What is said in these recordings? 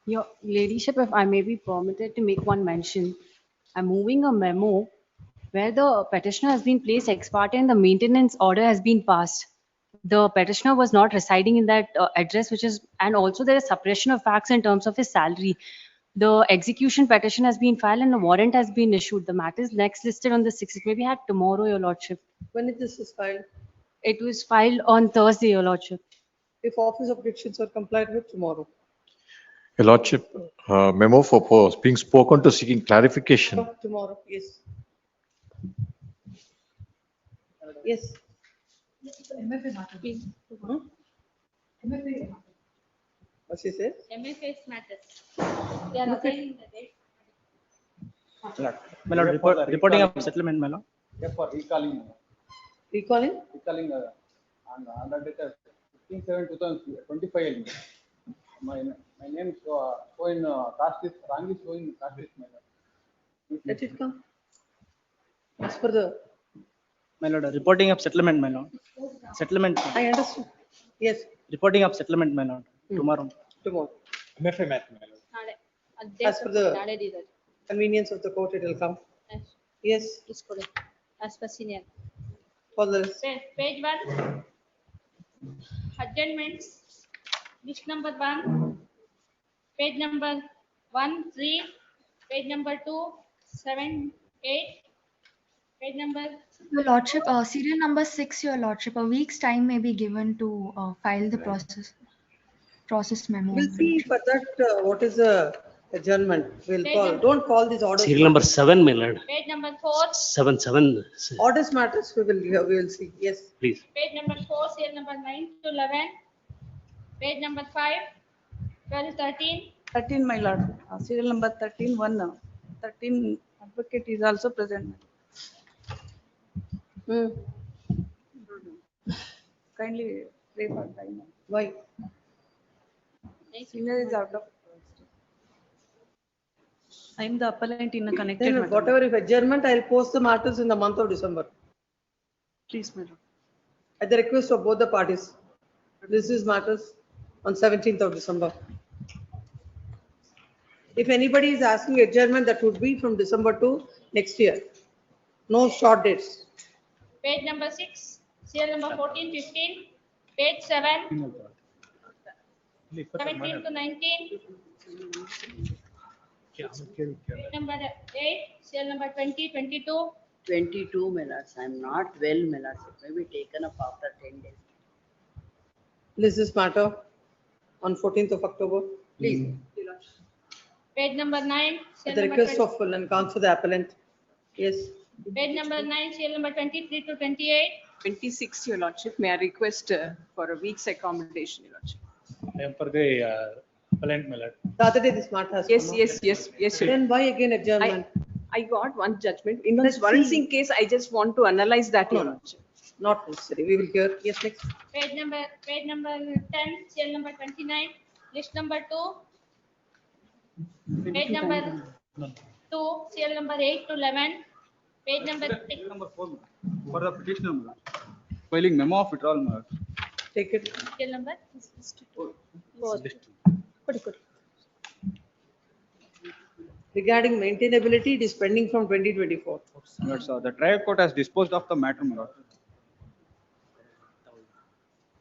Your ladyship, if I may be permitted to make one mention, I'm moving a memo where the petitioner has been placed ex parte and the maintenance order has been passed. The petitioner was not residing in that address, and also there is suppression of facts in terms of his salary. The execution petition has been filed and a warrant has been issued. The matter is next listed on the 6th. It may be had tomorrow, Your Lordship. When is this filed? It was filed on Thursday, Your Lordship. If office objections are complied with, tomorrow. Your Lordship, memo for being spoken to seeking clarification. Tomorrow, yes. Yes. What she said? MFS matters. They are assigning the date. My lord, reporting of settlement, my lord. Yeah, for recalling. Recalling? Recalling on under data 15/7/2025. My name is showing caste is wrongly showing caste is my lord. Let it come. As per the, My lord, reporting of settlement, my lord. Settlement. I understood. Yes, Reporting of settlement, my lord. Tomorrow. tomorrow. MFA matter, my lord. ನಾಳೆ. As per the ನಾಳೆ ಇರೋದು. convenience of the court, it will come. Yes, ಇಸ್ಕೊಡಿ. As per senior. for the rest. Page 1. Adjournments. List number 1. Page number 1, 3. Page number 2, 7, 8. Page number. Your Lordship, serial number 6, Your Lordship, a week's time may be given to file the process memo. We'll see for that, what is the adjournment. We'll call, don't call these orders. Serial number 7, my lord. Page number 4. 7. Orders matters, we will see, yes. Please. Page number 4, serial number 9 to 11. Page number 5, 12, 13. 13, my lord. Serial number 13, 1. 13 advocate is also present. Kindly pray for time. Why? Senior is out of. I am the appellant in a connected Then matter. whatever, if adjournment, I'll post the matters in the month of December Please, my lord. at the request of both the parties. This is matters on 17th of December. If anybody is asking adjournment, that would be from December to next year. No short dates. Page number 6, serial number 14, 15. Page 7, 17 to 19. Page number 8, serial number 20, 22. 22 minutes. I'm not well, minutes. It may be taken up after 10 days. This is matter on 14th of October. Please. Page number 9, At serial the number request 20. of full and counsel the appellant. Yes. Page number 9, serial number 23 to 28. 26, Your Lordship. May I request for a week's accommodation, Your Lordship? I am for the appellant, my lord. The other day this matter has Yes, come up. yes. Your Then why again adjournment? I got one judgment. In Let's this Varan see. Singh case, I just want to analyze that, Your No. Lordship. Not necessary. We will hear. Yes, next. Page number 10, serial number 29. List number 2. Page number 2, serial number 8 to 11. Page number 6. Number 4, for the petitioner, my lord. Filing memo of withdrawal, my lord. Take it. Serial number. Regarding maintainability, it is pending from 2024. My lord, sir, the trial court has disposed of the matter, my lord.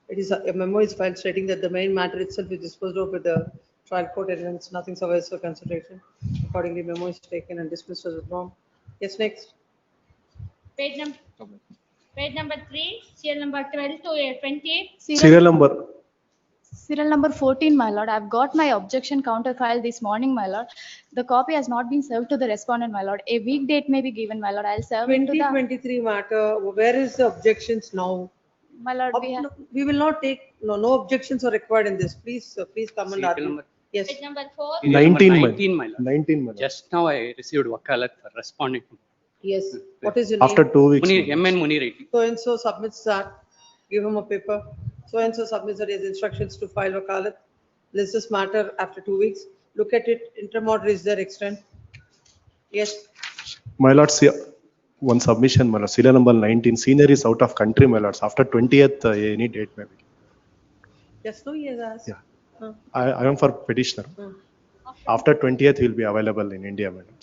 It is a memo is filed stating that the main matter itself is disposed of with the trial court and hence nothing survives for consideration. Accordingly, memo is taken and dismissed as withdrawn. Yes, next. Page number 3, serial number 12 to 20. Serial number 14, my lord. I've got my objection counter filed this morning, my lord. The copy has not been served to the respondent, my lord. A week date may be given, my lord. I'll serve it to the. 2023 matter, where is the objections now? My lord, We will not take, no objections are required in this. Please come and argue. Yes. Page number 4. 19, my lord. 19 minutes. Just now I received wakalat for responding. Yes. What is your name? After 2 weeks. MN Munir. So and so submits that. Give him a paper. So and so submits that he has instructions to file wakalat. Let's just matter after 2 weeks. Look at it. Intermodal is there extent. Yes. My lord, one submission, my lord. Serial number 19. Senior is out of country, my lords. After 20th, any date may be. Just no, he has asked. Yeah. I am for petitioner. After 20th, he will be available in India, madam.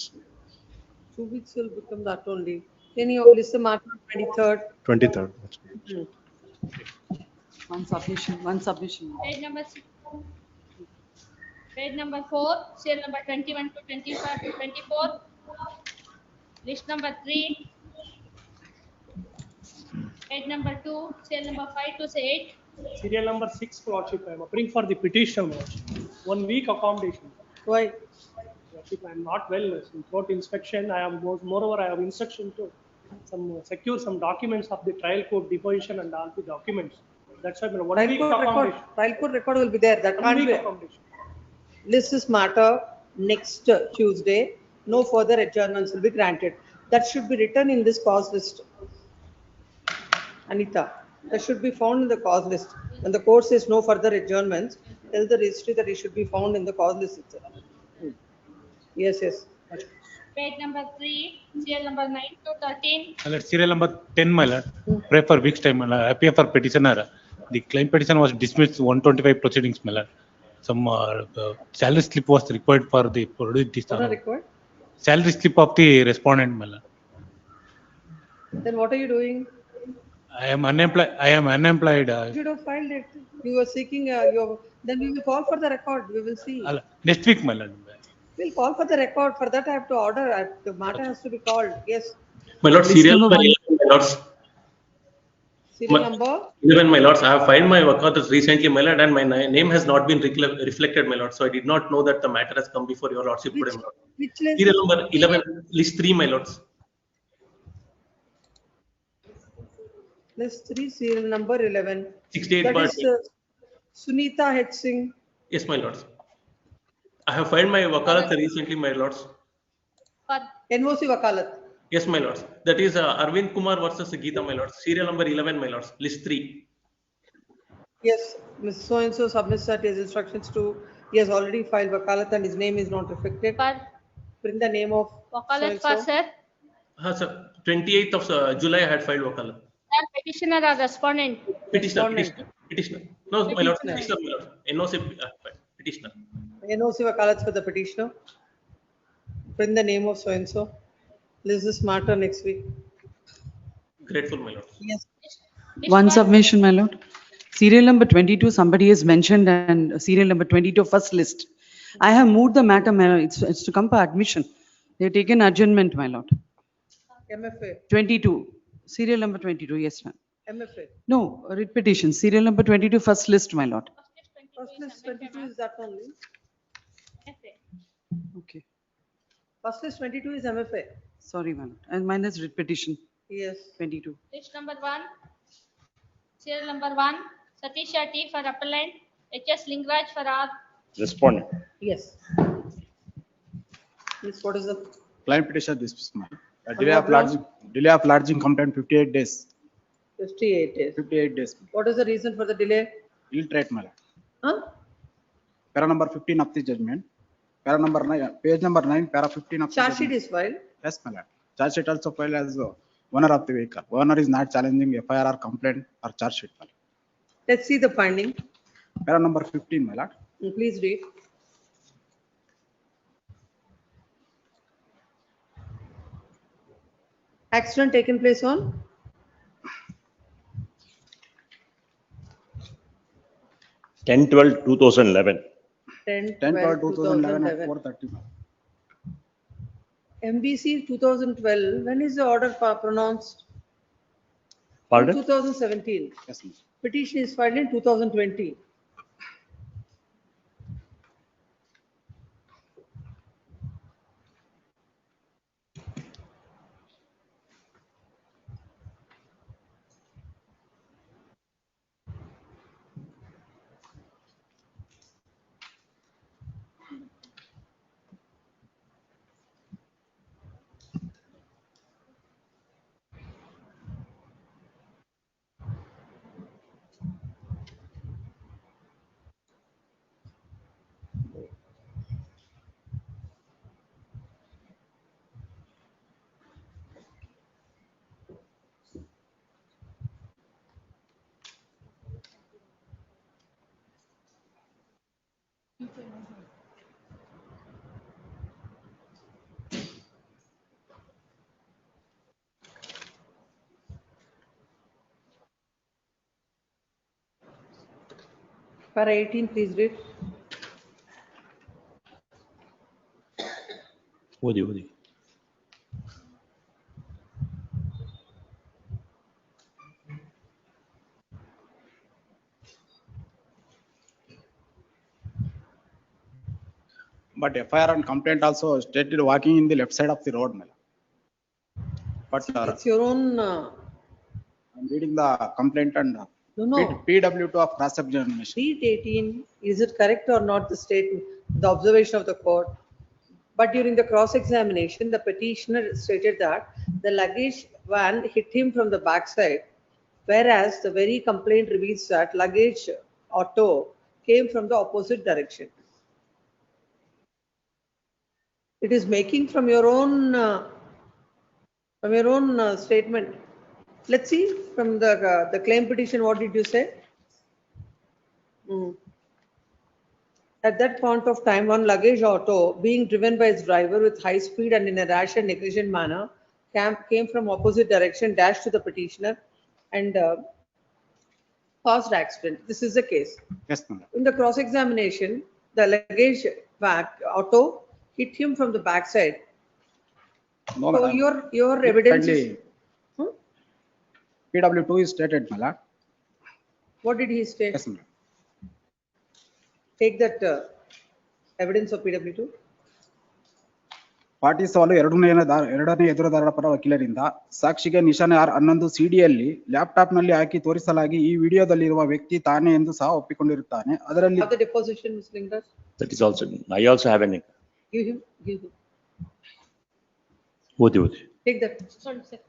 2 weeks will become that only. Can you list the matter of 23rd? 23rd. One submission, one submission. Page number 6. Page number 4, serial number 21 to 25 to 24. List number 3. Page number 2, serial number 5 to 8. Serial number 6, Lordship, I am applying for the petition, Lordship. 1 week accommodation. Why? Lordship, I am not well. Throughout inspection, I am moreover, I have instruction to secure some documents of the trial court deposition and all the documents. That's why 1 week accommodation. Trial court record will be there. That 1 can't week be. accommodation. List this matter next Tuesday. No further adjournments will be granted. That should be written in this cause list. Anita, that should be found in the cause list. When the court says no further adjournments, tell the registry that it should be found in the cause list itself. Yes, yes. Page number 3, serial number 9 to 13. Serial number 10, my lord. Pray for week's time, my lord. Appear for petitioner. The claim petition was dismissed 125 proceedings, my lord. Some salary slip was required for the produce. What are required? Salary slip of the respondent, my lord. Then what are you doing? I am unemployed. You should have filed it. You were seeking then we will call for the record. We will see. Next week, my lord. We'll call for the record. For that, I have to order. The matter has to be called. Yes. My lord, serial number 11, my lords. Serial number 11, my lords. I have filed my wakalat recently, my lord, and my name has not been reflected, my lord. So I did not know that the matter has come before your lordship today, my lord. Which list? Serial number 11, list 3, my lords. List 3, serial number 11. 68 That bar is Sunita H. Singh. Yes, my lords. I have filed my wakalat recently, my lords. NOC wakalat. Yes, my lords. That is Arvind Kumar versus Geeta, my lords. Serial number 11, my lords. List 3. Yes, Ms. So-and-so submits that his instructions to, he has already filed wakalat and his name is not reflected. Bring the name of Wakalat for sir. Sir, 28th of July I had filed wakalat. Petitioner or respondent? Petitioner. No, my lord, petitioner, my lord. NOC petitioner. NOC wakalats for the petitioner. Bring the name of so-and-so. List this matter next week. Grateful, my lord. Yes. One submission, my lord. Serial number 22, somebody has mentioned, and serial number 22, first list. I have moved the matter, my lord. It's to come for admission. They have taken adjournment, my lord. MFA. 22, serial number 22, yes, ma'am. MFA. No, writ petition, serial number 22, first list, my lord. First list 22 is that only. Okay, First list 22 is MFA. sorry, my lord. And mine is writ petition, Yes. 22. List number 1, serial number 1, Satish Shetty for appellant, HS Lingraj for R. Respondent. Yes. Yes, what is the Client petition dismissed. what Delay of lodging complaint 58 days. 58 days? 58 days. What is the reason for the delay? Illiterate, my lord. Huh? Para number 15 of the judgment. Para number 9, page number 9, para 15 of the Charge sheet judgment. is filed. Yes, my lord. Charge sheet also filed as owner of the vehicle. Owner is not challenging FIR or complaint or charge sheet, my lord. Let's see the finding. Para number 15, my lord. Please read. Accident taken place on 10/12/2011. 10/12/2011 at 10/12/2011. 4:30. MBC 2012. When is the order pronounced? Pardon? 2017. Yes, ma'am. Petition is filed in 2020. Para 18, please read. ಓದಿ ಓದಿ. But FIR and complaint also stated walking in the left side of the road, my lord. But It's your own, I'm reading the complaint and no. PW2 of cross-examination. Read 18, is it correct or not the statement, the observation of the court? But during the cross-examination, the petitioner stated that the luggage van hit him from the backside, whereas the very complaint reveals that luggage auto came from the opposite direction. It is making from your own statement. Let's see from the claim petition, what did you say? At that point of time, one luggage auto being driven by its driver with high speed and in a rash and negligent manner came from opposite direction, dashed to the petitioner and caused accident. This is the case. Yes, ma'am. In the cross-examination, the luggage auto hit him from the backside. No, So madam. your evidence is, PW2 is stated, my lord. what did he state? Yes, ma'am. Take that evidence of PW2. Party ಸವಾಲು ಎರಡನೇ ಎದುರುದಾರರ ಪರ ವಕೀಲರಿಂದ ಸಾಕ್ಷಿಗೆ ನಿಶಾನೆ R11 ಸಿಡಿಯಲ್ಲಿ laptop ನಲ್ಲಿ ಹಾಕಿ ತೋರಿಸಲಾಗಿ ಈ ವಿಡಿಯೋದಲ್ಲಿರುವ ವ್ಯಕ್ತಿ ತಾನೇ ಎಂದು ಸಹ ಒಪ್ಪಿಕೊಂಡಿರುತ್ತಾನೆ. ಅದರಲ್ಲಿ Have the deposition, Ms. Lingas? That is also, I also have an. Give him. ಓದಿ ಓದಿ. Take that. Sorry, sir.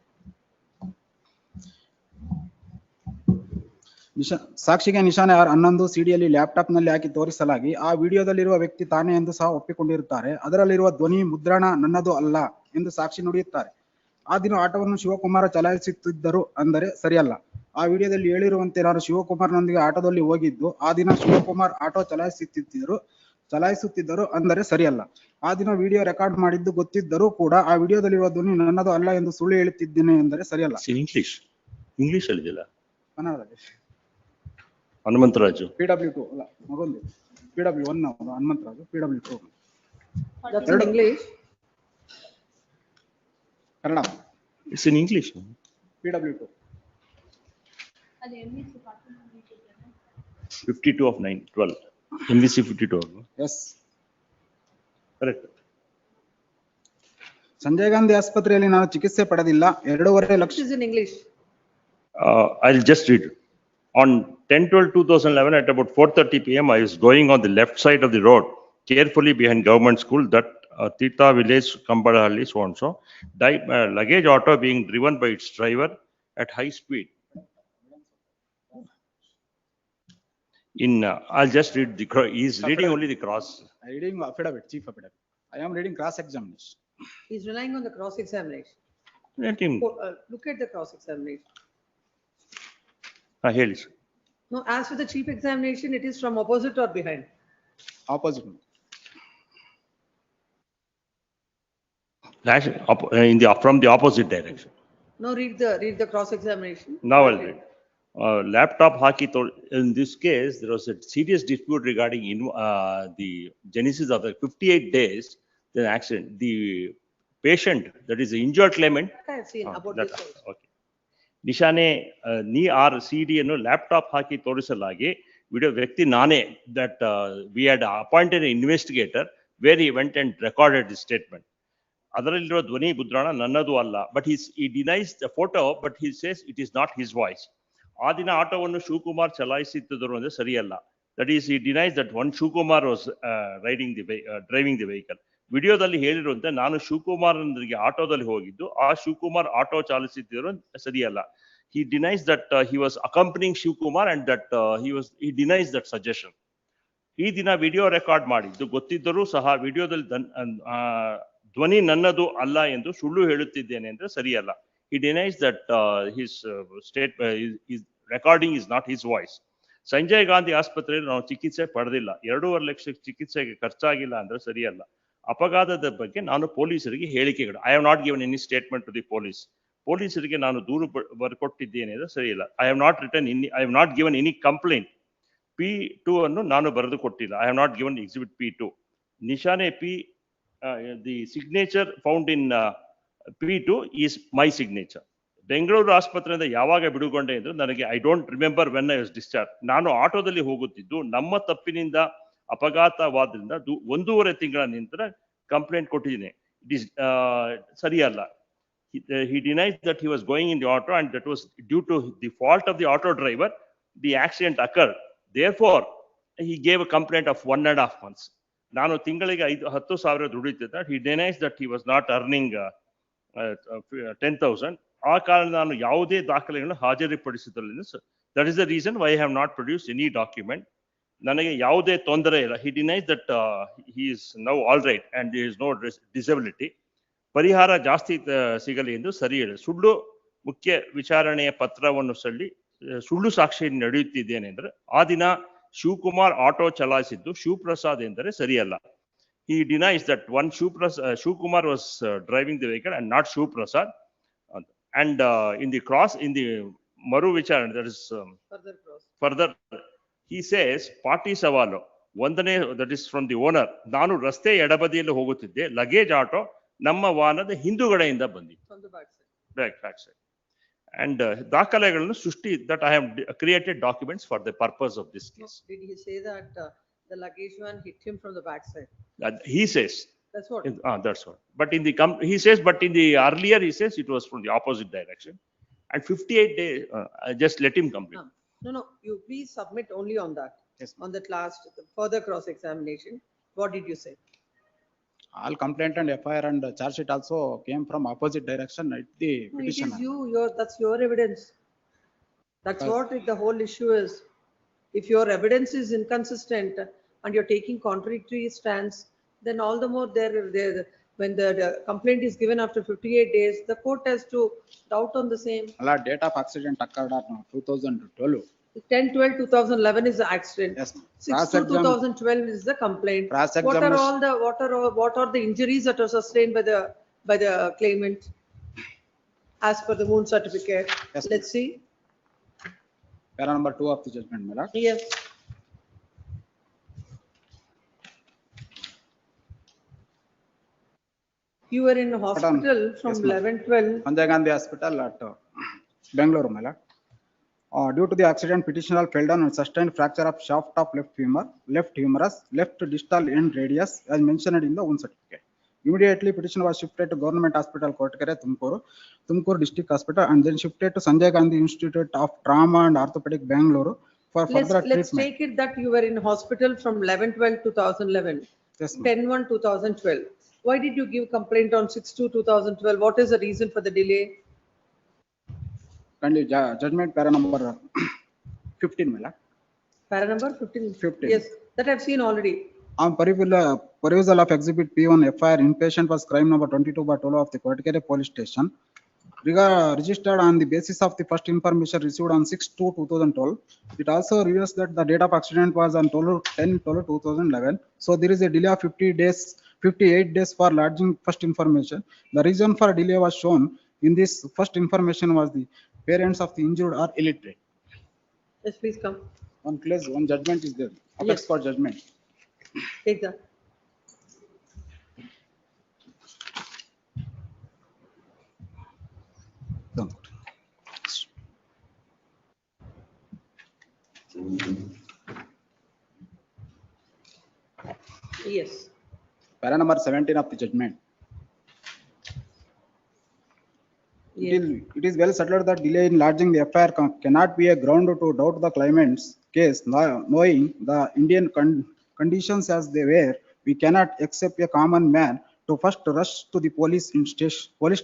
ಸಾಕ್ಷಿಗೆ ನಿಶಾನೆ R11 ಸಿಡಿಯಲ್ಲಿ ಲ್ಯಾಪ್ಟಾಪ್ ನಲ್ಲಿ ಹಾಕಿ ತೋರಿಸಲಾಗಿ ಆ ವಿಡಿಯೋದಲ್ಲಿರುವ ವ್ಯಕ್ತಿ ತಾನೇ ಎಂದು ಸಹ ಒಪ್ಪಿಕೊಂಡಿರುತ್ತಾರೆ. ಅದರಲ್ಲಿರುವ ಧ್ವನಿ ಮುದ್ರಣ ನನ್ನದು ಅಲ್ಲ ಎಂದು ಸಾಕ್ಷಿ ನುಡಿಯುತ್ತಾರೆ. ಆ ದಿನ ಆಟೋವನ್ನು ಶಿವಕುಮಾರ ಚಲಾಯಿಸುತ್ತಿದ್ದರು ಅಂದರೆ ಸರಿಯಲ್ಲ. ಆ ವಿಡಿಯೋದಲ್ಲಿ ಹೇಳಿರುವಂತೆ ನಾನು ಶಿವಕುಮಾರ್ನೊಂದಿಗೆ ಆಟೋದಲ್ಲಿ ಹೋಗಿದ್ದು ಆ ದಿನ ಶಿವಕುಮಾರ್ ಆಟೋ ಚಲಾಯಿಸುತ್ತಿದ್ದರು ಅಂದರೆ ಸರಿಯಲ್ಲ. ಆ ದಿನ ವಿಡಿಯೋ ರೆಕಾರ್ಡ್ ಮಾಡಿದ್ದು ಗೊತ್ತಿದ್ದರೂ ಕೂಡ ಆ ವಿಡಿಯೋದಲ್ಲಿರುವ ಧ್ವನಿ ನನ್ನದು ಅಲ್ಲ ಎಂದು ಸುಳ್ಳು ಹೇಳುತ್ತಿದ್ದೇನೆ ಎಂದರೆ ಸರಿಯಲ್ಲ. ಇಂಗ್ಲಿಷ್ ಅಲ್ಲಿದೆಯಲ್ಲ ಕನ್ನಡದಲ್ಲಿ ಹನುಮಂತರಾಜು. PW2 ಅಲ್ಲ ಮಗೊಂದು PW1 Hanumantharaju PW2. That's in English. Kannada. It's in English. PW2. 52 of 9/12. MVC 52. Yes. Correct. Sanjay Gandhi ಆಸ್ಪತ್ರೆಯಲ್ಲಿ ನಾನು ಚಿಕಿತ್ಸೆ ಪಡೆದಿಲ್ಲ. 2.5 lakh. This is in English. I'll just read. On 10/12/2011 at about 4:30 p.m. I was going on the left side of the road, carefully behind government school, that Tita village, Kambadahalli, so and so. Luggage auto being driven by its driver at high speed. I'll just read he's reading only the cross. I'm reading affidavit, chief affidavit. I am reading cross examination. He's relying on the cross-examination. Let him. Look at the cross-examination. ಹೇಳಿ sir. No, as for the chief examination, it is from opposite or behind? Opposite. From the opposite direction. No, read the cross-examination. Now I'll read. Laptop haki. In this case, there was a serious dispute regarding the genesis of the 58 days. The accident. The patient, that is the injured claimant. I have seen about this also. Okay. ನಿಶಾನೆ ನೀ CD ಅನ್ನು laptop ಹಾಕಿ ತೋರಿಸಲಾಗಿ video ವ್ಯಕ್ತಿ ನಾನೇ, that we had appointed an investigator where he went and recorded the statement. ಅದರಲ್ಲಿರೋ ಧ್ವನಿ ಮುದ್ರಣ ನನ್ನದು ಅಲ್ಲ, but he denies the photo, but he says it is not his voice. ಆ ದಿನ ಆಟೋವನ್ನು ಶಿವಕುಮಾರ್ ಚಲಾಯಿಸುತ್ತಿದ್ದರು ಅಂದ್ರೆ ಸರಿಯಲ್ಲ. That is, he denies that one Shivakumar was driving the vehicle. ವಿಡಿಯೋದಲ್ಲಿ ಹೇಳಿರುವಂತೆ ನಾನು ಶಿವಕುಮಾರ್ನೊಂದಿಗೆ ಆಟೋದಲ್ಲಿ ಹೋಗಿದ್ದು, ಆ ಶಿವಕುಮಾರ್ ಆಟೋ ಚಾಲಿಸುತ್ತಿದ್ದರು ಸರಿಯಲ್ಲ. He denies that he was accompanying Shivakumar and that he denies that suggestion. ಈ ದಿನ ವಿಡಿಯೋ ರೆಕಾರ್ಡ್ ಮಾಡಿದ್ದು ಗೊತ್ತಿದ್ದರೂ ಸಹ ವಿಡಿಯೋದಲ್ಲಿ ಧ್ವನಿ ನನ್ನದು ಅಲ್ಲ ಎಂದು ಸುಳ್ಳು ಹೇಳುತ್ತಿದ್ದೇನೆ ಅಂದ್ರೆ ಸರಿಯಲ್ಲ. He denies that his recording is not his voice. Sanjay Gandhi ಆಸ್ಪತ್ರೆಯಲ್ಲಿ ನಾವು ಚಿಕಿತ್ಸೆ ಪಡೆದಿಲ್ಲ, 2.5 ಲಕ್ಷ ಚಿಕಿತ್ಸೆಗೆ ಖರ್ಚಾಗಿಲ್ಲ ಅಂದ್ರೆ ಸರಿಯಲ್ಲ. ಅಪಘಾತದ ಬಗ್ಗೆ ನಾನು ಪೊಲೀಸರಿಗೆ ಹೇಳಿಕೆಗಳು, I have not given any statement to the police. ಪೊಲೀಸರಿಗೆ ನಾನು ದೂರು ಬರ್ಕೊಟ್ಟಿದ್ದೇನೆ ಅಂದ್ರೆ ಸರಿಯಿಲ್ಲ. I have not given any complaint. P2 ಅನ್ನು ನಾನು ಬರೆದು ಕೊಟ್ಟಿಲ್ಲ. I have not given exhibit P2. ನಿಶಾನೆ the signature found in P2 is my signature. Bengaluru ಆಸ್ಪತ್ರೆಯಿಂದ ಯಾವಾಗ ಬಿಡುಗಡೆ ಅಂದ್ರೆ ನನಗೆ I don't remember when I was discharge. ನಾನು ಆಟೋದಲ್ಲಿ ಹೋಗುತ್ತಿದ್ದು, ನಮ್ಮ ತಪ್ಪಿನಿಂದ ಅಪಘಾತವಾದ್ರಿಂದ 1.5 ತಿಂಗಳ ನಂತರ ಕಂಪ್ಲೇಂಟ್ ಕೊಟ್ಟಿದ್ದೀನಿ. ಇಟ್ ಇಸ್ ಸರಿಯಲ್ಲ. He denies that he was going in the auto and that was due to the fault of the auto driver. The accident occurred. Therefore, he gave a complaint of 1.5 months. ನಾನು ತಿಂಗಳಿಗೆ 10,000 ದುಡಿತಿದ್ದ. He denies that he was not earning 10,000. ಆ ಕಾರಣ ನಾನು ಯಾವುದೇ ದಾಖಲೆಗಳನ್ನು ಹಾಜರುಪಡಿಸಿರಲಿಲ್ಲ. That is the reason why I have not produced any document. ನನಗೆ ಯಾವುದೇ ತೊಂದರೆ ಇಲ್ಲ. He denies that he is now all right and there is no disability. ಪರಿಹಾರ ಜಾಸ್ತಿ ಸಿಗಲಿ ಎಂದು ಸರಿ ಹೇಳಿ ಸುಳ್ಳು ಮುಖ್ಯ ವಿಚಾರಣೆಯ ಪತ್ರವನ್ನು ಸುಳ್ಳು ಸಾಕ್ಷಿ ನಡೆಯುತ್ತಿದ್ದೇನೆ ಅಂದ್ರೆ ಆ ದಿನ ಶಿವಕುಮಾರ್ ಆಟೋ ಚಲಾಯಿಸಿದ್ದು ಶಿವಪ್ರಸಾದ್ ಎಂದರೆ ಸರಿಯಲ್ಲ. He denies that one Shivkumar was driving the vehicle and not Shivprasad. And in the Maru Vicharana, that is further, he says, party savalo, ಒಂದನೇ, that is from the owner. ನಾನು ರಸ್ತೆ ಎಡಬದಿಯಲ್ಲಿ ಹೋಗುತ್ತಿದ್ದೆ, ಲಗೇಜ್ ಆಟೋ ನಮ್ಮ ವಾಹನದ ಹಿಂದುಗಡೆಯಿಂದ ಬಂದಿತ್ತು. Back side. And ದಾಖಲೆಗಳನ್ನು ಸೃಷ್ಟಿ, that I have created documents for the purpose of this case. Did he say that the luggage van hit him from the backside? He says. That's what. That's what. But he says, but in the earlier he says it was from the opposite direction. And 58 days, just let him complete. No, you please submit only on that. Yes. On that last further cross-examination. What did you say? All complaint and FIR and charge sheet also came from opposite direction at the petitioner. It is that's your evidence. That's what the whole issue is. If your evidence is inconsistent and you're taking contradictory stance, then all the more when the complaint is given after 58 days, the court has to doubt on the same. Date of accident occurred on 2012. 10/12/2011 is the accident. Yes. 6/2/2012 is the complaint. What are the injuries that are sustained by the claimant as per the wound certificate? Yes. Let's see. Para number 2 of the judgment, my lord. Yes. You were in hospital from 11/12. Sanjay Gandhi Hospital at Bangalore, my lord. Due to the accident, petitioner fell down and sustained fracture of shaft of left femur, left humerus, left distal end radius, as mentioned in the wound certificate. Immediately, petitioner was shifted to Government Hospital, Kotkare, Tumkur District Hospital, and then shifted to Sanjay Gandhi Institute of Trauma and Orthopedic, Bangalore, for further treatment. Let's take it that you were in hospital from 11/12/2011, yes, 10/1/2012. Why did you give complaint on 6/2/2012? What is the reason for the delay? Kindly judgment para number 15, my lord. Para number 15. 15. Yes, that I've seen already. On perusal of exhibit P1 FIR, inpatient was crime number 22/12 of the Kotkare Police Station. Registered on the basis of the first information received on 6/2/2012. It also reveals that the date of accident was on 10/12/2011. So there is a delay of 58 days for lodging first information. The reason for delay was shown in this first information was the parents of the injured are illiterate. Yes, please come. One judgment is there. Apex for judgment. Take that. Yes. Para number 17 of the judgment. Yes. It is well settled that delay in lodging the FIR cannot be a ground to doubt the claimant's case. Knowing the Indian conditions as they were, we cannot accept a common man to first rush to the police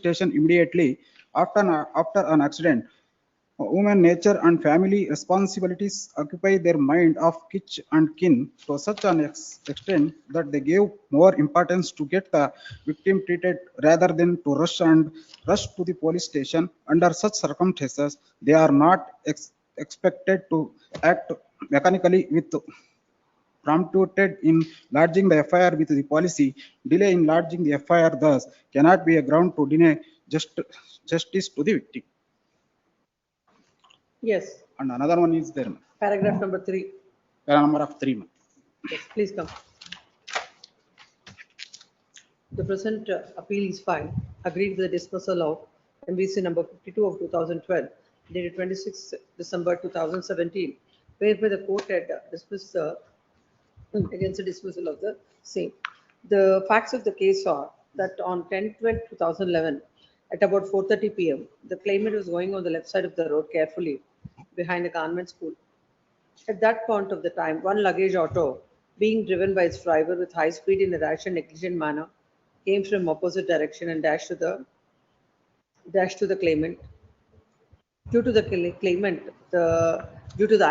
station immediately after an accident. Human nature and family responsibilities occupy their mind of kith and kin to such an extent that they gave more importance to get the victim treated rather than to rush to the police station. Under such circumstances, they are not expected to act mechanically with prompted in lodging the FIR with the policy. Delay in lodging the FIR thus cannot be a ground to deny justice to the victim. Yes, And another one is there. paragraph number 3. Para number of 3. Yes, please come. The present appeal is filed, agreed with the dismissal of MVC number 52 of 2012, dated 26 December 2017, whereby the court had dismissed against the dismissal of the same. The facts of the case are that on 10/12/2011, at about 4:30 p.m., the claimant was going on the left side of the road carefully behind the government school. At that point of the time, one luggage auto, being driven by its driver with high speed in a rash and negligent manner, came from opposite direction and dashed to the claimant. Due to the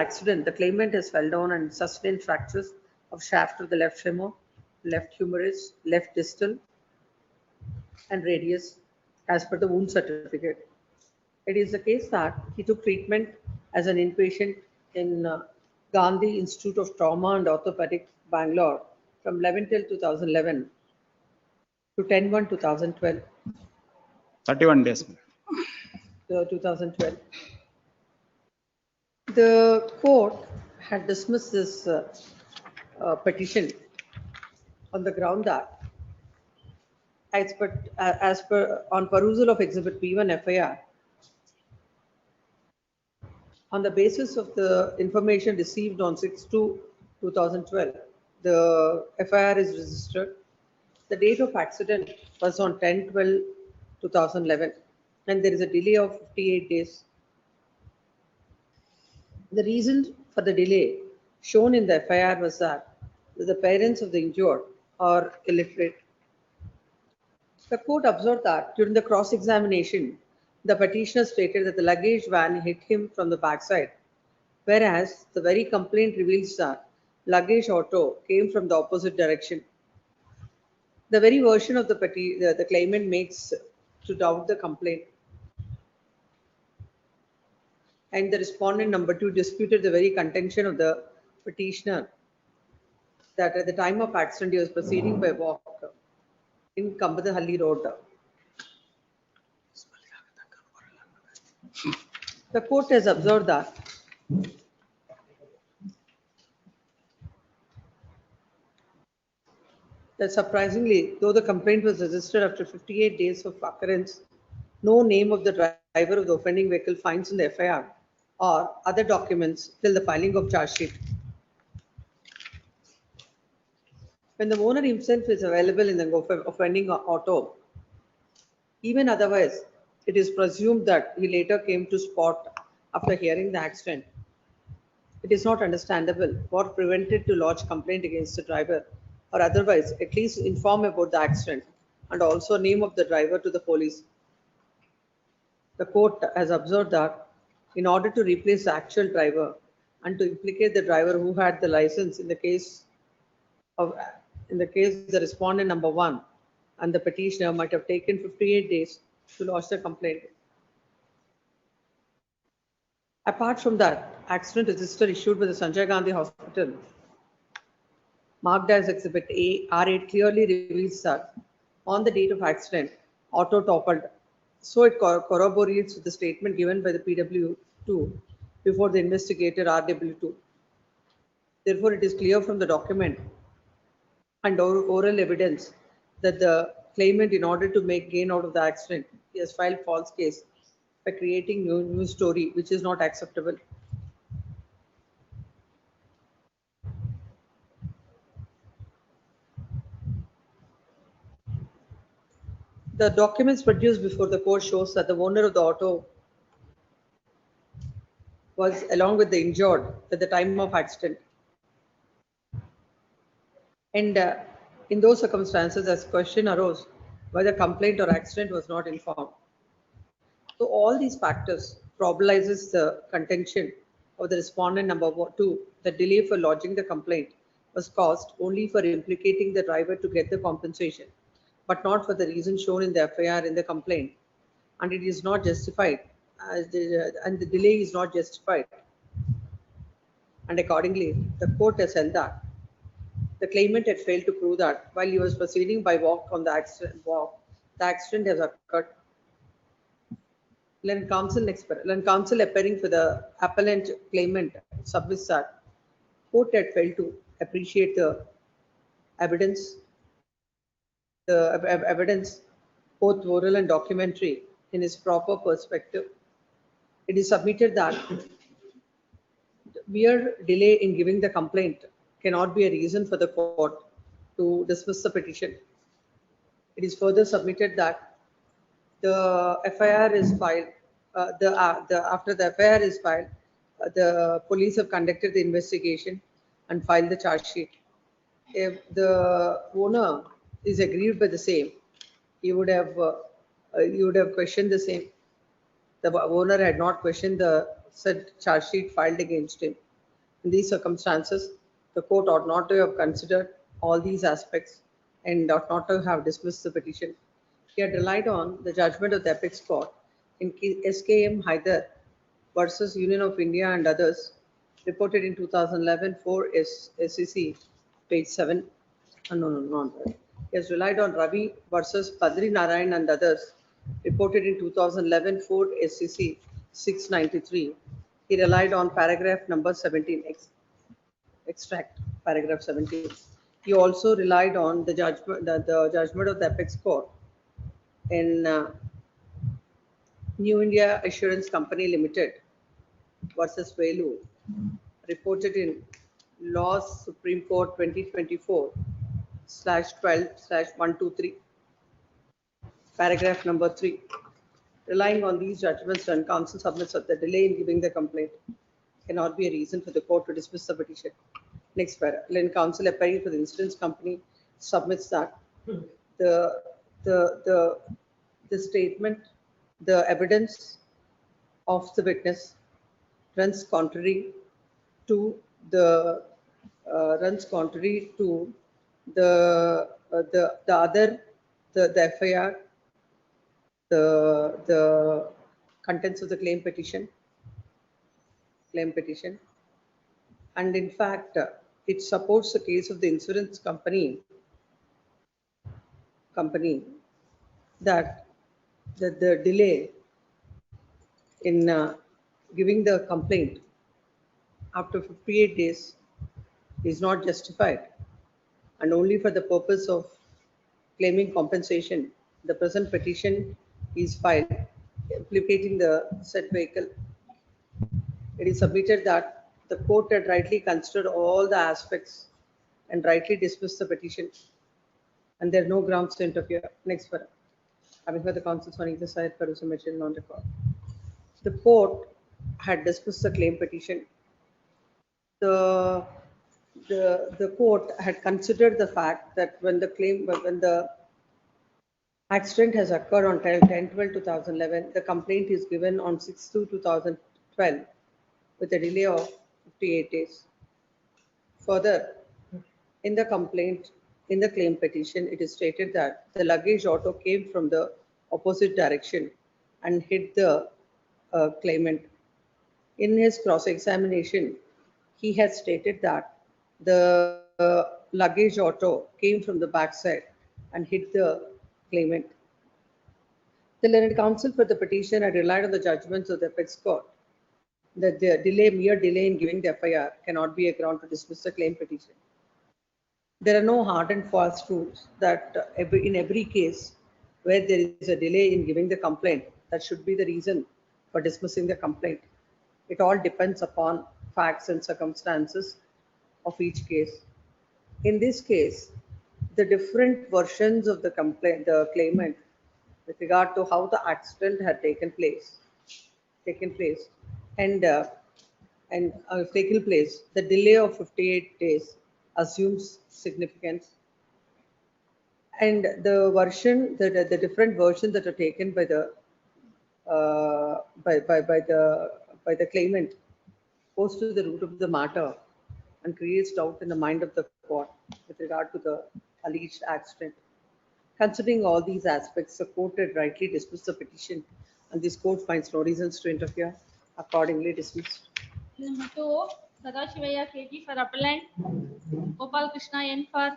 accident, the claimant has fell down and sustained fractures of shaft of the left femur, left humerus, left distal, and radius, as per the wound certificate. It is the case that he took treatment as an inpatient in Gandhi Institute of Trauma and Orthopedic, Bangalore, from 11/10/2011 to 10/1/2012. 31 days. 2012. The court had dismissed this petition on the ground that, as per on perusal of Exhibit P1 FIR, on the basis of the information received on 6/2/2012, the FIR is registered. The date of accident was on 10/12/2011, and there is a delay of 58 days. The reason for the delay shown in the FIR was that the parents of the injured are illiterate. The court observed that during the cross-examination, the petitioner stated that the luggage van hit him from the backside, whereas the very complaint reveals that luggage auto came from the opposite direction. The very version of the claimant makes to doubt the complaint. And the respondent number 2 disputed the very contention of the petitioner that at the time of accident he was proceeding by walk in Kambadahalli Road. The court has observed that surprisingly, though the complaint was registered after 58 days of occurrence, no name of the driver of the offending vehicle finds in the FIR or other documents till the filing of charge sheet. When the owner himself is available in the offending auto, even otherwise, it is presumed that he later came to spot after hearing the accident. It is not understandable what prevented to lodge complaint against the driver, or otherwise at least inform about the accident and also name of the driver to the police. The court has observed that in order to replace the actual driver and to implicate the driver who had the license in the case the respondent number 1 and the petitioner might have taken 58 days to lodge the complaint. Apart from that, accident register issued by the Sanjay Gandhi Hospital, marked as Exhibit A, R8, clearly reveals that on the date of accident, auto toppled. So it corroborates with the statement given by the PW2 before the investigator RW2. Therefore, it is clear from the document and oral evidence that the claimant, in order to make gain out of the accident, he has filed false case by creating new story, which is not acceptable. The documents produced before the court shows that the owner of the auto was along with the injured at the time of accident. And in those circumstances, as question arose, whether complaint or accident was not informed. So all these factors probabilizes the contention of the respondent number 2, the delay for lodging the complaint was caused only for implicating the driver to get the compensation, but not for the reason shown in the FIR in the complaint, and it is not justified, and the delay is not justified. and accordingly, the court has held that the claimant had failed to prove that while he was proceeding by walk on the accident has occurred. When counsel appearing for the appellant claimant submits that court had failed to appreciate the evidence, evidence both oral and documentary in its proper perspective. It is submitted that mere delay in giving the complaint cannot be a reason for the court to dismiss the petition. It is further submitted that the FIR is filed, after the FIR is filed, the police have conducted the investigation and filed the charge sheet. If the owner is aggrieved by the same, you would have questioned the same. The owner had not questioned the said charge sheet filed against him. In these circumstances, the court ought not to have considered all these aspects and ought not to have dismissed the petition. He had relied on the judgment of the apex court in SKM Haider versus Union of India and others, reported in 2011 for SEC, page 7. No. He has relied on Ravi versus Padri Narayan and others, reported in 2011 for SEC 693. He relied on paragraph number 17, extract paragraph 17. He also relied on the judgment, the judgment of the apex court in New India Assurance Company Limited versus Velu, reported in Laws Supreme Court 2024/12/123, paragraph number 3. Relying on these judgments, and counsel submits that the delay in giving the complaint cannot be a reason for the court to dismiss the petition. Next paragraph. When counsel appearing for the insurance company submits that the statement, the evidence of the witness runs contrary to the FIR, the contents of the claim petition, and in fact, it supports the case of the insurance company that the delay in giving the complaint after 58 days is not justified, and only for the purpose of claiming compensation, the present petition is filed implicating the said vehicle. It is submitted that the court had rightly considered all the aspects and rightly dismissed the petition, and there are no grounds to interfere. Next paragraph. Having heard the counsels on either side, for submission on record. The court had dismissed the claim petition. The court had considered the fact that when the accident has occurred on 10/12/2011, the complaint is given on 6/2/2012 with a delay of 58 days. Further, in the claim petition, it is stated that the luggage auto came from the opposite direction and hit the claimant. In his cross-examination, he had stated that the luggage auto came from the backside and hit the claimant. The learned counsel for the petition had relied on the judgments of the apex court that the mere delay in giving the FIR cannot be a ground to dismiss the claim petition. There are no hard and fast rules that in every case where there is a delay in giving the complaint, that should be the reason for dismissing the complaint. It all depends upon facts and circumstances of each case. In this case, the different versions of the claimant with regard to how the accident had taken place, the delay of 58 days assumes significance, and the different versions that are taken by the claimant goes to the root of the matter and creates doubt in the mind of the court with regard to the alleged accident. Considering all these aspects, the court had rightly dismissed the petition, and this court finds no reasons to interfere. Accordingly dismissed. Number 2, Sadashivaya KG for appellant, Gopal Krishna N for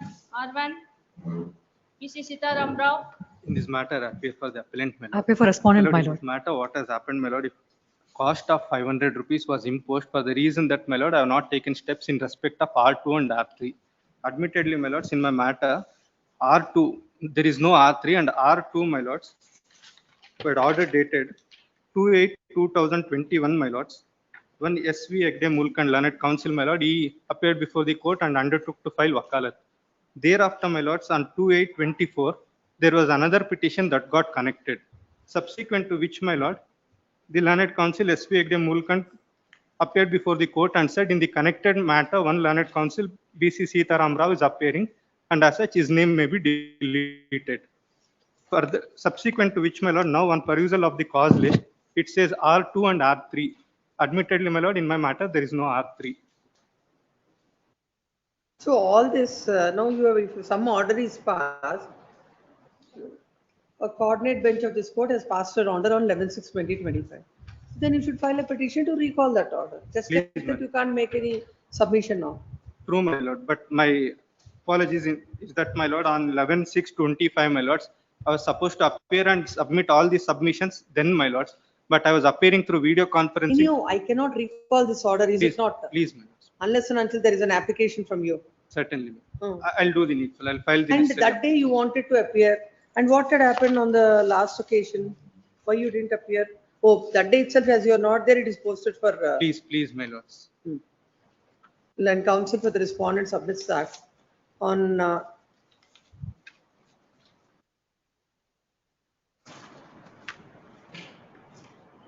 R1, PC Sitaram Rao. In this matter, I appear for the appellant, my lord. Appear for respondent, my In lord. this matter, what has happened, my lord, if cost of 500 rupees was imposed for the reason that, my lord, I have not taken steps in respect of R2 and R3. Admittedly, my lords, in my matter, R2, there is no R3 and R2, my lords, were order dated 2/8/2021, my lords. When SV Egde Mulk and Learned Counsel, my lord, he appeared before the court and undertook to file wakalat. Thereafter, my lords, on 2/8/24, there was another petition that got connected. Subsequent to which, my lord, the Learned Counsel SV Egde Mulkand appeared before the court and said in the connected matter, one Learned Counsel BC Sitaram Rao is appearing, and as such, his name may be deleted. Further, subsequent to which, my lord, now on perusal of the cause list, it says R2 and R3. Admittedly, my lord, in my matter, there is no R3. So all this, now you have, if some order is passed, a coordinate bench of this court has passed an order on 11/6/2025. Then you should file a petition to recall that order. Just Please, that you can't make any submission now. True, my lord, but my apologies is that, my lord, on 11/6/25, my lords, I was supposed to appear and submit all the submissions then, my lords, but I was appearing through video conferencing. No, I cannot recall this order, is Please, it not? please, my lords, Unless and until there is an application from you. certainly. Hmm. I'll do the needful. I'll file the And necessary. that day you wanted to appear, and what had happened on the last occasion? Why you didn't appear? Oh, that day itself, as you are not there, it is posted for. Please, my lords. And counsel for the respondent submits that on.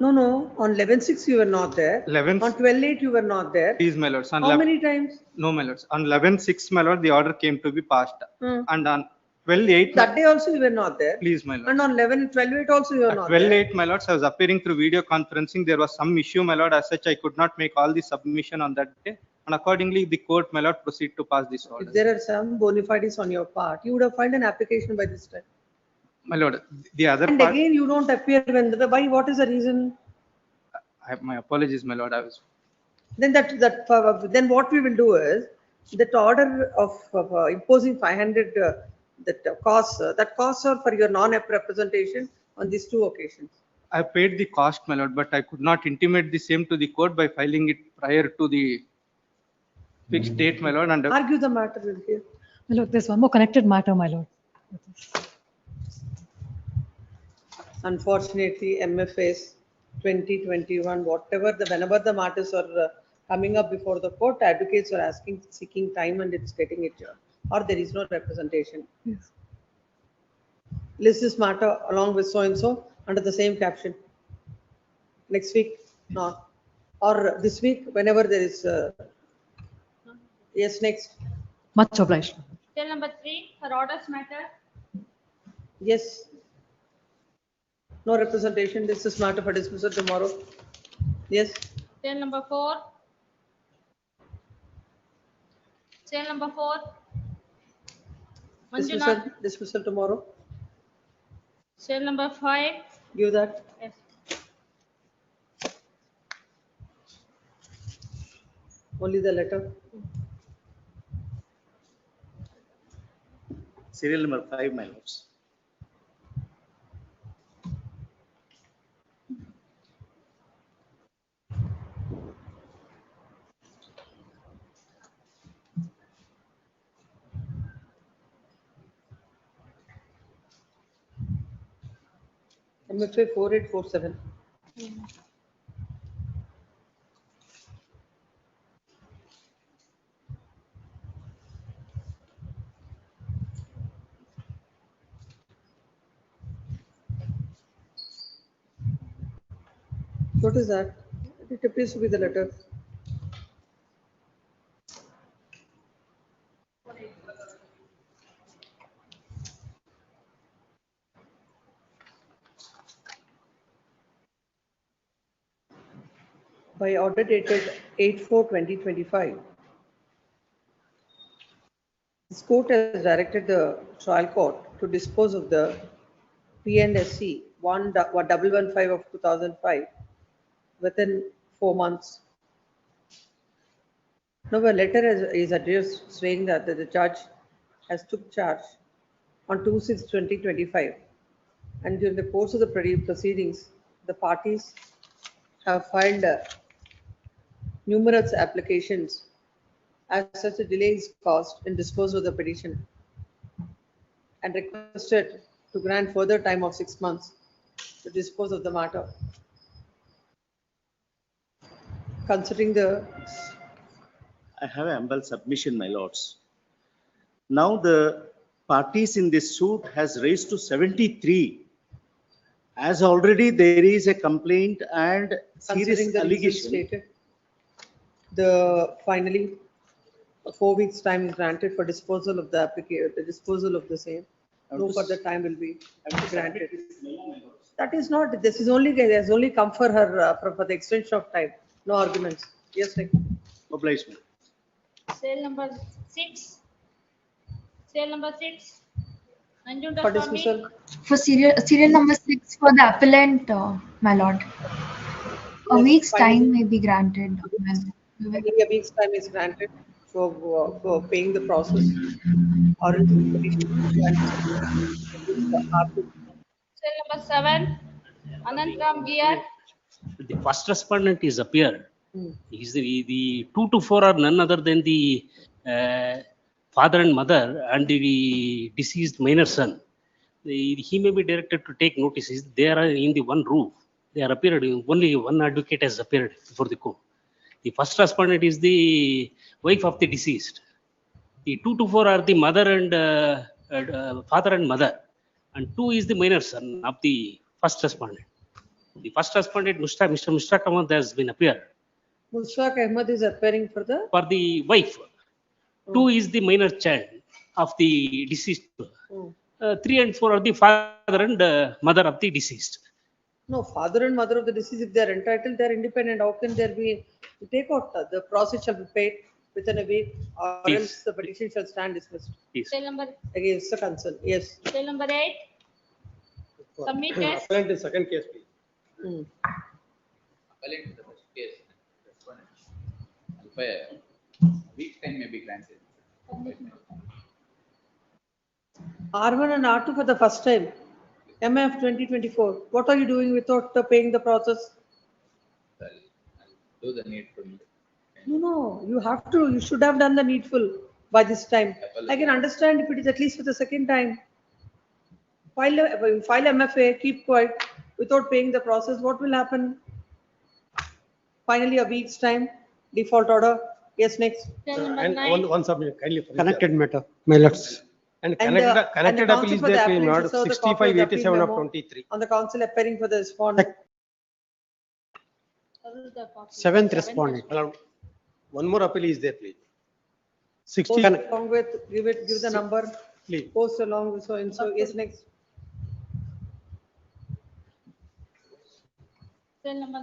No, on 11/6 you were not there. 11 On 12/8 you were not there. Please, my lords. On How many times? No, my lords. On 11/6, my lord, the order came to be passed. Hmm. And on 12/8, That day also you were not there. please, my lord. And on 12/8 also you were At not there. 12/8, my lords, I was appearing through video conferencing. There was some issue, my lord. As such, I could not make all the submission on that day. And accordingly, the court, my lord, proceed to pass this order. If there are some bona fides on your part, you would have filed an application by this time. My lord, the other And part, again, you don't appear when, why, what is the reason? my apologies, my lord. I was Then then what we will do is, that order of imposing 500, that costs are for your non-representation on these two occasions. I paid the cost, my lord, but I could not intimate the same to the court by filing it prior to the fixed date, my lord. And Argue the matter with you. My lord, there's one more connected matter, my lord. Unfortunately, MFAs 2021, whenever the matters are coming up before the court, advocates are seeking time and it's getting adjourned, or there is no representation. Yes. List this matter along with so-and-so under the same caption. Next week, no, or this week, whenever there is, yes, next, Much obliged. Till number 3 for orders matter. yes. No representation, this is matter for dismissal tomorrow. Yes, Till number 4. Till number 4. Manjunath. dismissal tomorrow. Till number 5. Give that. Yes. Only the letter. Serial number 5, my lords. MFA 4847. What is that? It appears to be the letter. By order dated 8/4/2025. This court has directed the trial court to dispose of the P&SC 1115 of 2005 within 4 months. No, a letter is addressed saying that the judge has took charge on 2/6/2025. And during the course of the proceedings, the parties have filed numerous applications. As such, a delay is caused in disposal of the petition and requested to grant further time of 6 months to dispose of the matter. Considering the I have ample submission, my lords. Now the parties in this suit has raised to 73. As already there is a complaint and considering serious the reasons allegation. stated, finally, 4 weeks time is granted for disposal of the application, the disposal of the same. No further time will be granted. That is not, this is only, has only come for her, for the extension of time, no arguments. Yes, Nick. Obligement. Sale number 6. Sale number 6. Nanjunda For Swami. dismissal, For serial number 6 for the appellant, my lord. A Yes, week's finally. time may be granted. only a week's time is granted for paying the process or else the petition Sale number 7. Anantram Gear. The first respondent is appeared. He's the 2 to 4 are none other than the father and mother and the deceased minor son. He may be directed to take notices. They are in the one roof. They are appeared. Only one advocate has appeared before the court. The first respondent is the wife of the deceased. The 2 to 4 are the mother and father and mother, and 2 is the minor son of the first respondent. The first respondent, Mr. Mushtaq Ahmad, has been appeared Mushtaq Ahmad is appearing for the for the wife. 2 is the minor child of the deceased. 3 and 4 are the father and mother of the deceased. No, father and mother of the deceased, if they are entitled, they are independent. How can there be, to take out the process shall be paid within a week or Yes. else the petition shall stand dismissed Sale number against the concern. Yes. Sale number 8. Submitted. Appellant is second case, please. Appellant to the first case, respondent. If a week's time may be granted. R1 and R2 for the first time. MF 2024. What are you doing without paying the process? I'll do the needful. No, you have to, you should have done the needful by this time. I can understand if it is at least for the second time. File MFA, keep quiet without paying the process. What will happen? Finally, a week's time, default order. Yes, next. Sale number And 9. one submission, kindly. Connected matter, my lords. And And the connected appeal counsel is for the there, please, appellant my should lord, serve the copy of the appeal 6587 of memo 23. on the counsel appearing for the respondent. Seventh respondent. My lord, one more appeal is there, please. Post 60, along with, give the number. please. Post along with so and so. Yes, next. Sale number.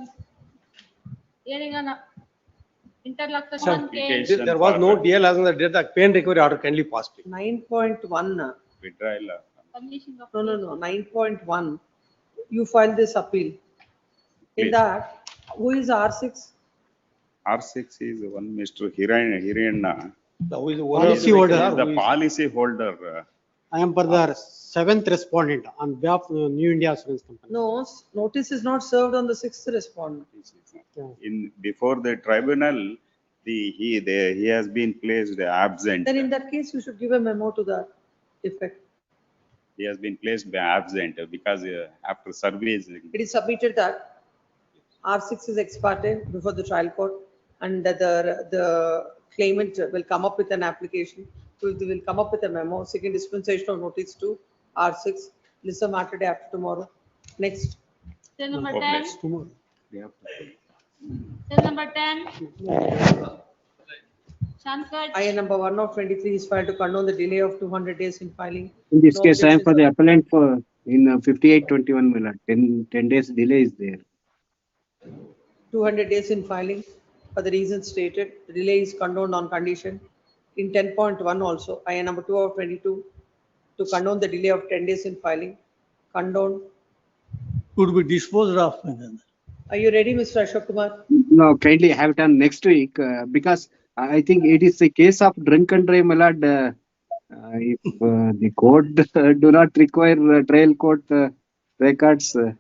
Hearing on interlocutor Sir, 1 case. There was no DL as on the date, the pain recovery order kindly pass, please. 9.1. Withdrawal. Submission of No. 9.1. You filed this appeal. In Please. that, who is R6? R6 is one Mr. Hiranna. Who is the Policy holder. The policy holder. I am for the seventh respondent on behalf of New India Assurance Company. No, notice is not served on the 6th respondent. In before the tribunal, he has been placed absent. Then in that case, you should give a memo to that effect. He has been placed absent because after service. It is submitted that R6 is ex parte before the trial court and that the claimant will come up with an application. They will come up with a memo, seeking dispensation of notice to R6. List of matter day after tomorrow. Next. Sale number Okay. 10. Sale number 10. Shankar. IN number 1 of 23 is filed to condone the delay of 200 days in filing. In this No case, I am objections for the are- appellant for in 5821, my lord. 10 days delay is there. 200 days in filing for the reasons stated. The delay is condoned on condition. In 10.1 also, IN number 2 of 22 to condone the delay of 10 days in filing. Condoned. Could be disposed of. Are you ready, Mr. Ashok Kumar? No, kindly have it on next week because I think it is a case of drunken drive, my lord. If the court do not require trial court records. Then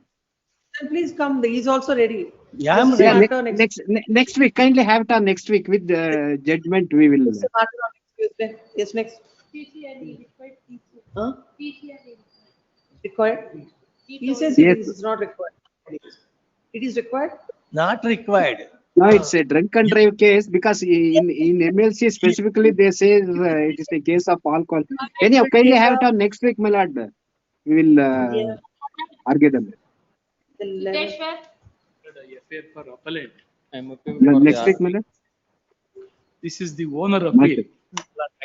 please come, he is also ready. Yeah, This is a Yeah, matter next. next week, kindly have it on next week with judgment we will. This is a matter on next Tuesday. Yes, next. Huh? Required? He says it Yes. is not required. It is required? Not required. No, it's a drunken drive case because in MLC specifically they say it is a case of alcohol. Anyhow, kindly have it on next week, my lord. We will argue them. Siteshwar, FIR for appellate. Next week, my lord. This is the owner My appeal.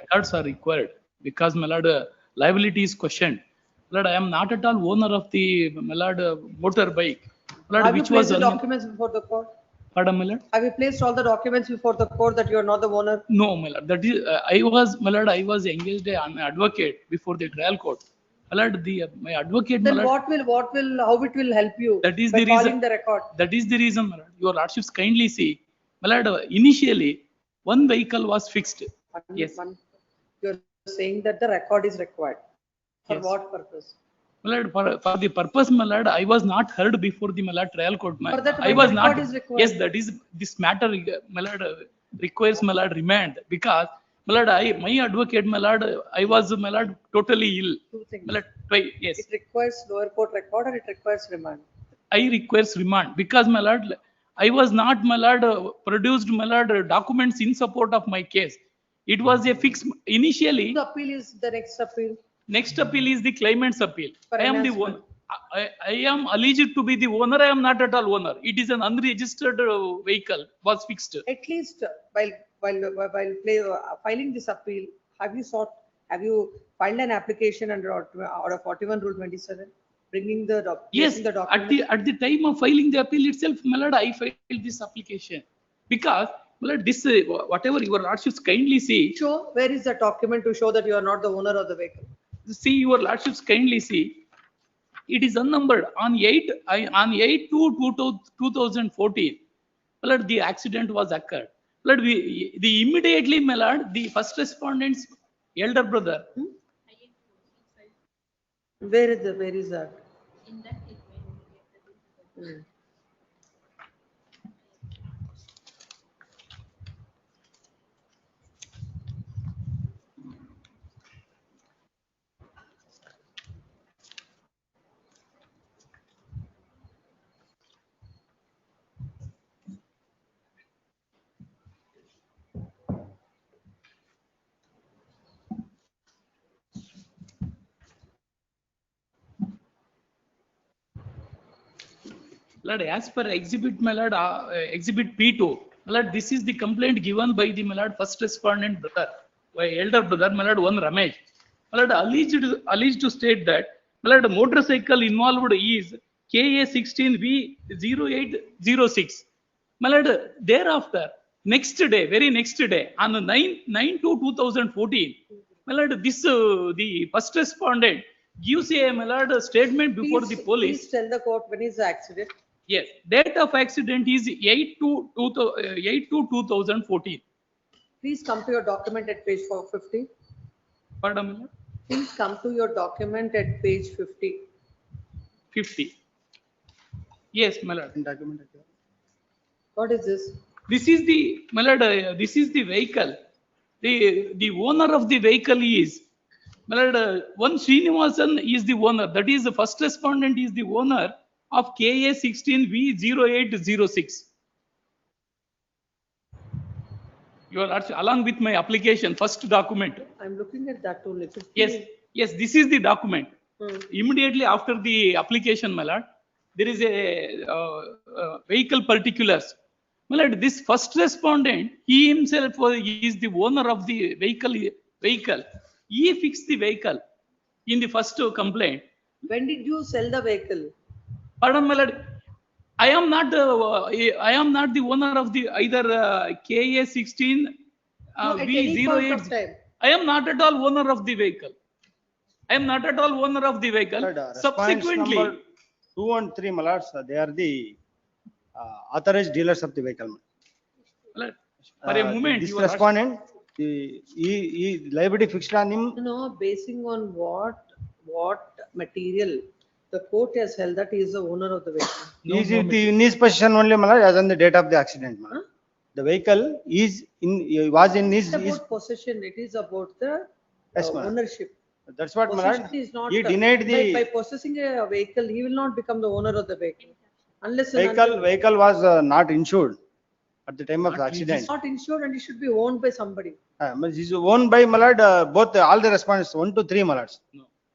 Records are required because my lord, liability is questioned. My lord, I am not at all owner of the my lord, motorbike. My lord, Have you which was placed the documents before the court? pardon, my lord? Have you placed all the documents before the court that you are not the owner? No, my lord. That is, my lord, I was engaged an advocate before the trial court. My lord, my advocate, my Then lord, how it will help you? that is by the calling reason. the record. That is the reason, my lord. Your lordships kindly see, my lord, initially one vehicle was fixed. Yes. You're saying that the record is required. For Yes. what purpose? My lord, for the purpose, my lord, I was not heard before the my lord, trial court. For that, I why was the not. record is required? Yes, that is this matter, my lord, requires my lord remand because my lord, my advocate, my lord, I was my lord totally ill. Two things. My lord, yes, It requires lower court record or it requires remand? I requires remand because my lord, I was not my lord produced my lord documents in support of my case. It was a fix initially. The appeal is the next appeal. Next appeal is the claimant's appeal. For I am the enhancement. owner. I am alleged to be the owner. I am not at all owner. It is an unregistered vehicle was fixed. At least while filing this appeal, have you filed an application under order 41 rule 27, bringing the Yes, the document? at the time of filing the appeal itself, my lord, I filed this application because my lord, this whatever your lordships kindly see. Show where is the document to show that you are not the owner of the vehicle? See, your lordships kindly see. It is unnumbered on 8/2/2014. My lord, the accident was occurred. My lord, the immediately, my lord, the first respondent's elder brother. Where is that? Lord, as per exhibit, my lord, exhibit P2, my lord, this is the complaint given by the my lord first respondent brother, my elder brother, my lord, one Ramesh. My lord, alleged to state that my lord, motorcycle involved is KA16V0806. My lord, thereafter, very next day, on the 9/2/2014, my lord, this the first respondent gives a my lord, statement before the police. Please tell the court when is the accident. Yes, date of accident is 8/2/2014. Please come to your document at page 450. Pardon me, Please come to your document at page 50. 50. Yes, my lord. What is this? This is the, my lord, this is the vehicle. The owner of the vehicle is, my lord, one Srinivasan is the owner. That is the first respondent is the owner of KA16V0806. You are along with my application, first document. I'm looking at that only. 50. Yes, this is the document. Hmm. Immediately after the application, my lord, there is a vehicle particulars. My lord, this first respondent, he himself is the owner of the vehicle. He fixed the vehicle in the first complaint. When did you sell the vehicle? Pardon, my lord. I am not the owner of the either KA16 No, at any point of V08. time. I am not at all owner of the vehicle. I am not at all owner of the vehicle. Subsequently, Number 2 and 3, my lords, they are the authorized dealers of the vehicle. For a moment, This your lordship- respondent, he liability fixed on him. No, basing on what material the court has held that he is the owner of the vehicle. No, Is no it in his possession only, my lord, as on the date of the accident, my lord. The vehicle is was in It's his, about possession, it is about the Yes, ma'am. ownership. that's what, my lord. Possession is not. He denied By the possessing a vehicle, he will not become the owner of the vehicle. Unless. and until- vehicle was not insured at the time of the It accident. is not insured and it should be owned by somebody. It is owned by, my lord, both, all the respondents, 1 to 3, my lords.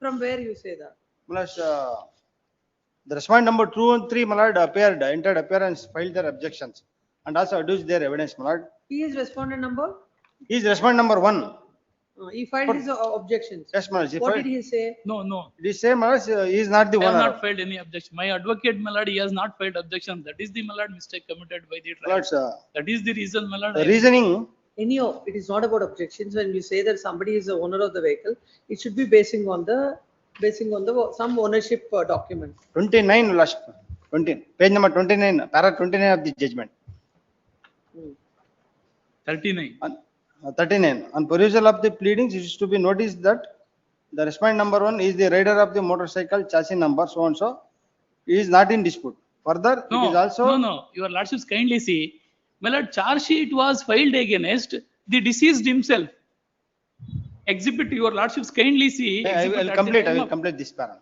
From where you say that? Plus, the respondent number 2 and 3, my lord, entered appearance, filed their objections, and also adduced their evidence, my lord. He is respondent number? He is respondent number 1. He filed his objections. Yes, my lord. What did he say? No. It is same, my lord, he is not the I have owner. not filed any objection. My advocate, my lord, he has not filed objection. That is the, my lord, mistake committed by the My lord, trial. That is the reason, my lord. the reasoning, Anyhow, it is not about objections. When you say that somebody is the owner of the vehicle, it should be basing on the some ownership document. 29, last, 20, page number 29, para 29 of the judgment. 39. 39, on perusal of the pleadings, it is to be noticed that the respondent number 1 is the rider of the motorcycle chassis number so and so, is not in dispute. Further, it is also. No, your lordships kindly see, my lord, charge sheet was filed against the deceased himself. Exhibit, your lordships kindly see. I exhibit will at the complete, time I will of- complete this para.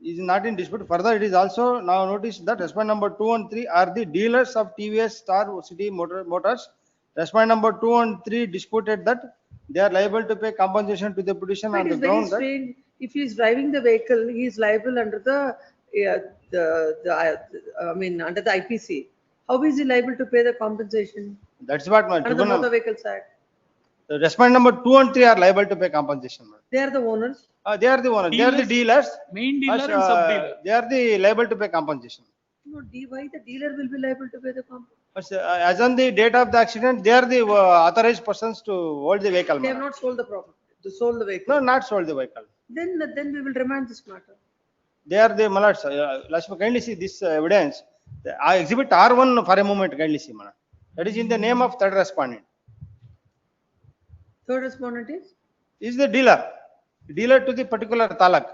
Is not in dispute. Further, it is also now noticed that respondent number 2 and 3 are the dealers of TVS Star City Motors. Respondent number 2 and 3 disputed that they are liable to pay compensation to the petition But on it the is very ground that. strange. If he is driving the vehicle, he is liable under under the IPC. How is he liable to pay the compensation? That's what my Under the tribunal. Motor Vehicles Act. The respondent number 2 and 3 are liable to pay compensation. They are the owners. They are the owners. They are the dealers. Main dealer But, and sub-dealer. They are the liable to pay compensation. No, why the dealer will be liable to pay the compensation? But, as on the date of the accident, they are the authorized persons to hold the vehicle. They have madam. not sold the property, they sold the vehicle. No, not sold the vehicle. Then we will remand this matter. They are the mallards. Last, kindly see this evidence. I exhibit R1 for a moment, kindly see, madam. That is in the name of third respondent. Third respondent is? Is the dealer to the particular talak.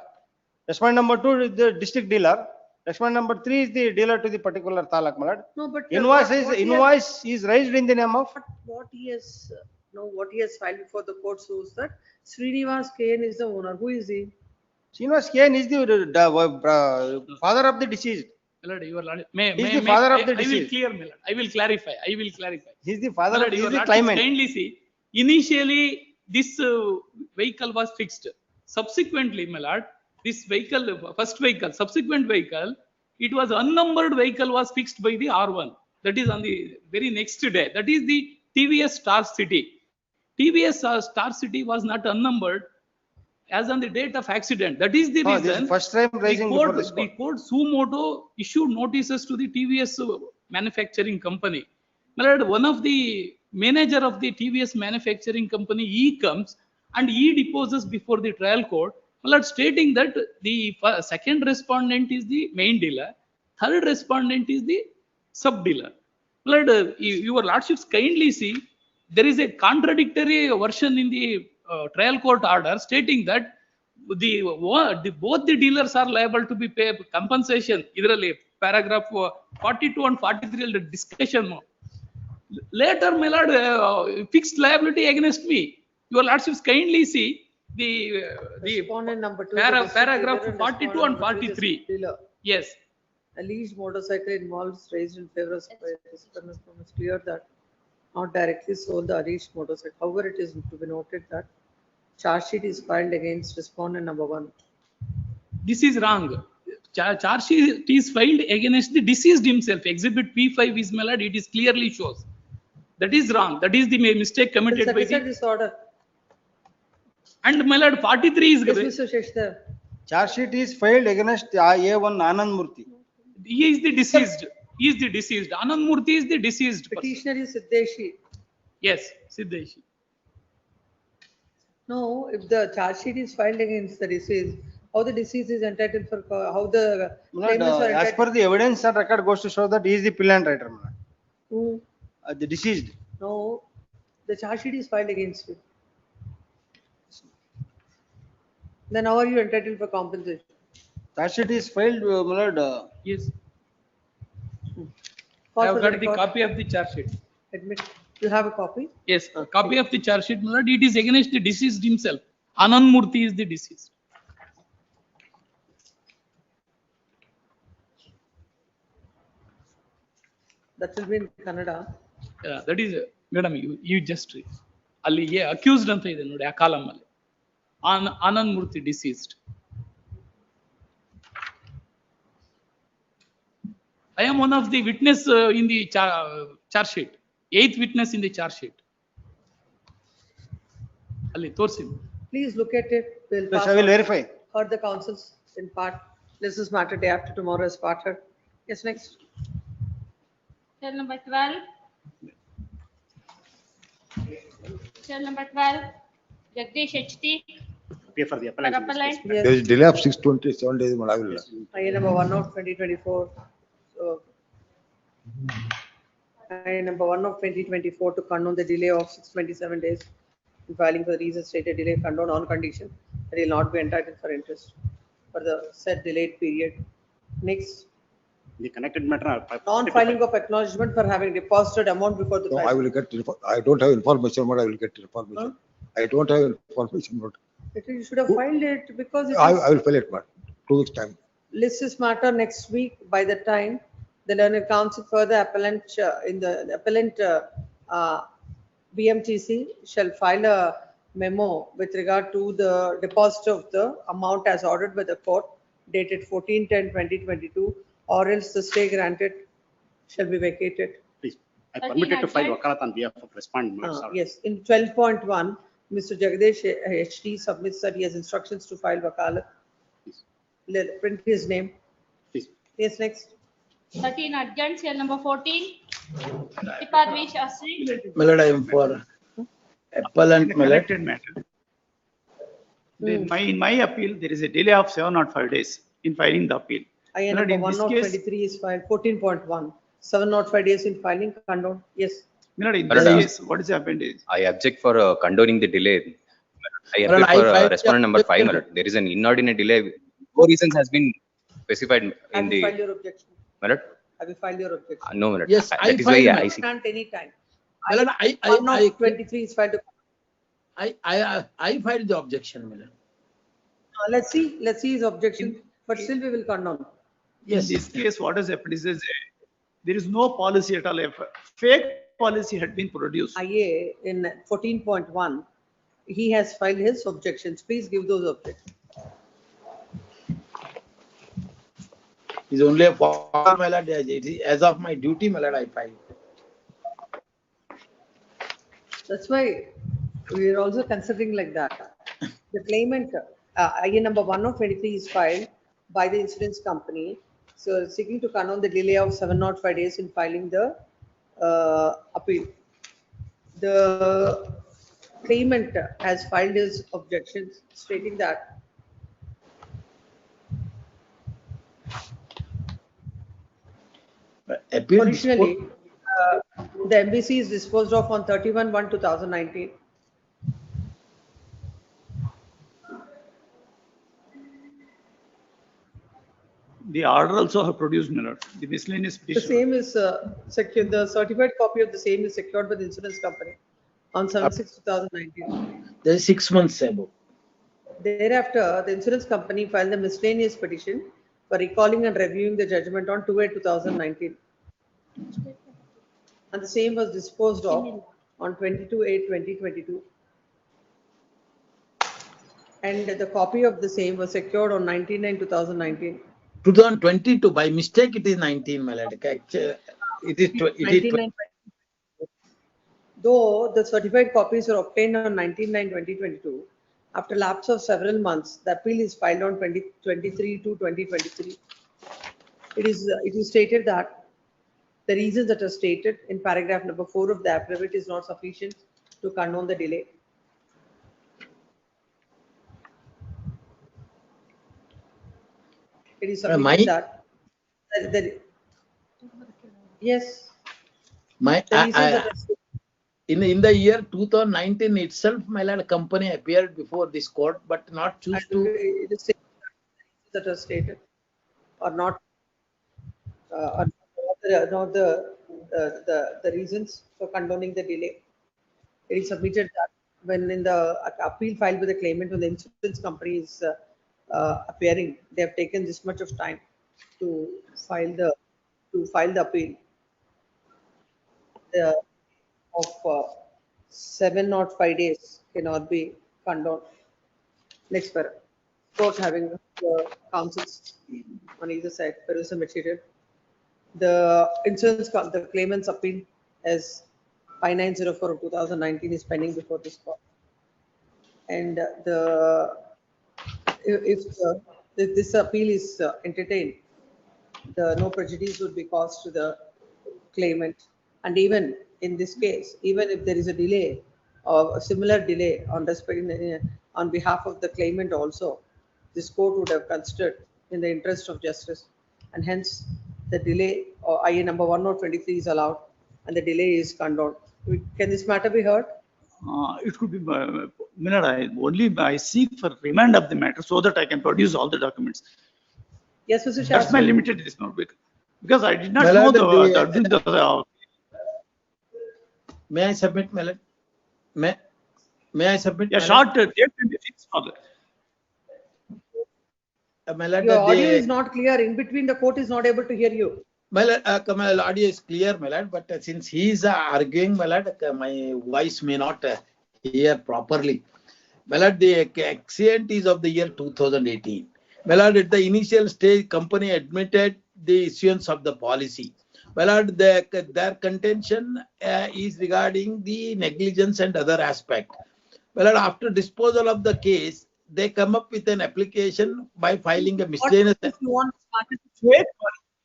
Respondent number 2 is the district dealer. Respondent number 3 is the dealer to the particular talak, malad. No, but. Invoice what he has- invoice is raised in the name of. What he has, what he has filed before the court shows that Srinivas KN is the owner. Who is he? Srinivas KN is the father of the deceased. My lord, your lord, He is the father of the I will deceased. clear, my lord. I will clarify. He is the father, My lord, he your is the lordships claimant. kindly see, initially, this vehicle was fixed. Subsequently, my lord, this vehicle, first vehicle, subsequent vehicle, it was unnumbered vehicle was fixed by the R1. That is on the very next day. That is the TVS Star City. TVS Star City was not unnumbered as on the date of accident. That is the Oh, this reason. is first time raising before this The court suo moto issued notices to the TVS manufacturing company. My lord, one of the manager of the TVS manufacturing company, he comes and he deposes before the trial court, my lord, stating that the second respondent is the main dealer, third respondent is the sub dealer. My lord, your lordships kindly see, there is a contradictory version in the trial court order stating that both the dealers are liable to be paid compensation. Idರಲ್ಲಿ paragraph 42 and 43 the discussion. Later, my lord, fixed liability against me. Your lordships kindly see the Respondent number 2. is the district paragraph dealer and 42 respondent and number 3 is the 43. dealer. Yes. Alleged motorcycle involves raised in favor of participant. It's clear that not directly sold the alleged motorcycle. However, it is to be noted that charge sheet is filed against respondent number 1. This is wrong. Charge sheet is filed against the deceased himself. Exhibit P5 is, my lord, it is clearly shows. That is wrong. That is the mistake committed by Satisfied the. this order. And my lord, 43 is. Yes, Mr. Sheshthar. Charge sheet is filed against A1 Anand Murthy. He is the deceased. He is the deceased. Anand Murthy is the deceased person. Petitioner is Siddeshi. Yes, Siddeshi. No, if the charge sheet is filed against the deceased, how the deceased is entitled for, how the Lord, claimants are as per entitled. the evidence and record goes to show that he is the pillion writer. Who? the deceased. No, the charge sheet is filed against you. Then how are you entitled for compensation? Charge sheet is filed, my lord. Yes. Call I for have got the record. copy of the charge sheet. Admit. You have a copy? Yes, a copy of the charge sheet, my lord. It is against the deceased himself. Anand Murthy is the deceased. That will be in Kannada. Yeah, that is, madam, you just read. ಅಲ್ಲಿ accused ಅಂತ ಇದೆ ನೋಡಿ ಆ column ಅಲ್ಲಿ. Anand Murthy deceased. I am one of the witness in the charge sheet. 8th witness in the charge sheet. ಅಲ್ಲಿ ತೋರಿಸಿ. Please look at it. We'll Yes, pass I will on. verify. Heard the counsels in part. This is matter day after tomorrow is part heard. Yes, next. Cell number 12. Cell number 12. Jagdish HT. Pay for the appellant. Appellant. Yes. There is delay of 627 days. IA number 1 of 2024. So, IA number 1 of 2024 to condone the delay of 627 days in filing for the reason stated delay condone on condition that he will not be entitled for interest for the said delayed period. Next. The connected matter. Non-filing of acknowledgement for having deposited amount before the No, file. I will get, I don't have information, but I will get information. I don't have information, but You should have filed it because it I will fill it, but 2 weeks time. list this matter next week. By the time the learned counsel for the appellant in the appellant BMTC shall file a memo with regard to the deposit of the amount as ordered by the court dated 14/10/2022, or else the stay granted shall be vacated. Please, I permitted to file wakalat on behalf of respondent. Yes, in 12.1, Mr. Jagdish HT submits that he has instructions to file wakalat. Let print his name. Please. Yes, next. 13 adjourned. Cell number 14. Tipadvi Shastri. My lord, I am for appellant, my lord. Connected matter. In my appeal, there is a delay of 705 days in filing the appeal. IA My lord, number in 1 this of case, 23 is filed. 14.1, 705 days in filing condone. Yes. my lord, in My this lord, case, what is happened is, I object for condoning the delay. I My lord, appeal for I filed respondent number 5, my lord. There is an inordinate delay. 4 reasons has been specified in Have you the, filed your objection? my lord. Have you filed your objection? No, my lord. Yes, I That is why filed I my- see. Can't any time. My lord, 1 of 23 is filed. I filed the objection, my lord. Let's see his objection, but still we will condone. in this case, what has happened is there is no policy at all. If fake policy had been produced. IA in 14.1, he has filed his objections. Please give those objections. It's only a formal, my lord. As of my duty, my lord, I filed. That's why we are also considering like that. The claimant, IA number 1 of 23 is filed by the insurance company. So seeking to condone the delay of 705 days in filing the appeal. The claimant has filed his objections stating that Appeal originally the MBC is disposed of on 31/1/2019. The order also have produced, my lord, the miscellaneous The petition. same is secured, the certified copy of the same is secured by the insurance company on 7/6/2019. There is 6 months ago. Thereafter, the insurance company filed the miscellaneous petition for recalling and reviewing the judgment on 2/8/2019. And the same was disposed of on 22/8/2022. And the copy of the same was secured on 19/9/2019. 2022, by mistake, it is 19, my lord. Actually, it is 19/9. Though the certified copies were obtained on 19/9/2022, after lapse of several months, the appeal is filed on 2023/2023. It is stated that the reasons that are stated in paragraph number 4 of the affidavit is not sufficient to condone the delay. It is submitted that yes. My, The reasons that are in the year 2019 itself, my lord, company appeared before this court, but not choose to. it is that are stated or not, or not the reasons for condoning the delay. It is submitted that when in the appeal filed with the claimant, when the insurance company is appearing, they have taken this much of time to file the appeal. Of 7 or 5 days cannot be condoned. Next paragraph. Court having counsels on either side, peruse material. The the claimant's appeal as 5904 of 2019 is pending before this court. And if this appeal is entertained, no prejudice would be caused to the claimant. And even in this case, even if there is a delay or a similar delay on behalf of the claimant also, this court would have considered in the interest of justice, and hence the delay or IA number 1023 is allowed and the delay is condoned. Can this matter be heard? It could be, I seek for remand of the matter so that I can produce all the documents. Yes, Mr. That's my Shastri. limited this now, because I did not My know lord, may I submit, my lord? May I submit? Yeah, my short lord? date can be fixed for that. My lord, Your audio the- is not clear. In between, the court is not able to hear you. My lord, my lord, audio is clear, my lord, but since he is arguing, my lord, my voice may not hear properly. My lord, the accident is of the year 2018. My lord, at the initial stage, company admitted the issuance of the policy. My lord, their contention is regarding the negligence and other aspect. My lord, after disposal of the case, they come up with an application by filing a miscellaneous. If you want Fake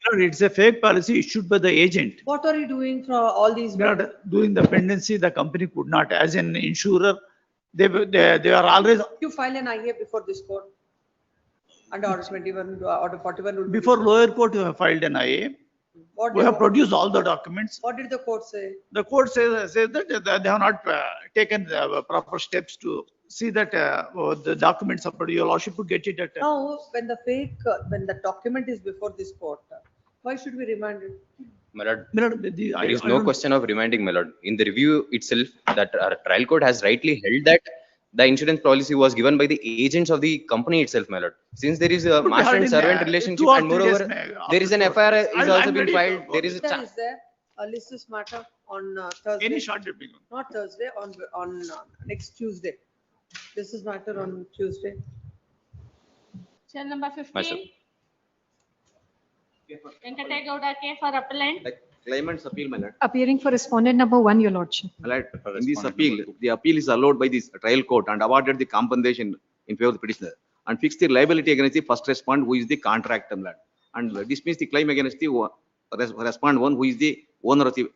policy. It's a fake policy issued by the agent. what are you doing for all these? During the pendency, the company could not, as an insurer, they are always, You file an IA before this court under order 21, order 41. will be- before lower court, you have filed an IA. What We did- have produced all the documents. What did the court say? The court says that they have not taken the proper steps to see that the documents are produced. Your lordship would get it at. Now, when the document is before this court, why should we remand it? My lord, My lord, there is no question of remanding, my lord. In the review itself, that our trial court has rightly held that the insurance policy was given by the agents of the company itself, my lord. Since there is a master and servant relationship, and moreover, there is an FIR is also been filed. There is a Is there a list this matter on Thursday? Any short date. Not Thursday, on next Tuesday. This is matter on Tuesday. Cell number My sir. 15. Venkatay Gowda K for appellant. Claimant's appeal, my lord. Appearing for respondent number 1, your lordship. My lord, in this appeal, the appeal is allowed by this trial court and awarded the compensation in favor of the petitioner and fixed the liability against the first respondent, who is the contractor, my lord, and dismissed the claim against the respondent one, who is the owner of the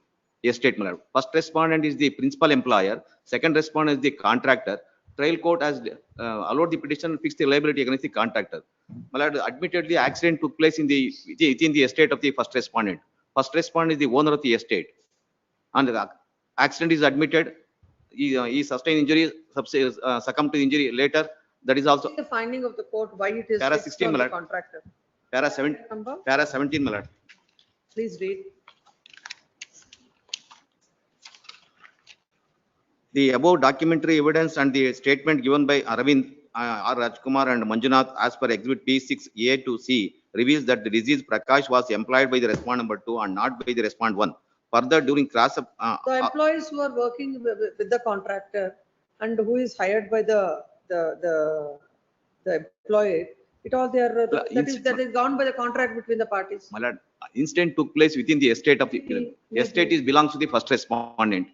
estate, my lord. First respondent is the principal employer, second respondent is the contractor. Trial court has allowed the petition and fixed the liability against the contractor. My lord, admittedly, accident took place within the estate of the first respondent. First respondent is the owner of the estate, and the accident is admitted. He sustained injury, succumbed to injury later. That is also The finding of the court, why it is Para fixed 16, on the my lord. contractor. para 7, Number? para 17, my lord. Please read. The above documentary evidence and the statement given by Aravind, R. Rajkumar and Manjunath as per exhibit P6A to C reveals that the deceased Prakash was employed by the respondent number 2 and not by the respondent 1. Further, during The employees who are working with the contractor and who is hired by the employee, it all they are, that is gone by the contract between the parties. my lord, incident took place within the estate of the estate is belongs to the first respondent.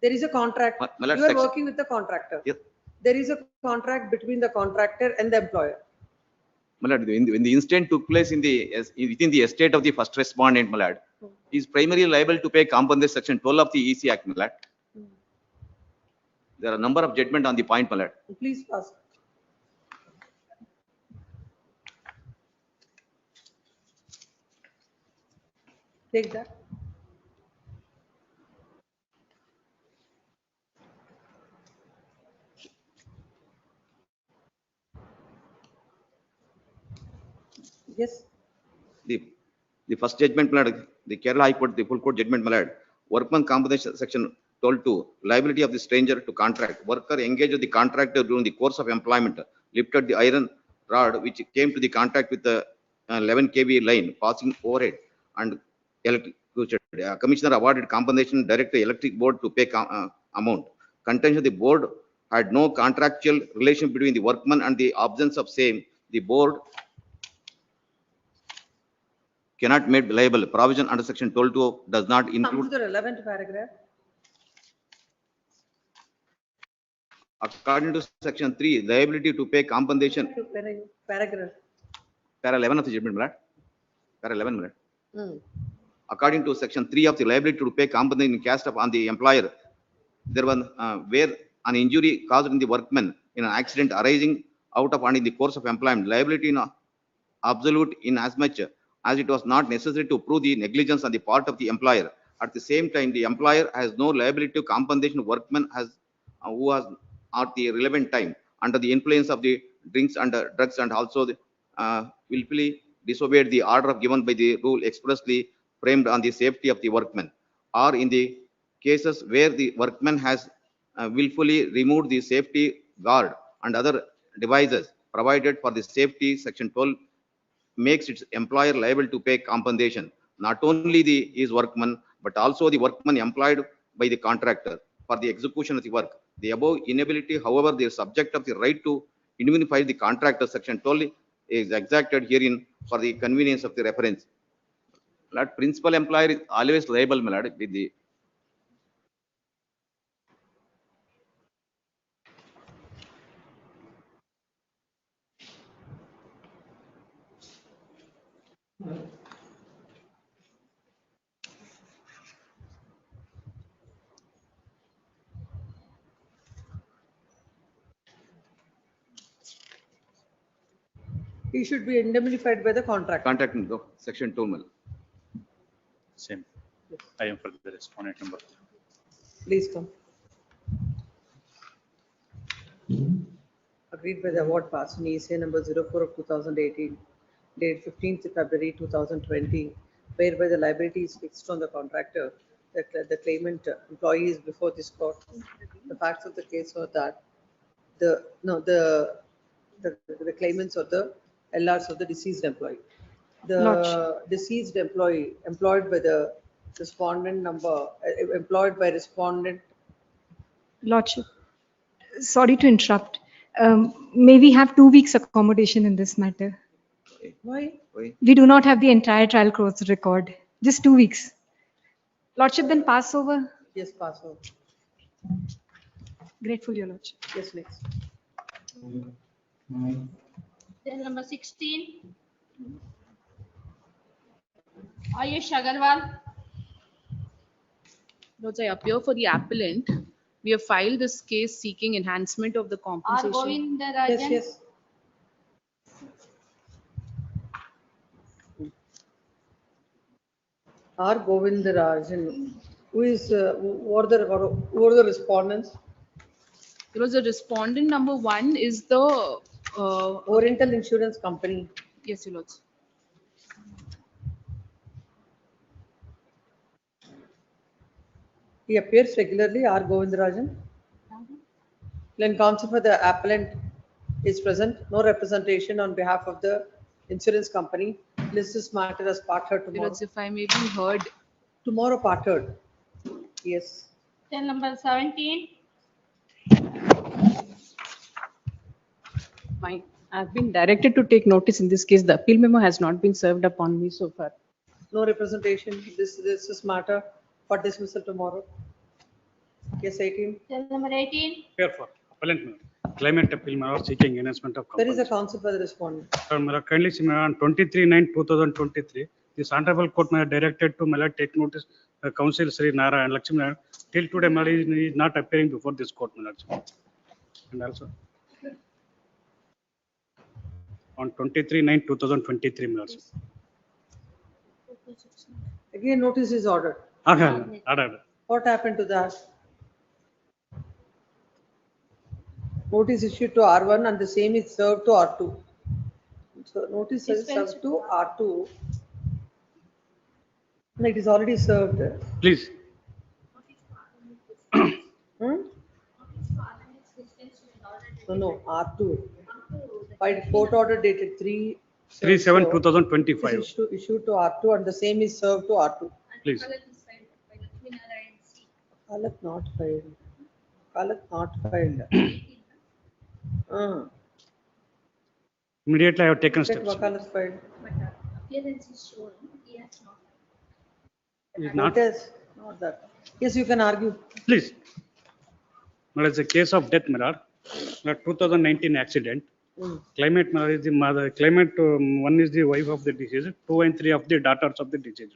There is a contract. My lord, You are section- working with the contractor. Yes. There is a contract between the contractor and the employer. My lord, when the incident took place within the estate of the first respondent, my lord, he is primarily liable to pay compensation section 12 of the EC Act, my lord. There are a number of judgment on the point, my lord. Please pass. Take that. Yes. The first judgment, my lord, the Kerala High Court, the full court judgment, my lord, workman compensation section 12(2), liability of the stranger to contract. Worker engaged the contractor during the course of employment, lifted the iron rod which came to the contact with the 11 kV line passing overhead and electrocuted. Commissioner awarded compensation, direct the electric board to pay amount. Contention: the board had no contractual relation between the workman and the absence of same. The board cannot made liable. Provision under section 12(2) does not Come to include. the relevant paragraph. According to section 3, liability to pay compensation. Paragraph. Para 11 of the judgment, my lord. Para 11, my lord. Hmm. According to section 3 of the liability to pay compensation cast upon the employer, there was where an injury caused in the workman in an accident arising out of and in the course of employment, liability in absolute in as much as it was not necessary to prove the negligence on the part of the employer. At the same time, the employer has no liability to compensation workman has who has at the relevant time under the influence of the drinks and drugs and also the, willfully disobeyed the order given by the rule expressly framed on the safety of the workman, or in the cases where the workman has willfully removed the safety guard and other devices provided for the safety. Section 12 makes its employer liable to pay compensation, not only his workman, but also the workman employed by the contractor for the execution of the work. The above inability, however, the subject of the right to indemnify the contractor, section 12 is exacted herein for the convenience of the reference. Lord, principal employer is always liable, my lord, with the He should be indemnified by the contractor. contract, section 2, my lord. Same. I am for the respondent number. Please come. Agreed by the award passed in ECA number 04 of 2018, dated 15th February 2020, whereby the liability is fixed on the contractor. The claimant employee is before this court. The facts of the case were that the claimants are the LRs of the deceased employee. The Lordship. deceased employee employed by the respondent number, employed by respondent. Lordship, sorry to interrupt. May we have 2 weeks accommodation in this matter? Why? We do not have the entire trial course record. Just 2 weeks. Lordship, then pass over. Yes, pass over. Grateful, Your Lordship. Yes, next. Then number 16. Ayush Agarwal. Lords, I appear for the appellant. We have filed this case seeking enhancement of the R. compensation. Govindarajan. Yes, yes. R. Govindarajan. Who is, who are the respondents? There was a respondent number 1 is the Oriental Insurance Company. yes, Your Lords. He appears regularly, R. Govindarajan. When counsel for the appellant is present, no representation on behalf of the insurance company. List this matter as part heard Your tomorrow. Lords, if I may be heard. Tomorrow part heard. Yes. Then number 17. Fine. I've been directed to take notice in this case. The appeal memo has not been served upon me so far. No representation. This is matter for dismissal tomorrow. Yes, 18. Then number 18. Here for appellant, claimant appeal, my lord, seeking enhancement of There is compensation. a counsel for the respondent. Sir, my lord, kindly see, my lord, on 23/9/2023, this honorable court may have directed to my lord take notice, counsel Sri Nara and Lakshmi Nara. Till today, my lord, he is not appearing before this court, my lord. And also on 23/9/2023, my lord. Again, notice is ordered. Order. What happened to that? Notice issued to R1 and the same is served to R2. So notice is served to R2. No, it is already served. Please. Hmm? No, R2. By court order dated 3/7/2025. Issued to R2 and the same is served to R2. Please. Kalat not filed. Kalat not filed. Immediately I have taken Get steps. Wakalat filed. Appearance is shown, he has not. Is not, Notice, not that. Yes, you can argue. please. But it's a case of death, my lord. 2019 accident. Hmm. Claimant, my lord, is the mother. Claimant, one is the wife of the deceased, 2 and 3 of the daughters of the deceased.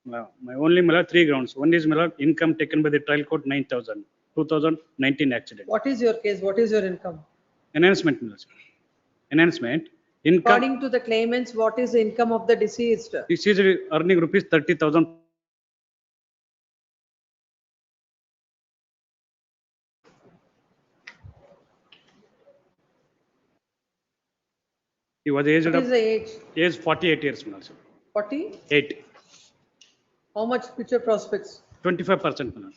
Now, my only, my lord, 3 grounds. One is, my lord, income taken by the trial court 9,000, 2019 accident. What is your case? What is your income? Enhancement, my lord. Enhancement. Income. According to the claimants, what is the income of the deceased? Deceased earning rupees 30,000. He was aged What of is the age? age 48 years, my lord. 48. How much future prospects? 25%, my lord.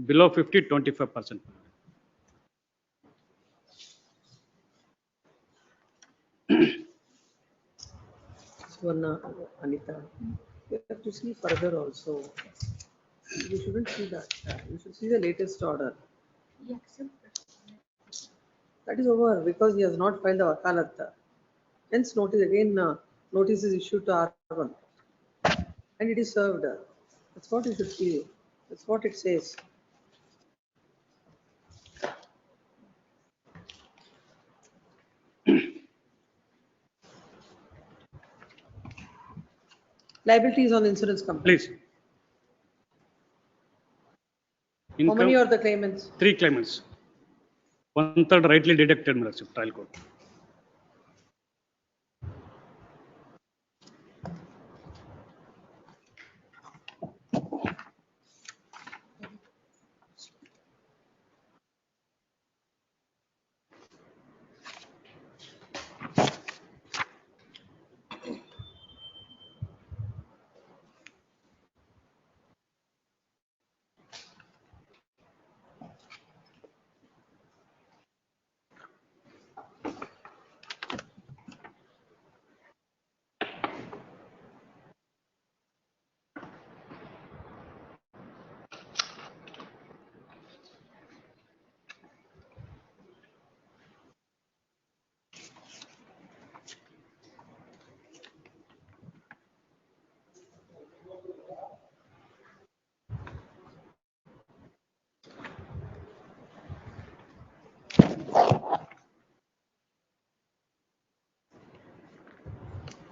Below 50, 25%. Swarna, Anita, you have to see further also. You shouldn't see that. You should see the latest order. That is over because he has not filed the wakalat. Hence, notice again, notice is issued to R1 and it is served. That's what you should see. That's what it says. Liability is on the insurance company. Please. How many are the claimants? 3 claimants. 1/3 rightly deducted, my lord, trial court.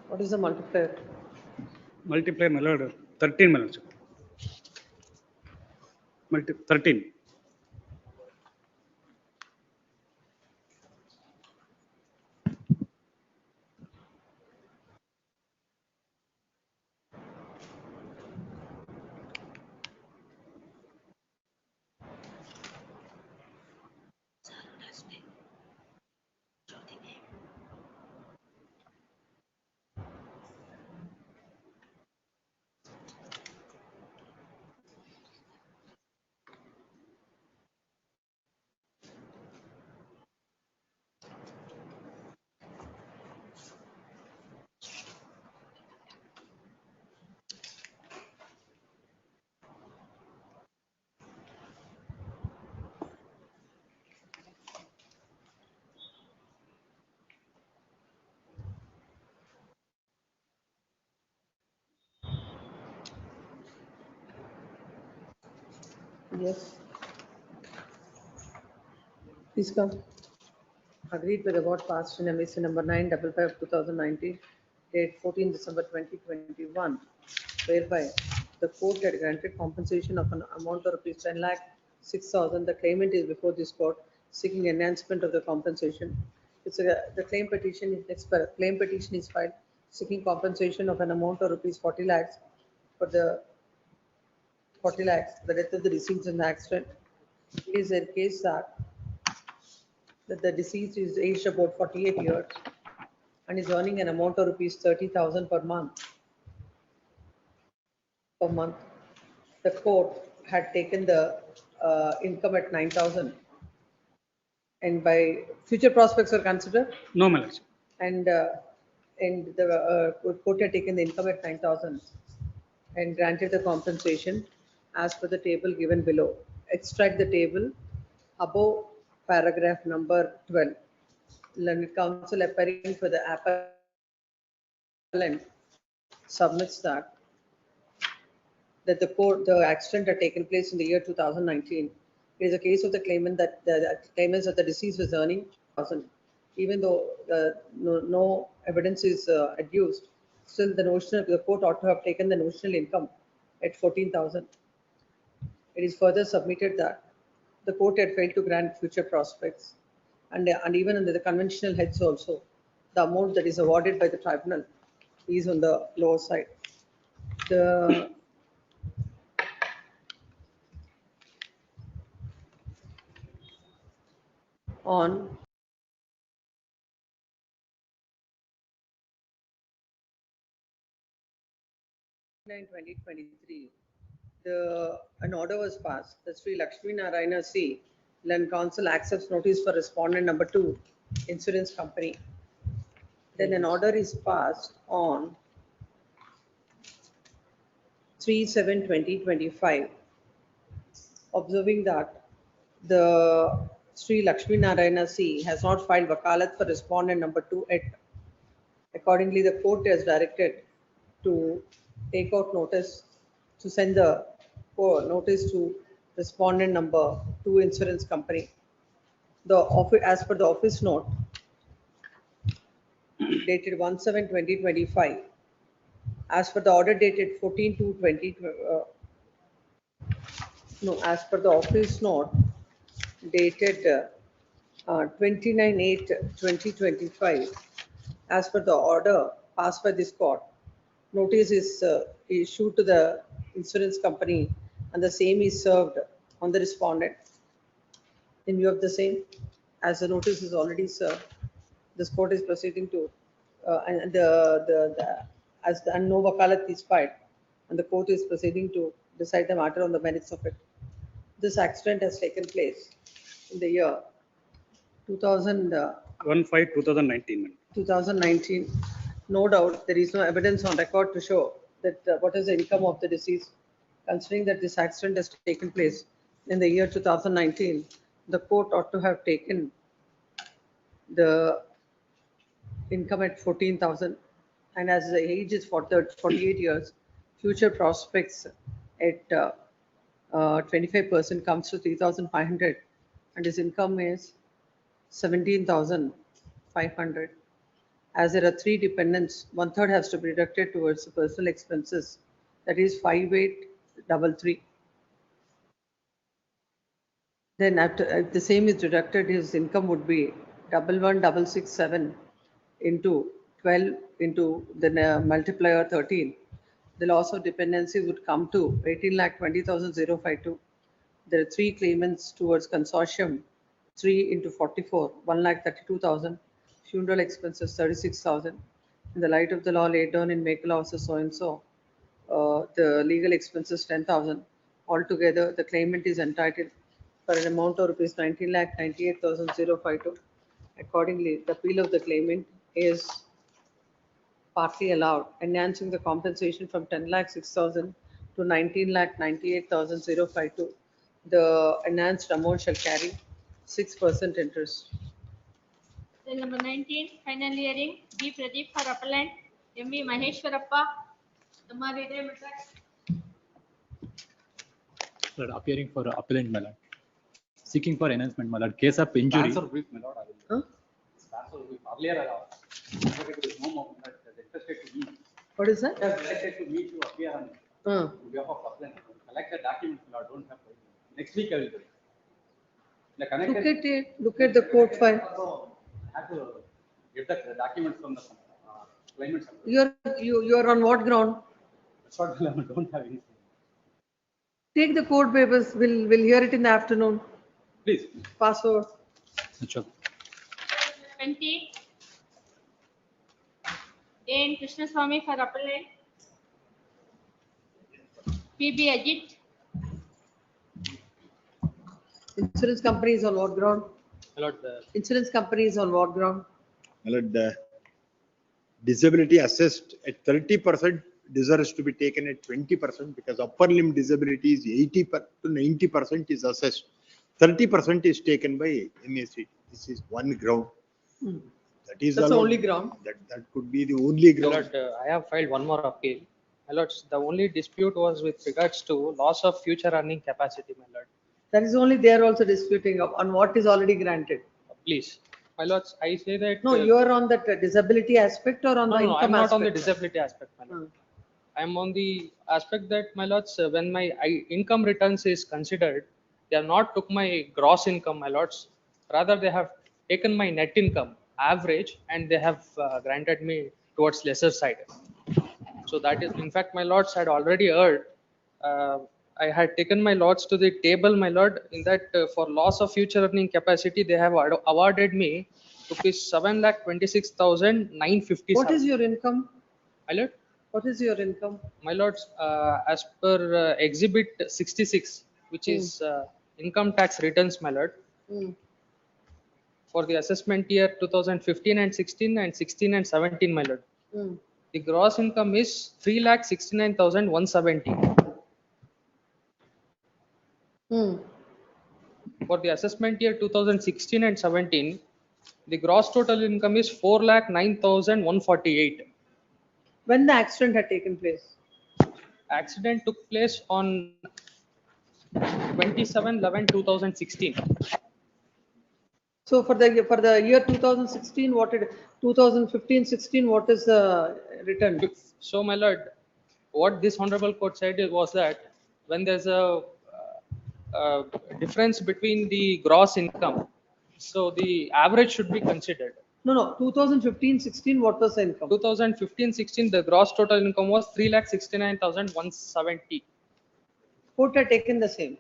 What is the multiplier? Multiplier, my lord, 13, my lord. 13. Yes. Please come. Agreed with about passed in MSc number 955/2019, date 14 December 2021, whereby the court had granted compensation of an amount of rupees 10,06,000. The claimant is before this court seeking enhancement of the compensation. The claim petition is claim petition is filed seeking compensation of an amount of rupees 40 lakhs for the 40 lakhs, the death of the deceased in the accident. It is a case that the deceased is aged about 48 years and is earning an amount of rupees 30,000 per month. The court had taken the income at 9,000. And by future prospects were considered, No, my lordship. and the court had taken the income at 9,000 and granted the compensation as per the table given below. Extract the table above paragraph number 12. Learned counsel appearing for the appellant submits that the accident had taken place in the year 2019. It is a case of the claimant that the claimants that the deceased was earning 1,000. Even though no evidence is adduced, still the court ought to have taken the notional income at 14,000. It is further submitted that the court had failed to grant future prospects, and even under the conventional heads also, the amount that is awarded by the tribunal is on the lower side. The on 2023, an order was passed. The Sri Lakshmi Narayana C. Land Council accepts notice for respondent number 2, insurance company. Then an order is passed on 3/7/2025, observing that the Sri Lakshmi Narayana C. has not filed wakalat for respondent number 2 at. Accordingly, the court is directed to take out notice to send the notice to respondent number 2 insurance company. As per the office note dated 1/7/2025, as per the order dated 14/2/20, as per the office note dated 29/8/2025, as per the order passed by this court, notice is issued to the insurance company and the same is served on the respondent. In view of the same, as the notice is already served, this court is proceeding to, and no wakalat is filed, and the court is proceeding to decide the matter on the merits of it. This accident has taken place in the year 2019. No doubt, there is no evidence on record to show that what is the income of the deceased. Considering that this accident has taken place in the year 2019, the court ought to have taken the income at 14,000, and as the age is 48 years, future prospects at 25% comes to 3,500, and his income is 17,500. As there are 3 dependents, 1/3 has to be deducted towards the personal expenses, that is 5,833. Then after, if the same is deducted, his income would be 11,167 into 12 into the multiplier 13. The loss of dependency would come to 18,20,052. There are 3 claimants towards consortium, 3 into 44, 1,32,000. Funeral expenses 36,000. In the light of the law laid down in make law so and so, the legal expenses 10,000. Altogether, the claimant is entitled for an amount of rupees 19,98,052. Accordingly, the appeal of the claimant is partly allowed, enhancing the compensation from 10,06,000 to 19,98,052. The enhanced amount shall carry 6% interest. Then number 19, final hearing, B. Pradeep for appellant, M.V. Maheshwarappa, Tamari Day Madras. Lord, appearing for appellant, my lord. Seeking for enhancement, my lord. Case of injury. Transfer brief, my lord. Transfer brief. Earlier, interested to me. What is that? Just directed to me to appear on behalf of appellant. Collect the documents, my lord. Don't have problem. Next week I will do it. The connected. Look at it. Look at the court file. I have to get the documents from the claimants. You are on what ground? That's what I don't have anything. Take the court papers. We'll hear it in the afternoon. Please. Pass over. Sure. 20. A. Krishnaswamy for appellate. PB Ajit. Insurance company is on what ground? My lord, Insurance company is on what ground? My lord, the disability assessed at 30% deserves to be taken at 20% because upper limb disability is 80 to 90% is assessed. 30% is taken by MAC. This is one ground. Hmm. That is That's the allowed. only ground. That could be the only My ground. lord, I have filed one more appeal. My lord, the only dispute was with regards to loss of future earning capacity, my lord. That is only they are also disputing on what is already granted. Please, my lords, I say that. No, you are on that disability aspect or on No, the no, income I'm not on the aspect? disability aspect, my lord. I'm on the aspect that, my lords, when my income returns is considered, they have not took my gross income, my lords. Rather, they have taken my net income average and they have granted me towards lesser side. So that is, in fact, my lords had already heard. I had taken my lords to the table, my lord, in that for loss of future earning capacity, they have awarded me rupees 7,26,957. What is your income? My lord? What is your income? My lords, as per Exhibit 66, which is income tax returns, my lord, for the assessment year 2015 and 16 and 16 and 17, my lord. The gross income is 3,69,170. For the assessment year 2016 and 17, the gross total income is 4,09,148. When the accident had taken place? Accident took place on 27/11/2016. So for the year 2016, what did 2015-16? What is the return? So, my lord, what this honorable court said was that when there's a difference between the gross income, so the average should be considered. No. 2015-16, what was the income? 2015-16, the gross total income was 3,69,170. Court had taken the same.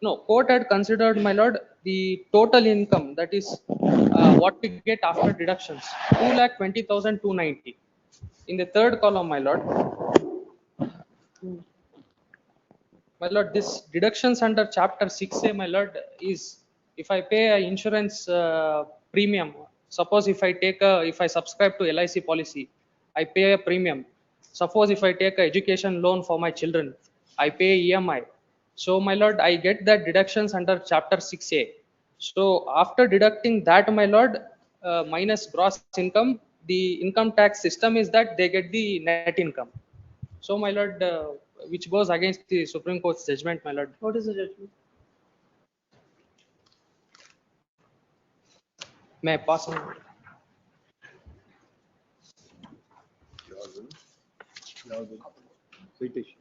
No, court had considered, my lord, the total income, that is what we get after deductions, 2,20,290. In the third column, my lord. My lord, this deductions under chapter 6A, my lord, is if I pay an insurance premium, suppose if I subscribe to LIC policy, I pay a premium. Suppose if I take an education loan for my children, I pay EMI. So, my lord, I get that deductions under chapter 6A. So, after deducting that, my lord, minus gross income, the income tax system is that they get the net income. So, my lord, which goes against the Supreme Court's judgment, my lord. What is the judgment? May I pass on? Citation.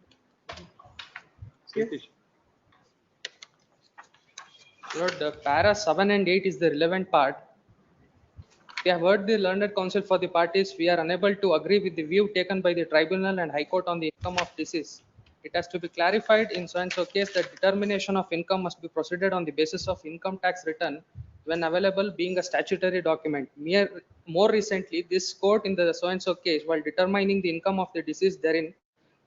Lord, para 7 and 8 is the relevant part. We have heard the learned counsel for the parties. We are unable to agree with the view taken by the tribunal and High Court on the income of deceased. It has to be clarified in so and so case that determination of income must be proceeded on the basis of income tax return when available, being a statutory document. More recently, this court in the so and so case, while determining the income of the deceased therein,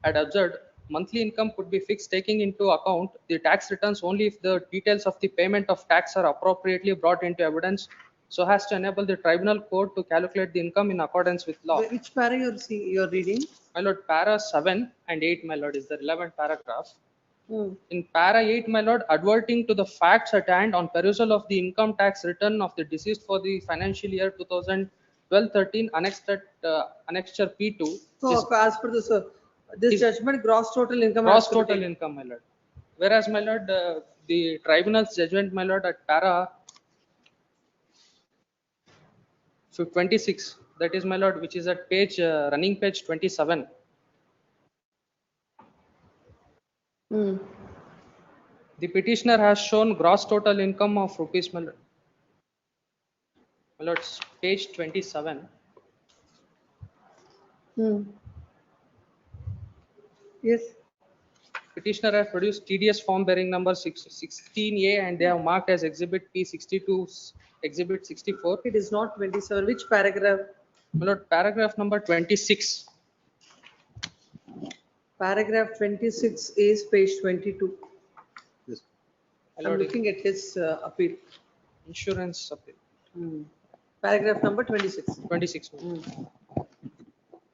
had observed monthly income could be fixed taking into account the tax returns only if the details of the payment of tax are appropriately brought into evidence, so as to enable the tribunal court to calculate the income in accordance with law. Which para you're reading? My lord, para 7 and 8, my lord, is the relevant paragraph. In para 8, my lord, adverting to the facts at hand on perusal of the income tax return of the deceased for the financial year 2012-13, annexure P2. So, as per this judgment, gross total income. Gross total income, my lord. Whereas, my lord, the tribunal's judgment, my lord, at para 26, that is, my lord, which is at running page 27. The petitioner has shown gross total income of rupees, my lord, page 27. Yes. Petitioner has produced TDS form bearing number 16A and they have marked as exhibit P62, exhibit 64. It is not 27. Which paragraph? My lord, paragraph number 26. Paragraph 26 is page 22. Yes. My I'm lord, looking at his appeal. insurance appeal. Paragraph number 26. 26.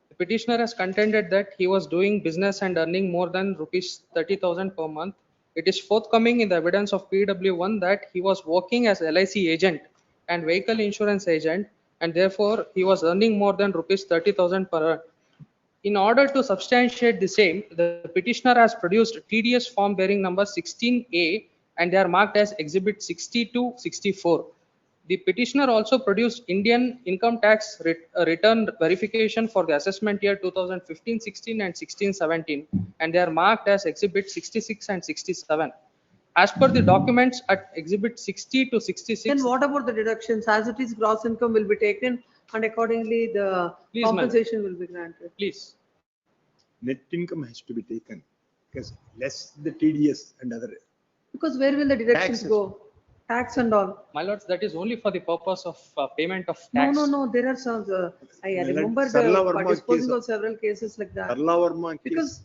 The petitioner has contended that he was doing business and earning more than rupees 30,000 per month. It is forthcoming in the evidence of PW1 that he was working as LIC agent and vehicle insurance agent, and therefore he was earning more than rupees 30,000 per month. In order to substantiate the same, the petitioner has produced TDS form bearing number 16A and they are marked as exhibit 60-64. The petitioner also produced Indian income tax return verification for the assessment year 2015-16 and 16-17 and they are marked as exhibit 66 and 67. As per the documents at exhibit 60-66. Then what about the deductions? As it is, gross income will be taken and accordingly the Please, madam. compensation will be granted. Please. Net income has to be taken because less the TDS and other. Because where will the deductions Taxes. go? Tax and all. My lords, that is only for the purpose of payment of No, tax. no. There are some, I Well, remember Sarla Verma disposing case- of several cases like that. Karla Verma case. Because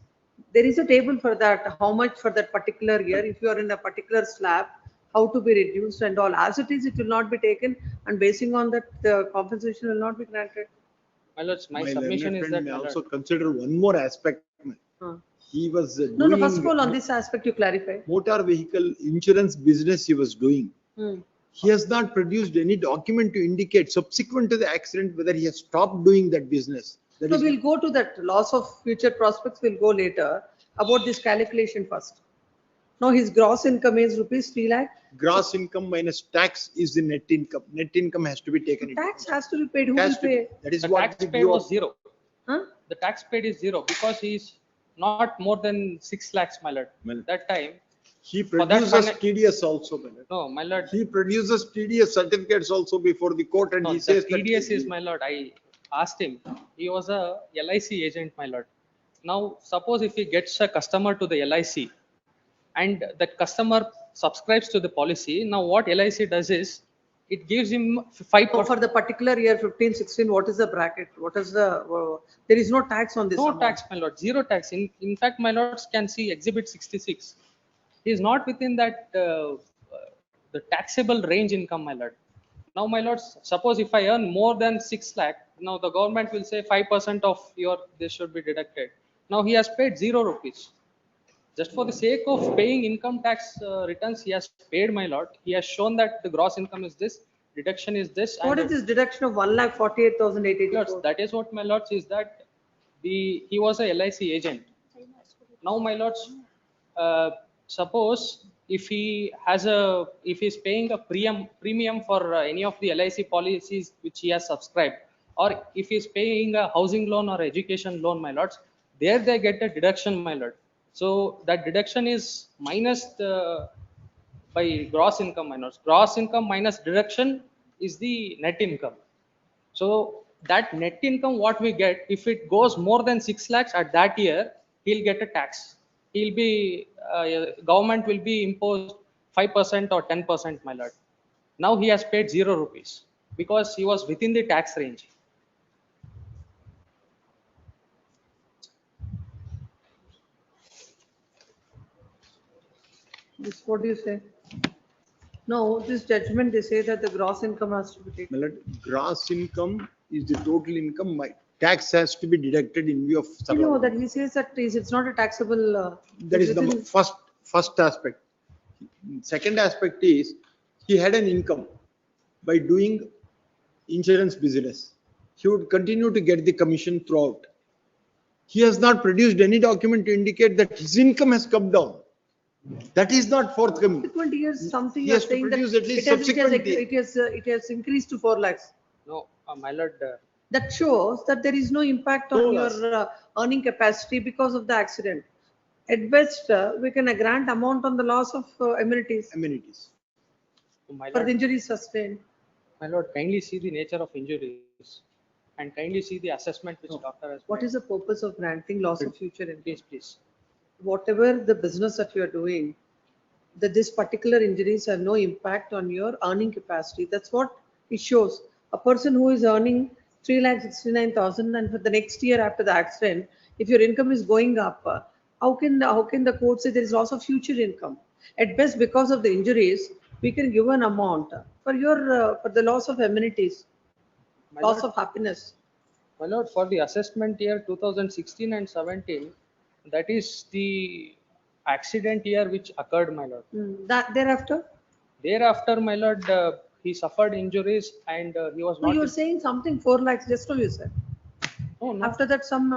there is a table for that, how much for that particular year, if you are in a particular slab, how to be reduced and all. As it is, it will not be taken and basing on that, the compensation will not be granted. My lords, my My submission learned is friend that may my lord, also consider one more aspect. He was No, first of all, on this aspect you clarify. motor vehicle insurance business he was doing. He has not produced any document to indicate subsequent to the accident whether he has stopped doing that business. That So is we'll go to that loss of future prospects, we'll go later about this calculation first. Now his gross income is rupees 3 lakh. gross income minus tax is the net income. Net income has to be taken into. Tax has to be paid, who will Has to be. pay? That is the what tax the paid view was of- zero. Huh? The tax paid is zero because he is not more than 6 lakhs, my lord. That time. He for that produces fund- TDS also. My lord. No, my lord. He produces TDS certificates also before the court and No, he the says that. TDS is, my lord, I asked him, he was a LIC agent, my lord. Now, suppose if he gets a customer to the LIC and that customer subscribes to the policy, now what LIC does is, it gives him 5%. So for the particular year 15, 16, what is the bracket? What is the, there is no tax on this No amount. tax, my lord, zero tax. In fact, my lords can see exhibit 66. He is not within that, the taxable range income, my lord. Now, my lords, suppose if I earn more than 6 lakh, now the government will say 5% of your, this should be deducted. Now he has paid 0 rupees. Just for the sake of paying income tax returns, he has paid, my lord. He has shown that the gross income is this, deduction is this. What and is this deduction of 1,48,884? lords, that is what, my lords, is that he was a LIC agent. Now, my lords, suppose if he is paying a premium for any of the LIC policies which he has subscribed, or if he is paying a housing loan or education loan, my lords, there they get a deduction, my lord. So that deduction is minus by gross income, my lords. Gross income minus deduction is the net income. So that net income what we get, if it goes more than 6 lakhs at that year, he'll get a tax. He'll be, government will be imposed 5% or 10%, my lord. Now he has paid 0 rupees because he was within the tax range. This, what do you say? No, this judgment, they say that the gross income has to be taken. My lord, gross income is the total income. My tax has to be deducted in view of. You know that he says that it's not a taxable. That is the within- first aspect. Second aspect is he had an income by doing insurance business. He would continue to get the commission throughout. He has not produced any document to indicate that his income has come down. That is not forthcoming. Subsequent years, something He you are has to saying that produce at least it has, subsequent year. it has increased to 4 lakhs. No, my lord. That shows that there is no impact on No your earning capacity because of the accident. At best, we can grant amount on the loss of amenities Amenities. My for lord, the injuries sustained. my lord, kindly see the nature of injuries and kindly see the assessment which doctor has What made. is the purpose of granting loss of future income? Please, please. whatever the business that you are doing, that this particular injuries have no impact on your earning capacity. That's what it shows. A person who is earning 3,69,000 and for the next year after the accident, if your income is going up, how can the court say there is loss of future income? At best, because of the injuries, we can give an amount for your for the loss of amenities, My loss lord, of happiness. my lord, for the assessment year 2016 and 17, that is the accident year which occurred, my lord. That thereafter? Thereafter, my lord, he suffered injuries and he was No, not. you were saying something 4 lakhs just now you said. No, no. After that some.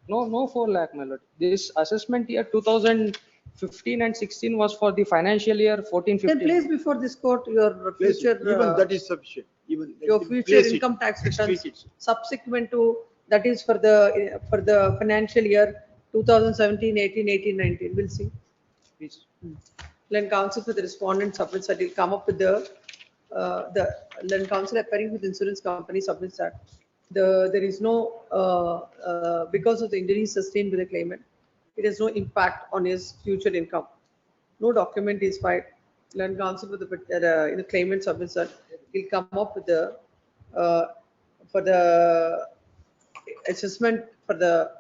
No 4 lakh, my lord. This assessment year 2015 and 16 was for the financial year 14, Then 15. place before this court your Place future. it. Even that is sufficient. Even let Your him future place it. income tax Place returns it. subsequent to, that is for the financial year 2017, 18, 18, 19. We'll see. Please. Then counsel for the respondent submits that he'll come up with the then counsel appearing with insurance company submits that there is no because of the injuries sustained by the claimant, it has no impact on his future income. No document is filed. Then counsel for the claimant submits that he'll come up with the for the assessment for the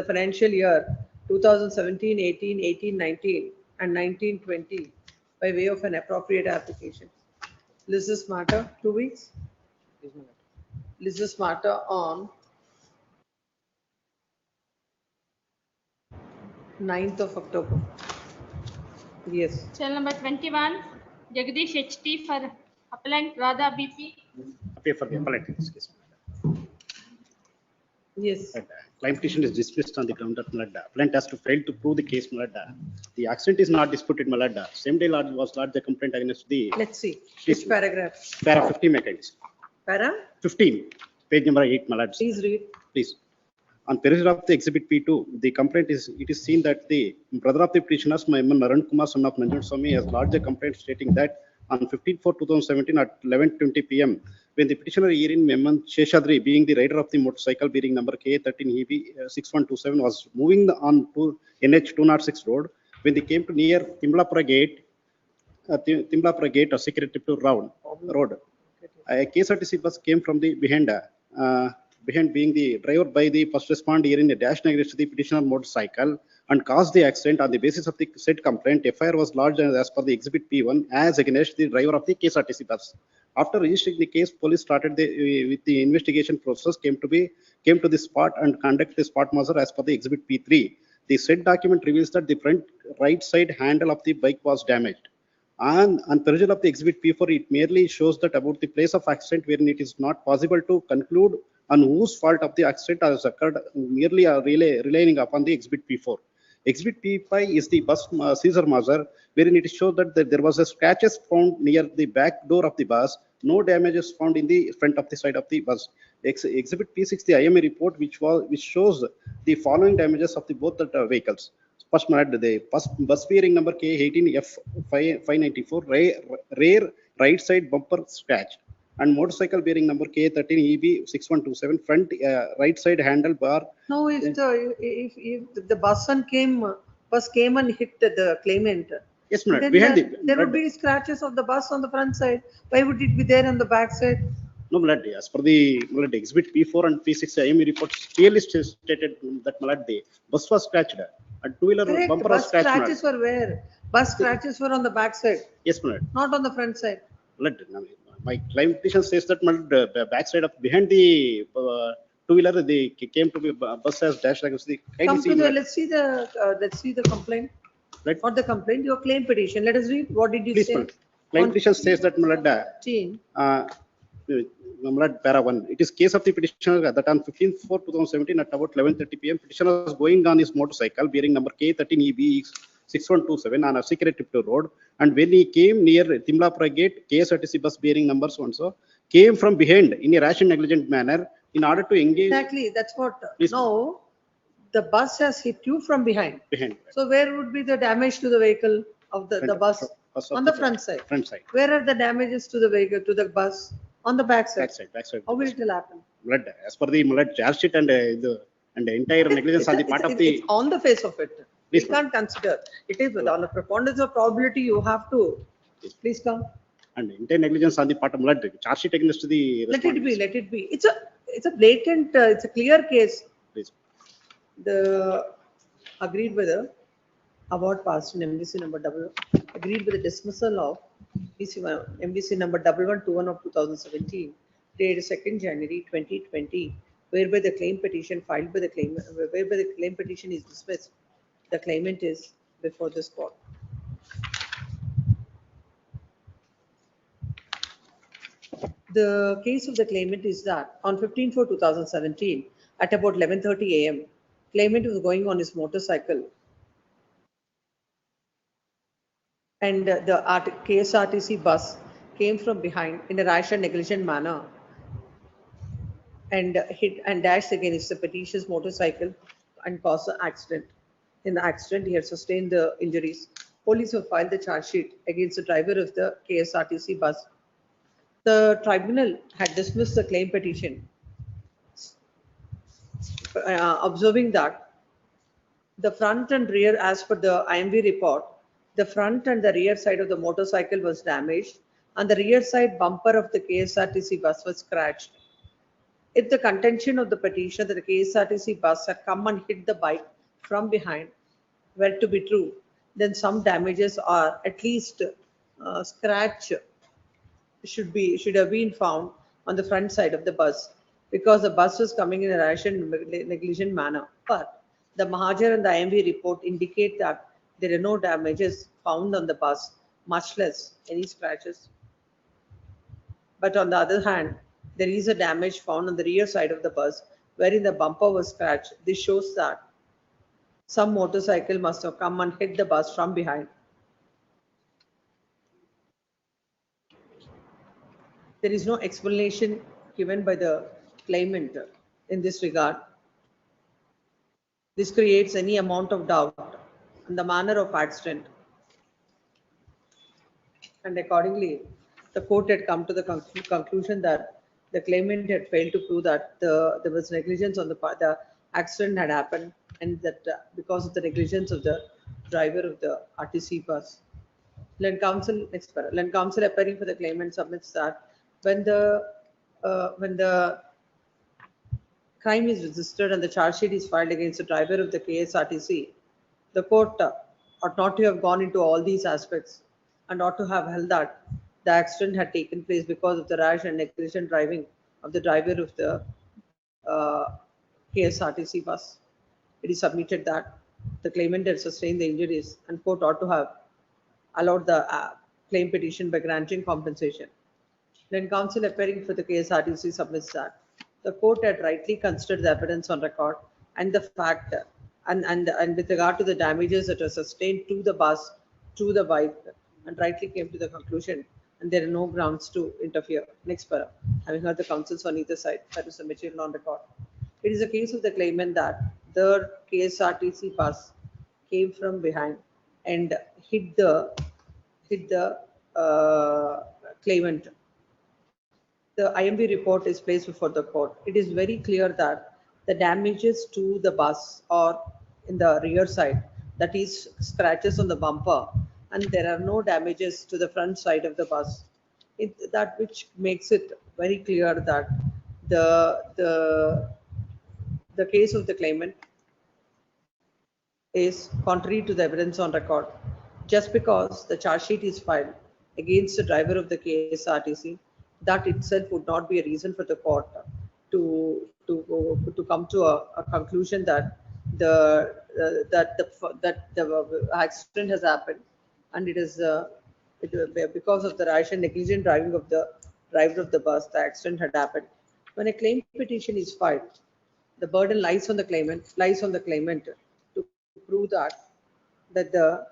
financial year 2017, 18, 18, 19 and 19, 20 by way of an appropriate application. List this matter 2 weeks. List this matter on 9th of October. Yes. Cell number 21, Jagdish HT for appellant Radha BP. Appear for the appellate in this case. Yes. Claim petition is dismissed on the ground that appellant has to fail to prove the case. The accident is not disputed. Same day was lodged the complaint against the. Let's see. Which paragraph? Para 15 mechanism. Para? 15, page number 8, Please read. Please. On perusal of the exhibit P2, the complaint is, it is seen that the brother of the petitioners, Naran Kumar, son of Nanjan Swami, has lodged a complaint stating that on 15/4/2017 at 11:20 p.m., when the petitioner herein Memon Sheshadri, being the rider of the motorcycle bearing number K13EB 6127, was moving on to NH 206 road, when they came to near Timlapura Gate, a security road. A KSRTC bus came from the behind being the driver by the first responder herein a dash against the petitioner motorcycle and caused the accident. On the basis of the said complaint, FIR was lodged as per the exhibit P1 as against the driver of the KSRTC bus. After registering the case, police started with the investigation process, came to the spot and conducted the spot measure as per the exhibit P3. The said document reveals that the front right side handle of the bike was damaged. And on perusal of the exhibit P4, it merely shows that about the place of accident wherein it is not possible to conclude on whose fault of the accident has occurred, merely relying upon the exhibit P4. Exhibit P5 is the bus seizure measure, wherein it shows that there was a scratches found near the back door of the bus, no damages found in the front of the side of the bus. Exhibit P6, the IMA report, which shows the following damages of both the vehicles. First, the bus bearing number K18F594, rear right side bumper scratch, and motorcycle bearing number K13EB6127, front right side handlebar. No, if the bus came and hit the claimant. Yes, madam. Then there would be scratches of the bus on the front side. Why would it be there on the back side? No, madam. As per the exhibit P4 and P6 IME reports clearly stated that the bus was scratched. And two-wheeler bumper was scratched. Bus scratches were where? Bus scratches were on the back side. Yes, madam. Not on the front side. My claim petition says that the back side of behind the two-wheeler, they came to be bus as dash against the. Let's see the complaint. Right. Not the complaint, your claim petition. Let us read. What did you say? Claim petition says that para 1. It is case of the petitioner that on 15/4/2017 at about 11:30 p.m. petitioner was going on his motorcycle bearing number K13EB6127 on a secret road, and when he came near Timlapura Gate, KSRTC bus bearing number so and so came from behind in a rash and negligent manner in order to engage. Exactly, that's what. No, the bus has hit you from behind. So where would be the damage to the vehicle of the bus? On the front side. Front side. Where are the damages to the vehicle, to the bus? On the back side. Back side. How will it happen? As per the charge sheet and the entire negligence on the part of the. It's on the face of it. We Please, ma'am. can't consider. It is on the preponderance of probability, you have to, please come. And intent negligence on the part of my lord, charge sheet against the Let it be, respondents. let it be. It's a blatant, it's a clear case. Please. The agreed with the award passed in MDC number agreed with the dismissal of MDC number 1121 of 2017, dated 2nd January 2020, whereby the claim petition filed by the claimant, whereby the claim petition is dismissed. The claimant is before this court. The case of the claimant is that on 15/4/2017, at about 11:30 a.m., claimant was going on his motorcycle and the KSRTC bus came from behind in a rash and negligent manner and hit and dashed against the petitioner's motorcycle and caused an accident. In the accident, he had sustained the injuries. Police have filed the charge sheet against the driver of the KSRTC bus. The tribunal had dismissed the claim petition, observing that the front and rear, as per the IMV report, the front and the rear side of the motorcycle was damaged and the rear side bumper of the KSRTC bus was scratched. If the contention of the petitioner that the KSRTC bus had come and hit the bike from behind were to be true, then some damages or at least scratch should have been found on the front side of the bus because the bus was coming in a rash and negligent manner. But the Mahajar and the IMV report indicate that there are no damages found on the bus, much less any scratches. But on the other hand, there is a damage found on the rear side of the bus wherein the bumper was scratched. This shows that some motorcycle must have come and hit the bus from behind. There is no explanation given by the claimant in this regard. This creates any amount of doubt in the manner of accident. And accordingly, the court had come to the conclusion that the claimant had failed to prove that there was negligence on the part, the accident had happened, and that because of the negligence of the driver of the RTC bus. Land counsel appearing for the claimant submits that when the crime is registered and the charge sheet is filed against the driver of the KSRTC, the court ought not to have gone into all these aspects and ought to have held that the accident had taken place because of the rash and negligent driving of the driver of the KSRTC bus. It is submitted that the claimant had sustained the injuries and court ought to have allowed the claim petition by granting compensation. Then counsel appearing for the KSRTC submits that the court had rightly considered the evidence on record and the fact and with regard to the damages that were sustained to the bus, to the bike, and rightly came to the conclusion and there are no grounds to interfere. Next para. Having heard the counsels on either side, that is the material on record. It is a case of the claimant that the KSRTC bus came from behind and hit the claimant. The IMV report is placed before the court. It is very clear that the damages to the bus or in the rear side, that is scratches on the bumper, and there are no damages to the front side of the bus. That which makes it very clear that the case of the claimant is contrary to the evidence on record. Just because the charge sheet is filed against the driver of the KSRTC, that itself would not be a reason for the court to come to a conclusion that the accident has happened and it is because of the rash and negligent driving of the driver of the bus, the accident had happened. When a claim petition is filed, the burden lies on the claimant to prove that the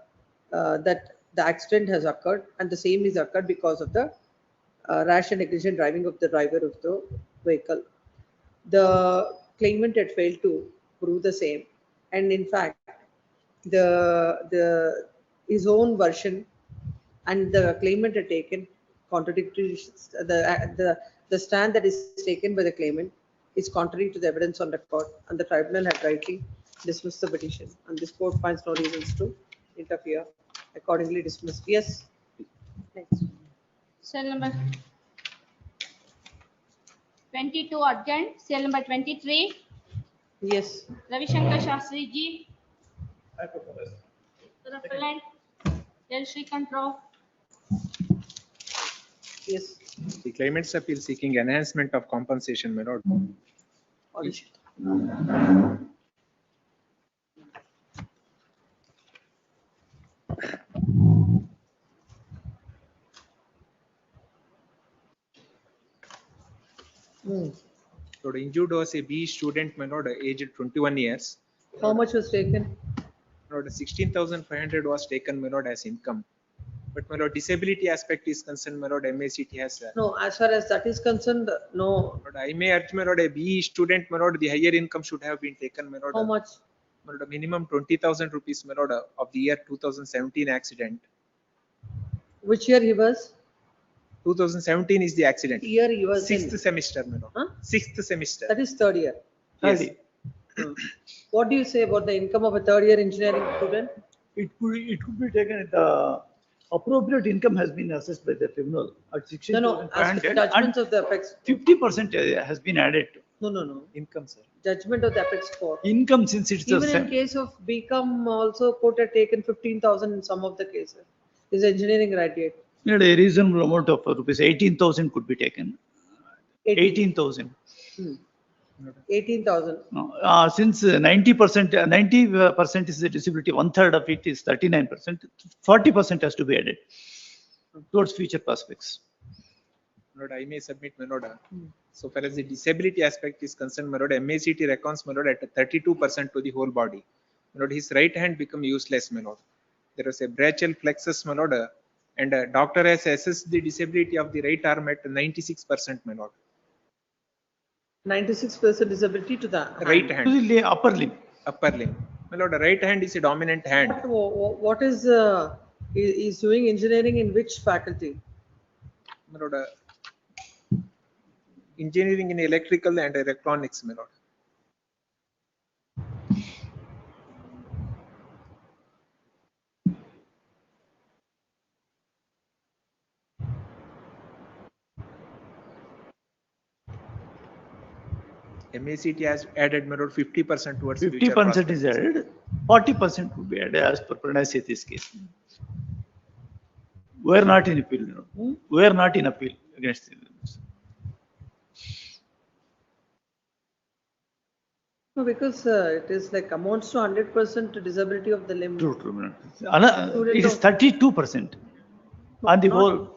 accident has occurred and the same is occurred because of the rash and negligent driving of the driver of the vehicle. The claimant had failed to prove the same, and in fact, his own version and the claimant had taken contradictory. The stand that is taken by the claimant is contrary to the evidence on record, and the tribunal had rightly dismiss the petition, and this court finds no reasons to interfere. Accordingly dismissed. Yes. Next. Cell number 22 adjourned. Cell number 23. Yes. Ravi Shankar Shastri ji. Repellent. L. Shrikant Rao. Yes. The claimant's appeal seeking enhancement of compensation, my lord. Lord, injured was a B student, my lord, aged 21 years. How much was taken? Lord, 16,500 was taken, my lord, as income. But my lord, disability aspect is concerned, my lord, MACT has. No, as far as that is concerned, no. Lord, I may urge, my lord, a B student, my lord, the higher income should have been taken, my lord. How much? My lord, minimum 20,000 rupees, my lord, of the year 2017 accident. Which year he was? 2017 is the accident. Year he was Sixth in? semester, my lord. Huh? Sixth semester. That is third year. Yes. What do you say about the income of a third year engineering student? It could be taken, the appropriate income has been assessed by the tribunal at 16,500. Judgments of the apex. 50% has been added. No. Income, sir. Judgment of the apex court. Income, since it's the Even in same. case of BCom, also court had taken 15,000 in some of the cases. Is engineering graduate. A reasonable amount of rupees 18,000 could be taken. 18,000. 18,000. Since 90% is the disability, 1/3 of it is 39%. 40% has to be added towards future prospects. Lord, I may submit, my lord. So far as the disability aspect is concerned, my lord, MACT reckons, my lord, at 32% to the whole body. My lord, his right hand become useless, my lord. There was a brachial plexus, my lord, and a doctor has assessed the disability of the right arm at 96%, my lord. 96% disability to the Right hand. To the upper limb. Upper limb. My lord, the right hand is a dominant hand. What is he's doing engineering in which faculty? My lord, engineering in electrical and electronics, my lord. MACT has added, my lord, 50% towards 50% is added. 40% would be added as per Pranay Sethi's case. We are not in appeal. We are not in appeal against this. No, because it is like amounts to 100% disability of the limb. True. It is 32% on the whole.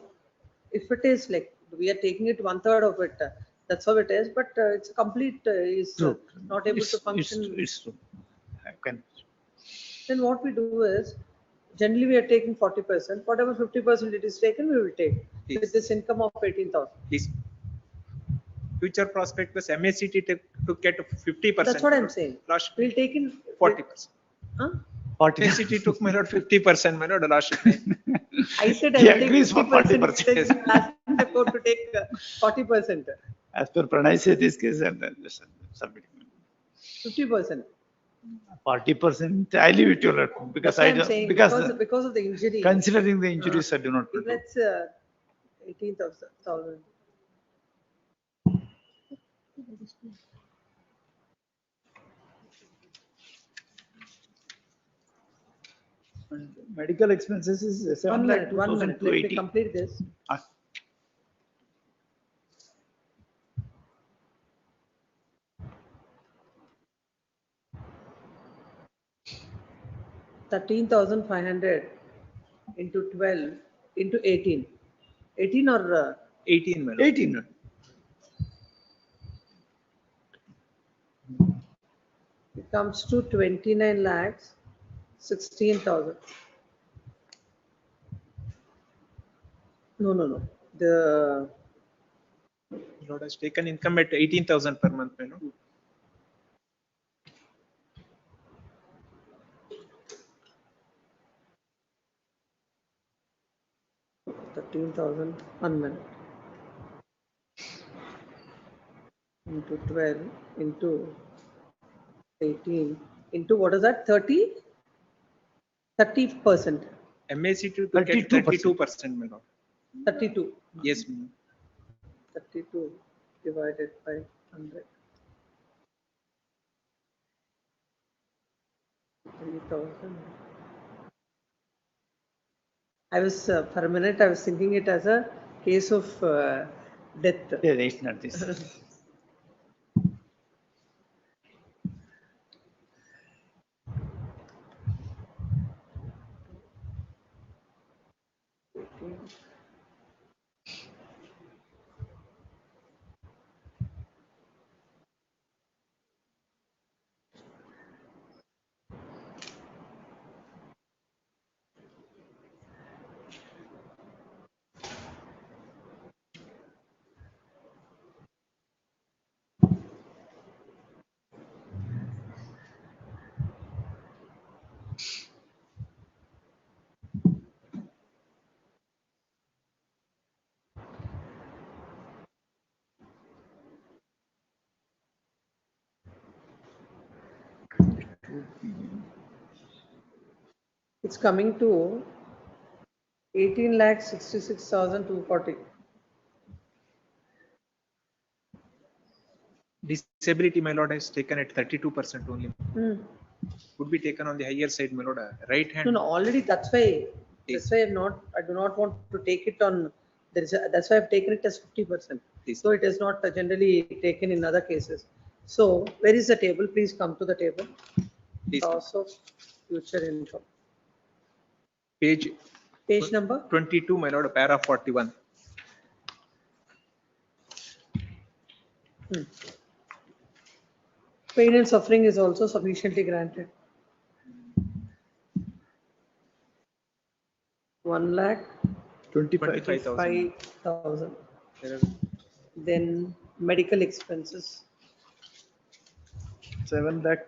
If it is like we are taking it 1/3 of it, that's how it is. But it's complete is not able to function. It's true. Then what we do is generally we are taking 40%. Whatever 50% it is taken, we will take with this income of 18,000. This future prospectus MACT took at 50%. That's what I'm saying. We'll take in 40%. Huh? MACT took, my lord, 50%, my lord, last I said He I will take agrees for 50%. Yes. Asking the court to take 40%. As per Pranay Sethi's case, and then just submitting. 50%. 40%, I leave it to you because That's what I I'm saying, because because of the injury. considering the injuries, I do not. Let's 18,000. Medical expenses is 1 minute. 7,02,280. Let me complete this. Ah. $13,500 into 12 into 18. 18 or 18, my lord. 18. It comes to 29 lakhs 16,000. No. The Lord has taken income at 18,000 per month, my lord. $13,000 into 12 into 18 into what is that, 30%? MACT to get 32%, my lord. 32. Yes, my lord. 32 divided by 100. 3,000. I was, for a minute, I was thinking it as a case of death. Yeah, it's not this. It's coming to 18,66,240. Disability, my lord, is taken at 32% only. Hmm. Would be taken on the higher side, my lord. Right hand. No, already that's why I do not want to take it on, that's why I've taken it as 50%. So it is not generally taken in other cases. So where is the table? Please come to the table. Loss of future income. Page number? 22, my lord, para 41. Pain and suffering is also sufficiently granted. 1,25,000. Then medical expenses. 7 lakh.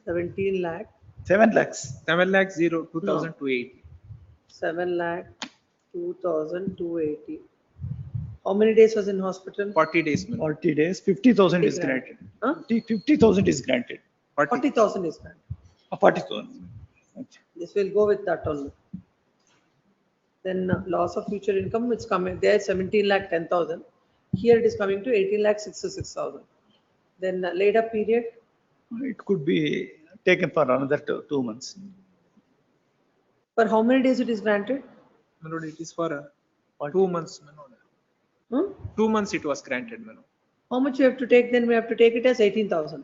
17 lakh. 7 lakhs. 7 lakh 2,280. 7 lakh 2,280. How many days was in hospital? 40 days. 40 days, 50,000 is granted. 50,000 is granted. 40,000 is granted. 40,000. This will go with that only. Then loss of future income, it's coming there 17 lakh 10,000. Here it is coming to 18 lakh 66,000. Then laid up period. It could be taken for another 2 months. For how many days it is granted? My lord, it is for 2 months, my lord. 2 months it was granted, my lord. How much you have to take? Then we have to take it as 18,000.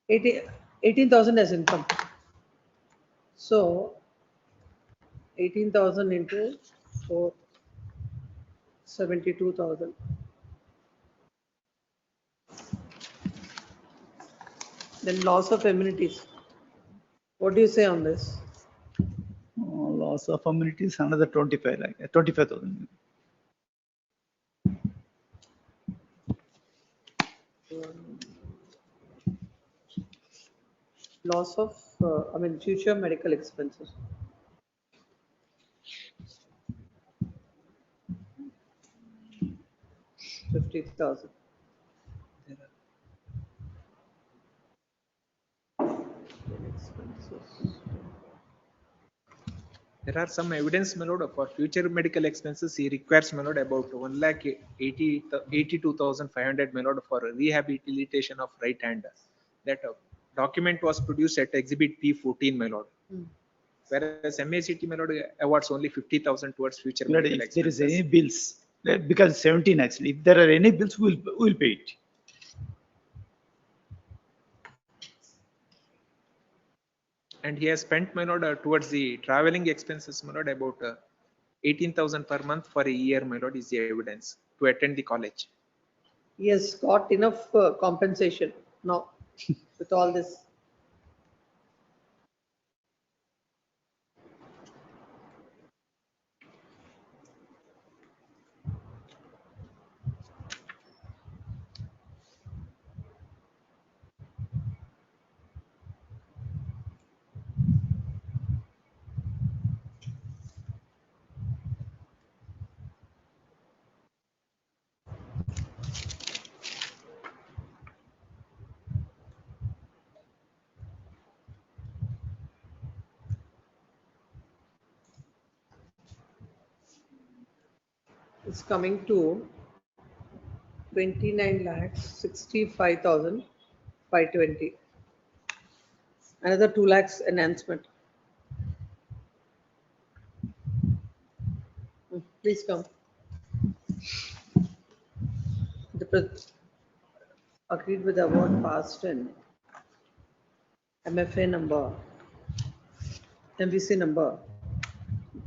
18,000 as income. So 18,000 into 4, 72,000. Then loss of amenities. What do you say on this? Loss of amenities, another 25 lakh, 25,000. Loss of, future medical expenses. $50,000. There are some evidence, my lord, for future medical expenses. He requires, my lord, about 1,82,500, my lord, for rehabilitation of right hand. That document was produced at Exhibit P14, my lord. Whereas MACT, my lord, awards only 50,000 towards future medical If there expenses. is any bills, because 17 actually, if there are any bills, we'll pay it. And he has spent, my lord, towards the traveling expenses, my lord, about 18,000 per month for a year, my lord, is the evidence to attend the college. He has got enough compensation now with all this. It's coming to 29,65,520. Another 2 lakhs enhancement. Please come. Agreed with the award passed in MFA number, MVC number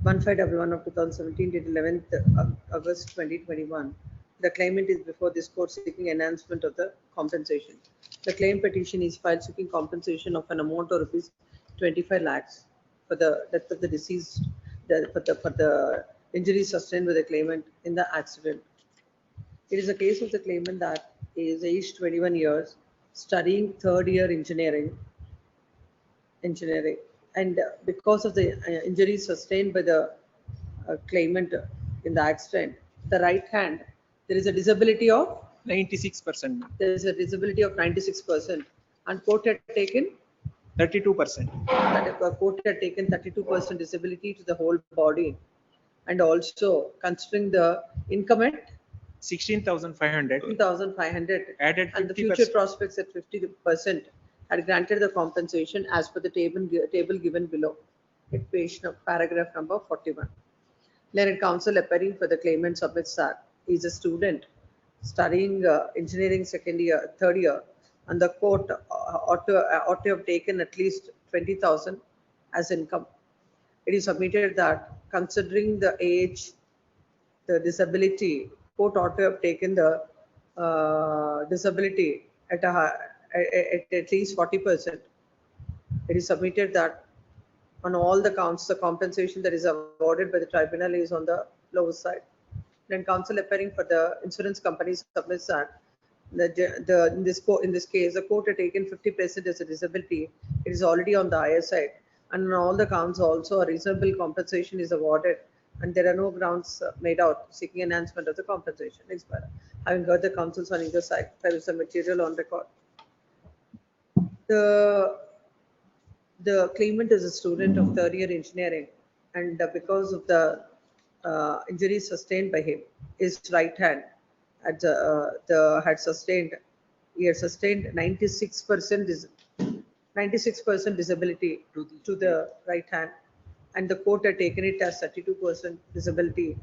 1511 of 2017 dated 11th August 2021. The claimant is before this court seeking enhancement of the compensation. The claim petition is filed seeking compensation of an amount of rupees 25 lakhs for the death of the deceased, for the injuries sustained by the claimant in the accident. It is a case of the claimant that is aged 21 years, studying third year engineering, and because of the injuries sustained by the claimant in the accident, the right hand, there is a disability of 96%. there is a disability of 96%, and court had taken 32%. that the court had taken 32% disability to the whole body, and also considering the income at 16,500. 16,500 Added and the 50%. future prospects at 50%, had granted the compensation as per the table given below. At page paragraph number 41. Learned counsel appearing for the claimant submits that he is a student studying engineering third year, and the court ought to have taken at least 20,000 as income. It is submitted that considering the age, the disability, court ought to have taken the disability at least 40%. It is submitted that on all the counts, the compensation that is awarded by the tribunal is on the lower side. Then counsel appearing for the insurance company submits that in this case, the court had taken 50% as a disability. It is already on the higher side, and on all the counts also a reasonable compensation is awarded, and there are no grounds made out seeking enhancement of the compensation. Next para. Having heard the counsels on either side, there is a material on record. The claimant is a student of third year engineering, and because of the injuries sustained by him, his right hand had sustained 96% disability to the right hand, and the court had taken it as 32% disability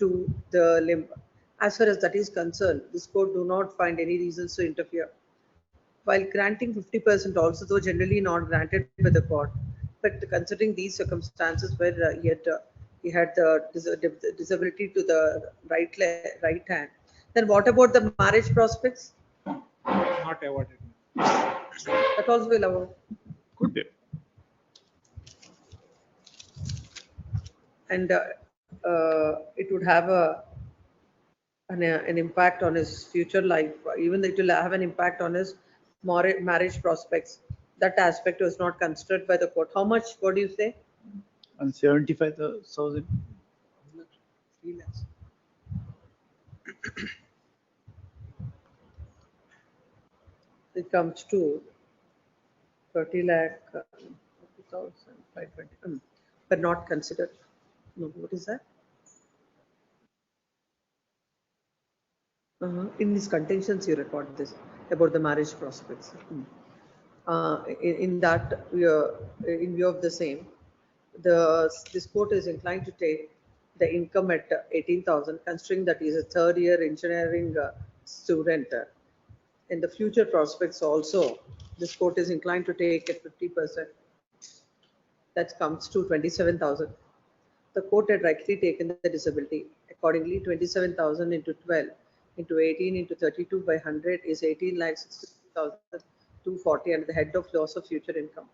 to the limb. As far as that is concerned, this court do not find any reasons to interfere. While granting 50% also, though generally not granted by the court, but considering these circumstances where he had the disability to the right hand, then what about the marriage prospects? Not awarded. That also will award. Could be. And it would have an impact on his future life, even it will have an impact on his marriage prospects. That aspect was not considered by the court. How much? What do you say? And 75,000. 3 lakhs. It comes to 30 lakh 40,520, but not considered. No, what is that? In these contentions, you record this about the marriage prospects. In that, in view of the same, this court is inclined to take the income at 18,000, considering that he is a third year engineering student. In the future prospects also, this court is inclined to take at 50%. That comes to 27,000. The court had rightly taken the disability. Accordingly, 27,000 into 12 into 18 into 32 by 100 is 18,60,240, and the head of loss of future income.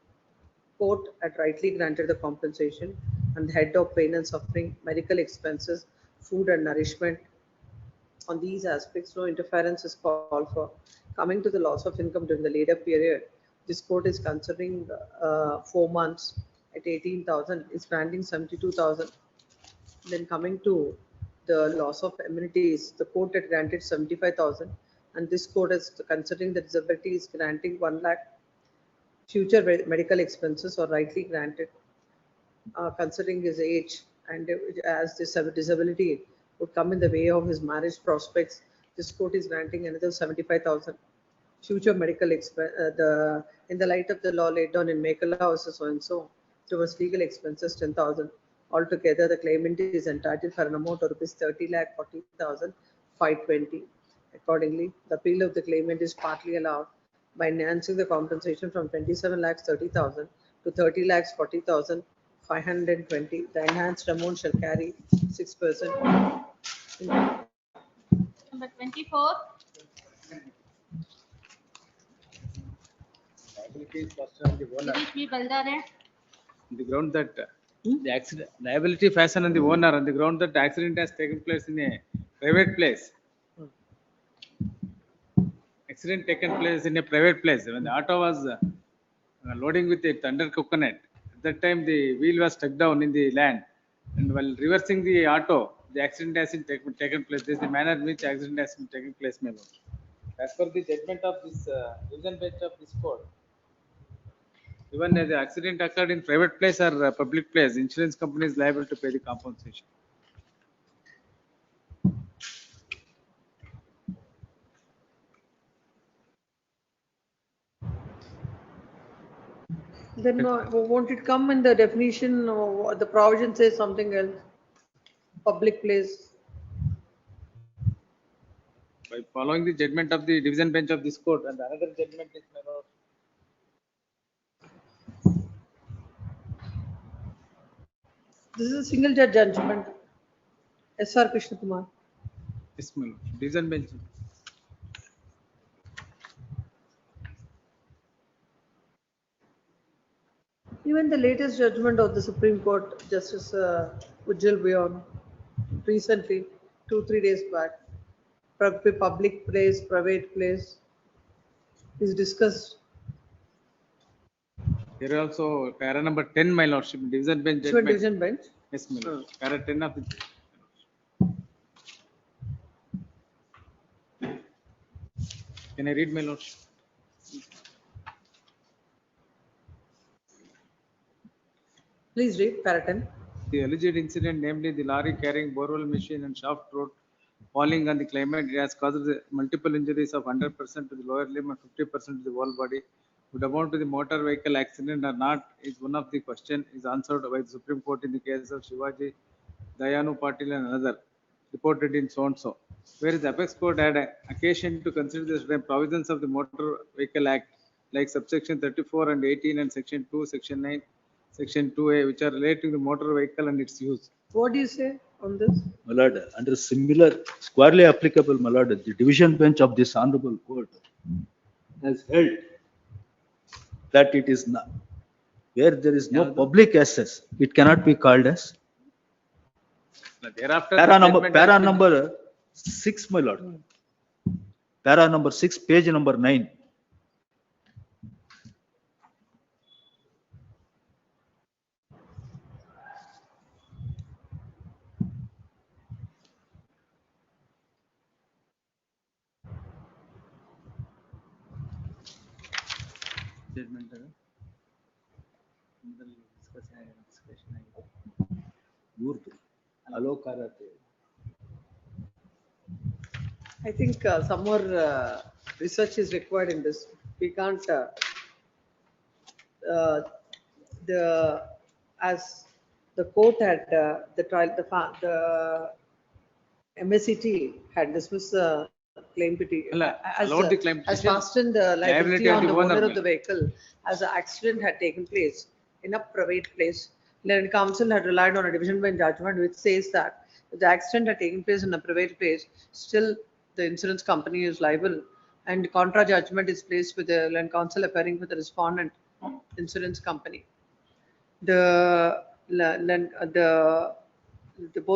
Court had rightly granted the compensation, and the head of pain and suffering, medical expenses, food and nourishment. On these aspects, no interference is called for. Coming to the loss of income during the later period, this court is considering 4 months at 18,000, is granting 72,000. Then coming to the loss of amenities, the court had granted 75,000, and this court is considering the disability is granting 1 lakh. Future medical expenses are rightly granted, considering his age, and as this disability would come in the way of his marriage prospects, this court is granting another 75,000. Future medical expense, in the light of the law laid down in Mekala versus so-and-so, towards legal expenses 10,000. Altogether, the claimant is entitled for an amount of rupees 30,40,520. Accordingly, the appeal of the claimant is partly allowed by enhancing the compensation from 27,30,000 to 30,40,520. The enhanced amount shall carry 6%. Number 24. Girish B. Baldare. On the ground that the accident liability fasten on the owner on the ground that the accident has taken place in a private place. Accident taken place in a private place when the auto was loading with a thunder coconut. At that time, the wheel was stuck down in the land, and while reversing the auto, the accident has been taken place. This is the manner in which accident has been taken place, my lord. As per the judgment of this division bench of this court, even the accident occurred in private place or public place, insurance company is liable to pay the compensation. Then won't it come in the definition or the provision says something else? Public place. By following the judgment of the division bench of this court, and another judgment is my lord. This is a single judge judgment. S.R. Krishna Kumar. Yes, my lord. Division bench. Even the latest judgment of the Supreme Court, Justice Ujjal Beyond, recently, 2-3 days back, public place, private place, is discussed. Here also, para number 10, my lordship, division bench Which judgment. one, division bench? Yes, my lord. Para 10 of the. Can I read, my lordship? Please read, para 10. The alleged incident, namely the lorry carrying borewell machine and shaft road falling on the claimant, it has caused multiple injuries of 100% to the lower limb and 50% to the whole body. Would amount to the motor vehicle accident or not is one of the question is answered by the Supreme Court in the case of Shivaji, Dayanu Patil and another, reported in so-and-so. Whereas the apex court had occasion to consider the provisions of the Motor Vehicle Act, like subsection 34 and 18 and section 2, section 9, section 2A, which are related to the motor vehicle and its use. What do you say on this? My lord, under similar squarely applicable, my lord, the division bench of this honorable court has held that it is not, where there is no public access, it cannot be called as. Thereafter, Para number 6, my lord. Para number 6, page number 9. Judgment. I think some more research is required in this. We can't, as the court had, the trial, the MSCT had dismissed the claim petition, as fastened the liability on the owner of the vehicle as the accident had taken place in a private place. Then counsel had relied on a division bench judgment which says that if the accident had taken place in a private place, still the insurance company is liable, and contra judgment is placed with the land counsel appearing with the respondent insurance company. Both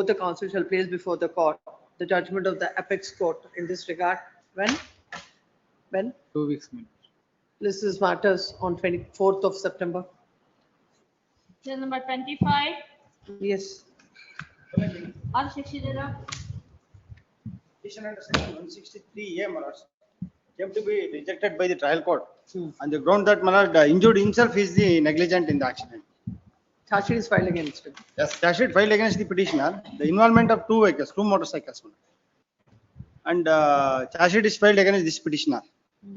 the counsel shall place before the court the judgment of the apex court in this regard. When? 2 weeks. This is matters on 24th of September. Case number 25. Yes. Or Shakshidara. Petition under section 163A, my lords, came to be rejected by the trial court on the ground that my lord injured himself is the negligent in the accident. Charge sheet is filed against him. Yes, charge sheet filed against the petitioner, the involvement of two vehicles, two motorcycles. And charge sheet is filed against this petitioner.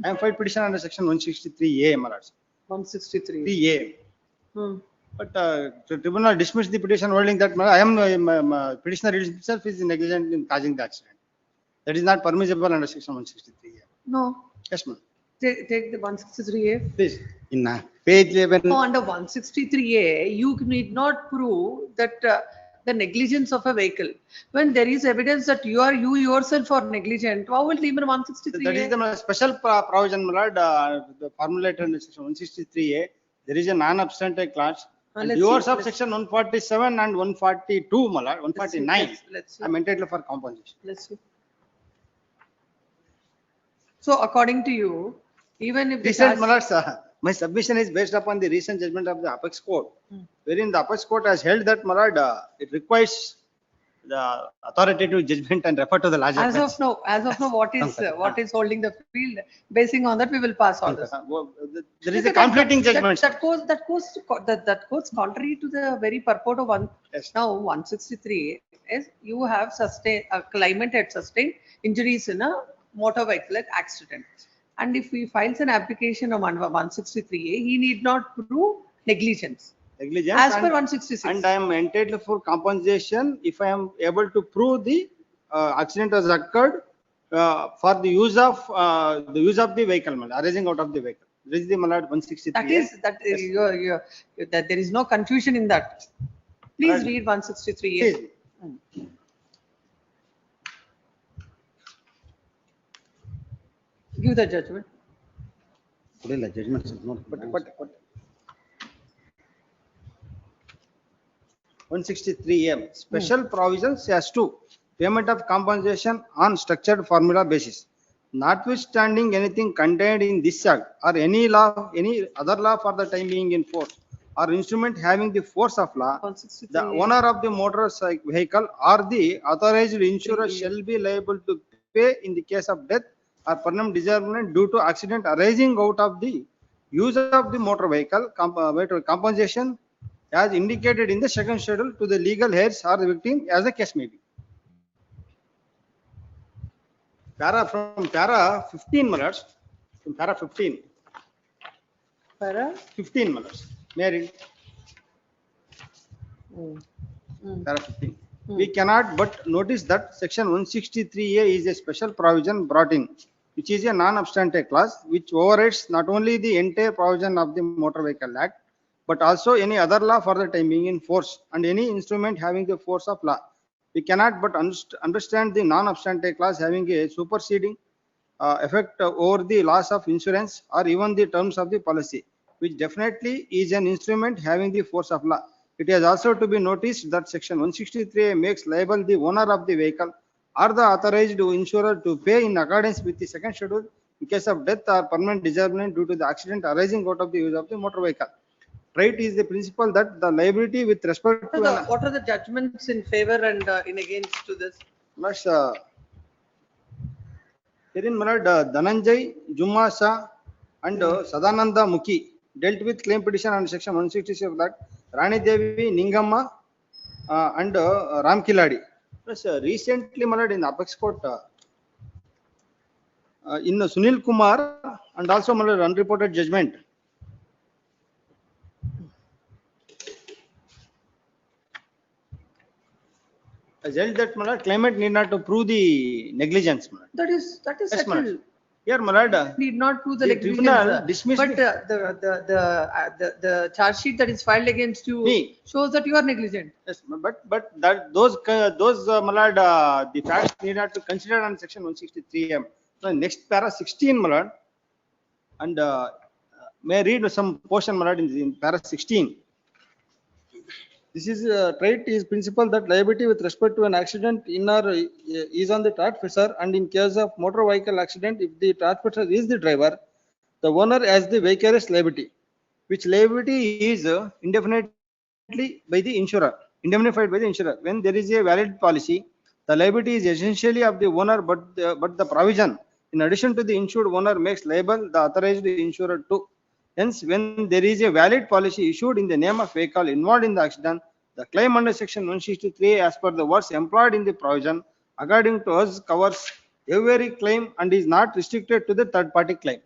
I am filed petition under section 163A, my lords. 163. 3A. Hmm. But the tribunal dismissed the petition holding that I am petitioner himself is negligent in causing the accident. That is not permissible under section 163A. No, Yes, ma'am. take the 163A. Please. In page 11. No, under 163A, you need not prove that the negligence of a vehicle. When there is evidence that you yourself are negligent, how will even 163A? That is the special provision, my lord, the formulated in section 163A. There is a non-obstante clause. And let's yours see, of let's- section 147 and 142, my lord, 149. Let's see. I am entitled for compensation. Let's see. So according to you, even if the Recent, charge- my lords, my submission is based upon the recent judgment of the apex court, wherein the apex court has held that, my lord, it requires the authoritative judgment and refer to the larger. as of now, what is holding the field? Basing on that, we will pass all this. There is a conflicting judgment. That goes contrary to the very purport of one. Now 163 is you have sustained a claimant had sustained injuries in a motor vehicle accident, and if he files an application of 163A, he need not prove negligence. Negligence As per and- 166. And I am entitled for compensation if I am able to prove the accident has occurred for the use of the vehicle, my lord, arising out of the vehicle. This is the, my lord, 163. That there is no confusion in that. Please Right. read 163A. Please. Give the judgment. Judgment is not. But 163M, special provisions as to payment of compensation on structured formula basis. Notwithstanding anything contained in this act or any law, any other law for the time being in force or instrument having the force of law, the owner of the motorcycle vehicle or the authorized insurer shall be liable to pay in the case of death or permanent disablement due to accident arising out of the use of the motor vehicle compensation as indicated in the second schedule to the legal heirs or the victim as the case may be. From para 15, my lords, from para 15. Para? 15, my lords. May I read? Para 15. We cannot but notice that section 163A is a special provision brought in, which is a non-obstante clause, which overrides not only the entire provision of the Motor Vehicle Act, but also any other law for the time being in force and any instrument having the force of law. We cannot but understand the non-obstante clause having a superseding effect over the loss of insurance or even the terms of the policy, which definitely is an instrument having the force of law. It is also to be noticed that section 163 makes liable the owner of the vehicle or the authorized insurer to pay in accordance with the second schedule in case of death or permanent disablement due to the accident arising out of the use of the motor vehicle. Right is the principle that the liability with respect to What are the judgments in favor and in against to this? Herein, my lord, Dhananjay, Jumma Shah and Sadananda Mukhi dealt with claim petition on section 166 of that. Rani Devi, Ningamma and Ram Kiladi. Plus, recently, my lord, in apex court, in Sunil Kumar and also my lord, unreported judgment. As held that, my lord, claimant need not to prove the negligence. My lord. That is Yes, my lord. settled. Here, my lord, Need not prove the the negligence. tribunal dismissed But the charge sheet that is filed against you Me. shows that you are negligent. Yes, but that those my lord, the facts need not to consider on section 163M. So next para 16, my lord, and may I read some portion, my lord, in para 16. This is trait is principle that liability with respect to an accident in or is on the transgressor, and in case of motor vehicle accident, if the transgressor is the driver, the owner has the vicarious liability, which liability is indefinitely by the insurer, indemnified by the insurer. When there is a valid policy, the liability is essentially of the owner, but the provision, in addition to the insured owner, makes liable the authorized insurer too. Hence, when there is a valid policy issued in the name of vehicle involved in the accident, the claim under section 163 as per the words employed in the provision according to us covers every claim and is not restricted to the third party claim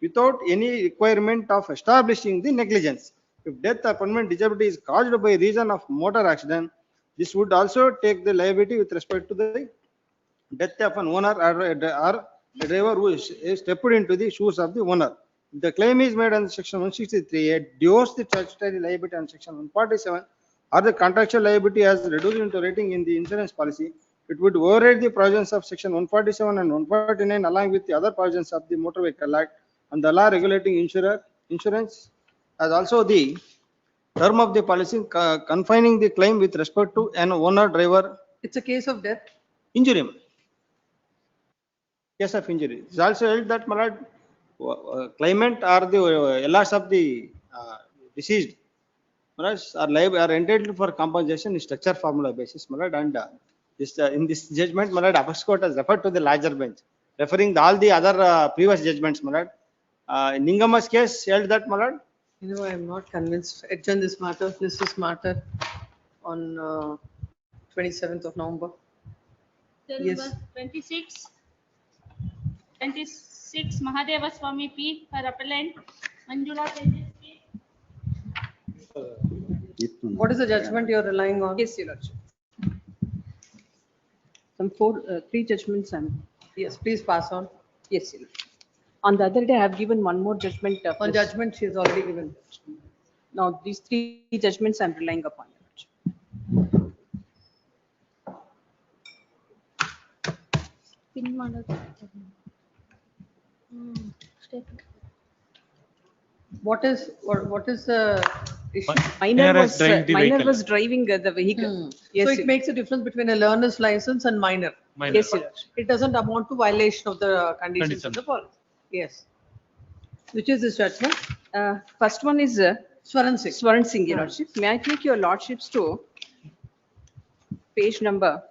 without any requirement of establishing the negligence. If death or permanent disability is caused by reason of motor accident, this would also take the liability with respect to the death of an owner or a driver who is stepped into the shoes of the owner. If the claim is made under section 163, it divorce the statutory liability on section 147 or the contractual liability as reduced into rating in the insurance policy. It would override the provisions of section 147 and 149 along with the other provisions of the Motor Vehicle Act and the law regulating insurance, as also the term of the policy confining the claim with respect to an owner driver. It's a case of death. Injury. Case of injury. It is also held that my lord, claimant or the loss of the deceased are entitled for compensation in structure formula basis, my lord, and this in this judgment, my lord, Apex Court has referred to the larger bench, referring all the other previous judgments, my lord. In Ningama's case, held that, my lord. You know, I am not convinced. Adjourn this matter, this matter on 27th of November. Till Yes. number 26. 26 Mahadeva Swami P for appellant. Manjula Tejas P. What is the judgment you are relying on? Yes, Your Lordship. Some three judgments and Yes, please pass on. yes, Your Lordship. On the other day, I have given one more judgment. On judgment, she has already given. Now, these three judgments I'm relying upon, Your Lordship. What is the issue? Minor has driven the vehicle. was driving the vehicle. Yes, So Your it makes a difference between a learner's license and minor. Minor. Yes, Your Lordship. It doesn't amount to violation of the conditions of Condition. the policy. Yes. Which is this judgment? First one is Swaran Singh. Swaran Singh, Your Lordship. May I take Your Lordships to page number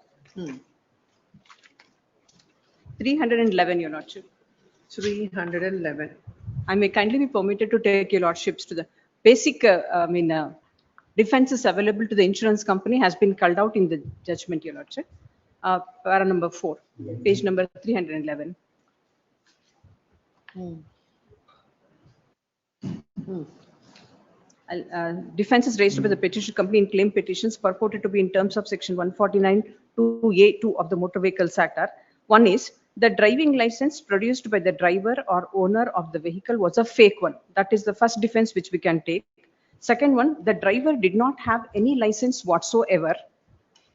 311, Your Lordship. 311. I may kindly be permitted to take Your Lordships to the basic, defenses available to the insurance company has been culled out in the judgment, Your Lordship. Para number 4, page number 311. Defenses raised by the petition company in claim petitions purported to be in terms of section 149 2A2 of the Motor Vehicles Act are: one is the driving license produced by the driver or owner of the vehicle was a fake one. That is the first defense which we can take. Second one, the driver did not have any license whatsoever.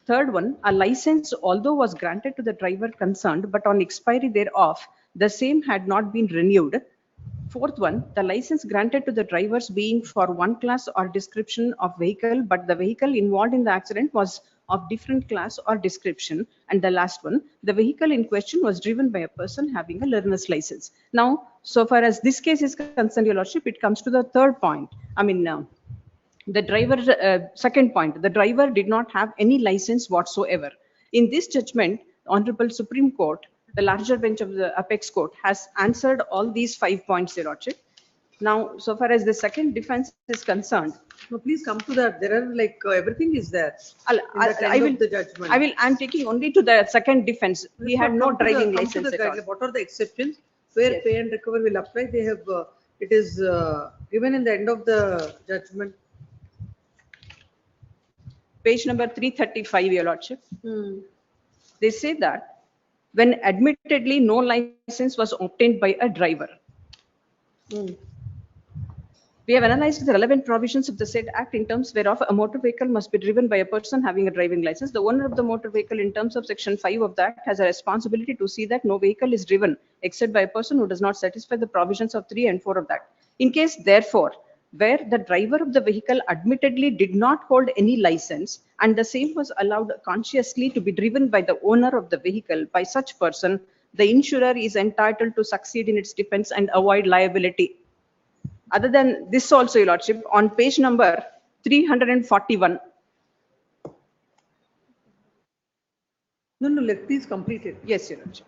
Third one, a license although was granted to the driver concerned, but on expiry thereof, the same had not been renewed. Fourth one, the license granted to the drivers being for one class or description of vehicle, but the vehicle involved in the accident was of different class or description. And the last one, the vehicle in question was driven by a person having a learner's license. Now, so far as this case is concerned, Your Lordship, it comes to the third point. The driver, second point, the driver did not have any license whatsoever. In this judgment, Honorable Supreme Court, the larger bench of the Apex Court, has answered all these 5 points, Your Lordship. Now, so far as the second defense is concerned. No, please come to that. There are everything is there. The judgment. I'm taking only to the second defense. He had no driving license at all. What are the exceptions where pay and recover will apply? They have, it is given in the end of the judgment. Page number 335, Your Lordship. They say that when admittedly no license was obtained by a driver. We have analyzed the relevant provisions of the said act in terms whereof a motor vehicle must be driven by a person having a driving license. The owner of the motor vehicle in terms of section 5 of the act has a responsibility to see that no vehicle is driven except by a person who does not satisfy the provisions of 3 and 4 of the act. In case, therefore, where the driver of the vehicle admittedly did not hold any license and the same was allowed consciously to be driven by the owner of the vehicle by such person, the insurer is entitled to succeed in its defense and avoid liability. Other than this also, Your Lordship, on page number 341. No, please complete it. Yes, Your Lordship.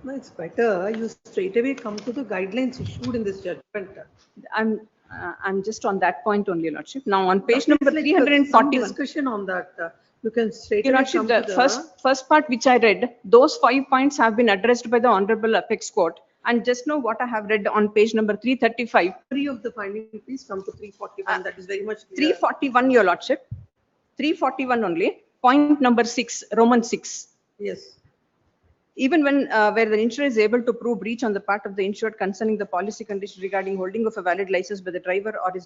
No, it's better you straight away come to the guidelines issued in this judgment. I'm just on that point only, Your Lordship. Now on page It's number like, some 341. discussion on that. You can straight Your away Lordship, come the to the. first part which I read, those 5 points have been addressed by the Honorable Apex Court. And just now what I have read on page number 335. Three of the finding, please come to 341. That is very much clear. 341, Your Lordship. 341 only. Point number 6, Roman 6. Yes. Even when where the insurer is able to prove breach on the part of the insured concerning the policy condition regarding holding of a valid license by the driver or his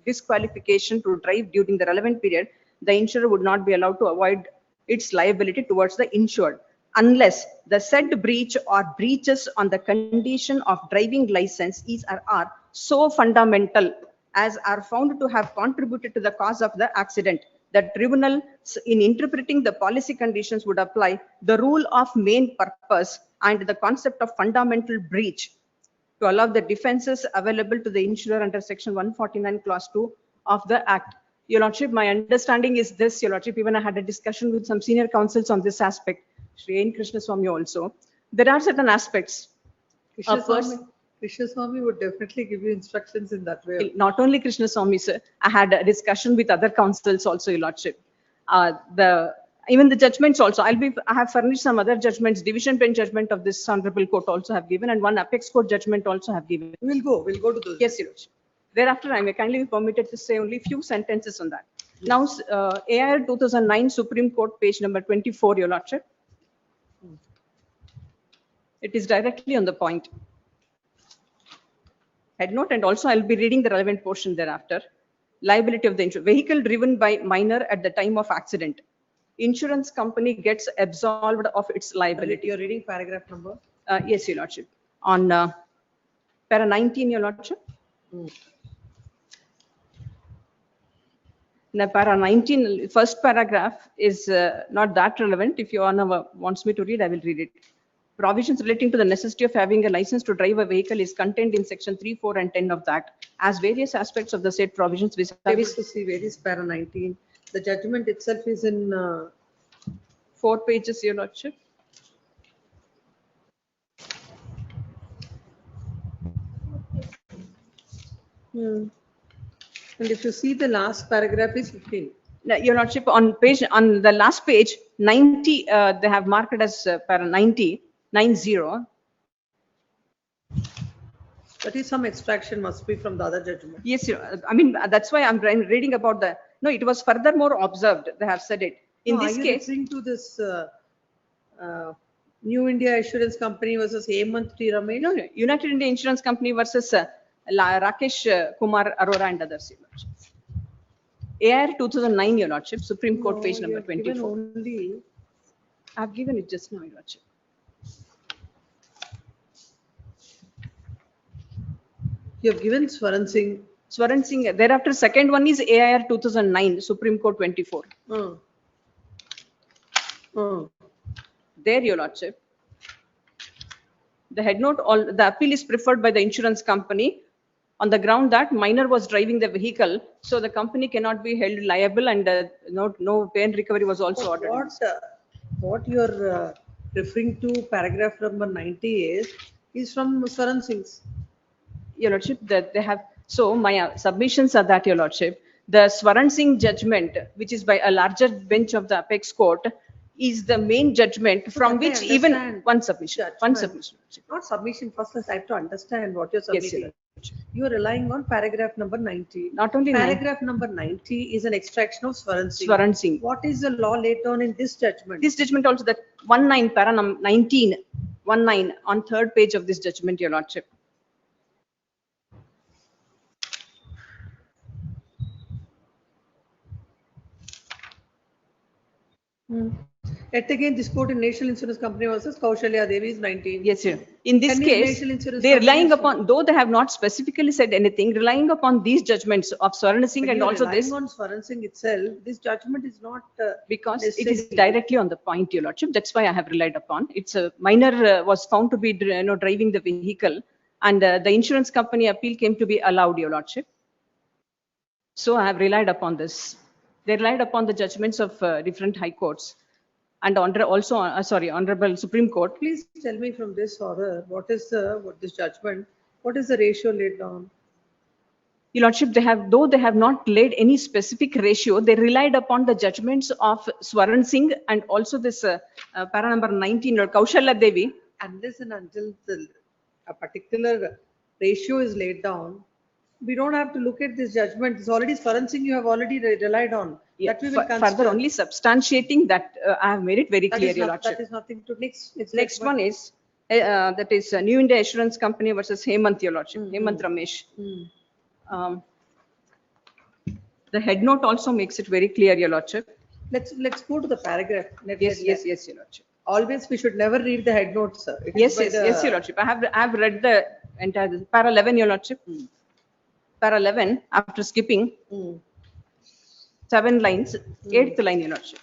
disqualification to drive during the relevant period, the insurer would not be allowed to avoid its liability towards the insured unless the said breach or breaches on the condition of driving license is or are so fundamental as are found to have contributed to the cause of the accident. The tribunal in interpreting the policy conditions would apply the rule of main purpose and the concept of fundamental breach to allow the defenses available to the insurer under section 149 clause 2 of the act. Your Lordship, my understanding is this, Your Lordship, even I had a discussion with some senior counsels on this aspect, Shri N. Krishnaswamy also. There are certain aspects. Krishnaswamy would definitely give you instructions in that way. Not only Krishnaswamy, sir, I had a discussion with other counsels also, Your Lordship. Even the judgments also, I have furnished some other judgments, division bench judgment of this honorable court also have given, and one apex court judgment also have given. We'll go to those. Yes, Your Lordship. Thereafter, I may kindly be permitted to say only few sentences on that. Now, AIR 2009 Supreme Court, page number 24, Your Lordship. It is directly on the point. Head note, and also I'll be reading the relevant portion thereafter. Liability of the insured. Vehicle driven by minor at the time of accident. Insurance company gets absolved of its liability. You're reading paragraph number? Yes, Your Lordship. On para 19, Your Lordship. Now, para 19, first paragraph is not that relevant. If Your Honor wants me to read, I will read it. Provisions relating to the necessity of having a license to drive a vehicle is contained in section 3, 4, and 10 of the Act. As various aspects of the said provisions, which I wish to see where is para 19. The judgment itself is in 4 pages, Your Lordship. And if you see the last paragraph is 15. Your Lordship, on the last page, 90, they have marked it as para 90. 90. That is some extraction must be from the other judgment. Yes, I mean, that's why I'm reading about the, no, it was furthermore observed, they have said it. In this case. Are you referring to this New India Insurance Company versus Hemant T. Ramesh? No, United India Insurance Company versus Rakesh Kumar Arora and others. AIR 2009, Your Lordship, Supreme Court, page number 24. I've given it just now, Your Lordship. You have given Swaran Singh. Swaran Singh. Thereafter, second one is AIR 2009, Supreme Court 24. There, Your Lordship. The head note, the appeal is preferred by the insurance company on the ground that minor was driving the vehicle, so the company cannot be held liable, and no pay and recovery was also ordered. What you're referring to, paragraph number 90 is from Swaran Singh's. Your Lordship, that they have, so my submissions are that, Your Lordship, the Swaran Singh judgment, which is by a larger bench of the apex court, is the main judgment from which even one submission. Not submission, first I have to understand what you're submitting. Yes, you are relying on paragraph number 90. Not only paragraph number 90 is an extraction of Swaran Singh. Swaran Singh. What is the law laid on in this judgment? This judgment also, that 19 para 19 on third page of this judgment, Your Lordship. Yet again, this court in National Insurance Company versus Kaushalya Devi is 19. Yes, sir. In this case, they are relying upon, though they have not specifically said anything, relying upon these judgments of Swaran Singh and also this. On Swaran Singh itself, this judgment is not because it is directly on the point, Your Lordship. That's why I have relied upon. It's a minor was found to be driving the vehicle, and the insurance company appeal came to be allowed, Your Lordship. So I have relied upon this. They relied upon the judgments of different high courts. And Honorable Supreme Court. Please tell me from this order, what is this judgment, what is the ratio laid down? Your Lordship, though they have not laid any specific ratio, they relied upon the judgments of Swaran Singh and also this para number 19, or Kaushalya Devi. Unless and until a particular ratio is laid down, we don't have to look at this judgment. It's already Swaran Singh you have already relied on. That we will consider. Further, only substantiating that, I have made it very clear, Your Lordship. That is nothing to Next one is, that is New India Assurance Company versus Hemant, Your Lordship, Hemant Ramesh. The head note also makes it very clear, Your Lordship. Let's go to the paragraph. Yes, Your Lordship. Always we should never read the head notes, sir. It Yes, is by yes, Your Lordship. I have read the entire, para 11, Your Lordship. Para 11, after skipping 7 lines, 8th line, Your Lordship.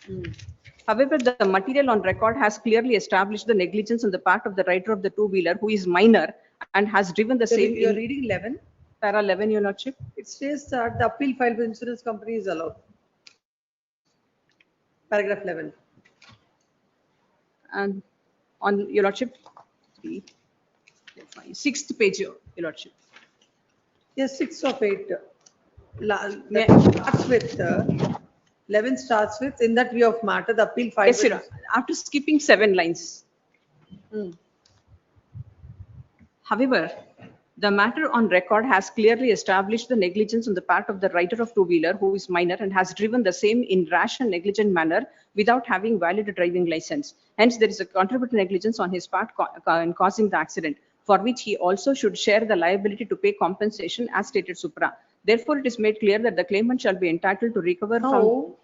However, the material on record has clearly established the negligence on the part of the rider of the two-wheeler who is minor and has driven the same. You're reading 11? Para 11, Your Lordship. It says that the appeal filed with insurance company is allowed. Paragraph 11. And on, Your Lordship, 6th page, Your Lordship. Yes, 6 of 8. 11 starts with, in that view of matter, the appeal filed. Yes, Your Honor. After skipping 7 lines. However, the matter on record has clearly established the negligence on the part of the rider of two-wheeler who is minor and has driven the same in rash and negligent manner without having valid driving license. Hence, there is a contributory negligence on his part in causing the accident, for which he also should share the liability to pay compensation as stated supra. Therefore, it is made clear that the claimant shall be entitled to recover from.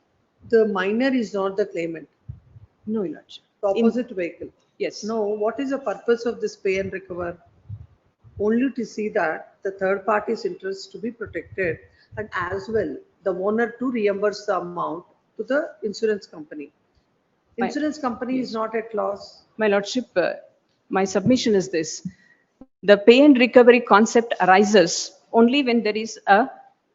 The minor is not the claimant. No, Your Lordship. The opposite vehicle. Yes. No, what is the purpose of this pay and recover? Only to see that the third party's interests to be protected, and as well the owner to reimburse the amount to the insurance company. Insurance company is not at loss. My Lordship, my submission is this. The pay and recovery concept arises only when there is a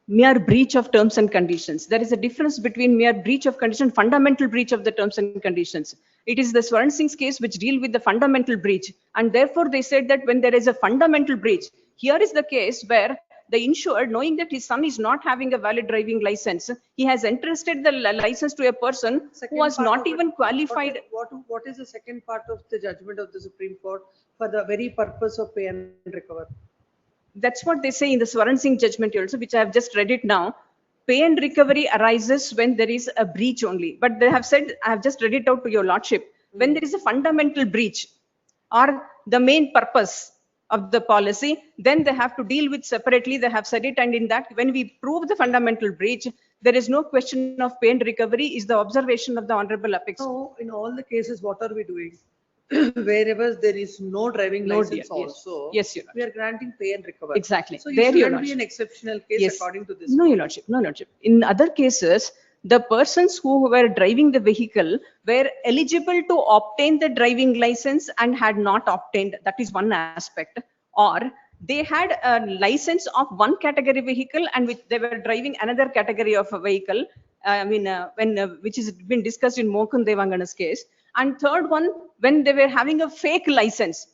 mere breach of terms and conditions. There is a difference between mere breach of condition, fundamental breach of the terms and conditions. It is the Swaran Singh's case which deal with the fundamental breach. And therefore they said that when there is a fundamental breach, here is the case where the insured, knowing that his son is not having a valid driving license, he has entrusted the license to a person who was not even qualified. What is the second part of the judgment of the Supreme Court for the very purpose of pay and recover? That's what they say in the Swaran Singh judgment also, which I have just read it now. Pay and recovery arises when there is a breach only. But they have said, I have just read it out to your Lordship, when there is a fundamental breach or the main purpose of the policy, then they have to deal with separately. They have said it, and in that, when we prove the fundamental breach, there is no question of pay and recovery, is the observation of the Honorable Apex. So in all the cases, what are we doing? Wherever there is no driving license also, yes, we are granting pay and recover. Exactly. So There, it Your shouldn't be Lordship. an exceptional case according to this. No, Your Lordship. No, Lordship. In other cases, the persons who were driving the vehicle were eligible to obtain the driving license and had not obtained. That is one aspect. Or they had a license of one category vehicle and which they were driving another category of a vehicle. Which has been discussed in Mokun Devangana's case. And third one, when they were having a fake license.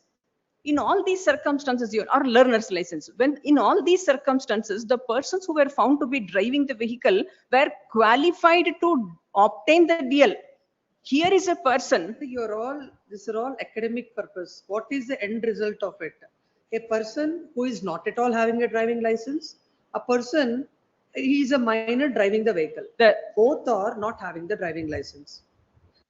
In all these circumstances, or learner's license, when in all these circumstances, the persons who were found to be driving the vehicle were qualified to obtain the DL. Here is a person. These are all academic purpose. What is the end result of it? A person who is not at all having a driving license, a person, he is a minor driving the vehicle. Both are not having the driving license.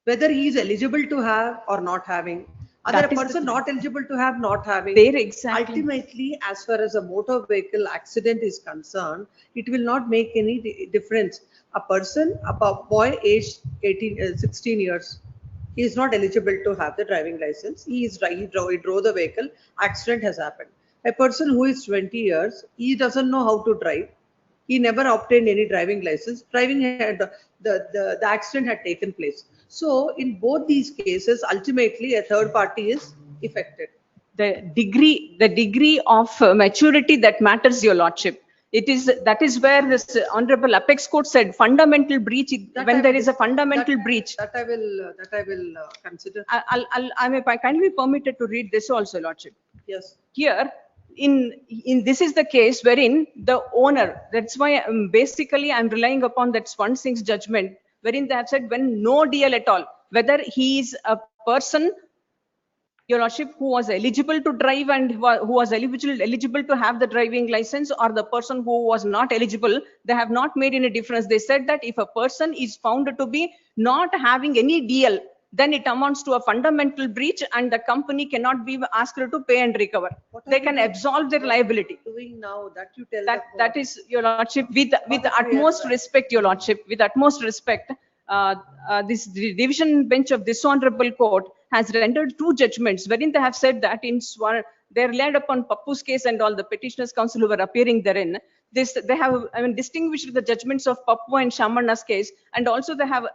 Whether he is eligible to have or not having, other person not eligible to have, not having. There exactly. Ultimately, as far as a motor vehicle accident is concerned, it will not make any difference. A person, a boy aged 16 years, he is not eligible to have the driving license. He drove the vehicle, accident has happened. A person who is 20 years, he doesn't know how to drive. He never obtained any driving license. The accident had taken place. So in both these cases, ultimately a third party is affected. The degree of maturity that matters, Your Lordship. It is, that is where this Honorable Apex Court said fundamental breach, That when I there will is a discuss. fundamental breach. That I will consider. I may kindly be permitted to read this also, Lordship. Yes. Here, in this is the case wherein the owner, that's why basically I'm relying upon that Swan Singh's judgment, wherein they have said when no deal at all, whether he is a person, Your Lordship, who was eligible to drive and who was eligible to have the driving license, or the person who was not eligible, they have not made any difference. They said that if a person is found to be not having any deal, then it amounts to a fundamental breach and the company cannot be asked to pay and recover. They can absolve their liability. Doing now that you tell That is, Your Lordship, with utmost respect, Your Lordship, with utmost respect, this division bench of this honorable court has rendered two judgments wherein they have said that they relied upon Pappu's case and all the petitioners counsel who were appearing therein. They have distinguished the judgments of Pappu and Shamanna's case, and also they have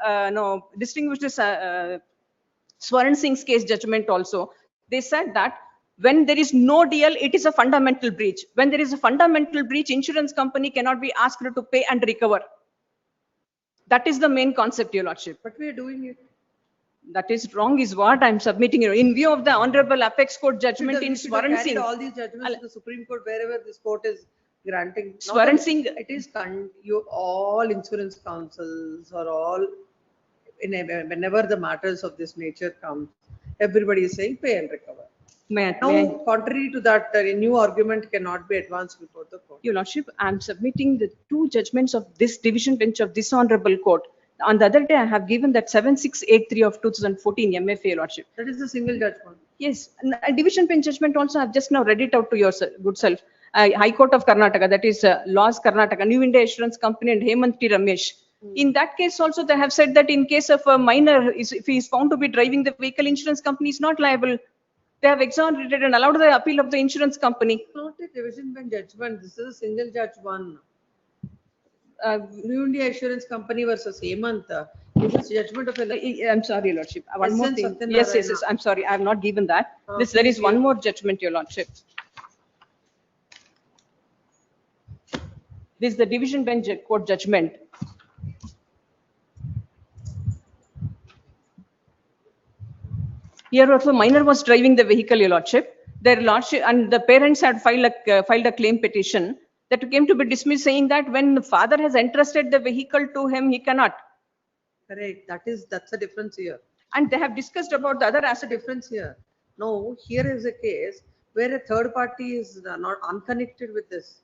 distinguished this Swaran Singh's case judgment also. They said that when there is no deal, it is a fundamental breach. When there is a fundamental breach, insurance company cannot be asked to pay and recover. That is the main concept, Your Lordship. But we are doing it. That is wrong is what I'm submitting. In view of the Honorable Apex Court judgment in We should have Swaran carried Singh. all these judgments to the Supreme Court, wherever this court is granting. Not Swaran that Singh. It is, all insurance councils are all, whenever the matters of this nature come, everybody is saying pay and recover. Now, contrary to that, a new argument cannot be advanced before the court. Your Lordship, I'm submitting the two judgments of this division bench of this honorable court. On the other day, I have given that 7683 of 2014 MFA, Your Lordship. That is the single judgment. Yes, a division bench judgment also, I've just now read it out to your good self. High Court of Karnataka, that is Laws Karnataka, New India Assurance Company and Hemant T. Ramesh. In that case also, they have said that in case of a minor, if he is found to be driving the vehicle, insurance company is not liable. They have exonerated and allowed the appeal of the insurance company. Not a division bench judgment. This is a single judge one. New India Assurance Company versus Hemant. This is judgment of a. I'm sorry, Your Lordship. One more thing. Satyanarayana. Yes. I'm sorry. I have not given that. There is one more judgment, Your Lordship. This is the division bench court judgment. Here also, minor was driving the vehicle, Your Lordship. Their Lordship and the parents had filed a claim petition that came to be dismissed, saying that when the father has entrusted the vehicle to him, he cannot. Correct. That's a difference here. And they have discussed about the other asset difference here. No, here is a case where a third party is not unconnected with this.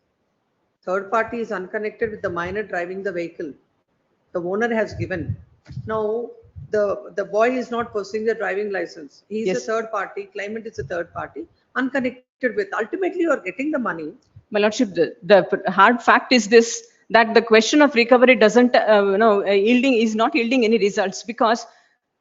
Third party is unconnected with the minor driving the vehicle. The owner has given. Now, the boy is not pursuing the driving license. He is a third party. Claimant is a third party, unconnected with. Ultimately, you are getting the money. My Lordship, the hard fact is this, that the question of recovery doesn't, is not yielding any results, because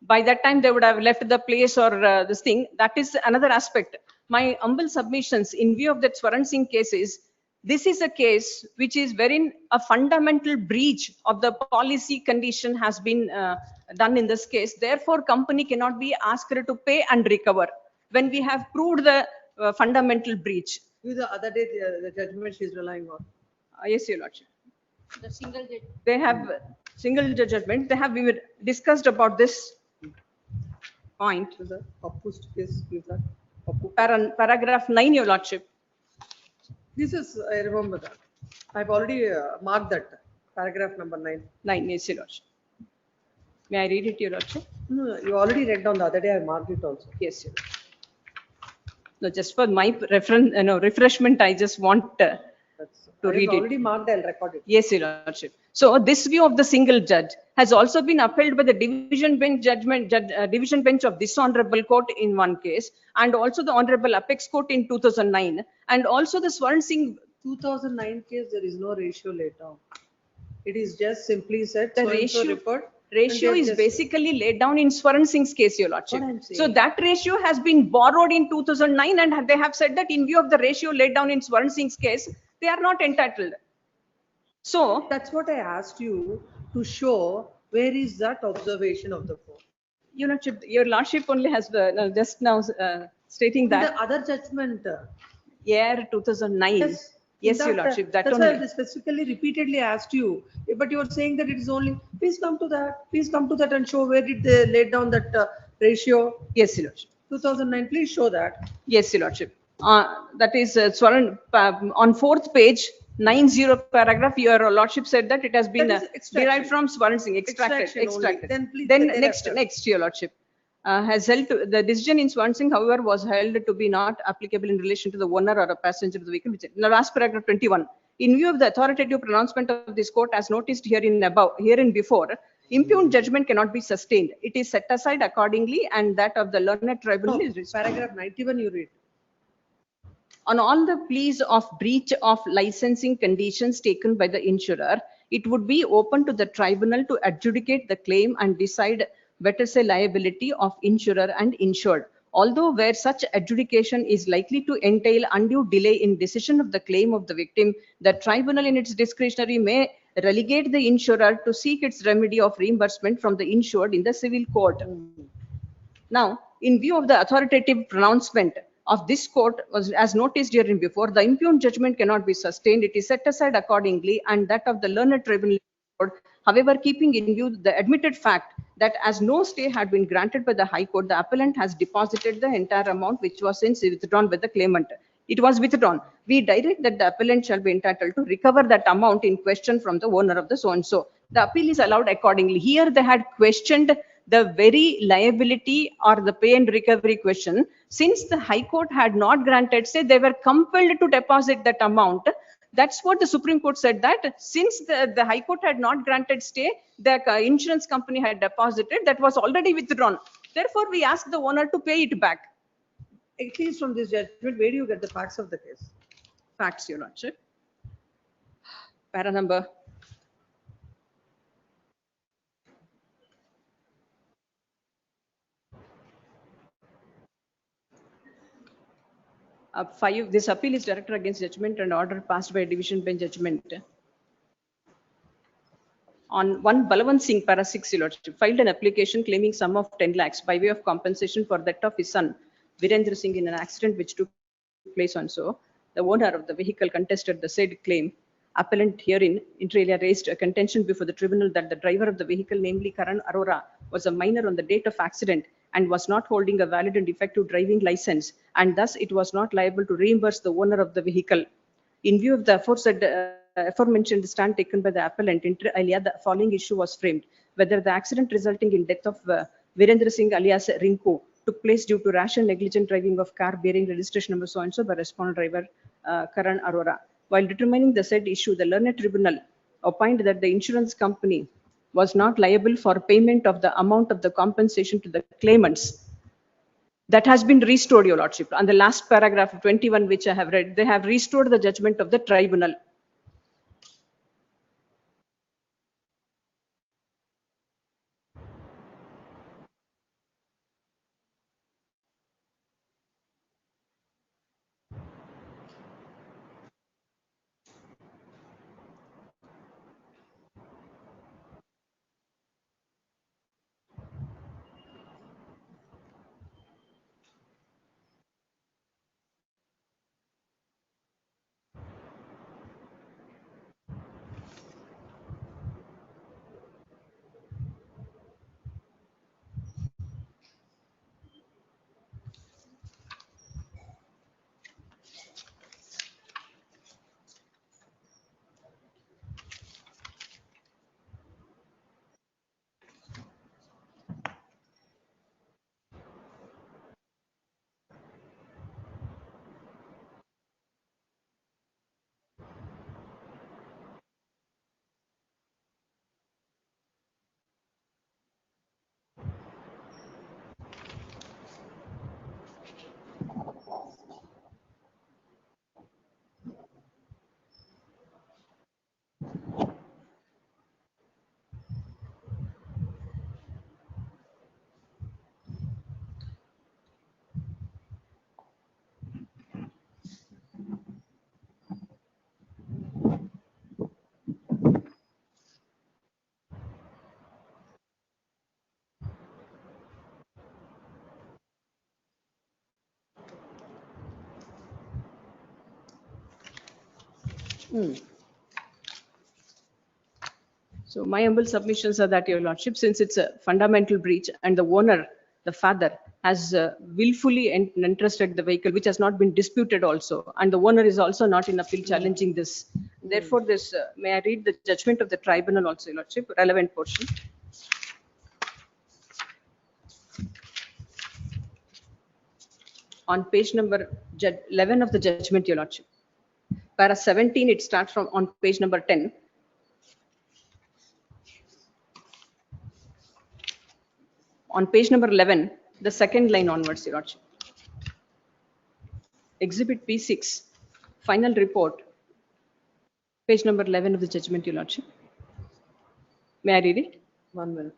by that time they would have left the place or this thing. That is another aspect. My humble submissions in view of that Swaran Singh case is, this is a case which is wherein a fundamental breach of the policy condition has been done in this case. Therefore, company cannot be asked to pay and recover when we have proved the fundamental breach. The other day, the judgment she is relying on. Yes, Your Lordship. The single judge. They have single judgment. They have discussed about this point. Paragraph 9, Your Lordship. This is, I remember that. I've already marked that. Paragraph number 9. 9, yes, Your Lordship. May I read it, Your Lordship? No, you already read on the other day. I marked it also. Yes, Your Lordship. No, just for my reference, refreshment, I just want to read it. Already marked, I'll record it. Yes, Your Lordship. So this view of the single judge has also been upheld by the division bench division bench of this honorable court in one case, and also the honorable Apex Court in 2009, and also the Swaran Singh 2009 case. There is no ratio laid down. It is just simply said the ratio is basically laid down in Swaran Singh's case, Your Lordship. So that ratio has been borrowed in 2009, and they have said that in view of the ratio laid down in Swaran Singh's case, they are not entitled. So that's what I asked you to show. Where is that observation of the court? Your Lordship only has just now stating that the other judgment. Year 2009. Yes. Yes, In Your that, Lordship, that that's why only. I specifically repeatedly asked you, but you are saying that it is only, please come to that and show where did they lay down that ratio? Yes, Your Lordship. 2009, please show that. Yes, Your Lordship. That is Swaran, on fourth page, 90 paragraph, Your Lordship said that it has been That is extraction. derived from Swaran Singh, extracted. Extraction only. Then please, Then thereafter. next, Your Lordship. Has held the decision in Swaran Singh, however, was held to be not applicable in relation to the owner or a passenger of the vehicle. Which, in the last paragraph 21, in view of the authoritative pronouncement of this court as noticed herein before, impugned judgment cannot be sustained. It is set aside accordingly, and that of the learned tribunal No, is restored. paragraph 91 you read. On all the pleas of breach of licensing conditions taken by the insurer, it would be open to the tribunal to adjudicate the claim and decide better say liability of insurer and insured. Although where such adjudication is likely to entail undue delay in decision of the claim of the victim, the tribunal in its discretionary may relegate the insurer to seek its remedy of reimbursement from the insured in the civil court. Now, in view of the authoritative pronouncement of this court was as noticed herein before, the impugned judgment cannot be sustained. It is set aside accordingly, and that of the learned tribunal. However, keeping in view the admitted fact that as no stay had been granted by the High Court, the appellant has deposited the entire amount which was since withdrawn by the claimant. It was withdrawn. We direct that the appellant shall be entitled to recover that amount in question from the owner of the so-and-so. The appeal is allowed accordingly. Here they had questioned the very liability or the pay and recovery question. Since the High Court had not granted, say they were compelled to deposit that amount. That's what the Supreme Court said, that since the High Court had not granted stay, the insurance company had deposited, that was already withdrawn. Therefore, we ask the owner to pay it back. At least from this judgment, where do you get the facts of the case? Facts, Your Lordship. Para number. Five, this appeal is directed against judgment and order passed by a division bench judgment. On one Balwant Singh, para 6, Your Lordship, filed an application claiming sum of 10 lakhs by way of compensation for death of his son, Virendra Singh, in an accident which took place on so. The owner of the vehicle contested the said claim. Appellant herein, inter alia, raised a contention before the tribunal that the driver of the vehicle, namely Karan Arora, was a minor on the date of accident and was not holding a valid and effective driving license, and thus it was not liable to reimburse the owner of the vehicle. In view of the aforementioned stand taken by the appellant, inter alia, the following issue was framed: whether the accident resulting in death of Virendra Singh alias Rinku took place due to rash and negligent driving of car bearing registration number so and so by respondent driver Karan Arora. While determining the said issue, the learned tribunal opined that the insurance company was not liable for payment of the amount of the compensation to the claimants. That has been restored, Your Lordship. And the last paragraph of 21, which I have read, they have restored the judgment of the tribunal. So my humble submissions are that, Your Lordship, since it's a fundamental breach and the owner, the father, has willfully entrusted the vehicle, which has not been disputed also, and the owner is also not in appeal challenging this. Therefore, this, may I read the judgment of the tribunal also, Your Lordship, relevant portion. On page number 11 of the judgment, Your Lordship. Para 17, it starts from on page number 10. On page number 11, the second line onwards, Your Lordship. Exhibit P6, final report, page number 11 of the judgment, Your Lordship. May I read it? 1 minute.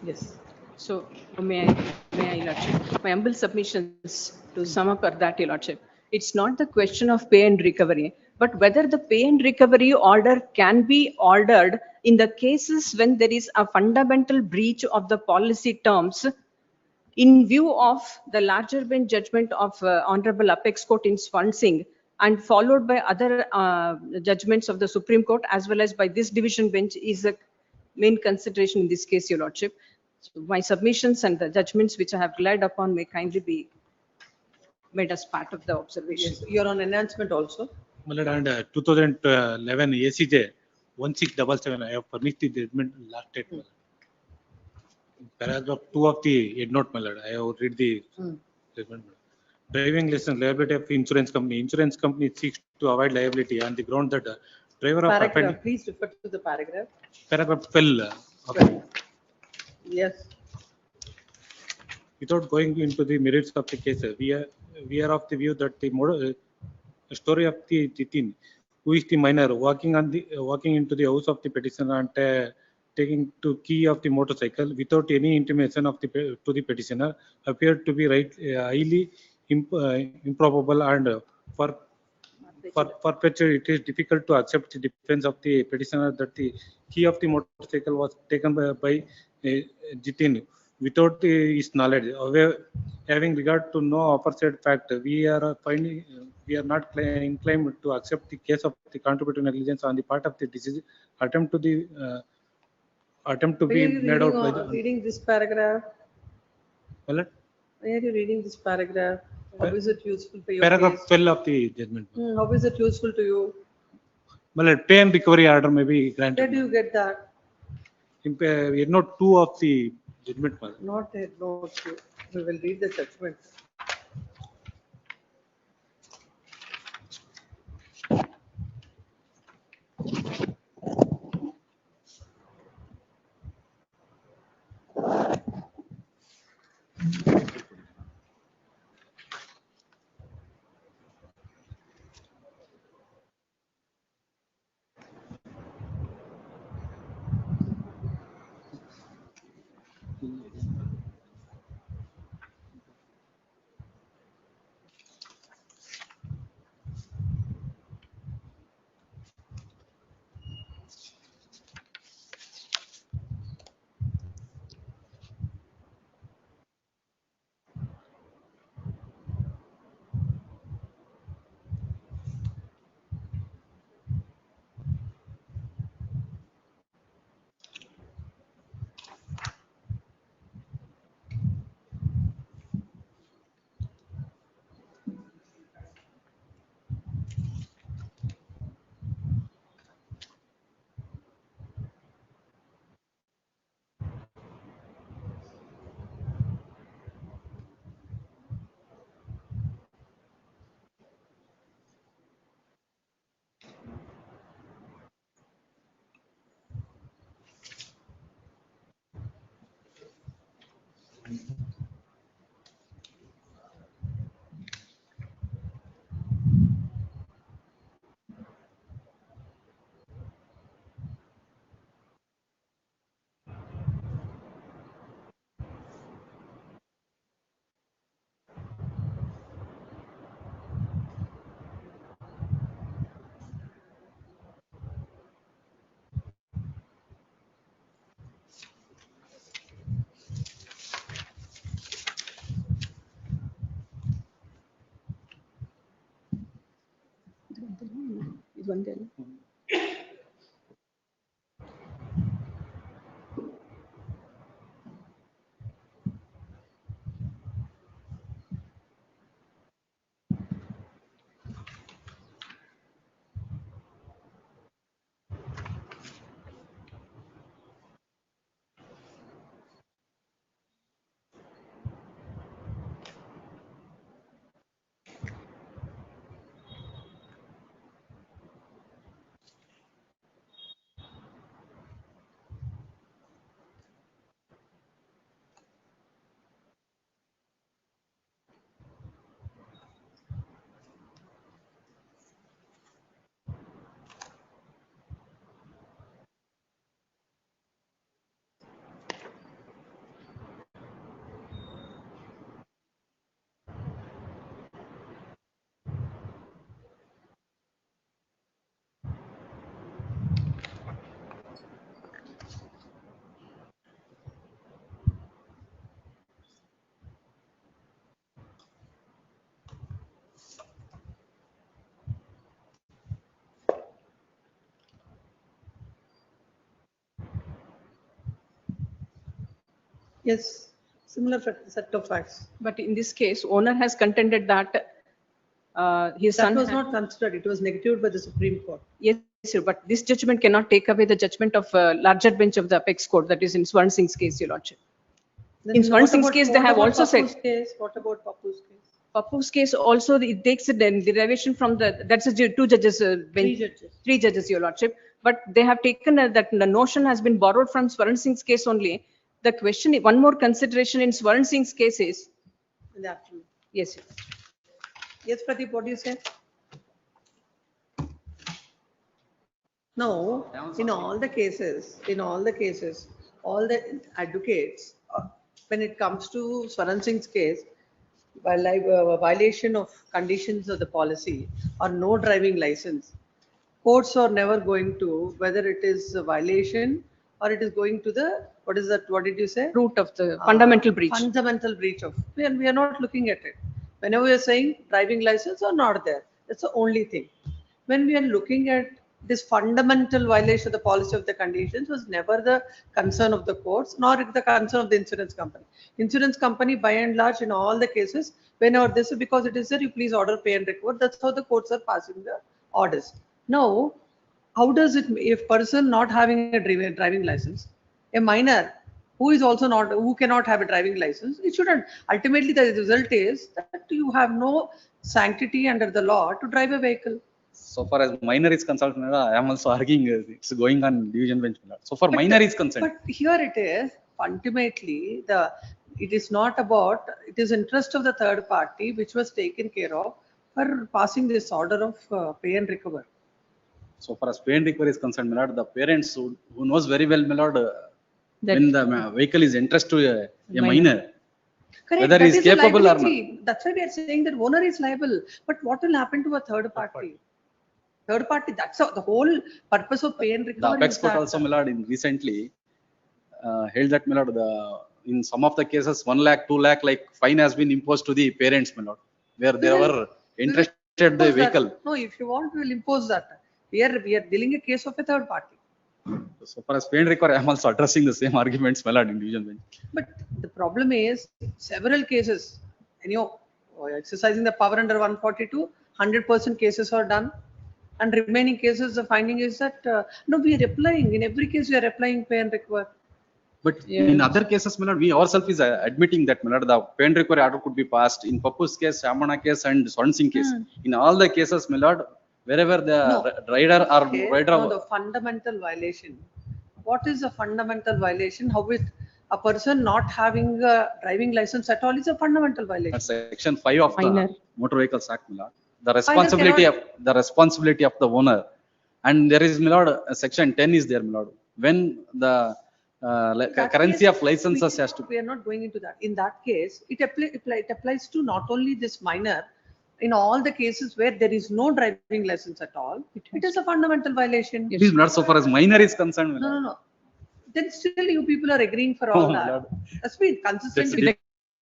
Yes. So may I, Lordship, my humble submissions to sum up are that, Your Lordship. It's not the question of pay and recovery, but whether the pay and recovery order can be ordered in the cases when there is a fundamental breach of the policy terms in view of the larger bench judgment of Honorable Apex Court in Swansing, and followed by other judgments of the Supreme Court as well as by this division bench is a main consideration in this case, Your Lordship. So my submissions and the judgments which I have relied upon may kindly be made as part of the observation. Yes, you're on enhancement also. My lord, and 2011 ACJ 1677, I have furnished the judgment last date. My lord. Paragraph 2 of the head note, my lord. I have read the judgment. Driving license liability of insurance company. Insurance company seeks to avoid liability on the ground that driver of Paragraph, please refer to the paragraph. paragraph 12. Okay. Yes. Without going into the merits of the case, we are of the view that the story of the Jitin, who is the minor, walking into the house of the petitioner and taking to key of the motorcycle without any intimation of to the petitioner, appeared to be highly improbable, and for perpetual it is difficult to accept the defense of the petitioner that the key of the motorcycle was taken by Jitin without his knowledge. Having regard to no aforesaid fact, we are not inclined to accept the case of the contributory negligence on the part of the deceased attempt to be made out by the Reading this paragraph. Well, Why are you reading this paragraph? How is it useful for your paragraph case? 12 of the judgment. How is it useful to you? Well, pay and recovery order may be Where granted. do you get that? Note 2 of the judgment. Not a note. We will read the judgment. Is one there? Yes, similar set of facts. But in this case, owner has contended that his That son. was not considered. It was negatived by the Supreme Court. Yes, sir, but this judgment cannot take away the judgment of larger bench of the apex court, that is in Swarn Singh's case, Your Lordship. Then In Swarn what Singh's about- case, they what have about also said. Papu's case? What about Papu's case? Papu's case also, it takes a derivation from the, that's a two judges, bench. Three judges, Your Lordship. But they have taken that the notion has been borrowed from Swarn Singh's case only. The question, one more consideration in Swarn Singh's case is. In the afternoon. Yes, sir. Yes, Pradeep, what do you say? No, in all the cases, all the advocates, when it comes to Swaran Singh's case, violation of conditions of the policy or no driving license, courts are never going to, whether it is a violation or it is going to the, what is that, what did you say? Root of the fundamental breach. Fundamental breach of, we are not looking at it. Whenever we are saying driving license or not there, that's the only thing. When we are looking at this fundamental violation of the policy of the conditions was never the concern of the courts, nor the concern of the insurance company. Insurance company, by and large, in all the cases, whenever this is because it is there, you please order, pay and recover. That's how the courts are passing the orders. Now, how does it, if person not having a driving license, a minor who is also not, who cannot have a driving license, it shouldn't. Ultimately, the result is that you have no sanctity under the law to drive a vehicle. So far as minor is concerned, I am also arguing it's going on division bench. So far minor is concerned. But here it is, ultimately, it is not about, it is interest of the third party which was taken care of for passing this order of pay and recover. So far as pay and recover is concerned, my lord, the parents who knows very well, my lord, when the vehicle is entrusted to a minor, Correct, whether that he is capable or not. liability. That's why we are saying that owner is liable. But what will happen to a third party? Third party, that's the whole purpose of pay and The recovery. apex is court that- also, my lord, recently held that, my lord, in some of the cases, 1 lakh, 2 lakh, like fine has been imposed to the parents, my lord, where they were interested in the impose that. vehicle. No, if you want, we will impose that. We are dealing a case of a third party. So far as pay and recovery, I am also addressing the same arguments, my lord, in division bench. But the problem is several cases, exercising the power under 142, 100% cases are done. And remaining cases, the finding is that, no, we are applying, in every case we are applying pay and recover. But in other cases, my lord, we ourselves is admitting that, my lord, the pay and recovery order could be passed in Papu's case, Shamana case and Swarn Singh case. In all the cases, my lord, wherever the rider or Okay, rider no, the fundamental violation. What is a fundamental violation? How with a person not having a driving license at all is a fundamental violation. That's section 5 of Minor. the Motor Vehicles Act, my lord. The responsibility of the owner, and there is, my lord, section 10 is there, my lord. When the currency of licenses has to. We are not going into that. In that case, it applies to not only this minor, in all the cases where there is no driving license at all, it is a fundamental violation. It is not so far as minor is concerned, my lord. No. Then still you people are agreeing for all Oh, my that. lord. That's been consistent That's with the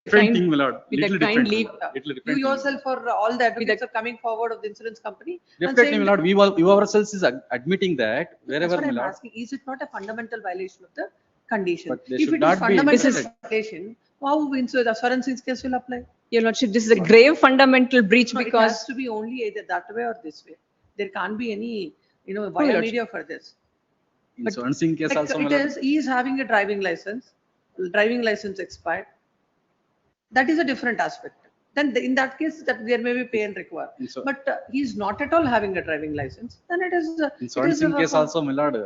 different thing, my lord. with Little the kind different. leave. Little You different thing. yourself or all the advocates are coming forward of the insurance company. and Definitely, saying my lord. that- We ourselves is admitting that That's wherever, what my I'm lord. asking. Is it not a fundamental violation of the condition? But they If should it is not be fundamental implemented. violation, how the Swaran Singh's case will apply? Your Lordship, this is a grave fundamental breach No, it because. has to be only either that way or this way. There can't be any, Your via Lordship. media for this. In Swarn Singh case Like also, my it lord. is, he is having a driving license expired. That is a different aspect. Then in that case, that there may be pay and recover. But he is not at all having a driving license. Then it is. In Swarn Singh case also, my lord,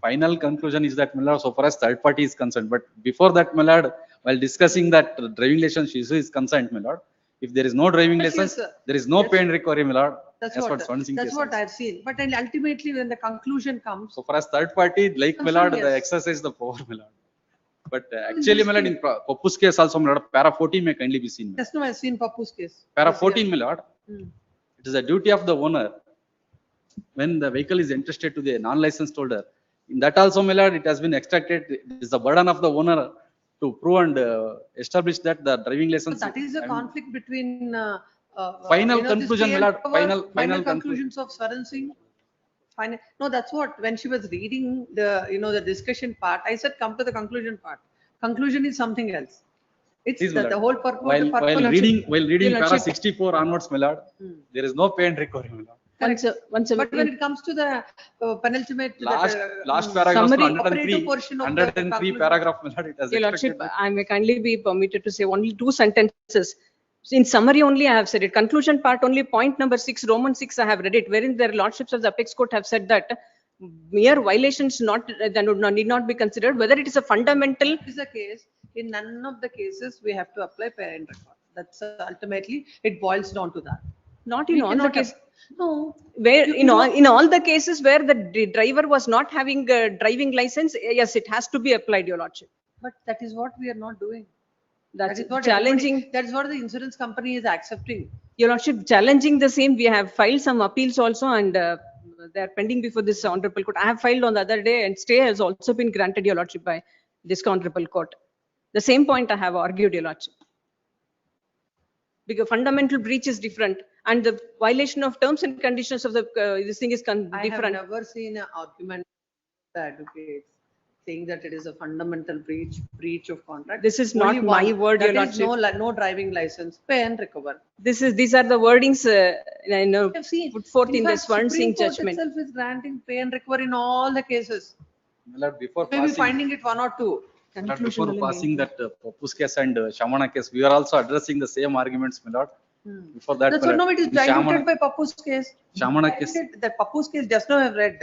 final conclusion is that, my lord, so far as third party is concerned. But before that, my lord, while discussing that driving license issue is concerned, my lord, if there is no driving Yes, license, yes, there is no yes. pay and recovery, my lord. That's as what, per Swarn Singh that's case what also. I've seen. But then ultimately, when the conclusion comes, So far as third party, like, my Concern, lord, they yes. exercise the power, my lord. But actually, my lord, in Papu's case also, my lord, para 14 may kindly be seen. just now I've seen Papu's case. Para Yes, 14, yeah. my lord, Hmm. it is a duty of the owner when the vehicle is entrusted to the non-licensed holder. In that also, my lord, it has been extracted. It is the burden of the owner to prove and establish that the driving But license. that is a conflict between. Final this conclusion, pay my and lord, recover, final conclusions of Swaran Singh. No, that's what, when she was reading the discussion part, I said, come to the conclusion part. Conclusion is something else. It's Please, my the lord. whole purpose. While reading Your para lordship. 64 onwards, my lord, there is no pay and recovery, my lord. But when it comes to the penultimate. Last paragraph, Summary. 103, portion of the 103 conclusion. paragraph, my lord, it has Your Lordship, extracted. I may kindly be permitted to say only 2 sentences. In summary only, I have said it. Conclusion part only, point number 6, Roman 6, I have read it, wherein their lordships of the apex court have said that mere violations need not be considered, whether it is a fundamental. Is the case, in none of the cases, we have to apply parent record. That's ultimately, it boils down to that. Not in We all the cannot cases. No. Where You- in you all know- in all the cases where the driver was not having a driving license, yes, it has to be applied, Your Lordship. But that is what we are not doing. That's That is what challenging. That is what the insurance company is accepting. Your Lordship, challenging the same, we have filed some appeals also, and they are pending before this honorable court. I have filed on the other day, and stay has also been granted, Your Lordship, by this honorable court. The same point I have argued, Your Lordship. Because fundamental breach is different, and the violation of terms and conditions of the this thing is different. I have never seen an argument by advocates saying that it is a fundamental breach of contract. This is Only not my one, word, Your that is Lordship. no driving license, pay and recover. These are the wordings I've seen. put forth in the fact, Swan Supreme Singh Court judgment. itself is granting pay and recover in all the cases. My lord, before Maybe passing, finding it 1 or 2. my lord, before passing that Popus case and Shamana case, we are also addressing the same arguments, my lord. Before that, That's my what now lord, it is in diluted by Papu's case. Shamana case. That Papu's case just now I've read.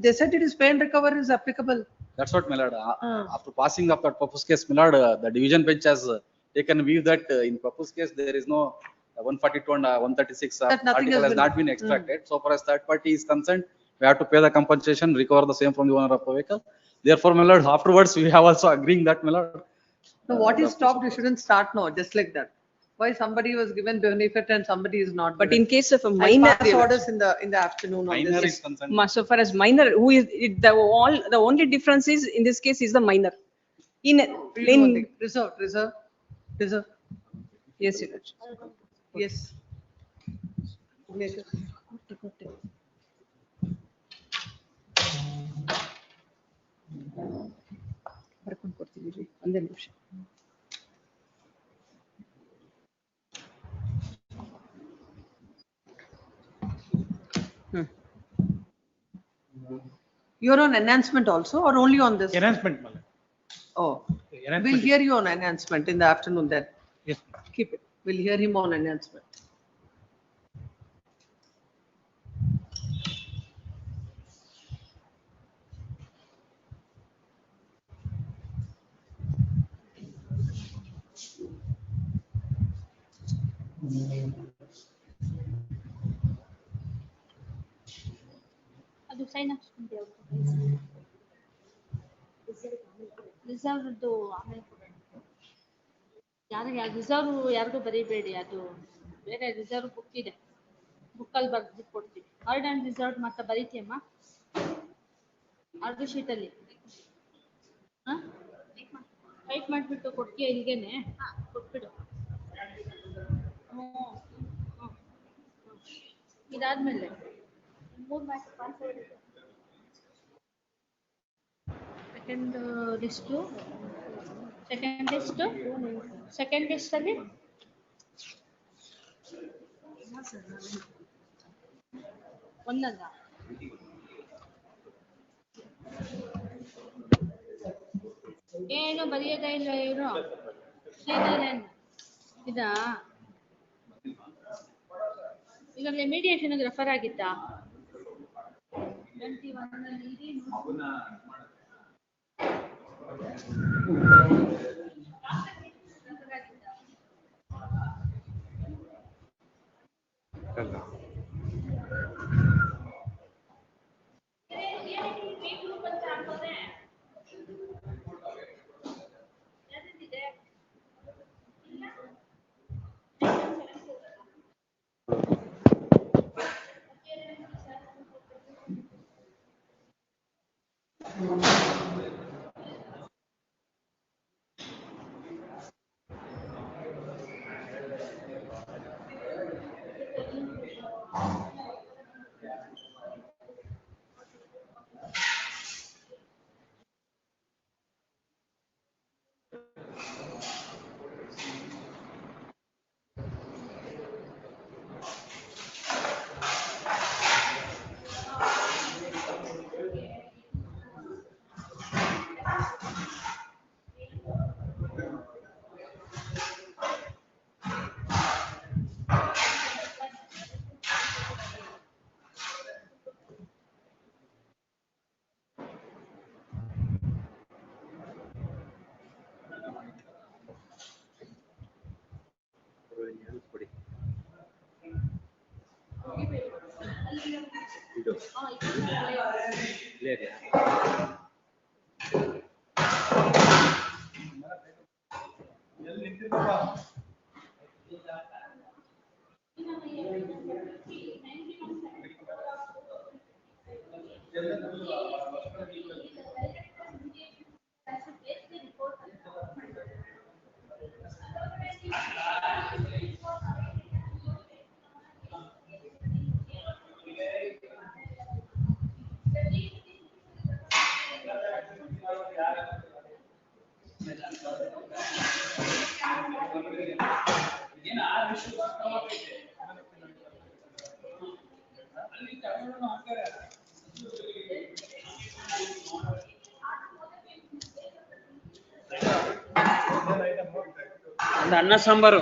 They said it is pay and recover is applicable. That's what, my lord. After passing of that Papus case, my lord, the division bench has taken view that in Papus case, there is no 142 and 136 That nothing article has has not been extracted. So far as third party is concerned, we have to pay the compensation, recover the same from the owner of the vehicle. Therefore, my lord, afterwards, we have also agreeing that, my lord. No, what is stopped, you shouldn't start now, just like that. Why somebody was given benefit and somebody is not. But given? in case of a I'll minor, pass orders in the afternoon on Minor this. is concerned. so far as minor, who is the only difference is in this case is the minor. In Reserve. yes, Your Lordship. Yes. Signature. ಬರ್ಕೊಂಡು ಕೊಡ್ತೀವಿ ರೀ, ಒಂದೇ ನಿಮಿಷ. You're on enhancement also or only on this? Enhancement, my lord. Oh, Enhancement we'll is- hear you on enhancement in the afternoon then. Yes. Keep it. We'll hear him on enhancement. ಅದು sign ಹಾಕ್ಸ್ಕೊಂತೀವಿ ರಿಸರ್ವ್ದು ಆಮೇಲೆ ಕೊಡೋಣ. ಯಾರಿಗೆ reserve ಯಾರಿಗೂ ಬರೀಬೇಡಿ, ಅದು ಬೇರೆ reserve book ಇದೆ, ಬುಕ್ಕಲ್ಲಿ ಬರ್ದು ಕೊಡ್ತೀವಿ. ಹಾರ್ಡ್ ಅಂಡ್ ರಿಸರ್ವ್ ಮಾತ್ರ ಬರೀತೀಯಮ್ಮ ಆರ್ಡರ್ ಶೀಟಲ್ಲಿ. ಹಾಂ ಟೈಪ್ ಮಾಡಿಬಿಟ್ಟು ಕೊಡ್ತೀಯ ಇಲ್ಲಿಗೇನೆ ಕೊಟ್ಬಿಡು. ಹ್ಞೂ ಇದಾದ್ಮೇಲೆ 3 ಮ್ಯಾಚ್ ಪಾಸ್ವರ್ಡ್ ಇದೆ. ಸೆಕೆಂಡ್ ಲಿಸ್ಟು ಸೆಕೆಂಡ್ ಲಿಸ್ಟಲ್ಲಿ ಒಂದಲ್ಲ ಏನು ಬರೆಯೋದೇ ಇಲ್ಲ ಇವರು. ಇದಾ ಇದರಲ್ಲಿ ಮೀಡಿಯೇಷನ್ ರೆಫರ್ ಆಗಿತ್ತಾ? 21 ಅಲ್ಲಿ ಇದೆ ನೋಡಿ. ಒಂದು ಅನ್ನ ಸಾಂಬಾರು.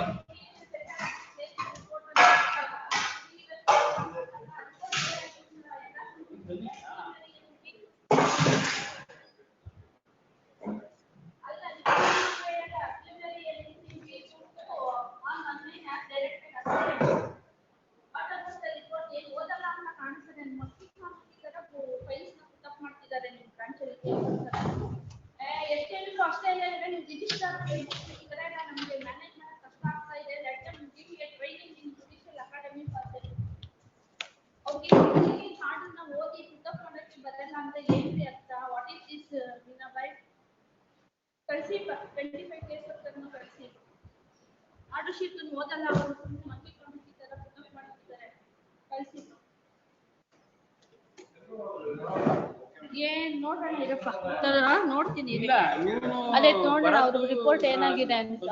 ಕಳಿಸಿ 25 ಕೇಸ್ ಕಳಿಸಿ ಆರ್ಡರ್ ಶೀಟ್ ಓದಲ್ಲ ಅವರು ಮಾಡ್ತಿದ್ದಾರೆ ಕಳಿಸಿ ಏನ್ ನೋಡೋಣ ಇರಪ್ಪ ನೋಡ್ತೀನಿ ಅದೇ ನೋಡೋಣ ಅವ್ರ ರಿಪೋರ್ಟ್ ಏನಾಗಿದೆ ಅಂತ.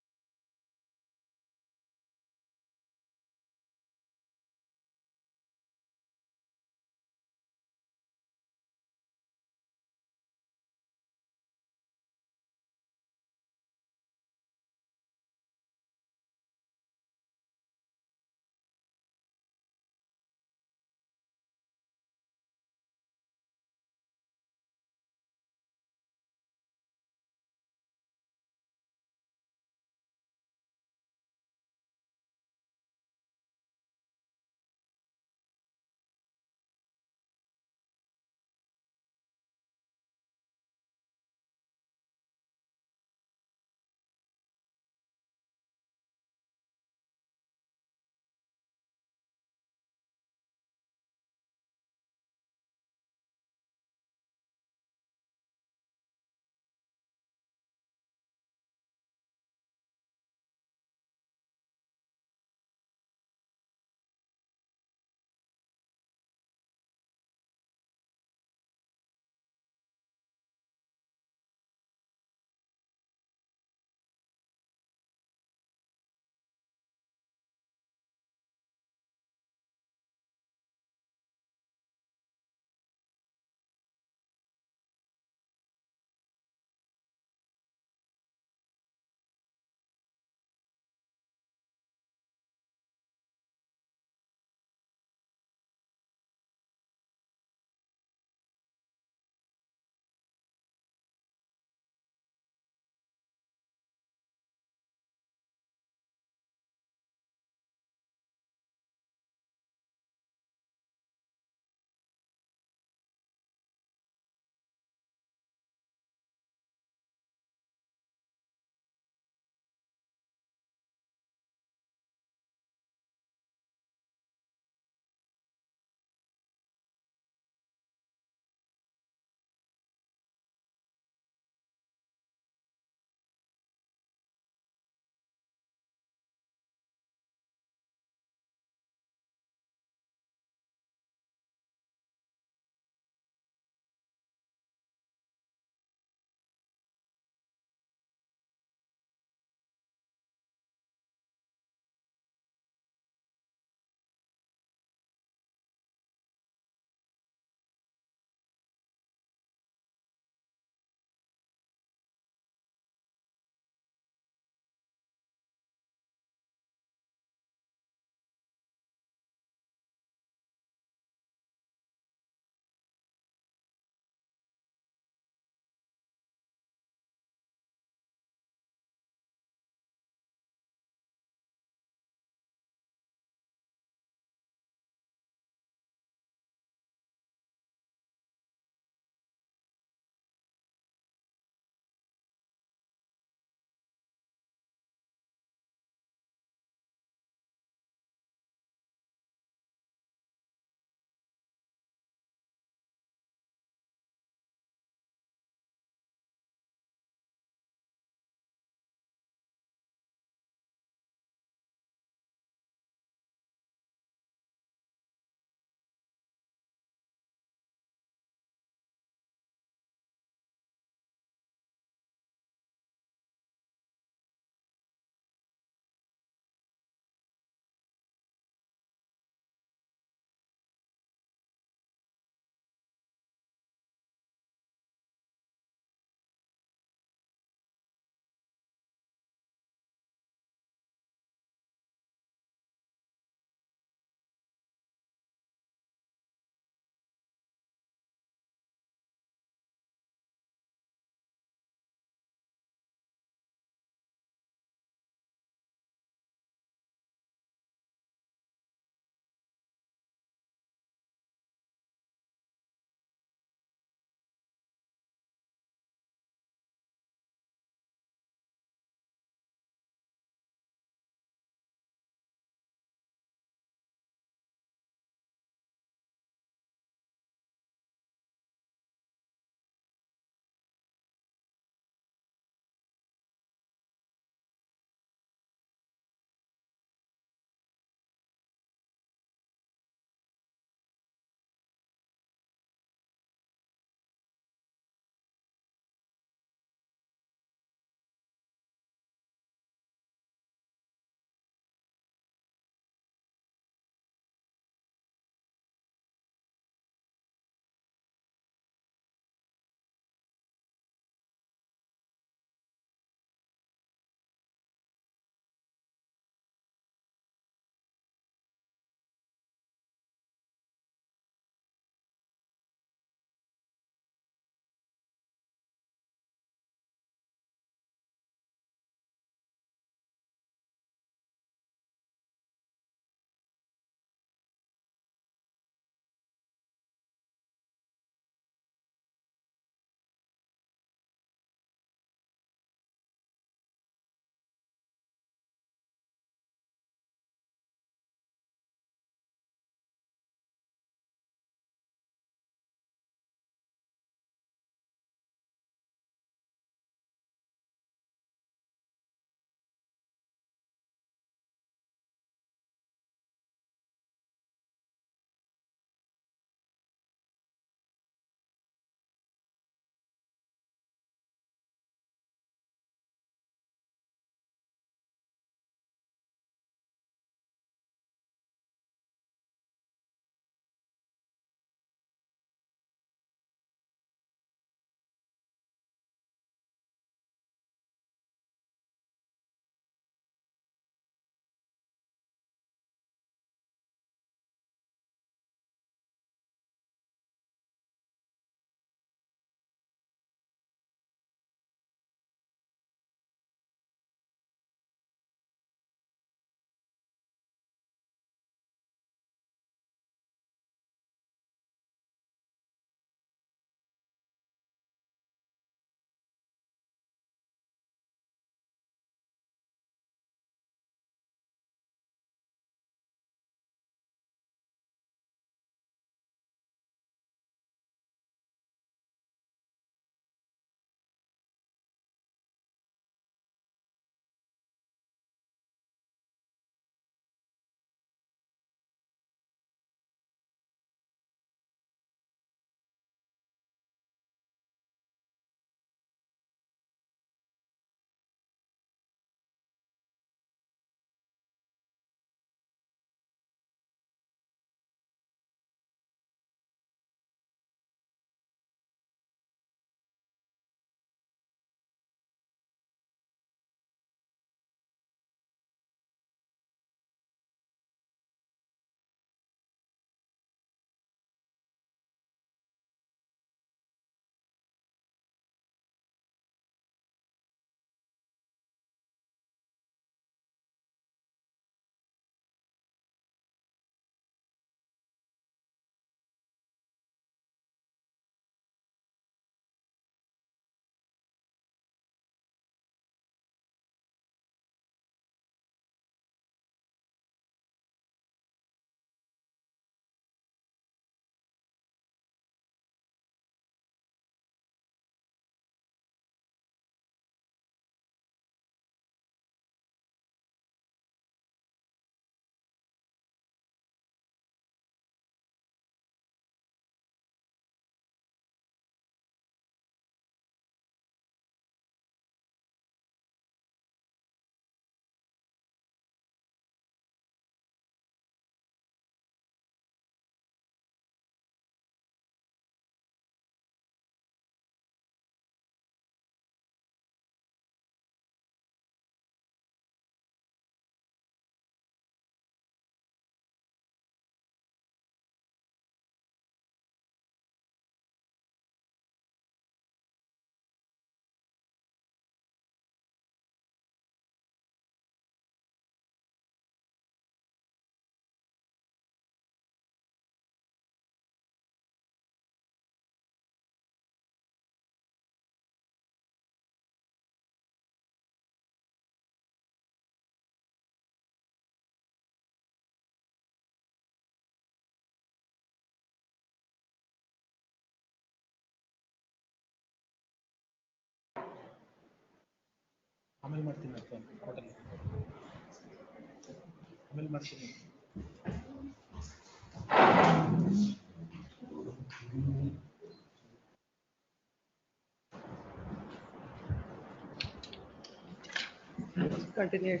Continue.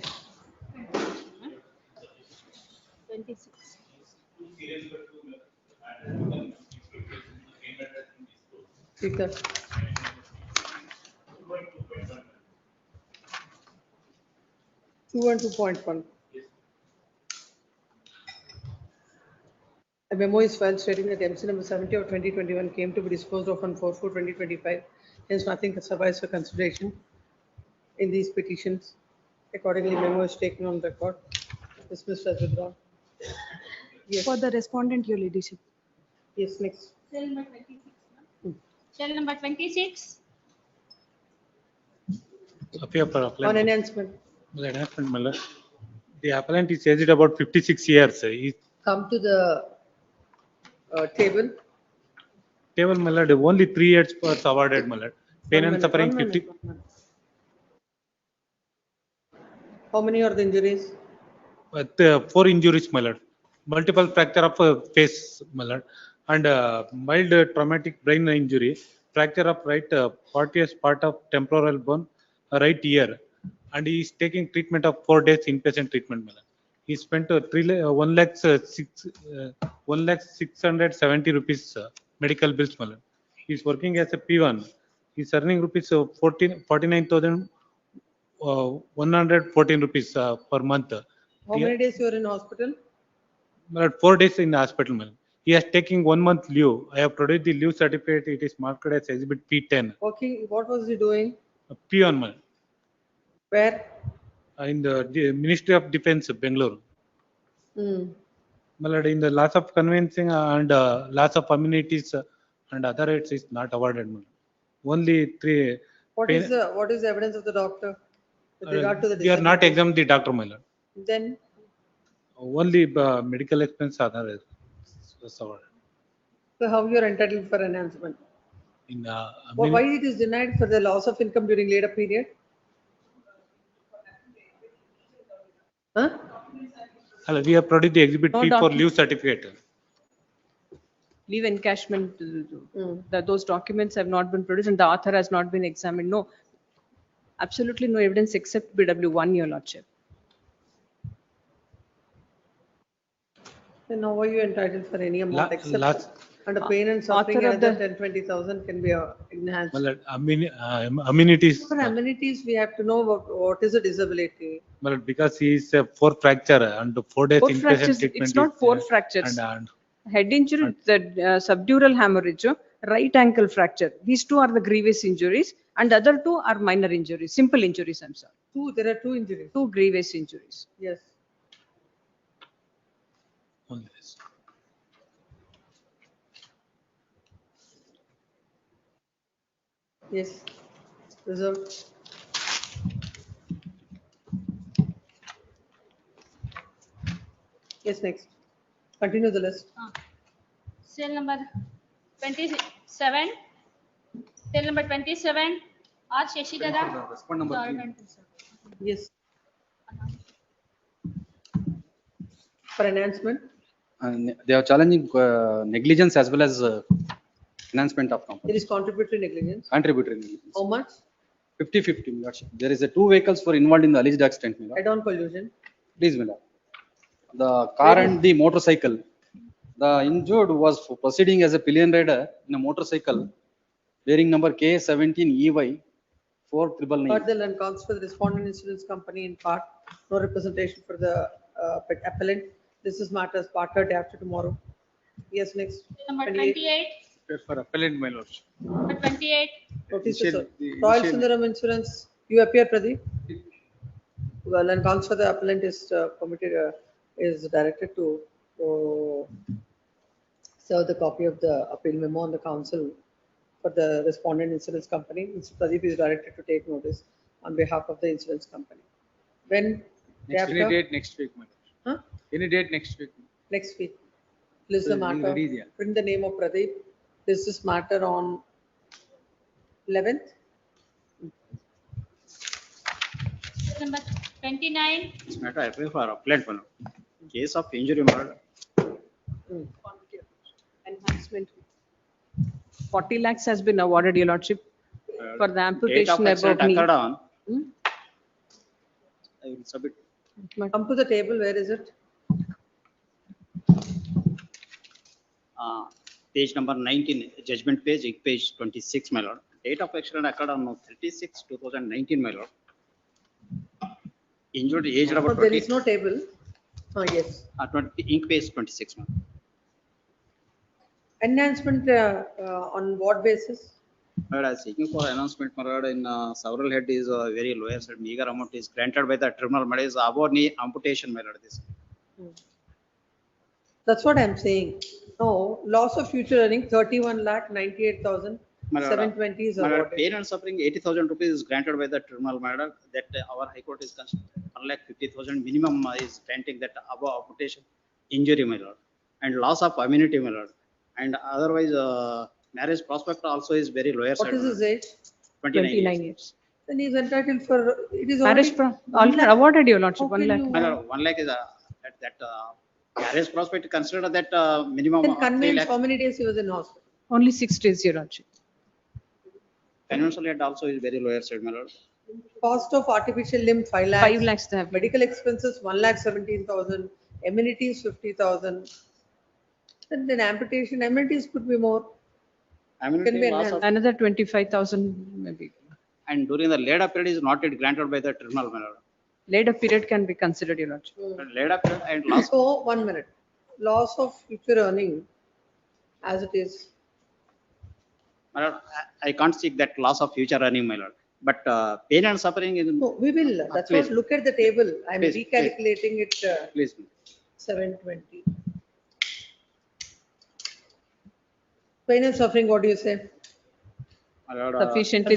26. Speaker. Two and 2.1. A memo is filed stating that MC number 70 of 2021 came to be disposed of on 4/4/2025. Hence, nothing can suffice for consideration in these petitions. Accordingly, memo is taken on record. Dismissed as withdrawn. Yes. For the respondent, your ladyship. Yes, next. Cell number 26. Cell number 26. Appear for On appellant. enhancement, Enhancement, my lord. The appellant is aged about 56 years. He come to the table. table, my lord, only 3 years was awarded, my lord. Pain and minute, suffering 1 minute, 50. 1 minute. How many are the injuries? With 4 injuries, my lord. Multiple fracture of face, my lord, and mild traumatic brain injury, fracture of right part of temporal bone, right ear, and he is taking treatment of 4 days inpatient treatment, my lord. He spent 1 lakh 670 rupees medical bills, my lord. He is working as a P1. He is earning rupees 49,114 rupees per month. How many days you are in hospital? But 4 days in the hospital, man. He has taken 1 month leave. I have produced the leave certificate. It is marked as exhibit P10. Working, what was he doing? P1, man. Where? In the Ministry of Defense, Bangalore. Hmm. Malad, in the loss of convincing and loss of amenities and other rates is not awarded, man. Only 3. What is the evidence of the doctor with regard to the We are not disability? examined the doctor, my lord. Then Only medical expense other was awarded. so how you are entitled for enhancement? In Why it is denied for the loss of income during later period? Huh? Hello, we have produced the exhibit No P for document. leave certificate. Leave encashment, those documents have not been produced and the author has not been examined. No, absolutely no evidence except BW1, your lordship. Then how are you entitled for any amount except last- under pain and suffering author of another the- 10-20,000 can be enhanced. Well, amenities. For amenities, we have to know what is a disability. Well, because he is a 4 fracture and 4 days 4 inpatient fractures, treatment. it's not is 4 there. fractures. And Head injury, the subdural hemorrhage, right ankle fracture. These 2 are the grievous injuries and the other 2 are minor injuries, simple injuries, I'm sorry. There are 2 injuries. 2 grievous injuries. Yes. only this. Yes. Reserved. Yes, next. Continue the list. Cell number 27. Cell number 27. R. Shashidara. Respond number 3. Yes. For enhancement, And they are challenging negligence as well as enhancement of there company. is contributory negligence. Contributory negligence. How much? 50-50, my lordship. There is a 2 vehicles for involved in the alleged accident, my lord. Head-on collision. Please, my lord. The car and the motorcycle. The injured was proceeding as a pillion rider in a motorcycle bearing number K17EY 4999. Further and counts for the respondent insurance company in part. No representation for the appellant. This is matters parted after tomorrow. Yes, next. Number 28. For appellant, my lordship. Number 28. Notice to Initial- serve. the Royal initial- Sundaram Insurance, you appear, Pradeep? Well, and counts for the appellant is permitted, is directed to serve the copy of the appeal memo on the council for the respondent insurance company. Mr. Pradeep is directed to take notice on behalf of the insurance company. When? Any After? date next week, my lord. Huh? Any date next week. Next week. List the So, we'll matter. ready, yeah. Print the name of Pradeep. List this matter on 11th. number 29. This matter I pray for appellant, my lord. Case of injury, my lord. Enhancement. 40 lakhs has been awarded, your lordship, for the Date of amputation accident above knee. occurred on. Hmm? I will submit. Come to the table, where is it? Page number 19, judgment page, page 26, my lord. Date of accident occurred on 36/2019, my lord. Injured age Oh, about there 20, is no table. Oh, yes. 20, ink page 26, my lord. Enhancement on what basis? My lord, seeking for announcement, my lord, in several head is very lower side, meager amount is granted by the tribunal, my lord, is above knee amputation, my lord, this. That's what I'm saying. No, loss of future earning 31,98,720 is My lord, awarded. pain and suffering 80,000 rupees is granted by the tribunal, my lord, that our high court is considering 1,50,000 minimum is granting that above amputation injury, my lord, and loss of immunity, my lord, and otherwise marriage prospect also is very lower side. What is his age? 29 years. Then he's entitled for, it is Marriage, already. already awarded, your lordship, How 1 can lakh. you- My lord, 1 lakh is that marriage prospect consider that minimum Then of 3 conveyance, lakhs. how many days he was in hospital? Only 6 days, your lordship. Financial aid also is very lower side, my lord. Cost of artificial limb 5 lakhs. 5 lakhs they have. Medical expenses 1,17,000, amenities 50,000. Then amputation, amenities could be more. Can be Immunity loss of, enhanced. Another 25,000 maybe. and during the laid up period is not yet granted by the tribunal, my lord. Later period can be considered, your lordship. Laid up period and loss. So, 1 minute. Loss of future earning as it is. My lord, I can't seek that loss of future earning, my lord. But pain and suffering is. No, we will, that's Please. what, look at the table. I'm Please, recalculating it, Please. 720. Pain and suffering, what do you say? My lord, Sufficiently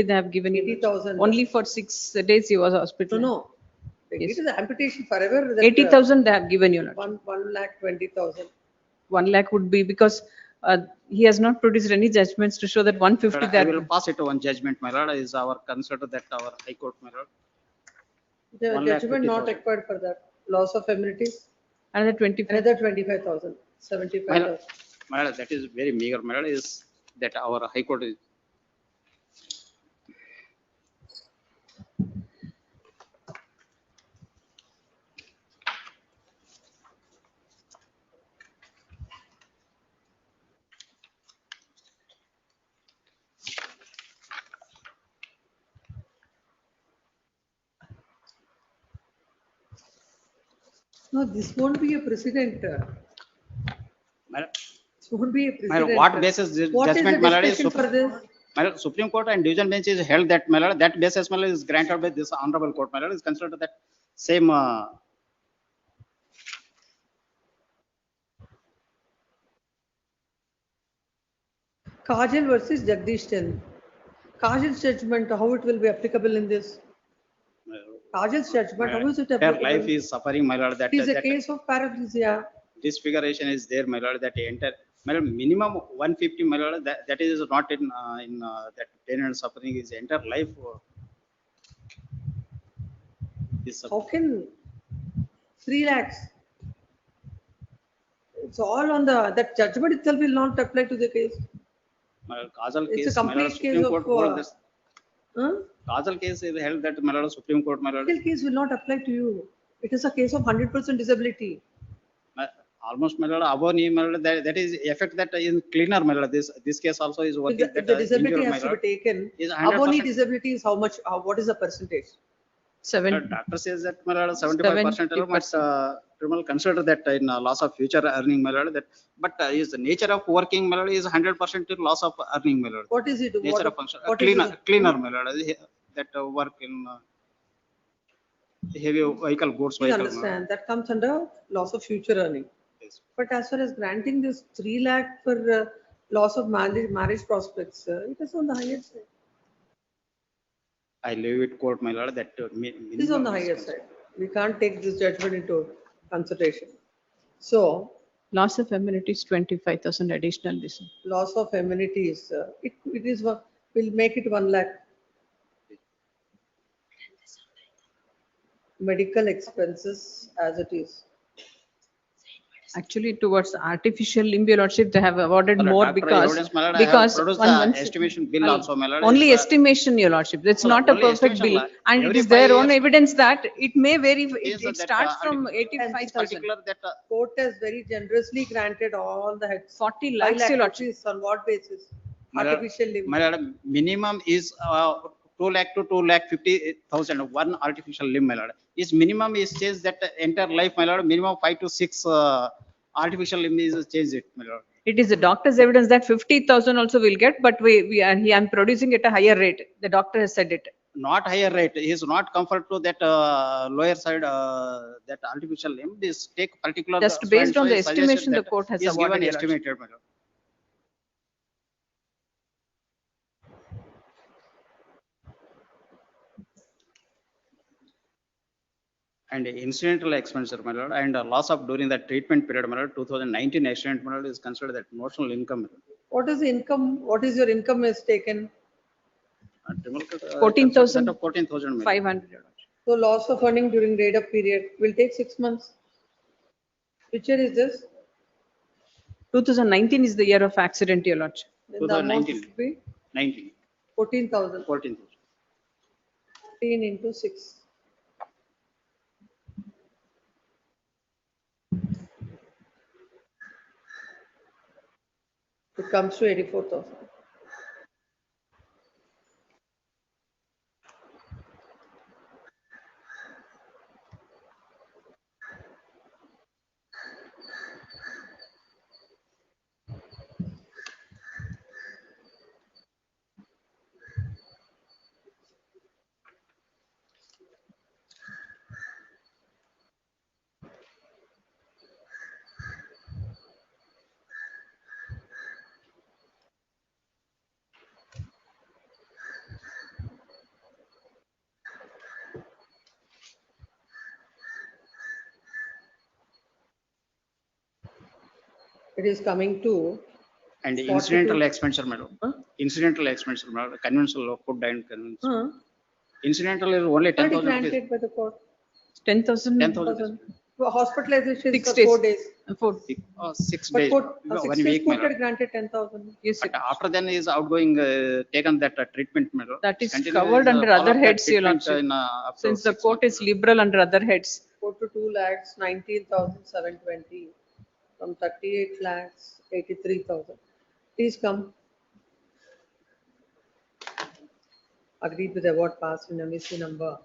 they have given you. 80,000. Only for 6 days he was No, hospitalized. no. It is amputation forever. that, 80,000 they have given you, lordship. 1,20,000. 1 lakh would be because he has not produced any judgments to show that 150 I that. will pass it to one judgment, my lord, is our consider that our high court, my lord. The 1,50,000. judgment not required for that. Loss of amenities, Another 25. another 25,000, 75,000. My lord, that is very meager, my lord, is that our high court is. No, this won't be a precedent. My lord, This won't be a my precedent. lord, what basis this What is the judgment, my lord, is. discussion for this? My lord, Supreme Court and Division Bench is held that, my lord, that basis, my lord, is granted by this honorable court, my lord, is considered that same. Kajal versus Jagdish Chand. Kajal's judgment, how it will be applicable in this? Kajal's judgment, how is it Her applicable? life is suffering, my lord, that. It is a that case of paralysia. disfiguration is there, my lord, that enter, my lord, minimum 150, my lord, that is not in that pain and suffering is entire life. Is How can 3 lakhs? It's all on the, that judgment itself will not apply to the case. my lord, Kajal It's a case, my lord, complete Supreme case Court of, hold this. Huh? Kajal case is held that, my lord, Supreme Court, my lord, Still case will not apply to you. It is a case of 100% disability. almost, my lord, above knee, my lord, that is effect that is cleaner, my lord, this case also is If working. the, if that the disability injured, my has to be lord, taken, is above knee 100%. disability is how much, what is the percentage? 7. Doctor says that, my lord, 75%, but tribunal consider that in loss of future earning, my lord, that, but is the nature of working, my lord, is 100% loss of earning, my lord. What is it? Nature What, of function, what is cleaner, it? cleaner, my lord, that work in heavy vehicle, goods Please vehicle. my lord. understand, that comes under loss of future earning. Yes. But as far as granting this 3 lakh for loss of marriage prospects, it is on the higher side. I leave it court, my lord, that. It is on the higher side. We can't take this judgment into consideration. So, Loss of amenities 25,000 additional this. loss of amenities, it is, will make it 1 lakh. medical expenses as it is. Actually, towards artificial limb, your lordship, they have awarded Well, more doctor because, evidence, my lord, I have because produced one the estimation bill also, my lord. only It's, estimation, your lordship. It's well, not a only perfect estimation, bill. la. And it Every is their 5 own years evidence that it may vary, is it that, starts from and 85,000. particular that, Court has very generously granted all the heads. 40 5 lakhs, lakh your lordship. rupees on what basis? my lord, Artificial limb. my lord, minimum is 2 lakh to 2,50,000, one artificial limb, my lord. Is minimum is changed that entire life, my lord, minimum 5 to 6 artificial limb is changed it, my lord. It is the doctor's evidence that 50,000 also will get, but we are, I am producing at a higher rate. The doctor has said it. Not higher rate, he is not comfort to that lower side, that artificial limb, this take particular. Just based on the suggestion estimation, the that court has is awarded, given your lordship. estimated, my lord. And incidental expenditure, my lord, and loss of during the treatment period, my lord, 2019 accident, my lord, is considered that notional income, my lord. What is the income? What is your income is taken? 14,500. 14,000, my lord. So loss of earning during laid up period will take 6 months. Which year is this? 2019 is the year of accident, your lordship. Then the amount 2019. should be 19, 14,000. 14,000. 14 into 6. It comes to 84,000. It is coming to And 42. incidental expenditure, madam. Incidental expenditure, madam. Conventional food and conventional. Incidental is only Already 10,000 rupees. granted by the court. 10,000. 10,000. For hospitalization 6 for days. 4 days. 6 But days, court, 1 6 days week, court madam. had granted 10,000. Yes, But after then is outgoing, taken that treatment, madam. that is Continue covered is, under follow other up that heads, your treatment lordship. in, up to Since the 6 court months, is liberal under other heads. 4 to 2 lakhs, 19,720. From 38 lakhs, 83,000. Please come. Agreed with the award passed in MSC number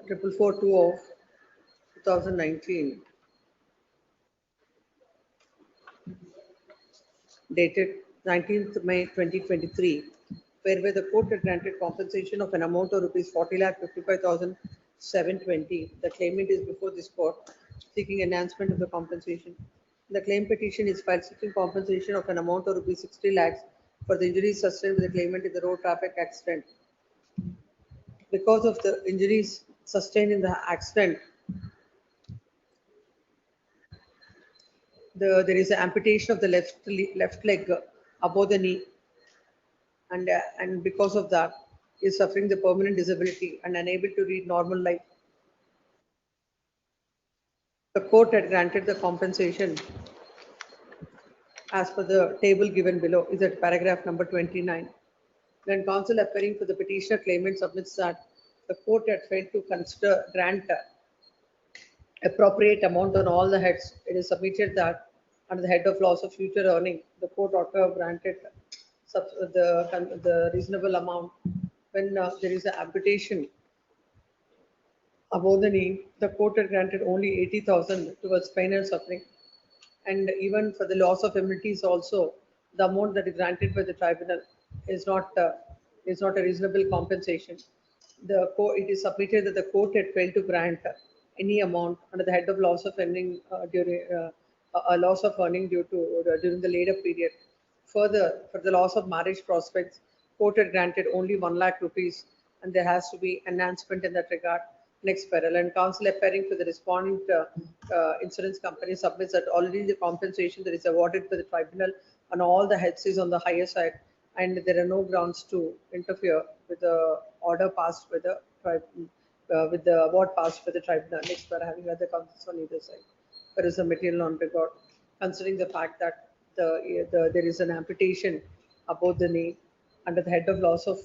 44420 of 2019. Dated 19th May 2023, whereby the court had granted compensation of an amount of rupees 40,55,720. The claimant is before this court seeking enhancement of the compensation. The claim petition is filed seeking compensation of an amount of rupees 60 lakhs for the injuries sustained by the claimant in the road traffic accident. Because of the injuries sustained in the accident, there is an amputation of the left leg above the knee, and because of that is suffering the permanent disability and unable to lead normal life. The court had granted the compensation as per the table given below is at paragraph number 29. When counsel appearing for the petitioner claimant submits that the court had failed to grant appropriate amount on all the heads, it is submitted that under the head of loss of future earning, the court ought to have granted the reasonable amount. When there is an amputation above the knee, the court had granted only 80,000 towards pain and suffering. And even for the loss of immunities also, the amount that is granted by the tribunal is not a reasonable compensation. It is submitted that the court had failed to grant any amount under the head of loss of earning during a loss of earning due to during the later period. Further, for the loss of marriage prospects, court had granted only 1 lakh rupees, and there has to be enhancement in that regard. Next parallel, and counsel appearing for the respondent insurance company submits that already the compensation that is awarded by the tribunal on all the heads is on the higher side, and there are no grounds to interfere with the order passed by the with the award passed by the tribunal. Next, we're having other counsels on either side. There is a material non-record, considering the fact that there is an amputation above the knee under the head of loss of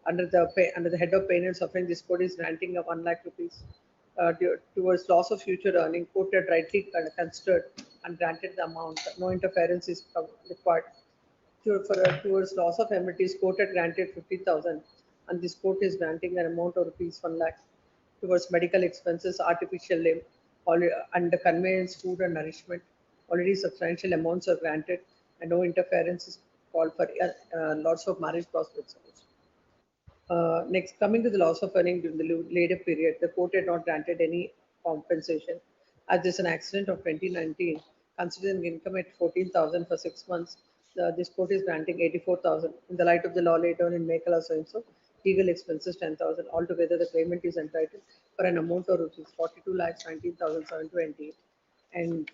under the head of pain and suffering. This court is granting of 1 lakh rupees towards loss of future earning. Court had rightly considered and granted the amount. No interference is required. Towards loss of amenities, court had granted 50,000, and this court is granting an amount of rupees 1 lakh towards medical expenses, artificial limb, and the conveyance, food and nourishment. Already substantial amounts are granted, and no interference is called for loss of marriage prospects. Next, coming to the loss of earning during the later period, the court had not granted any compensation. As this is an accident of 2019, considering income at 14,000 for 6 months, this court is granting 84,000. In the light of the law laid down in Mekala so legal expenses 10,000. Altogether, the claimant is entitled for an amount of rupees 42,19,720. And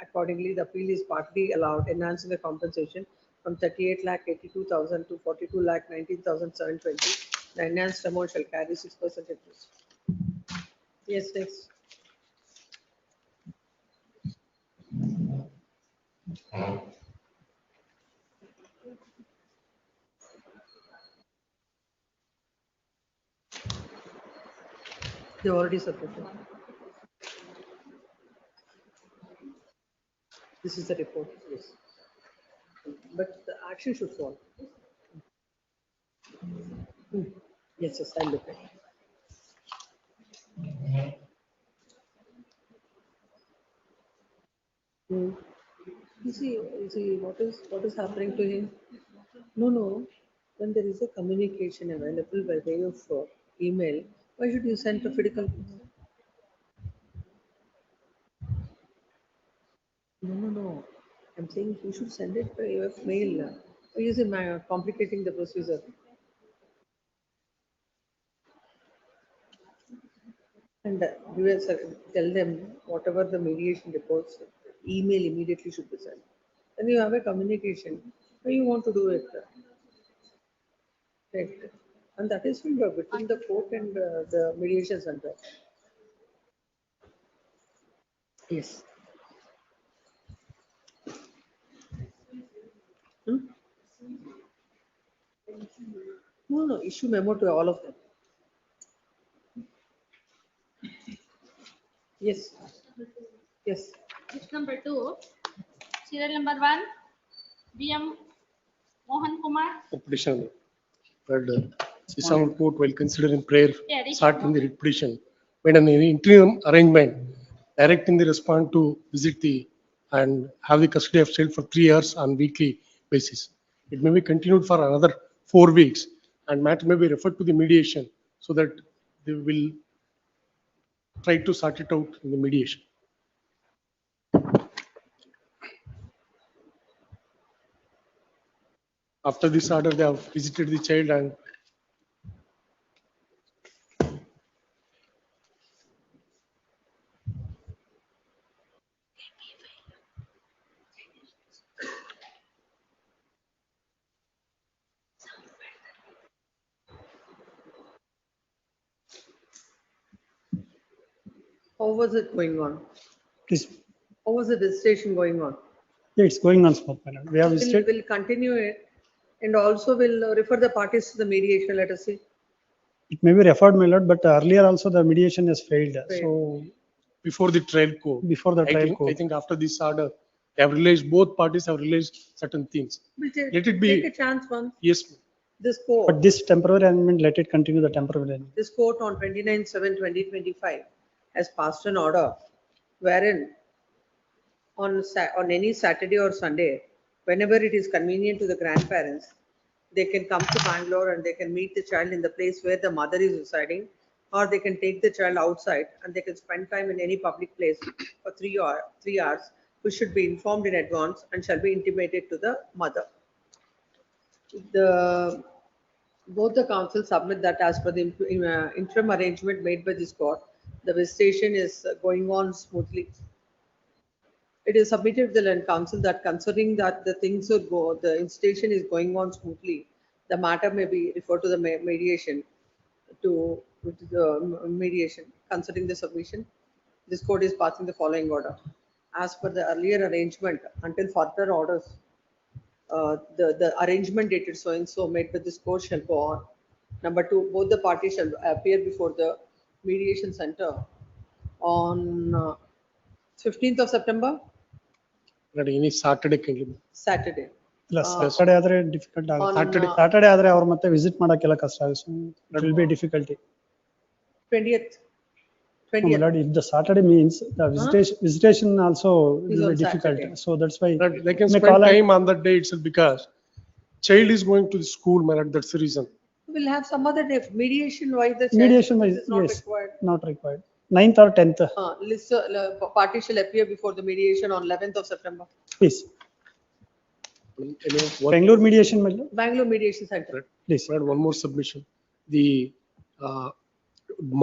accordingly, the appeal is partly allowed, enhancing the compensation from 38,82,000 to 42,19,720. The enhanced amount shall carry 6% interest. Yes, next. They already submitted. This is the report. Yes. But the action should follow. Yes, yes, I'll look at it. You see what is happening to him? No. When there is a communication available by way of email, why should you send a physical? No. I'm saying you should send it by way of mail. Why is it complicating the procedure? And tell them whatever the mediation reports, email immediately should be sent. Then you have a communication. Why you want to do it? Right. And that is between the court and the mediation center. Yes. No, issue memo to all of them. Yes. Yes. List number 2, serial number 1, BM Mohan Kumar. Petition. But Sisam court while considering prayer sought in the writ petition made an interim arrangement directing the respondent to visit and have the custody of child for 3 years on weekly basis. It may be continued for another 4 weeks, and matter may be referred to the mediation so that they will try to sort it out in the mediation. After this order, they have visited the child and how was it going on? Please. How was the visitation going on? Yeah, it's going on smooth, my lord. We have visited. We'll continue it, and also we'll refer the parties to the mediation. Let us see. It may be referred, my lord, but earlier also the mediation has failed. So before the trial court. Before the trial court. I think after this order, they have realized, both parties have realized certain things. Let it be. Take a chance once. Yes. This court. But this temporary arrangement, let it continue the temporary arrangement. This court on 29/7/2025 has passed an order wherein on any Saturday or Sunday, whenever it is convenient to the grandparents, they can come to Bangalore and they can meet the child in the place where the mother is residing, or they can take the child outside and they can spend time in any public place for 3 hours, which should be informed in advance and shall be intimated to the mother. Both the councils submit that as per the interim arrangement made by this court, the visitation is going on smoothly. It is submitted to the land council that considering that the things would go, the installation is going on smoothly, the matter may be referred to the mediation to the mediation. Considering the submission, this court is passing the following order. As per the earlier arrangement, until further orders, the arrangement dated so and so made with this court shall go on. Number two, both the parties shall appear before the mediation center on 15th of September, Not any Saturday can be. Saturday. ಇಲ್ಲ Saturday ಆದ್ರೆ difficult ಆಗುತ್ತೆ. Saturday ಆದ್ರೆ ಅವ್ರು ಮತ್ತೆ visit ಮಾಡಕ್ಕೆಲ್ಲ ಕಷ್ಟ ಆಗುತ್ತೆ. It will be difficulty. 20th. No, my lord, if the Saturday means the visitation also will be difficult. So that's why They can spend time on that day itself because child is going to the school, my lord, that's the reason. We'll have some other day. Mediation wise the mediation wise, is not yes, required. not required. 9th or 10th, List party shall appear before the mediation on 11th of September. please. Bangalore mediation, my lord, Bangalore Mediation Center. please. I had one more submission. The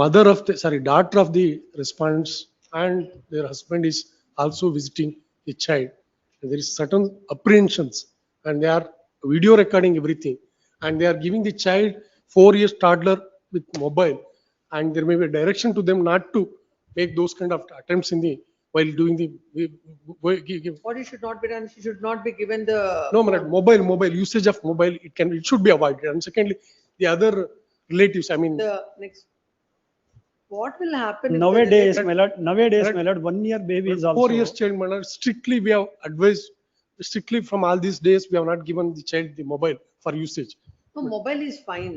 mother of the, daughter of the respondents and their husband is also visiting the child. And there is certain apprehensions and they are video recording everything. And they are giving the child 4 years toddler with mobile. And there may be a direction to them not to make those kind of attempts in the, while doing the. What it should not be done, she should not be given the. No, my lord, mobile usage of mobile, it should be avoided. And secondly, the other relatives, I mean. The next. What will happen? if Nowadays, the- my lord, 1 year baby is also. 4 years child, my lord, strictly we have advised, strictly from all these days, we have not given the child the mobile for usage. No, mobile is fine.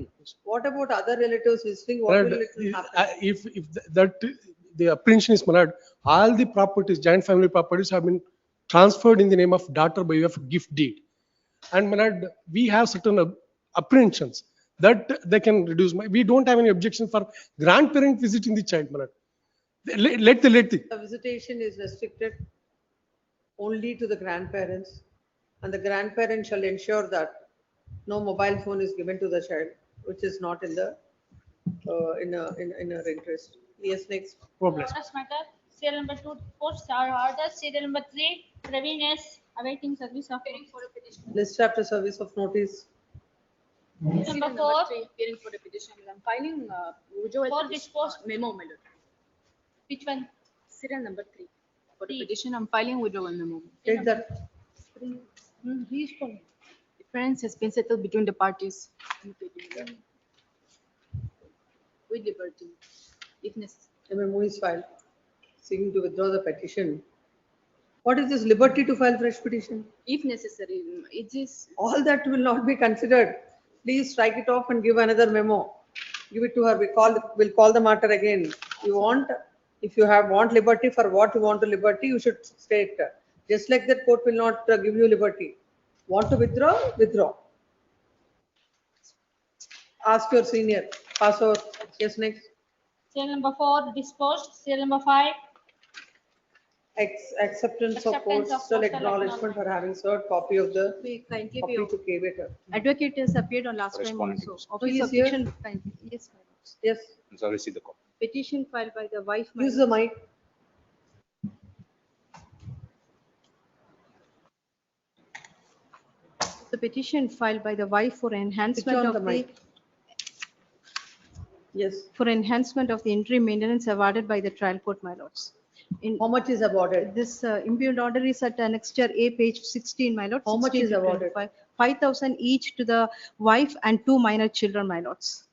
What about other relatives visiting? What Lord, will it happen? if that, the apprehension is, my lord, all the properties, joint family properties have been transferred in the name of daughter by way of gift deed. And my lord, we have certain apprehensions that they can reduce. We don't have any objection for grandparent visiting the child, my lord. Let the. The visitation is restricted only to the grandparents, and the grandparents shall ensure that no mobile phone is given to the child, which is not in the in her interest. Yes, next. Problem. Orders matter, serial number 2, post orders, serial number 3, Praveen S. awaiting service of for a petition. List after service of notice. Number 4, Appearing for a petition, I'm filing withdrawal for this post, memo, my lord. which one? Serial number 3. For the petition, I'm filing withdrawal memo. Take that. He's calling. Difference has been settled between the parties. With liberty, if necessary. The memo is filed, seeking to withdraw the petition. What is this liberty to file fresh petition? If necessary, it is. All that will not be considered. Please strike it off and give another memo. Give it to her. We'll call the matter again. If you want liberty for what you want to liberty, you should state. Just like that, court will not give you liberty. Want to withdraw? Withdraw. Ask your senior. Pass out. Yes, next. Serial number 4, disposed, serial number 5, Acceptance of Acceptance of postal postal acknowledgement for having served copy of the We kindly copy be. to Kvater. Advocate has appeared on last time Correspondent also. is- Office He is of here? petition, kindly. Yes, my lords. Yes, So receive the copy. Petition filed by the wife. my use the mic. The petition filed by the wife for enhancement on of the the, mic. Yes. for enhancement of the interim maintenance awarded by the trial court, my lords. In How much is awarded? this impugned order is at annexure A, page 16, my lord. How much 16 is to awarded? 25. 5,000 each to the wife and 2 minor children, my lords.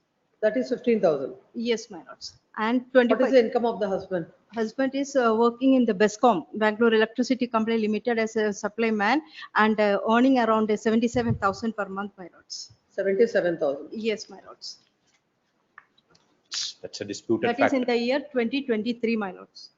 That is 15,000. Yes, my lords. And What is 25. the income of the husband? Husband is working in the BESCOM, Bangalore Electricity Company Limited as a supply man and earning around 77,000 per month, my lords. 77,000. Yes, my lords. That's a disputed That is fact. in the year 2023, my lords.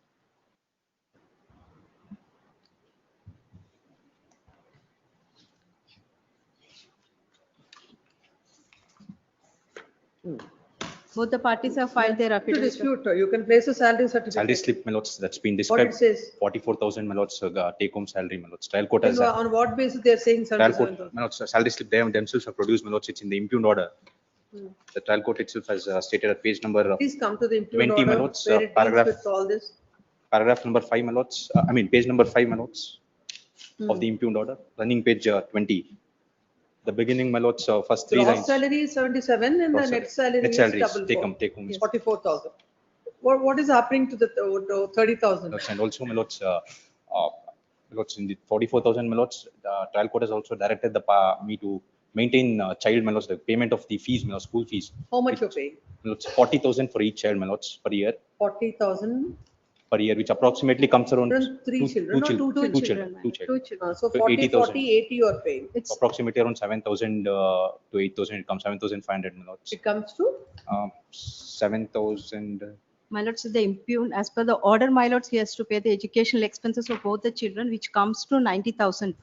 Both the parties have filed their To affidavit. dispute, you can place a salary certificate. Salary slip, my lords, that's been What described. it says? 44,000, my lords, take home salary, my lords. Trial court has. On what basis they are saying Trial court, 77,000? my lords, salary slip, they themselves have produced, my lords, it's in the impugned order. The trial court itself has stated at page number Please come to the impugned 20 order minutes, where it deals paragraph- with all this. paragraph number 5, my lords, page number 5, my lords, of the impugned order, running page 20. The beginning, my lords, first three Gross lines. salary is 77 and the Gross net salary. salary Net is salary is double take four. home, take home is 44,000. What is happening to the 30,000? Lords, and also, my lords, in the 44,000, my lords, the trial court has also directed me to maintain child, my lords, the payment of the fees, my lords, school fees. How much you're paying? My lords, 40,000 for each child, my lords, per year. 40,000 Per year, which approximately comes around three children or two two children? children. Two children. So So 40, 80,000. 40, 80 you are paying. Approximately around 7,000 to 8,000. It comes 7,500, my lords. It comes to? 7,000. My lords, the impugned, as per the order, my lords, he has to pay the educational expenses of both the children, which comes to 90,000,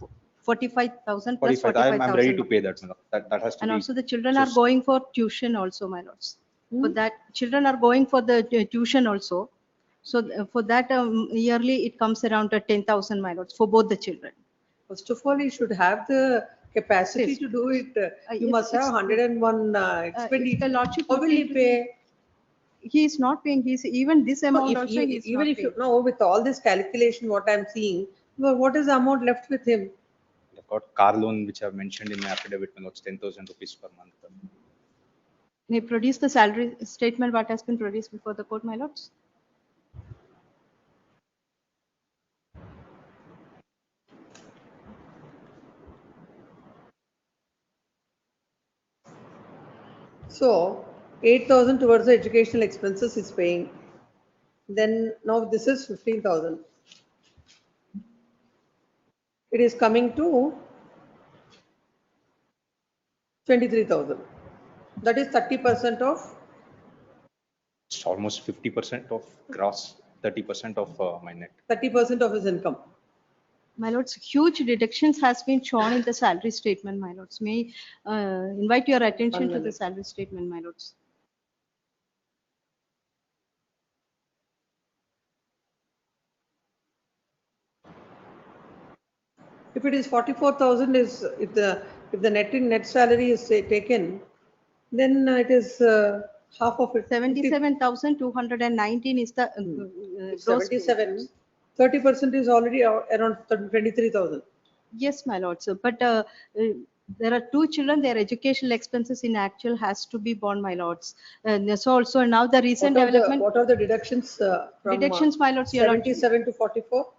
45,000 plus 45. I'm ready to 45,000. pay that, my lord. That has to And be. also the children So are going for tuition also, my lords. For that, children are going for the tuition also. So for that yearly, it comes around 10,000, my lords, for both the children. First of all, you should have the capacity Yes. to do it. You Yes, must have it's- 101 If expenditure. the lordship How will he pay? He is not paying, he's even this amount If also, you- he is even not if you paying. know, with all this calculation, what I'm seeing, well, what is the amount left with him? I've got car loan, which I've mentioned in my affidavit, my lords, 10,000 rupees per month. May produce the salary statement what has been produced before the court, my lords. So 8,000 towards the educational expenses is paying. Then now this is 15,000. It is coming to 23,000. That is 30% of, It's almost 50% of gross, 30% of my net. 30% of his income. My lords, huge deductions has been shown in the salary statement, my lords. May invite your attention to the minute. salary statement, my lords. If it is 44,000 is, if the net salary is taken, then it is half of it. 77,219 is the gross. 77, 30% is already around 23,000. Yes, my lord. So, but there are two children, their educational expenses in actual has to be borne, my lords. And so also now the recent development. What are the deductions from Deductions, my lords, your lordship. 77 to 44?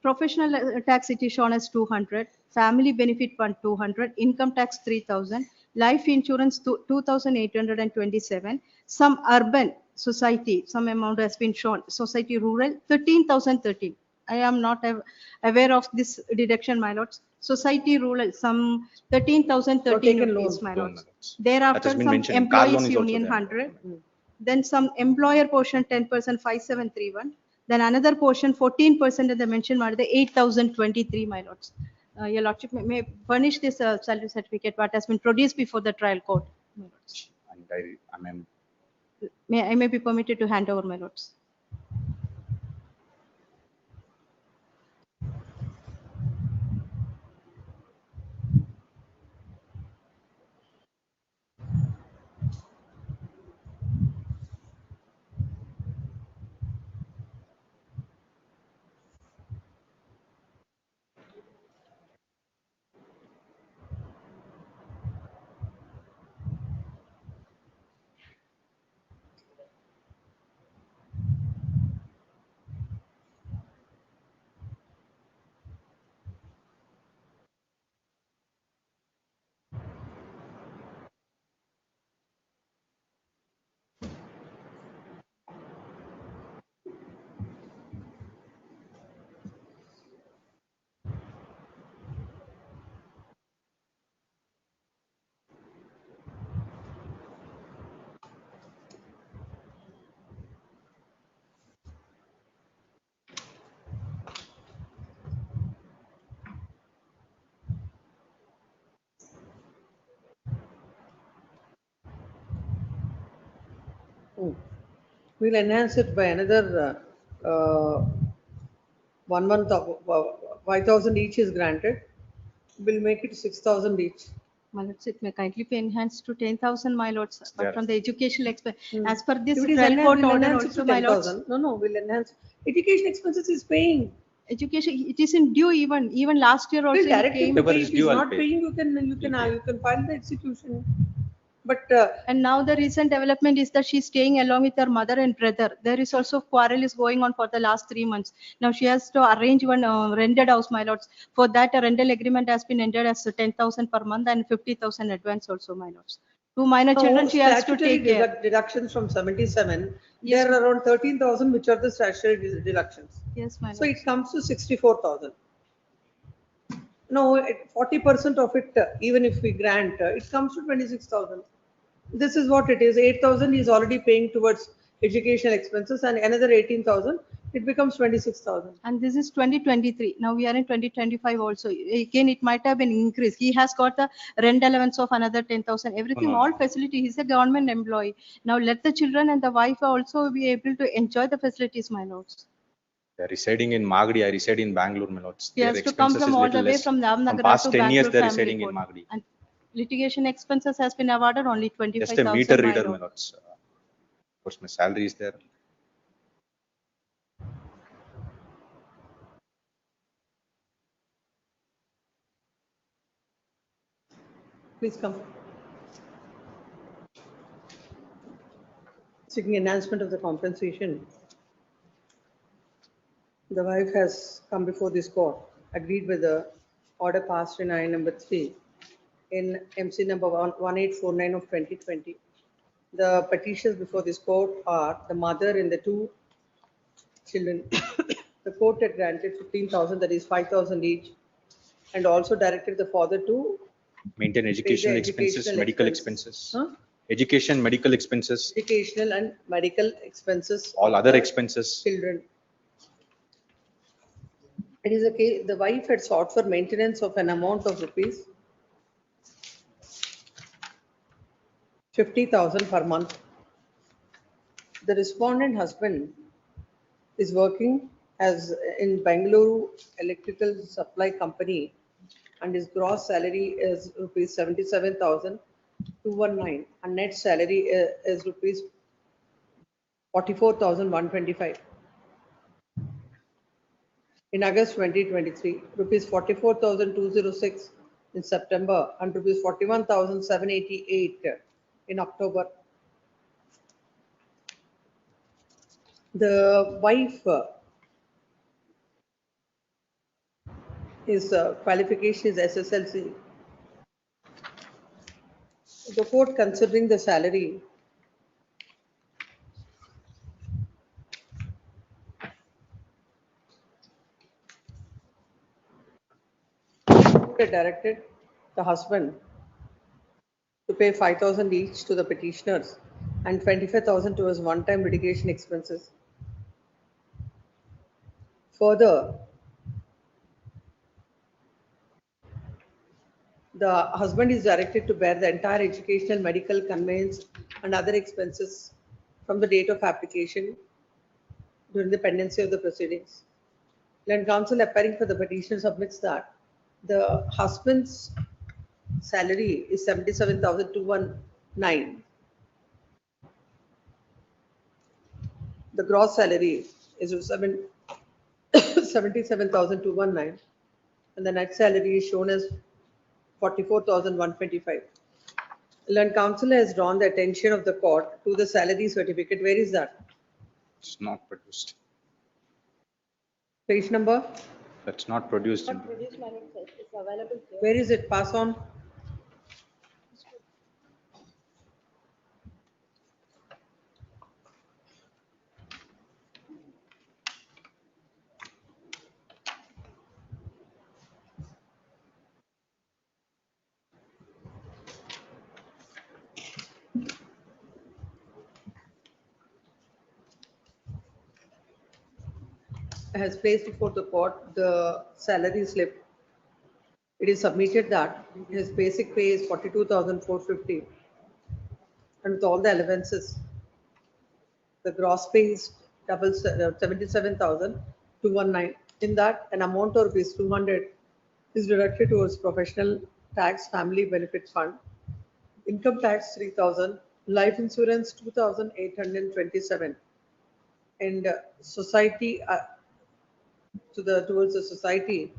Professional tax it is shown as 200, family benefit fund 200, income tax 3,000, life insurance 2,827, some urban society, some amount has been shown, society rural 13,013. I am not aware of this deduction, my lords. Society rural, some 13,013 taken rupees, loan. my lords. That Thereafter, has been some mentioned. Car loan employees is also union there. 100, then some employer portion 10% 5731, then another portion 14% and the mentioned the 8,023, my lords. Your lordship may furnish this salary certificate what has been produced before the trial court, my lords. And I mean, I may be permitted to hand over, my lords. We'll enhance it by another 1 month of 5,000 each is granted. We'll make it 6,000 each. My lords, it may kindly be enhanced to 10,000, my lords, There. but from the educational expense, as per this If it is trial enhanced, court we'll order enhance it also, to my lords. 10,000. No, no, we'll enhance. Education expenses is paying. Education, it is in due even last year also. We'll it direct him came. to Whatever pay. is If he's due, I'll not pay. paying, you can file the execution. But And now the recent development is that she's staying along with her mother and brother. There is also quarrel is going on for the last 3 months. Now she has to arrange one rented house, my lords. For that, a rental agreement has been entered as 10,000 per month and 50,000 advance also, my lords. Two minor children she has to statutory take care. deductions from 77, Yes, there are around 13,000 which are the statutory deductions. Yes, my So lords. it comes to 64,000. No, 40% of it, even if we grant, it comes to 26,000. This is what it is. 8,000 is already paying towards educational expenses and another 18,000, it becomes 26,000. And this is 2023. Now we are in 2025 also. Again, it might have been increased. He has got the rent allowance of another 10,000. Everything, no, all no. facility. He's a government employee. Now let the children and the wife also be able to enjoy the facilities, my lords. They're residing in Magadi, I reside in Bangalore, my lords. He Their has to come expenses from is all little the way less. from From Navnagar past to 10 years, Bangalore they're family residing in court. Magadi. And litigation expenses has been awarded only Just a 25,000. meter my reader, my lord. lords. Of course, my salary is there. Please come. Seeking enhancement of the compensation. The wife has come before this court, agreed with the order passed in I number 3 in MC number 1849 of 2020. The petitions before this court are the mother and the 2 children. The court had granted 15,000, that is 5,000 each, and also directed the father to Maintain educational expenses, educational medical expense. expenses. Huh? Education, medical expenses, Educational and medical expenses. all of other the expenses. Children. It is a case, the wife had sought for maintenance of an amount of rupees 50,000 per month. The respondent husband is working as in Bangalore Electrical Supply Company and his gross salary is rupees 77,219 and net salary is rupees 44,125. In August 2023, rupees 44,206 in September and rupees 41,788 in October. The wife his qualification is SSLC. The court considering the salary directed the husband to pay 5,000 each to the petitioners and 25,000 towards one-time litigation expenses. Further, the husband is directed to bear the entire educational, medical, conveyance and other expenses from the date of application during the pendency of the proceedings. Land counsel appearing for the petition submits that the husband's salary is 77,219. The gross salary is 77,219 and the net salary is shown as 44,125. Land counsel has drawn the attention of the court to the salary certificate. Where is that? It's not produced. Page number? That's not produced. Where is it? Pass on. Has placed before the court the salary slip. It is submitted that his basic pay is 42,450 and with all the allowances, the gross pay is 77,219. In that, an amount of rupees 200 is deducted towards professional tax family benefit fund, income tax 3,000, life insurance 2,827, and society towards the society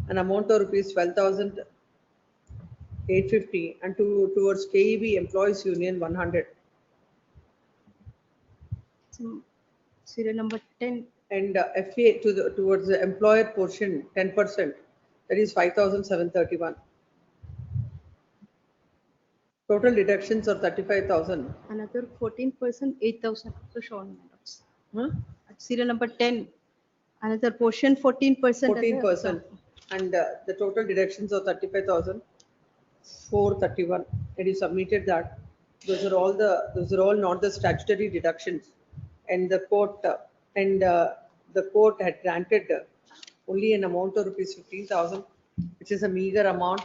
an amount of rupees 12,850, and towards KEB employees union 100. Serial number 10. And FA towards the employer portion 10%, that is 5,731. Total deductions are 35,000. Another 14%, 8,000 also shown, my lords. Huh? At serial number 10, another portion 14%. 14%, and the total deductions are 35,431. It is submitted that those are all not the statutory deductions, and the court had granted only an amount of rupees 15,000, which is a meager amount,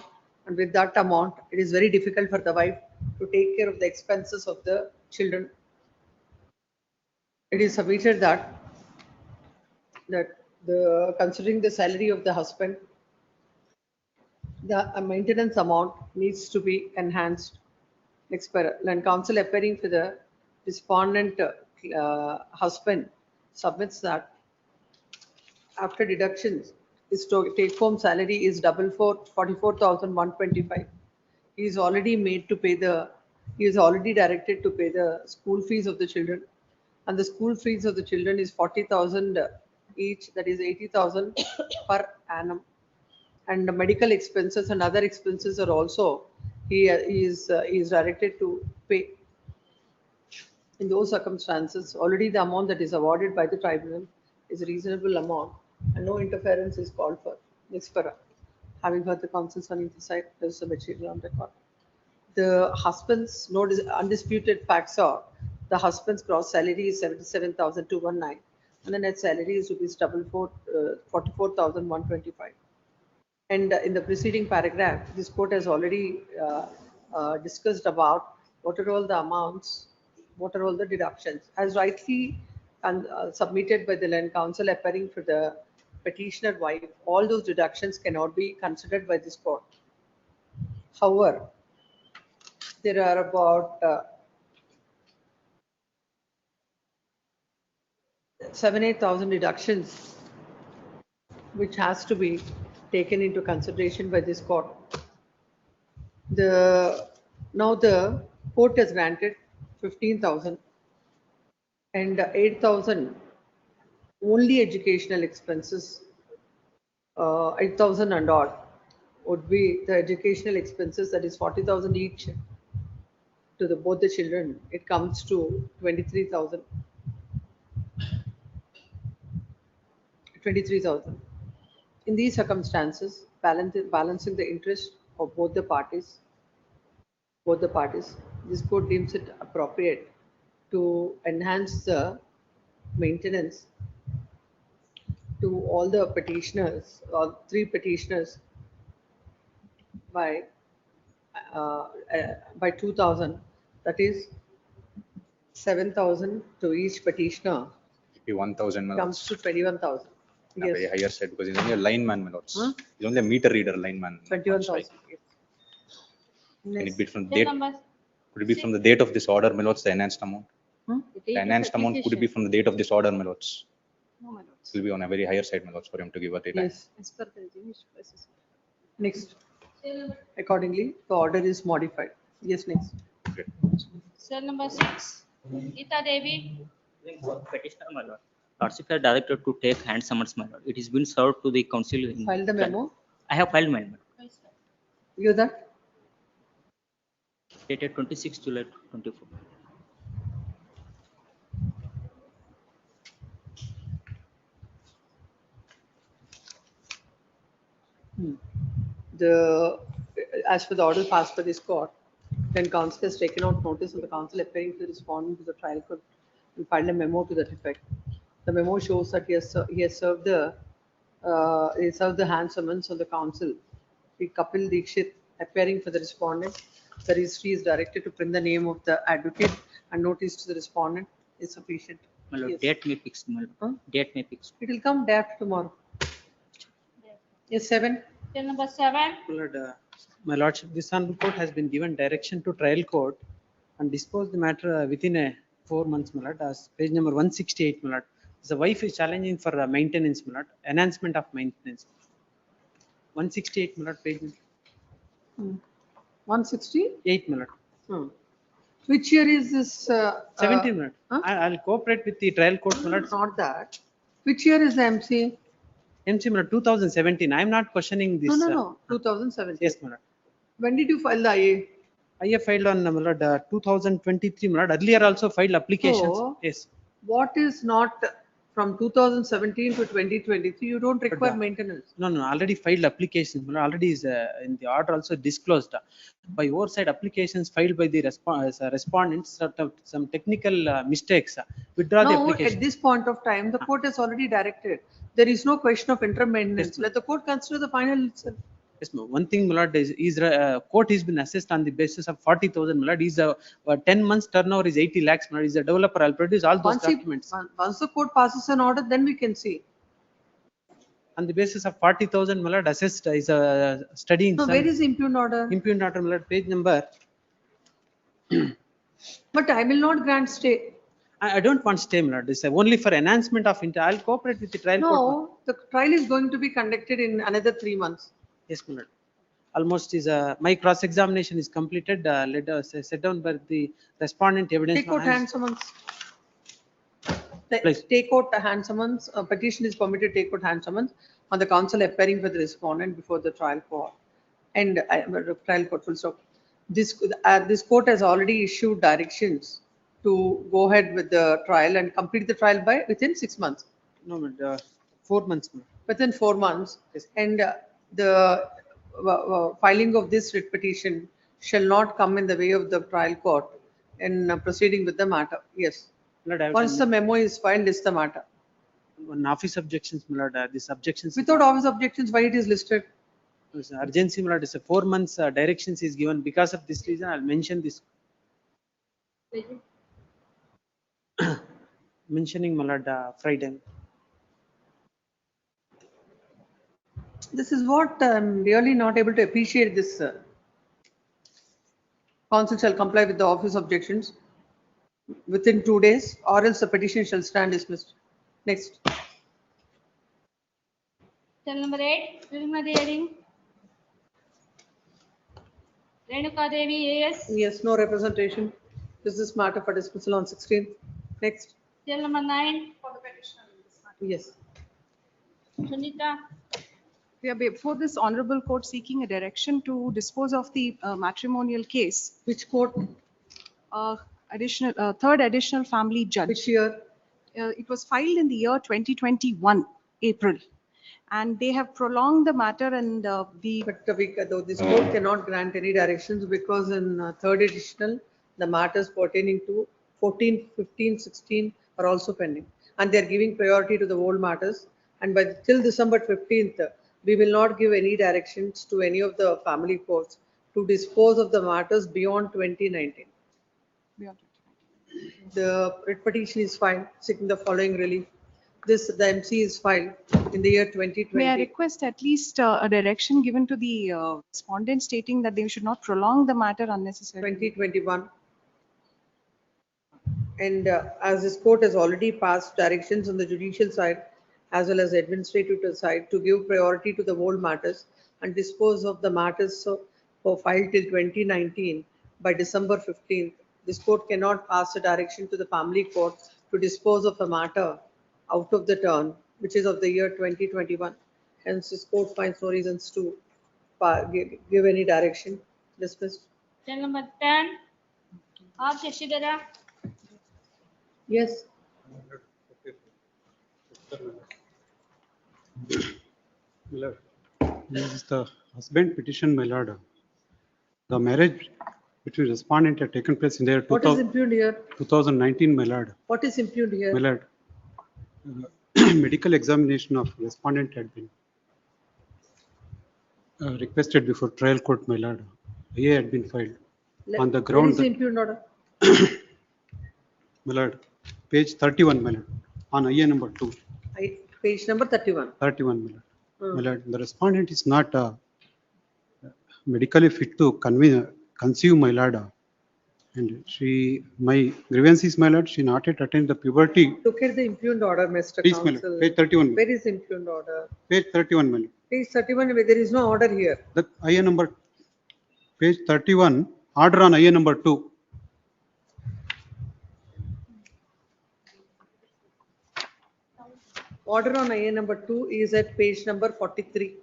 and with that amount, it is very difficult for the wife to take care of the expenses of the children. It is submitted that considering the salary of the husband, the maintenance amount needs to be enhanced. Next para, and counsel appearing for the respondent husband submits that after deductions, his take-home salary is 44,125. He is already directed to pay the school fees of the children, and the school fees of the children is 40,000 each, that is 80,000 per annum. And the medical expenses and other expenses are also he is directed to pay. In those circumstances, already the amount that is awarded by the tribunal is a reasonable amount, and no interference is called for. Next para. Having heard the counsels on either side, there is a material on record. The husband's undisputed facts are the husband's gross salary is 77,219, and the net salary is rupees 44,125. And in the preceding paragraph, this court has already discussed about what are all the amounts, what are all the deductions. As rightly submitted by the land counsel appearing for the petitioner wife, all those deductions cannot be considered by this court. However, there are about 7,000-8,000 deductions which has to be taken into consideration by this court. Now the court has granted 15,000 and 8,000 only educational expenses. 8,000 and odd would be the educational expenses, that is 40,000 each to both the children. It comes to 23,000. 23,000. In these circumstances, balancing the interest of both the parties, this court deems it appropriate to enhance the maintenance to all the petitioners, or 3 petitioners, by 2,000. That is 7,000 to each petitioner. Be 1,000 Comes to 21,000. Yes. Very higher side, because he's only a lineman, my lords. Huh? He's only a meter reader lineman. 21,000. Can it be from the date? Could it be from the date of this order, my lords, the enhanced amount? The enhanced amount, could it be from the date of this order, my lords? No, my lords. It will be on a very higher side, my lords, for him to give a data. Yes. As per the Jewish process. Next. Accordingly, the order is modified. Yes, next. Cell number 6, Geeta Devi. Petitioner, my lord. Lordship has directed to take hand summons, my lord. It is been served to the council. File the memo. I have filed my memo. You that? Dated 26 July 24. As per the order passed by this court, then council has taken out notice of the council appearing to the respondent to the trial court and filed a memo to that effect. The memo shows that he has served the hand summons on the council. The Kapil Dikshit appearing for the respondent. The registry is directed to print the name of the advocate and notice to the respondent is sufficient. My lord, Yes. date may fix, my lord. Date may fix. It will come day after tomorrow. Yes, 7. Cell number 7, My lord, My lordship, this honorable court has been given direction to trial court and dispose the matter within 4 months, my lord, as page number 168, my lord. The wife is challenging for maintenance, my lord, enhancement of maintenance. 168, my lord, page 168? my lord. Which year is this? 17, my lord. I'll cooperate with the trial court, my lord. Not that. Which year is the MC? MC, my lord, 2017. I'm not questioning this. No, 2017. Yes, my lord. When did you file the IA? IA filed on, my lord, 2023, my lord. Earlier also filed applications. So, Yes. what is not from 2017 to 2023, you don't require maintenance. No, already filed applications. Already is in the order also disclosed. By oversight applications filed by the respondents, some technical mistakes. Withdraw the No, application. at this point of time, the court has already directed. There is no question of inter-maintenance. Let the court consider the final itself. Yes, ma'am. One thing, my lord, is court has been assessed on the basis of 40,000. My lord, is 10 months turnover is 80 lakhs. My lord, is a developer. I'll produce all those documents. Once the court passes an order, then we can see. On the basis of 40,000, my lord, assessed is studying. No, where is impugned order? Impugned order, my lord, page number. But I will not grant stay. I don't want stay, my lord. This is only for enhancement of inter. I'll cooperate with the trial court. No, the trial is going to be conducted in another 3 months. Yes, my lord. Almost is my cross examination is completed. Let us set down by the respondent evidence. Take out hand summons. Please. Take out the hand summons. A petition is permitted to take out hand summons on the counsel appearing for the respondent before the trial court. And trial court full stop. This court has already issued directions to go ahead with the trial and complete the trial by within 6 months. No, 4 months. Within 4 months. Yes. And the filing of this writ petition shall not come in the way of the trial court in proceeding with the matter. Yes. Once the memo is filed, is the matter. One office objections, my lord. These objections. Without office objections, why it is listed? Urgency, my lord, is a 4 months directions is given. Because of this reason, I'll mention this. Mentioning, my lord, Friday. This is what I'm really not able to appreciate this. Counsel shall comply with the office objections within 2 days, or else the petition shall stand dismissed. Next. Till number 8, preliminary hearing. Renuka Devi, AS. Yes, no representation. This is matter for dismissal on 16th. Next. Till number 9, Yes. Sunita. We are before this honorable court seeking a direction to dispose of the matrimonial case. Which court? Third additional family judge. Which year? It was filed in the year 2021, April. And they have prolonged the matter and But this court cannot grant any directions because in third additional, the matters pertaining to 14, 15, 16 are also pending. And they are giving priority to the old matters. And till December 15th, we will not give any directions to any of the family courts to dispose of the matters beyond 2019. The writ petition is filed seeking the following relief. The MC is filed in the year 2020. May I request at least a direction given to the respondent stating that they should not prolong the matter unnecessarily? 2021. And as this court has already passed directions on the judicial side as well as administrative side to give priority to the old matters and dispose of the matters for filed till 2019 by December 15th. This court cannot pass a direction to the family court to dispose of a matter out of the term, which is of the year 2021. Hence, this court finds no reasons to give any direction. Dismissed. Till number 10, R. Shashidhara. Yes. My lord, this is the husband petition, my lord. The marriage between respondent had taken place in the year What is impugned here? 2019, my lord. What is impugned here? My lord, medical examination of respondent had been requested before trial court, my lord. IA had been filed on the ground. What is impugned order? My lord, page 31, my lord, on IA number 2. Page number 31. 31, my lord. My lord, the respondent is not medically fit to conceive, my lord. And my grievance is, my lord, she not yet attained the puberty. Look at the impugned order, Mr. Please, my lord, Counsel. page 31. Where is impugned order? Page 31, my lord. Page 31, where there is no order here. The IA number, page 31, order on IA number 2. Order on IA number 2 is at page number 43.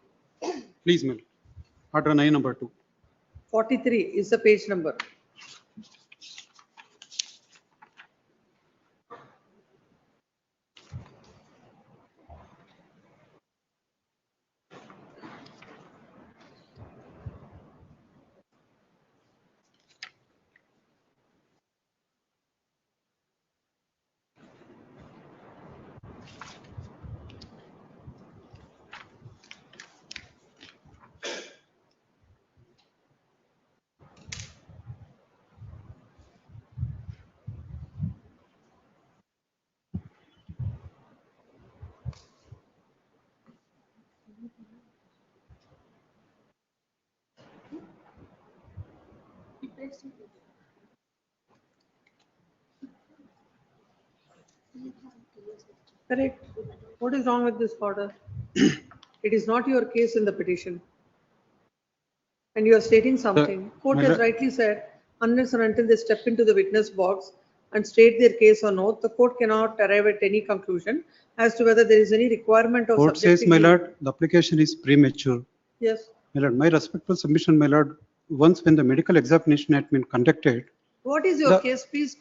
Please, my lord. Order on IA number 2. 43 is the page number. Correct. What is wrong with this order? It is not your case in the petition. And you are stating something. Court has rightly said, unless and until they step into the witness box and state their case on oath, the court cannot arrive at any conclusion as to whether there is any requirement of Court says, subjecting my the- lord, the application is premature. Yes. My lord, my respectful submission, my lord, once when the medical examination had been conducted, What is your case? Please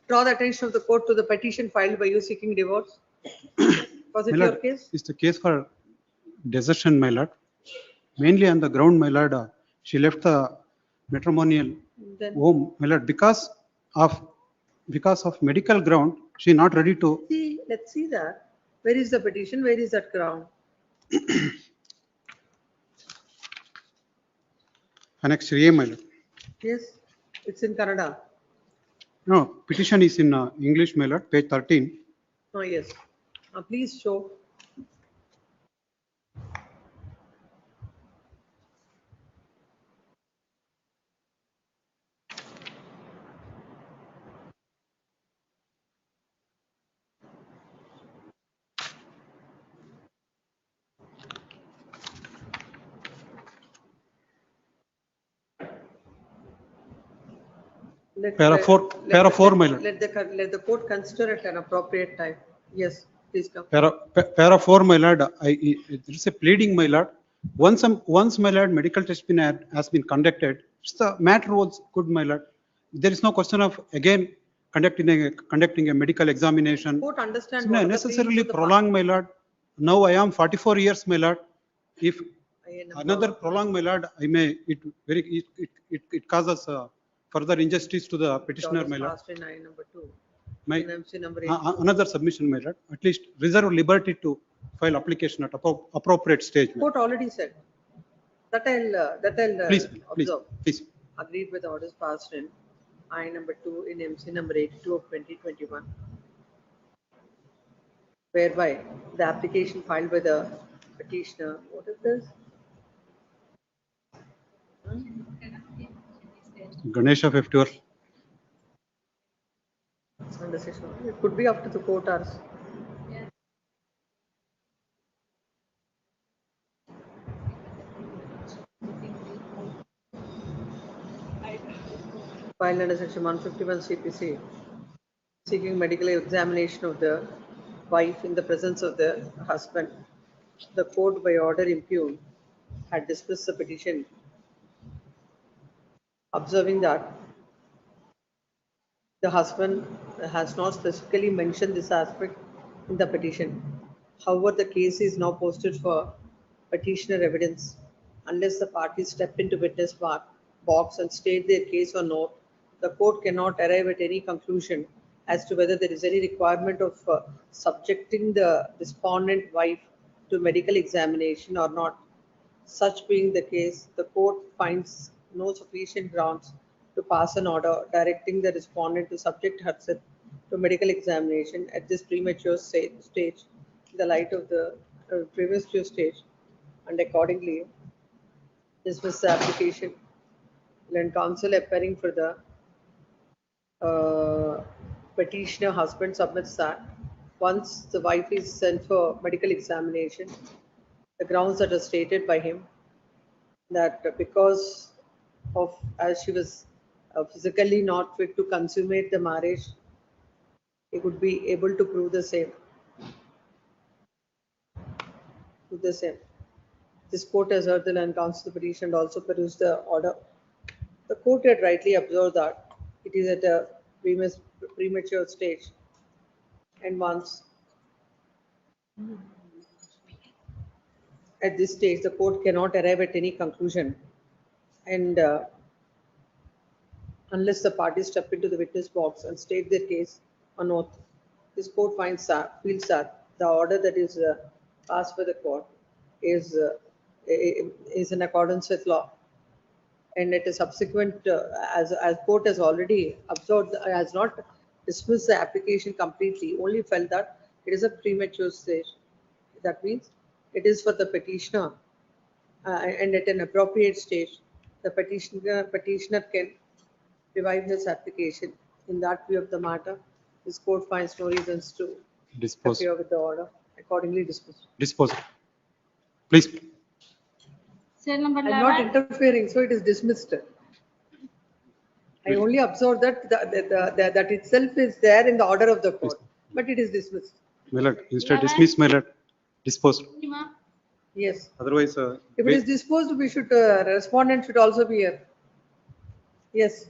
draw the attention of the court to the petition filed by you seeking divorce. Was it my your lord, case? it's the case for desertion, my lord. Mainly on the ground, my lord, she left the matrimonial Then- home, my lord, because of medical ground, she not ready to. See, let's see that. Where is the petition? Where is that ground? Annex A, my lord. Yes, it's in Kannada. No, petition is in English, my lord, page 13. Oh, yes. Please show. Para 4, my lord. Let the court consider at an appropriate time. Yes, please come. Para 4, my lord, there is a pleading, my lord. Once, my lord, medical test has been conducted, the matter was good, my lord. There is no question of again conducting a medical examination. Court understand. It's what not are the necessarily pleadings of the prolonged, my lord. Now I am 44 years, my lord. If party? another prolonged, my lord, it causes further injustice to the petitioner, my lord. Passed in I number 2. My NMC number 8. another submission, my lord, at least reserve liberty to file application at appropriate stage. my lord. Court already said. That I'll Please, observe. please. Agreed with the orders passed in I number 2 in MC number 82 of 2021. Whereby the application filed by the petitioner, what is this? Ganesha 51. It's under section. It could be up to the court hours. Filed under section 151 CPC, seeking medical examination of the wife in the presence of the husband. The court by order impugned had dismissed the petition, observing that the husband has not specifically mentioned this aspect in the petition. However, the case is now posted for petitioner evidence. Unless the parties step into witness box and state their case or note, the court cannot arrive at any conclusion as to whether there is any requirement of subjecting the respondent wife to medical examination or not. Such being the case, the court finds no sufficient grounds to pass an order directing the respondent to subject herself to medical examination at this premature stage in the light of the premature stage, and accordingly dismiss the application. Then counsel appearing for the petitioner husband submits that. Once the wife is sent for medical examination, the grounds that are stated by him that because of as she was physically not fit to consummate the marriage, he would be able to prove the same. This court has heard the land counsel the petition and also perused the order. The court had rightly observed that it is at a premature stage, and once at this stage the court cannot arrive at any conclusion, and unless the parties step into the witness box and state their case on oath, this court feels that the order that is passed by the court is in accordance with law. And at a subsequent, as court has already observed, has not dismissed the application completely, only felt that it is a premature stage. That means it is for the petitioner, and at an appropriate stage, the petitioner can revive his application. In that view of the matter, this court finds no reasons to Dispose. appear with the order. Accordingly dismissed. Dispose. Please. Cell number I'm not 11. interfering, so it is dismissed. I only observed that that itself is there in the order of the court, but it is dismissed. My lord, instead dismiss, my lord. Dispose. Yes. Otherwise, If it is disposed, we should, respondent should also be here. Yes.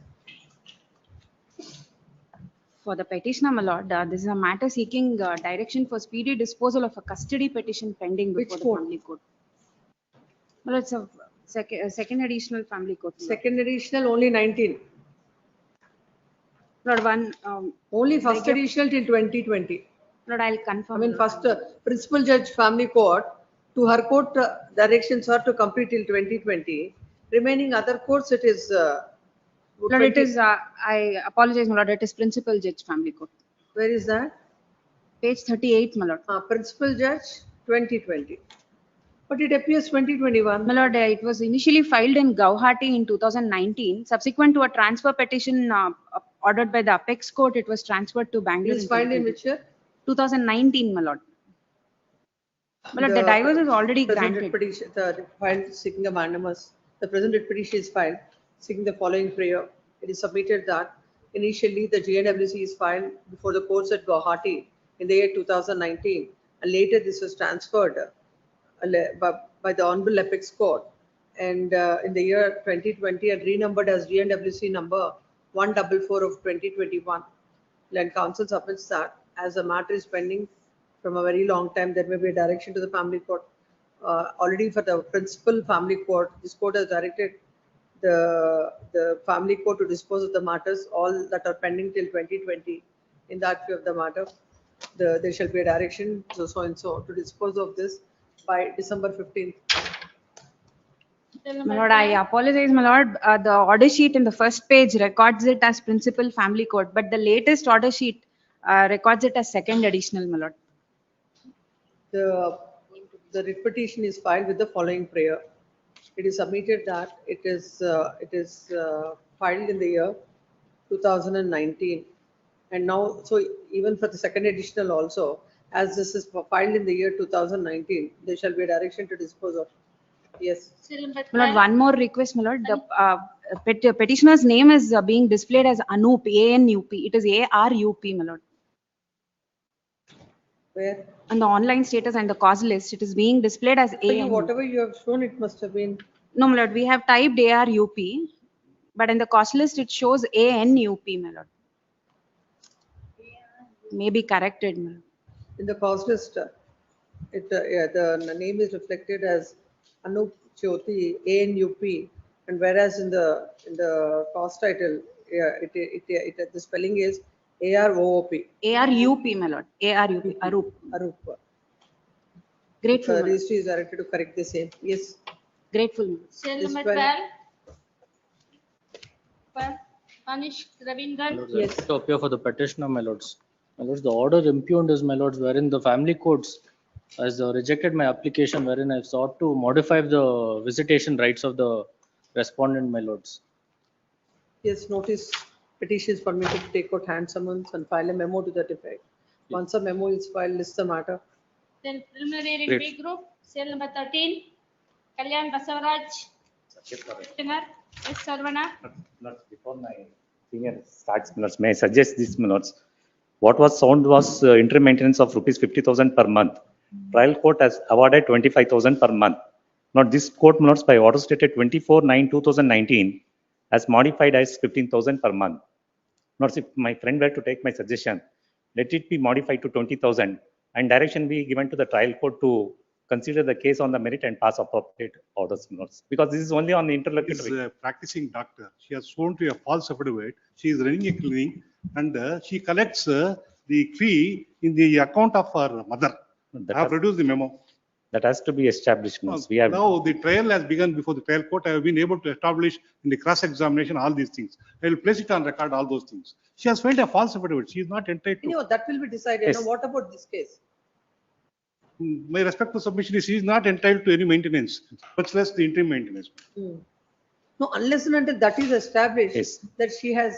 For the petitioner, my lord, this is a matter seeking direction for speedy disposal of a custody petition pending Which before the court? family court. Well, it's a second additional family court. my lord. Second additional only 19. Lord, one. Only first like a- additional till 2020. Lord, I'll I confirm. mean, Lord. first principal judge family court, to her court directions are to complete till 2020. Remaining other courts, it is. Lord, it is, I apologize, my lord, it is principal judge family court. Where is that? Page 38, my lord. Principal judge 2020. But it appears 2021. My lord, it was initially filed in Guwahati in 2019. Subsequent to a transfer petition ordered by the Apex Court, it was transferred to It Bangalore. is filed in which year? 2019, my lord. My lord, the divorce is already granted. Petition, the filed seeking the mandamus. The present petition is filed seeking the following prayer. It is submitted that initially the GNWC is filed before the courts at Guwahati in the year 2019, and later this was transferred by the Honorable Apex Court, and in the year 2020 and renumbered as GNWC number 144 of 2021. Land counsel submits that as the matter is pending from a very long time, there may be a direction to the family court. Already for the principal family court, this court has directed the family court to dispose of the matters, all that are pending till 2020. In that view of the matter, there shall be a direction so and so to dispose of this by December 15th. My lord, I apologize, my lord. The order sheet in the first page records it as principal family court, but the latest order sheet records it as second additional, my lord. The writ petition is filed with the following prayer. It is submitted that it is filed in the year 2019, and now so even for the second additional also, as this is filed in the year 2019, there shall be a direction to dispose of. Yes. My lord, one more request, my lord. The petitioner's name is being displayed as Anup, A-N-U-P. It is A-R-U-P, my lord. Where? On the online status and the cause list, it is being displayed as A-N. Whatever you have shown, it must have been. No, my lord, we have typed A-R-U-P, but in the cause list, it shows A-N-U-P, my lord. May be corrected, my lord. In the cause list, the name is reflected as Anup Jyoti, A-N-U-P, and whereas in the cause title, the spelling is A-R-O-O-P. A-R-U-P, my lord. A-R-U-P, Arup. Arup. Grateful, The my lord. registry is directed to correct the same. Yes. Grateful, my lord. Cell This number one. 12. Punish Ravinder. Yes. To appear for the petitioner, my lords. My lords, the order impugned is, my lords, wherein the family courts has rejected my application wherein I sought to modify the visitation rights of the respondent, my lords. Yes, notice petition is permitted to take out hand summons and file a memo to that effect. Once a memo is filed, list the matter. Then preliminary Great. B group, cell number 13, Kalyan Basavaraj, petitioner, S. Sarvana. Before my senior starts, may I suggest this, what was sound was interim maintenance of rupees 50,000 per month. Trial court has awarded 25,000 per month. Now this court, by order stated 24/9/2019, has modified as 15,000 per month. Not if my friend were to take my suggestion, let it be modified to 20,000 and direction be given to the trial court to consider the case on the merit and pass appropriate orders, because this is only on the Is interlocutory. a practicing doctor. She has sworn to a false affidavit. She is running a clinic and she collects the fee in the account of her mother. I have produced the memo. That has to be established. We have Now the trial has begun before the trial court. I have been able to establish in the cross-examination all these things. I will place it on record, all those things. She has filed a false affidavit. She is not entitled to. That will be decided. Yes. Now, what about this case? My respectful submission is she is not entitled to any maintenance, much less the interim maintenance. No, unless and until that is established, that she has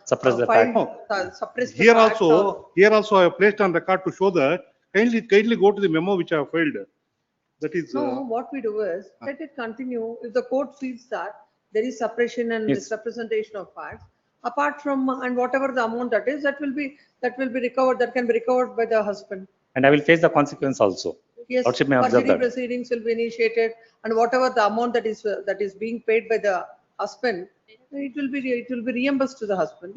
Suppress the filed, fact. suppressed the Here fact also I have placed on record to show that kindly go to the memo which I have filed. That is. No, what we do is, let it continue. If the court feels that there is suppression and misrepresentation of facts, apart from, and whatever the amount that is, that will be recovered, that can be recovered by the husband. And I will face the consequence also. Yes, Lordship may observe perjury that. proceedings will be initiated, and whatever the amount that is being paid by the husband, it will be reimbursed to the husband.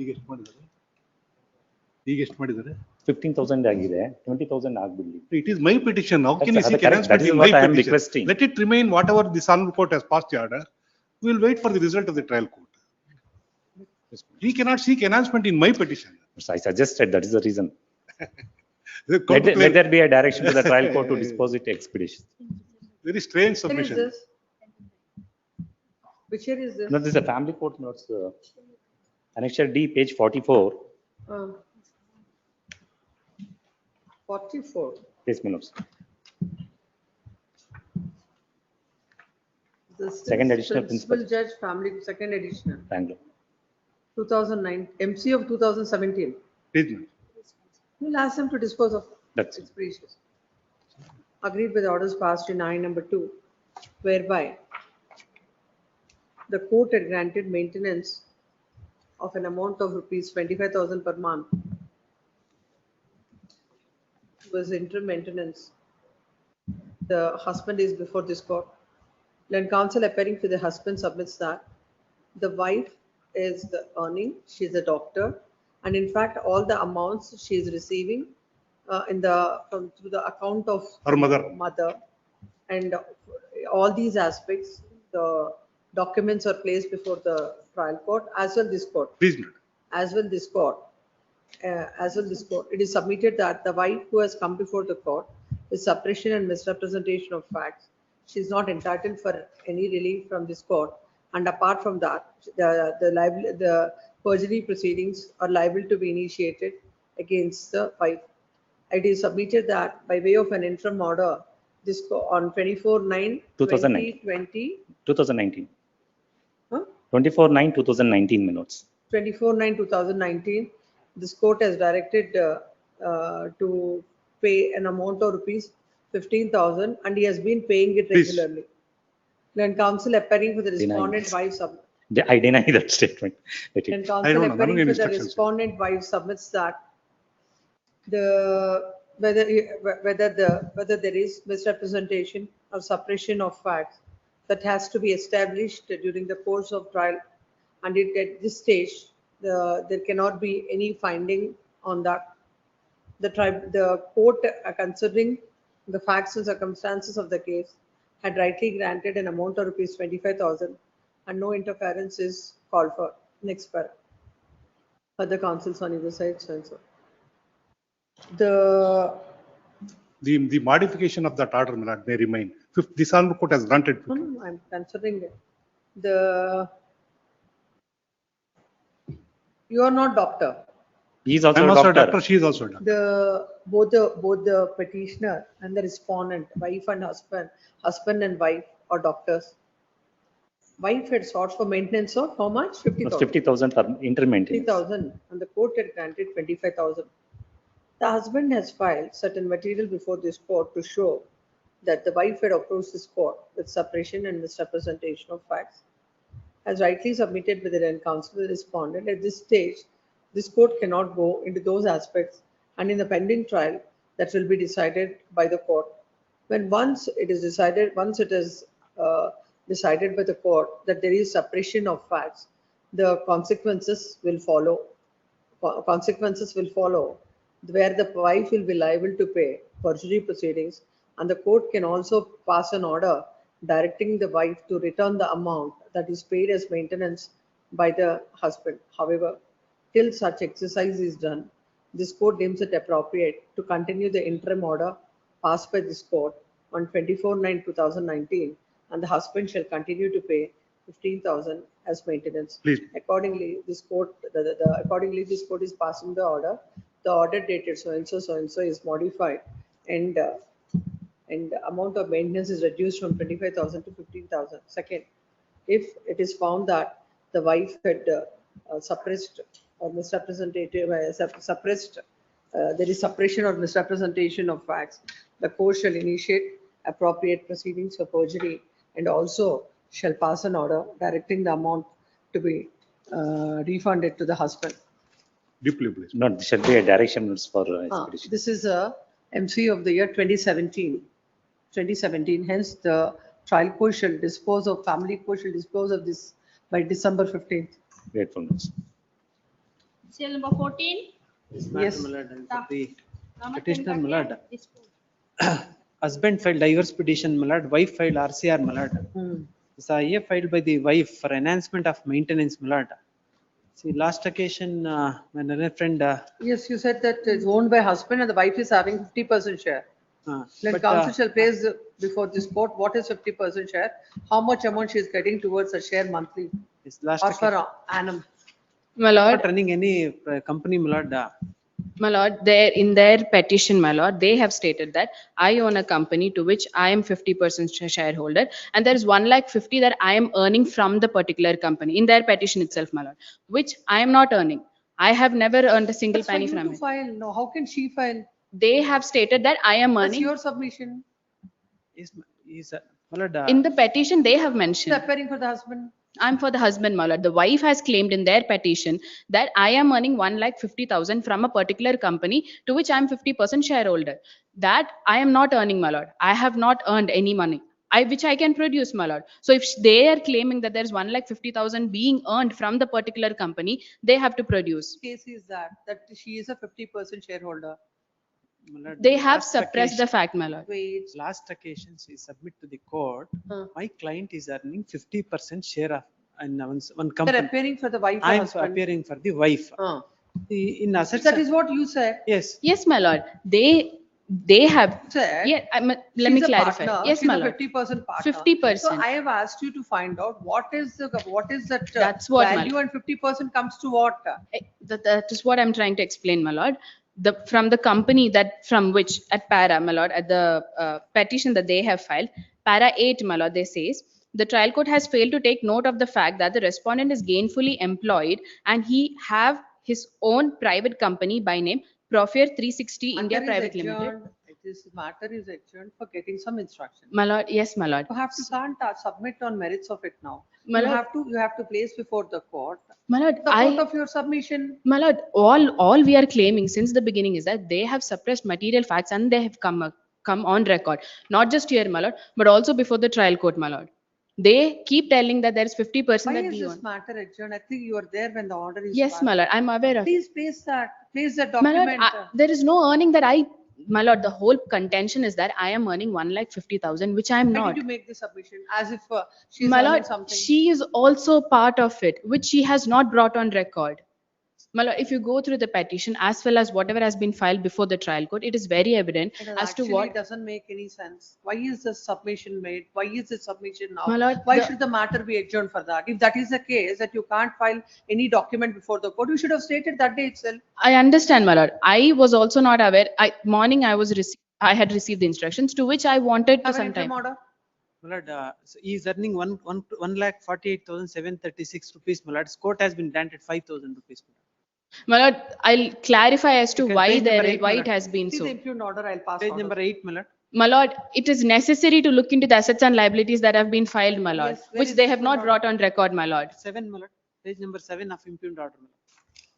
ಈಗ ಎಷ್ಟು ಮಾಡಿದ್ದಾರೆ 15,000 ಆಗಿದೆ 20,000 ಆಗ್ಬಿಡ್ಲಿ. It is my petition. How can you That's seek correct. enhancement That is in what my I am petition? requesting. Let it remain whatever the Honorable Court has passed the order. We will wait for the result of the trial court. We cannot seek enhancement in my petition. I suggested that is the reason. The court Let there be a direction to the trial court to dispose it expeditious. Very strange Where is submission. this? Which year is this? No, this is a family court notes. Annexure D, page 44. 44. Yes, minutes. This Second is additional Principal principal. Judge, Family, second edition, Bangalore. 2009, MC of 2017. We'll ask them to dispose of That's expeditious. Agreed with orders passed in I number 2, whereby the court had granted maintenance of an amount of rupees 25,000 per month was interim maintenance. The husband is before this court. When counsel appearing for the husband submits that the wife is the earning, she is a doctor, and in fact all the amounts she is receiving through the account of Her mother. And all these aspects, the documents are placed before the trial court as well this court. Please. As well this court. It is submitted that the wife who has come before the court with suppression and misrepresentation of facts, she is not entitled for any relief from this court. And apart from that, the perjury proceedings are liable to be initiated against the wife. It is submitted that by way of an interim order, this on 24/9/2020. 2019. Huh? 24/9/2019 minutes. 24/9/2019, this court has directed to pay an amount of rupees 15,000 and he has been paying it Please. regularly. When counsel appearing for the Deny. respondent wife I deny that statement. Let it- when counsel appearing for the respondent wife submits that whether there is misrepresentation or suppression of facts that has to be established during the course of trial, and at this stage there cannot be any finding on that. The court, considering the facts and circumstances of the case, had rightly granted an amount of rupees 25,000 and no interference is called for. Next paragraph. Other counsels on either side, so and so. The modification of that order may remain. This Honorable Court has granted. No, I'm considering it. You are not doctor. He is also I'm a also a doctor. doctor, she is also a doctor. Both the petitioner and the respondent, wife and husband and wife are doctors. Wife had sought for maintenance of how much? 50,000. 50,000 per inter-maintenance. 50,000 and the court had granted 25,000. The husband has filed certain material before this court to show that the wife had approached this court with suppression and misrepresentation of facts. As rightly submitted with the then counsel, the respondent at this stage, this court cannot go into those aspects and in the pending trial that will be decided by the court. Once it is decided by the court that there is suppression of facts, the consequences will follow. Consequences will follow where the wife will be liable to pay perjury proceedings, and the court can also pass an order directing the wife to return the amount that is paid as maintenance by the husband. However, till such exercise is done, this court deems it appropriate to continue the interim order passed by this court on 24/9/2019, and the husband shall continue to pay 15,000 as maintenance. Please. Accordingly, this court is passing the order. The order dated so and so is modified, and amount of maintenance is reduced from 25,000 to 15,000. Second, if it is found that the wife had suppressed or misrepresentative, there is suppression or misrepresentation of facts, the court shall initiate appropriate proceedings for perjury and also shall pass an order directing the amount to be refunded to the husband. Deeply, please. No, there shall be a direction for expedition. This is a MC of the year 2017. Hence, the trial court shall family court shall dispose of this by December 15th. Gratefulness. Seal number 14. Yes. The petitioner, my lord. Husband filed divorce petition, my lord. Wife filed RCR, my lord. This is filed by the wife for enhancement of maintenance, my lord. See, last occasion, when a friend. Yes, you said that it's owned by husband and the wife is having 50% share. Then counsel shall place before this court what is 50% share, how much amount she is getting towards a share monthly or for annum. My lord. Not running any company, my lord. My lord, in their petition, my lord, they have stated that I own a company to which I am 50% shareholder, and there is 1,50,000 that I am earning from the particular company in their petition itself, my lord, which I am not earning. I have never earned a single penny from it. File. No, how can she file? They have stated that I am That's earning. your submission. My lord, In the petition, they have mentioned. Appearing for the husband. I'm for the husband, my lord. The wife has claimed in their petition that I am earning 1,50,000 from a particular company to which I'm 50% shareholder. That I am not earning, my lord. I have not earned any money. Which I can produce, my lord. So if they are claiming that there's 1,50,000 being earned from the particular company, they have to produce. Case is that she is a 50% shareholder. They have suppressed the fact, my lord. Last occasion, she submit to the court. My client is earning 50% share of one company. They're appearing for the wife. I am appearing for the wife. In assets. That is what you said. Yes. Yes, my lord. They have. Said, yeah, let me clarify. Partner. Yes, she's my a lord. 50% partner. 50%. So I have asked you to find out what is that That's what, my value, and 50% comes to what? That is what I'm trying to explain, my lord. From the company from which at para, my lord, at the petition that they have filed, para 8, my lord, they says the trial court has failed to take note of the fact that the respondent is gainfully employed and he have his own private company by name Profare 360 India Private Limited. This matter is adjourned for getting some instruction. My lord, yes, my lord. You can't submit on merits of it now. My you lord, have to place before the court. My lord, the court of your submission. My lord, all we are claiming since the beginning is that they have suppressed material facts and they have come on record, not just here, my lord, but also before the trial court, my lord. They keep telling that there is 50% Why that is we this own. matter adjourned? I think you are there when the order is. Yes, my lord, I'm aware of. Please place that My lord, document. there is no earning that my lord, the whole contention is that I am earning 1,50,000, which I am Why not. did you make the submission as if she's My earning lord, something? she is also part of it, which she has not brought on record. My lord, if you go through the petition as well as whatever has been filed before the trial court, it is very evident It as to actually what. doesn't make any sense. Why is the submission made? Why is the submission now? My lord, Why the- should the matter be adjourned for that? If that is the case, that you can't file any document before the court, you should have stated that day itself. I understand, my lord. I was also not aware. I had received the instructions to which I wanted to Have an sometime. interim order. My lord, so he is earning 1,48,736 rupees. My lord, court has been granted 5,000 rupees. My lord, I'll clarify as to Okay, why page number there, 8, why my it lord. has been See the so. impugned order, I'll pass Page order. number 8, my lord. My lord, it is necessary to look into the assets and liabilities that have been filed, my lord, Yes, where which is they the have not impugned brought on record, my lord. 7, my lord. Page number 7 of impugned order, my lord.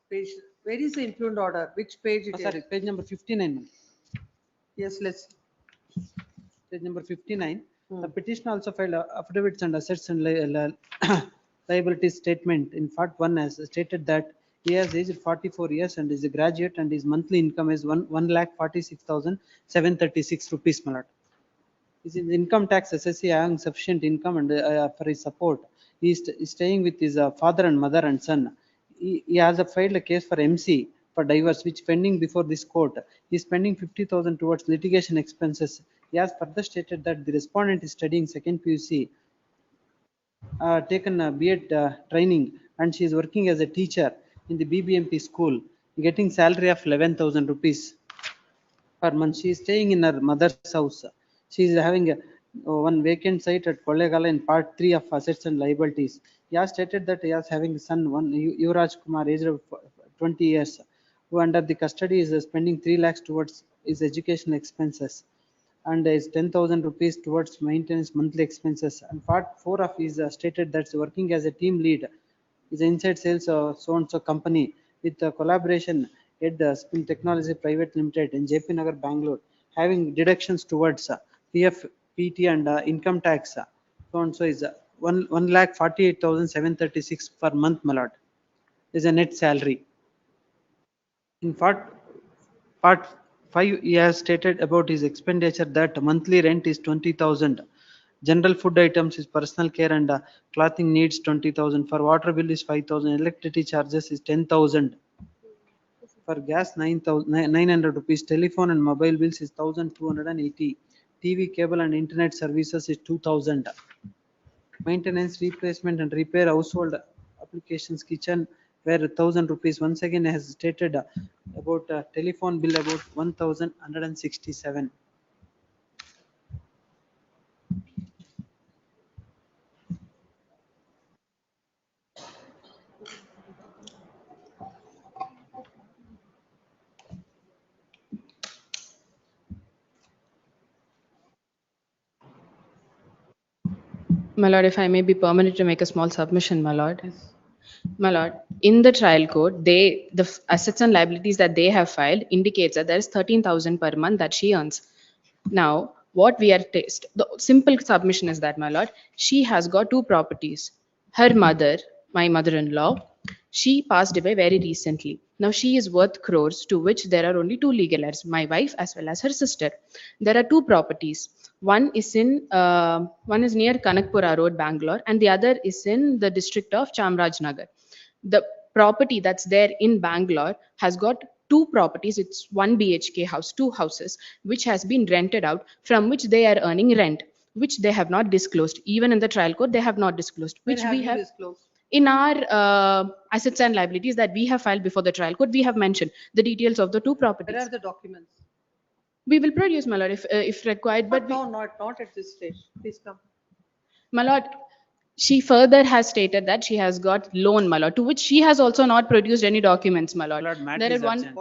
Page, where is the impugned order? Which page it Oh, is? sorry, page number 59, my lord. Yes, let's. Page number 59. Hmm. The petition also filed affidavits and assets and liability statement in part 1 has stated that he has aged 44 years and is a graduate and his monthly income is 1,46,736 rupees, my lord. His income tax assessee having sufficient income and for his support. He is staying with his father and mother and son. He has filed a case for MC for divorce which pending before this court. He is spending 50,000 towards litigation expenses. He has further stated that the respondent is studying second PUC, taken a B.Ed training and she is working as a teacher in the BBMP school, getting salary of 11,000 rupees per month. She is staying in her mother's house. She is having one vacant site at Kollegala in part 3 of assets and liabilities. He has stated that he is having a son, one Yuvraj Kumar, aged of 20 years, who under the custody is spending 3 lakhs towards his education expenses and is 10,000 rupees towards maintenance monthly expenses. And part 4 of is stated that working as a team lead is inside sales so and so company with collaboration at Spin Technology Private Limited in JP Nagar, Bangalore, having deductions towards PF, PT and income tax. So and so is 1,48,736 per month, my lord, is a net salary. In part 5, he has stated about his expenditure that monthly rent is 20,000. General food items is personal care and clothing needs 20,000. For water bill is 5,000. Electricity charges is 10,000. For gas 900 rupees. Telephone and mobile bills is 1,280. TV, cable and internet services is 2,000. Maintenance, replacement and repair household applications, kitchen where 1,000 rupees. Once again has stated about telephone bill about 1,167. My lord, if I may be permitted to make a small submission, my lord. My lord, in the trial court, the assets and liabilities that they have filed indicates that there is 13,000 per month that she earns. Now, what we are the simple submission is that, my lord, she has got 2 properties. Her mother, my mother-in-law, she passed away very recently. Now she is worth crores, to which there are only 2 legal heirs, my wife as well as her sister. There are 2 properties. One is near Kanakpura Road, Bangalore, and the other is in the district of Chamrajnagar. The property that's there in Bangalore has got 2 properties. It's 1 BHK house, 2 houses, which has been rented out, from which they are earning rent, which they have not disclosed. Even in the trial court, they have not disclosed, When which have we you have disclosed? in our assets and liabilities that we have filed before the trial court. We have mentioned the details of the 2 properties. Where are the documents? We will produce, my lord, if required. But No, not at this stage. Please come. my lord, she further has stated that she has got loan, my lord, to which she has also not produced any documents, my lord. matter is urgent.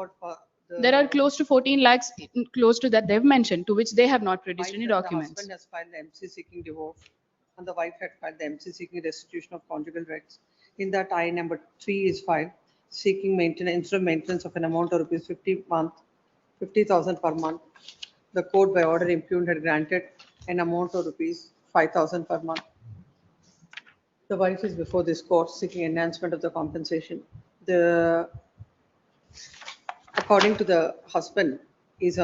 There are close to 14 lakhs, close to that they've mentioned, to which they have not produced Wife any and the documents. husband has filed the MC seeking divorce and the wife had filed the MC seeking restitution of conjugal rights. In that, I number 3 is filed seeking maintenance of an amount of rupees 50,000 per month. The court by order impugned had granted an amount of rupees 5,000 per month. The wife is before this court seeking enhancement of the compensation. According to the husband, his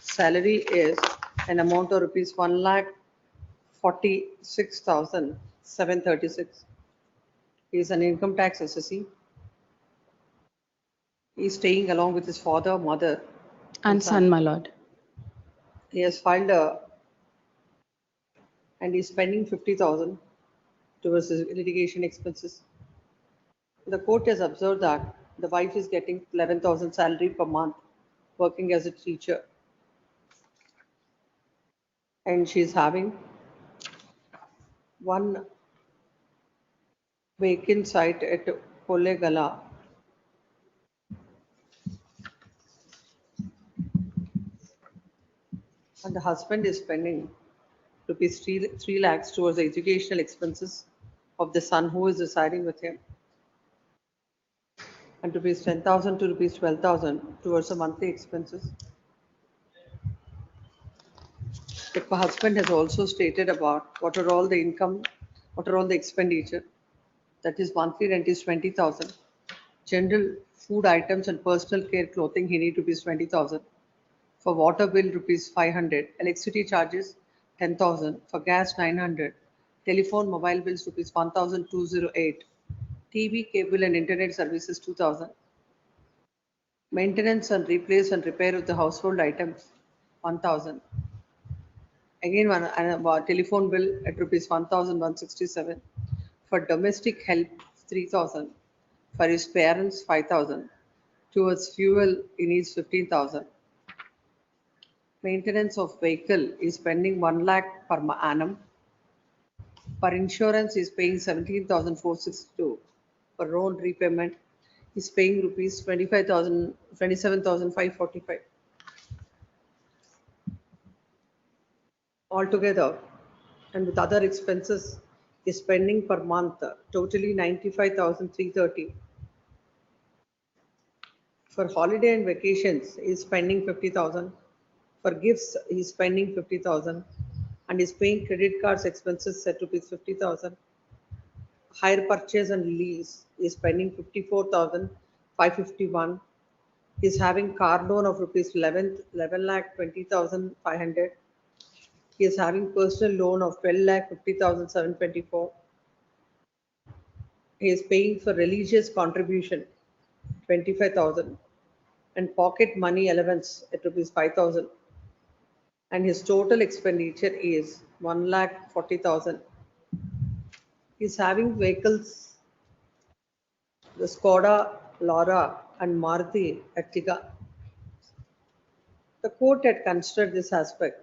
salary is an amount of rupees 1,46,736. He is an income tax assessee. He's staying along with his father, mother. And son, my lord. He has and he's spending 50,000 towards his litigation expenses. The court has observed that the wife is getting 11,000 salary per month working as a teacher. And she's having one vacant site at Kollegala. And the husband is spending rupees 3 lakhs towards the educational expenses of the son who is residing with him. And rupees 10,000 to rupees 12,000 towards the monthly expenses. The husband has also stated about what are all the income, what are all the expenditure. That is monthly rent is 20,000. General food items and personal care clothing he need rupees 20,000. For water bill rupees 500. Electricity charges 10,000. For gas 900. Telephone mobile bills rupees 1,208. TV, cable and internet services 2,000. Maintenance and replace and repair of the household items 1,000. Again, one telephone bill at rupees 1,167. For domestic help 3,000. For his parents 5,000. Towards fuel he needs 15,000. Maintenance of vehicle is spending 1 lakh per annum. For insurance he is paying 17,462. For loan repayment he is paying rupees 27,545. Altogether, and with other expenses, is spending per month totally 95,330. For holiday and vacations, he is spending 50,000. For gifts, he is spending 50,000, and is paying credit cards expenses at rupees 50,000. Hire purchase and lease is spending 54,551. He is having car loan of rupees 11,20,500. He is having personal loan of 12,50,724. He is paying for religious contribution 25,000 and pocket money allowance at rupees 5,000. And his total expenditure is 1,40,000. He is having vehicles, the Skoda, Laura and Maruti Ertiga. The court had considered this aspect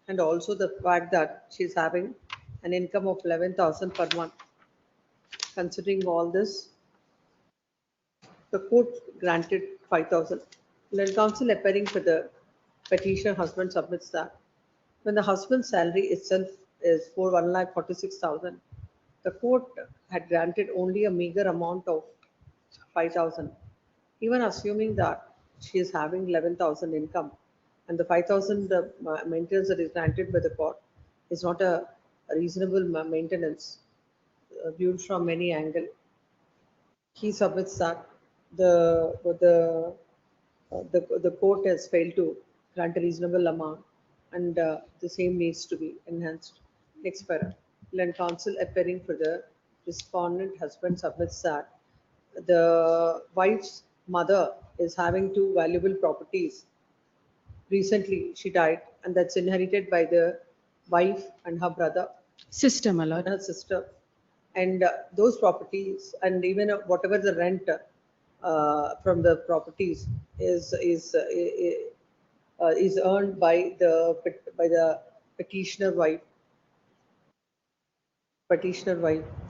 and also the fact that she is having an income of 11,000 per month. Considering all this, the court granted 5,000. Legal counsel appearing for the petitioner husband submits that when the husband's salary itself is for 1,46,000, the court had granted only a meager amount of 5,000. Even assuming that she is having 11,000 income and the 5,000 maintenance that is granted by the court is not a reasonable maintenance viewed from any angle. He submits that the court has failed to grant a reasonable amount and the same needs to be enhanced. Next para. Land counsel appearing for the respondent husband submits that the wife's mother is having 2 valuable properties. Recently she died and that's inherited by the wife and her brother. Sister, my lord. Her sister. And those properties and even whatever the rent from the properties is earned by the petitioner wife.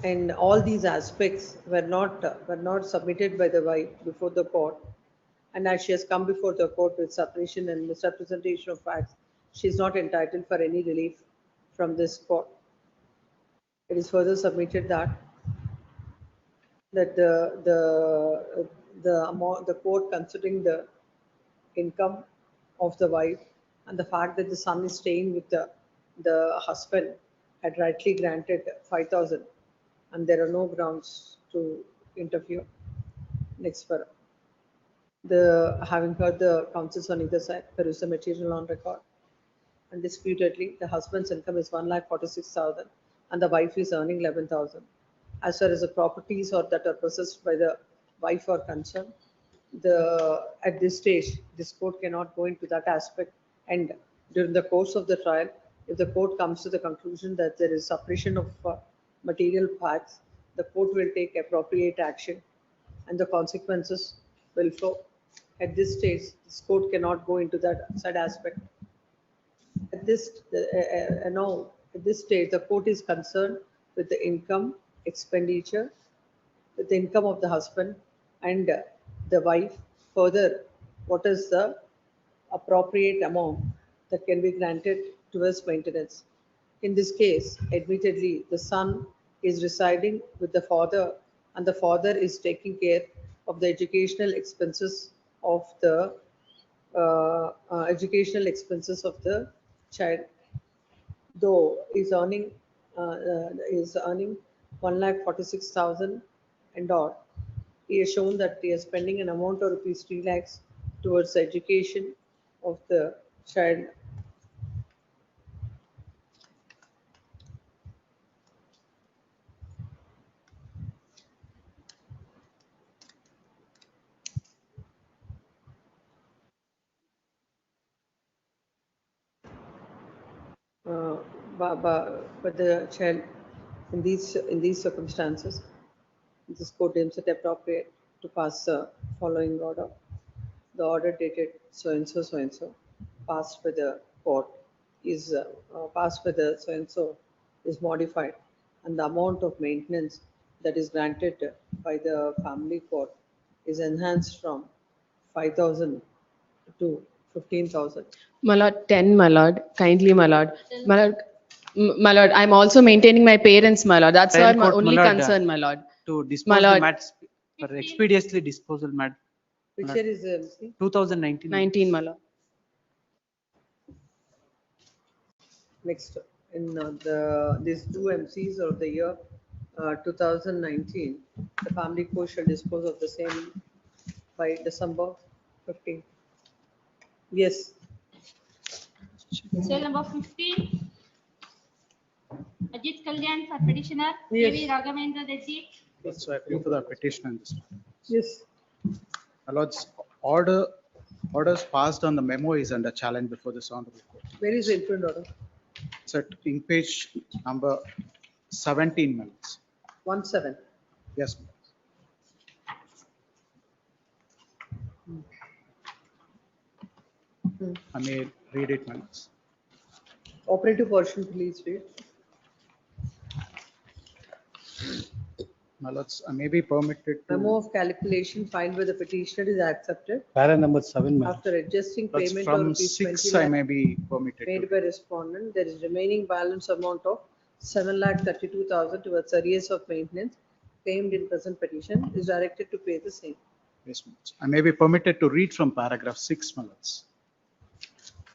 And all these aspects were not submitted by the wife before the court. And as she has come before the court with suppression and misrepresentation of facts, she is not entitled for any relief from this court. It is further submitted that the court, considering the income of the wife and the fact that the son is staying with the husband, had rightly granted 5,000, and there are no grounds to interfere. Next para. Having heard the counsels on either side, there is the material on record. Undisputedly, the husband's income is 1,46,000 and the wife is earning 11,000. As far as the properties or that are possessed by the wife are concerned, at this stage, this court cannot go into that aspect. And during the course of the trial, if the court comes to the conclusion that there is suppression of material facts, the court will take appropriate action and the consequences will flow. At this stage, this court cannot go into that said aspect. At this, no, at this stage, the court is concerned with the income, expenditure, with the income of the husband and the wife. Further, what is the appropriate amount that can be granted towards maintenance? In this case, admittedly, the son is residing with the father and the father is taking care of the educational expenses of the child, though is earning 1,46,000 and odd. He has shown that he is spending an amount of rupees 3 lakhs towards the education of the child. But the child, in these circumstances, this court deems it appropriate to pass the following order. The order dated so and so, passed by the court is passed by the so and so is modified, and the amount of maintenance that is granted by the family court is enhanced from 5,000 to 15,000. My lord, 10, my lord, kindly, my lord. My lord, I'm also maintaining my parents, my lord. That's Trial our court, only my lord, concern, my lord. To My dispose the lord. matters for expeditiously disposal, madam. Which year is the MC? 2019. 19, my lord. Next, in these two MCs of the year 2019, the family court shall dispose of the same by December 15. Yes. Cell number 15. Ajit Kalyan for petitioner. Yes. A.V. Raghavendra Reddy. So I appeal for the petition in this. Yes. My lords, orders passed on the memo is under challenge before this honorable court. Where is the influent order? It's at in page number 17, my lords. 17. Yes. I may read it, my lords. Operative portion, please read. My lords, I may be permitted to. Memo of calculation filed by the petitioner is accepted Para number 7, my lords. after adjusting Lords, payment of from rupees 6, 20 I lakh may be permitted made to. by respondent. There is remaining balance amount of 7,32,000 towards arrears of maintenance claimed in present petition is directed to pay the same. Yes, my lords. I may be permitted to read from paragraph 6, my lords.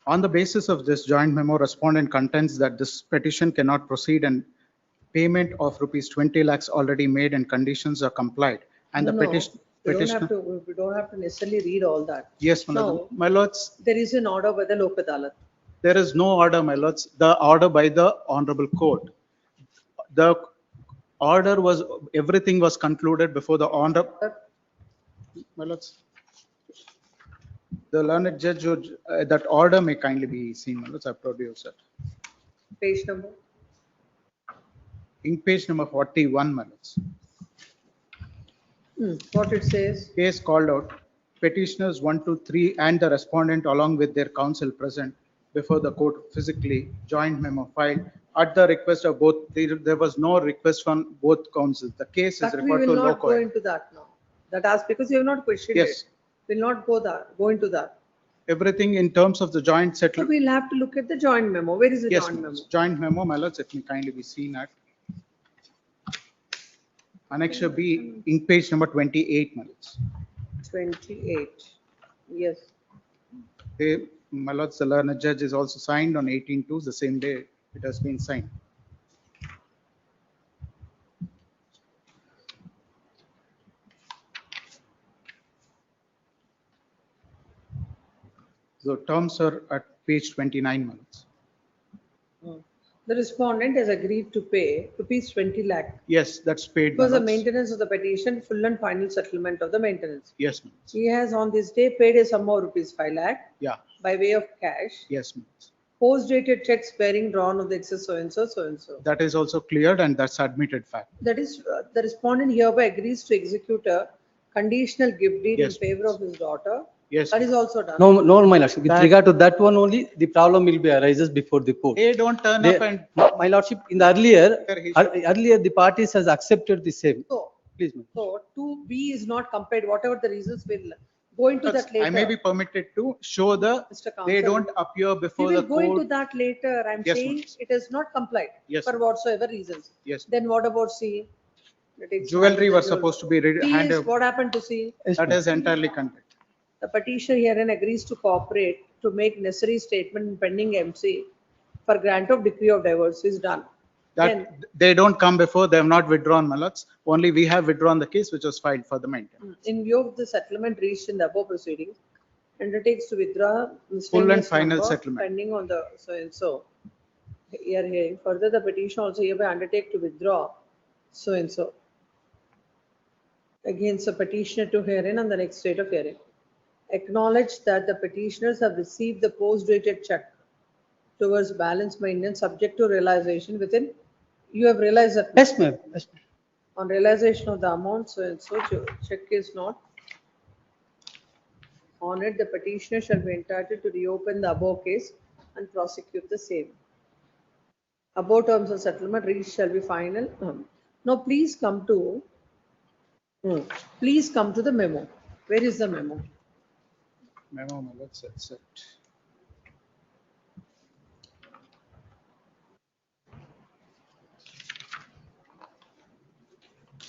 On the basis of this joint memo, respondent contends that this petition cannot proceed and payment of rupees 20 lakhs already made and conditions are complied. And the petition. We don't have to necessarily read all that. Yes, Now, my lords, there is an order by the Lok Adalat. there is no order, my lords. The order by the honorable court. The order was, everything was concluded before the honor. My lords. The learned judge, that order may kindly be seen, my lords. I produce it. Page number. In page number 41, my lords. What it says? Case called out, petitioners 1, 2, 3 and the respondent along with their counsel present before the court physically, joint memo filed at the request of both. There was no request from both counsels. The case is But we referred to will not go local. into that now. That as because you have not questioned Yes. it. We'll not go into that. Everything in terms of the joint So settlement. we'll have to look at the joint memo. Where is the Yes, joint memo? joint memo, my lords, it may kindly be seen at Annexure B in page number 28, my lords. 28. Yes. My lords, the learned judge is also signed on 18/2, the same day it has been signed. The terms are at page 29, my lords. The respondent has agreed to pay rupees 20 lakh Yes, that's paid. for my the lords. maintenance of the petition, full and final settlement of the maintenance. Yes, ma'am. He has on this day paid a sum of rupees 5 lakh Yeah, by way of cash. yes, ma'am. Post-dated checks bearing drawn of the excess so and so, so and so. That is also cleared and that's admitted fact. That is, the respondent hereby agrees to execute a conditional gift deed in Yes, favor of his daughter. Yes. That is also done. No, no, my lordship, with That- regard to that one only, the problem will be arises before the court. They don't turn They- up and. My lordship, in the earlier, Sir, he earlier the parties has accepted the same. So, Please, ma'am. so 2B is not compared, whatever the reasons will go into that I may be later. permitted to show the, Mr. they Counsel. don't appear We before will the go into court. that later. I'm Yes, saying ma'am. it is not complied Yes, for ma'am. whatsoever reasons. Yes. Then what about C? That is- Jewelry was supposed to be C is handed. what happened to C? That is entirely content. The petitioner herein agrees to cooperate to make necessary statement in pending MC for grant of decree of divorce is done. Then, That, they don't come before, they have not withdrawn, my lords. Only we have withdrawn the case which was filed for the maintenance. in view of the settlement reached in the above proceedings, undertakes to withdraw Full and miscellaneous final number settlement. pending on the so and so. Here, hearing further, the petitioner also hereby undertake to withdraw so and so against the petitioner to herein on the next date of hearing. Acknowledge that the petitioners have received the post-dated check towards balance maintenance subject to realization within, you have realized that Yes, ma'am. Yes, ma'am. on realization of the amount, so and so, check is not on it, the petitioner shall be entitled to reopen the above case and prosecute the same. Above terms of settlement reached shall be final. Now, please come to, please come to the memo. Where is the memo? Memo, my lords, that's it.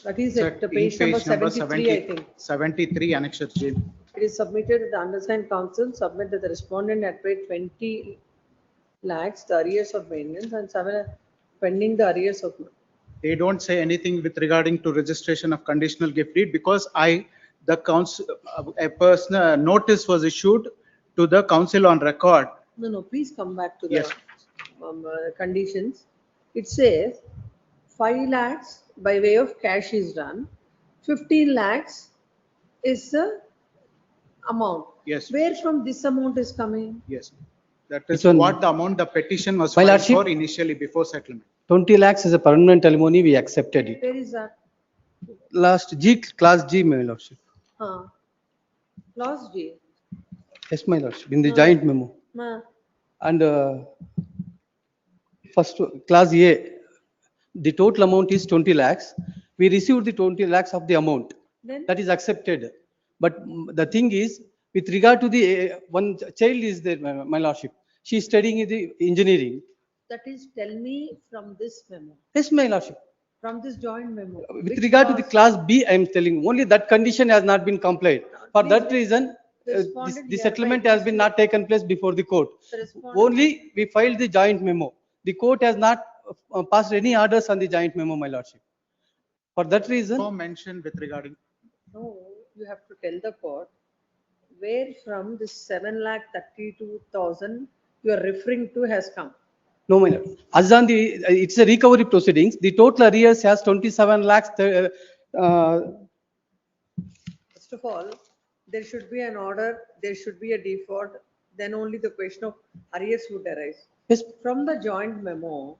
That is Sir, at the in page number page number 73, I think. 73, Annexure J. It is submitted to the undersigned counsel, submit that the respondent had paid 20 lakhs, the arrears of maintenance, and 7 pending the arrears of. They don't say anything with regarding to registration of conditional gift deed because the council, a personal notice was issued to the council on record. No, please come back to Yes. the conditions. It says 5 lakhs by way of cash is done, 15 lakhs is the amount. Yes. Where from this amount is coming? Yes. That Which is one? what the amount the petition was My filed lordship- for initially before settlement. 20 lakhs is a permanent alimony, we accepted it. Where is that? Last G, class G, my lordship. Clause G. Yes, my lordship, in the joint memo. And first, class A, the total amount is 20 lakhs. We received the 20 lakhs of the amount. Then? That is accepted. But the thing is, with regard to the one child is there, my lordship. She is studying in the engineering. That is, tell me from this memo, Yes, my lordship. from this joint memo. With which regard to the clause? class B, I am telling, only that condition has not been complied. For that reason, Respondent the hereby settlement has been not taken place before the court. The respondent- Only we filed the joint memo. The court has not passed any orders on the joint memo, my lordship. For that reason, No mention with regarding. No, you have to tell the court where from this 7,32,000 you are referring to has come. no, my lord. As on the, it's a recovery proceedings. The total arrears has 27 lakhs. First of all, there should be an order, there should be a default, then only the question of arrears would arise. Yes. From the joint memo,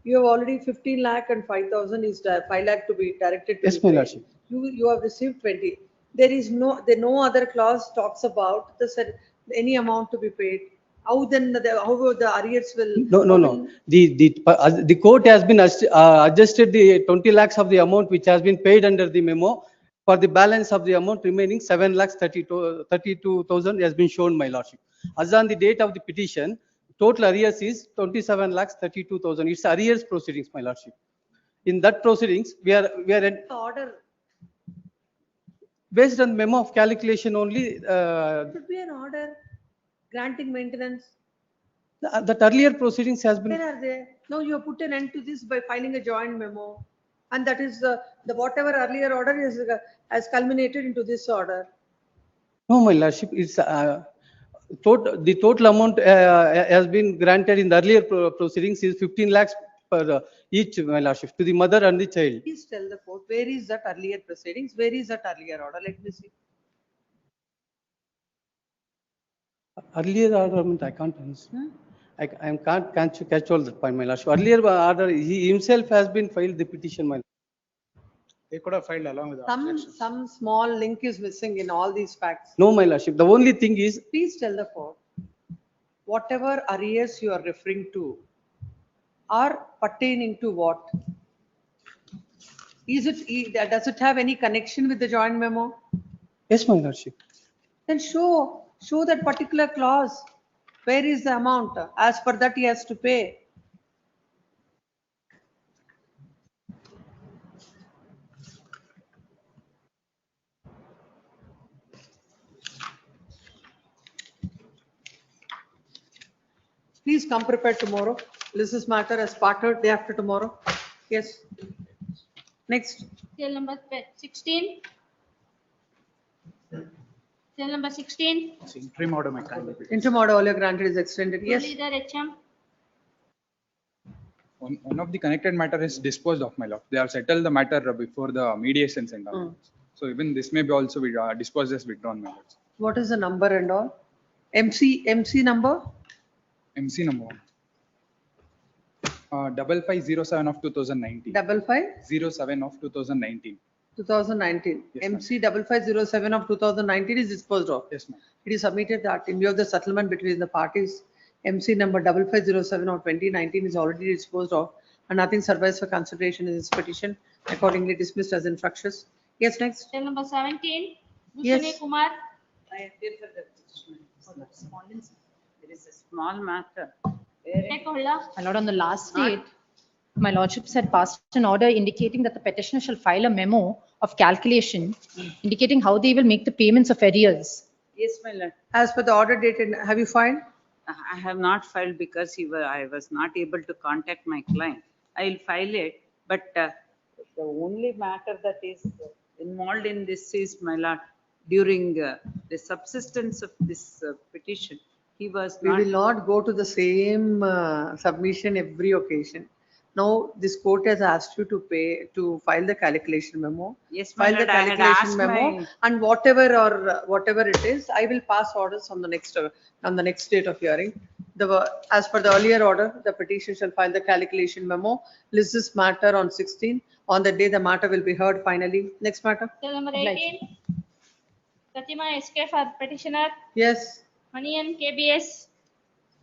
you have already 15 lakh and 5,000 is 5 lakh to be directed to Yes, be my paid. lordship. You have received 20. There is no other clause talks about any amount to be paid. How then, how the arrears will? No. The court has been adjusted the 20 lakhs of the amount which has been paid under the memo. For the balance of the amount remaining 7 lakhs 32,000 has been shown, my lordship. As on the date of the petition, total arrears is 27 lakhs 32,000. It's arrears proceedings, my lordship. In that proceedings, we are Order, based on memo of calculation only. should be an order granting maintenance. That earlier proceedings has been. Where are they? No, you have put an end to this by filing a joint memo. And that is the whatever earlier order is, has culminated into this order. No, my lordship, it's the total amount has been granted in the earlier proceedings is 15 lakhs per each, my lordship, to the mother and the child. Please tell the court, where is that earlier proceedings? Where is that earlier order? Let me see. Earlier order, I can't understand. I can't catch all that point, my lordship. Earlier order, he himself has been filed the petition, my. They could have filed along with the Some, objections. some small link is missing in all these facts. No, my lordship. The only thing is, Please tell the court, whatever arrears you are referring to are pertaining to what? Is it, does it have any connection with the joint memo? yes, my lordship. Then show that particular clause. Where is the amount? As per that, he has to pay. Please come prepared tomorrow. This matter as parted day after tomorrow. Yes. Next. Cell number 16. Cell number 16. It's interim order, my kind. Interim order earlier granted is extended. Yes. Leader HM. One of the connected matter is disposed of, my lord. They have settled the matter before the mediations and all. So even this may be also be disposed as withdrawn, my lord. What is the number and all? MC number? MC number 5507 of 2019. 5507 of 2019. 2019. Yes, MC 5507 of 2019 is disposed of. Yes, ma'am. It is submitted that in view of the settlement between the parties, MC number 5507 of 2019 is already disposed of and nothing survives for consideration in this petition, accordingly dismissed as infructuous. Yes, next. Cell number 17. Yes. Bhushani Kumar. I appear for the petition for the respondents. There is a small matter. Take hold of. My lord, on the last date, my lordships had passed an order indicating that the petitioner shall file a memo of calculation indicating how they will make the payments of arrears. Yes, my lord. As per the order dated, have you filed? I have not filed because I was not able to contact my client. I will file it, but the only matter that is involved in this is, my lord, during the subsistence of this petition, he was We not. will not go to the same submission every occasion. Now, this court has asked you to file the calculation memo. Yes, my File the lord, I had calculation asked memo my. and whatever it is, I will pass orders on the next date of hearing. As per the earlier order, the petition shall file the calculation memo, list this matter on 16. On the day the matter will be heard finally. Next matter. Cell number 18. Pratima SK for petitioner. Yes. Manian KBS.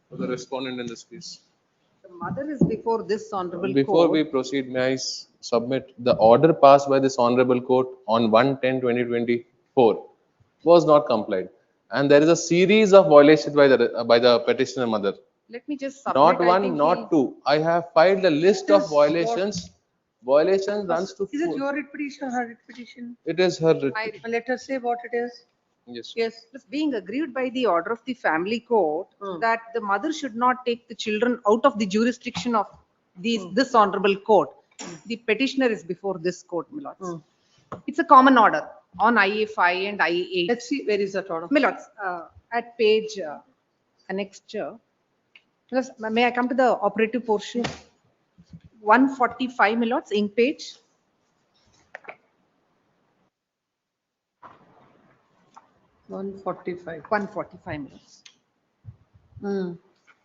For the respondent in this case. The mother is before this honorable Before court. we proceed, may I submit the order passed by this honorable court on 1/10/2024 was not complied. And there is a series of violations by the petitioner mother. Let me just submit. Not I one, think not two. I have filed a list of This violations. Violation runs to. Is it your writ petition or her writ petition? It is her. Let her say what it is. Yes. Yes. It is being agreed by the order of the family court that the mother should not take the children out of the jurisdiction of this honorable court. The petitioner is before this court, my lords. It's a common order on IA 5 and IA 8. Let's see, where is that order? My lords, at page annexure. May I come to the operative portion? 145, my lords, ink page. One 145 minutes.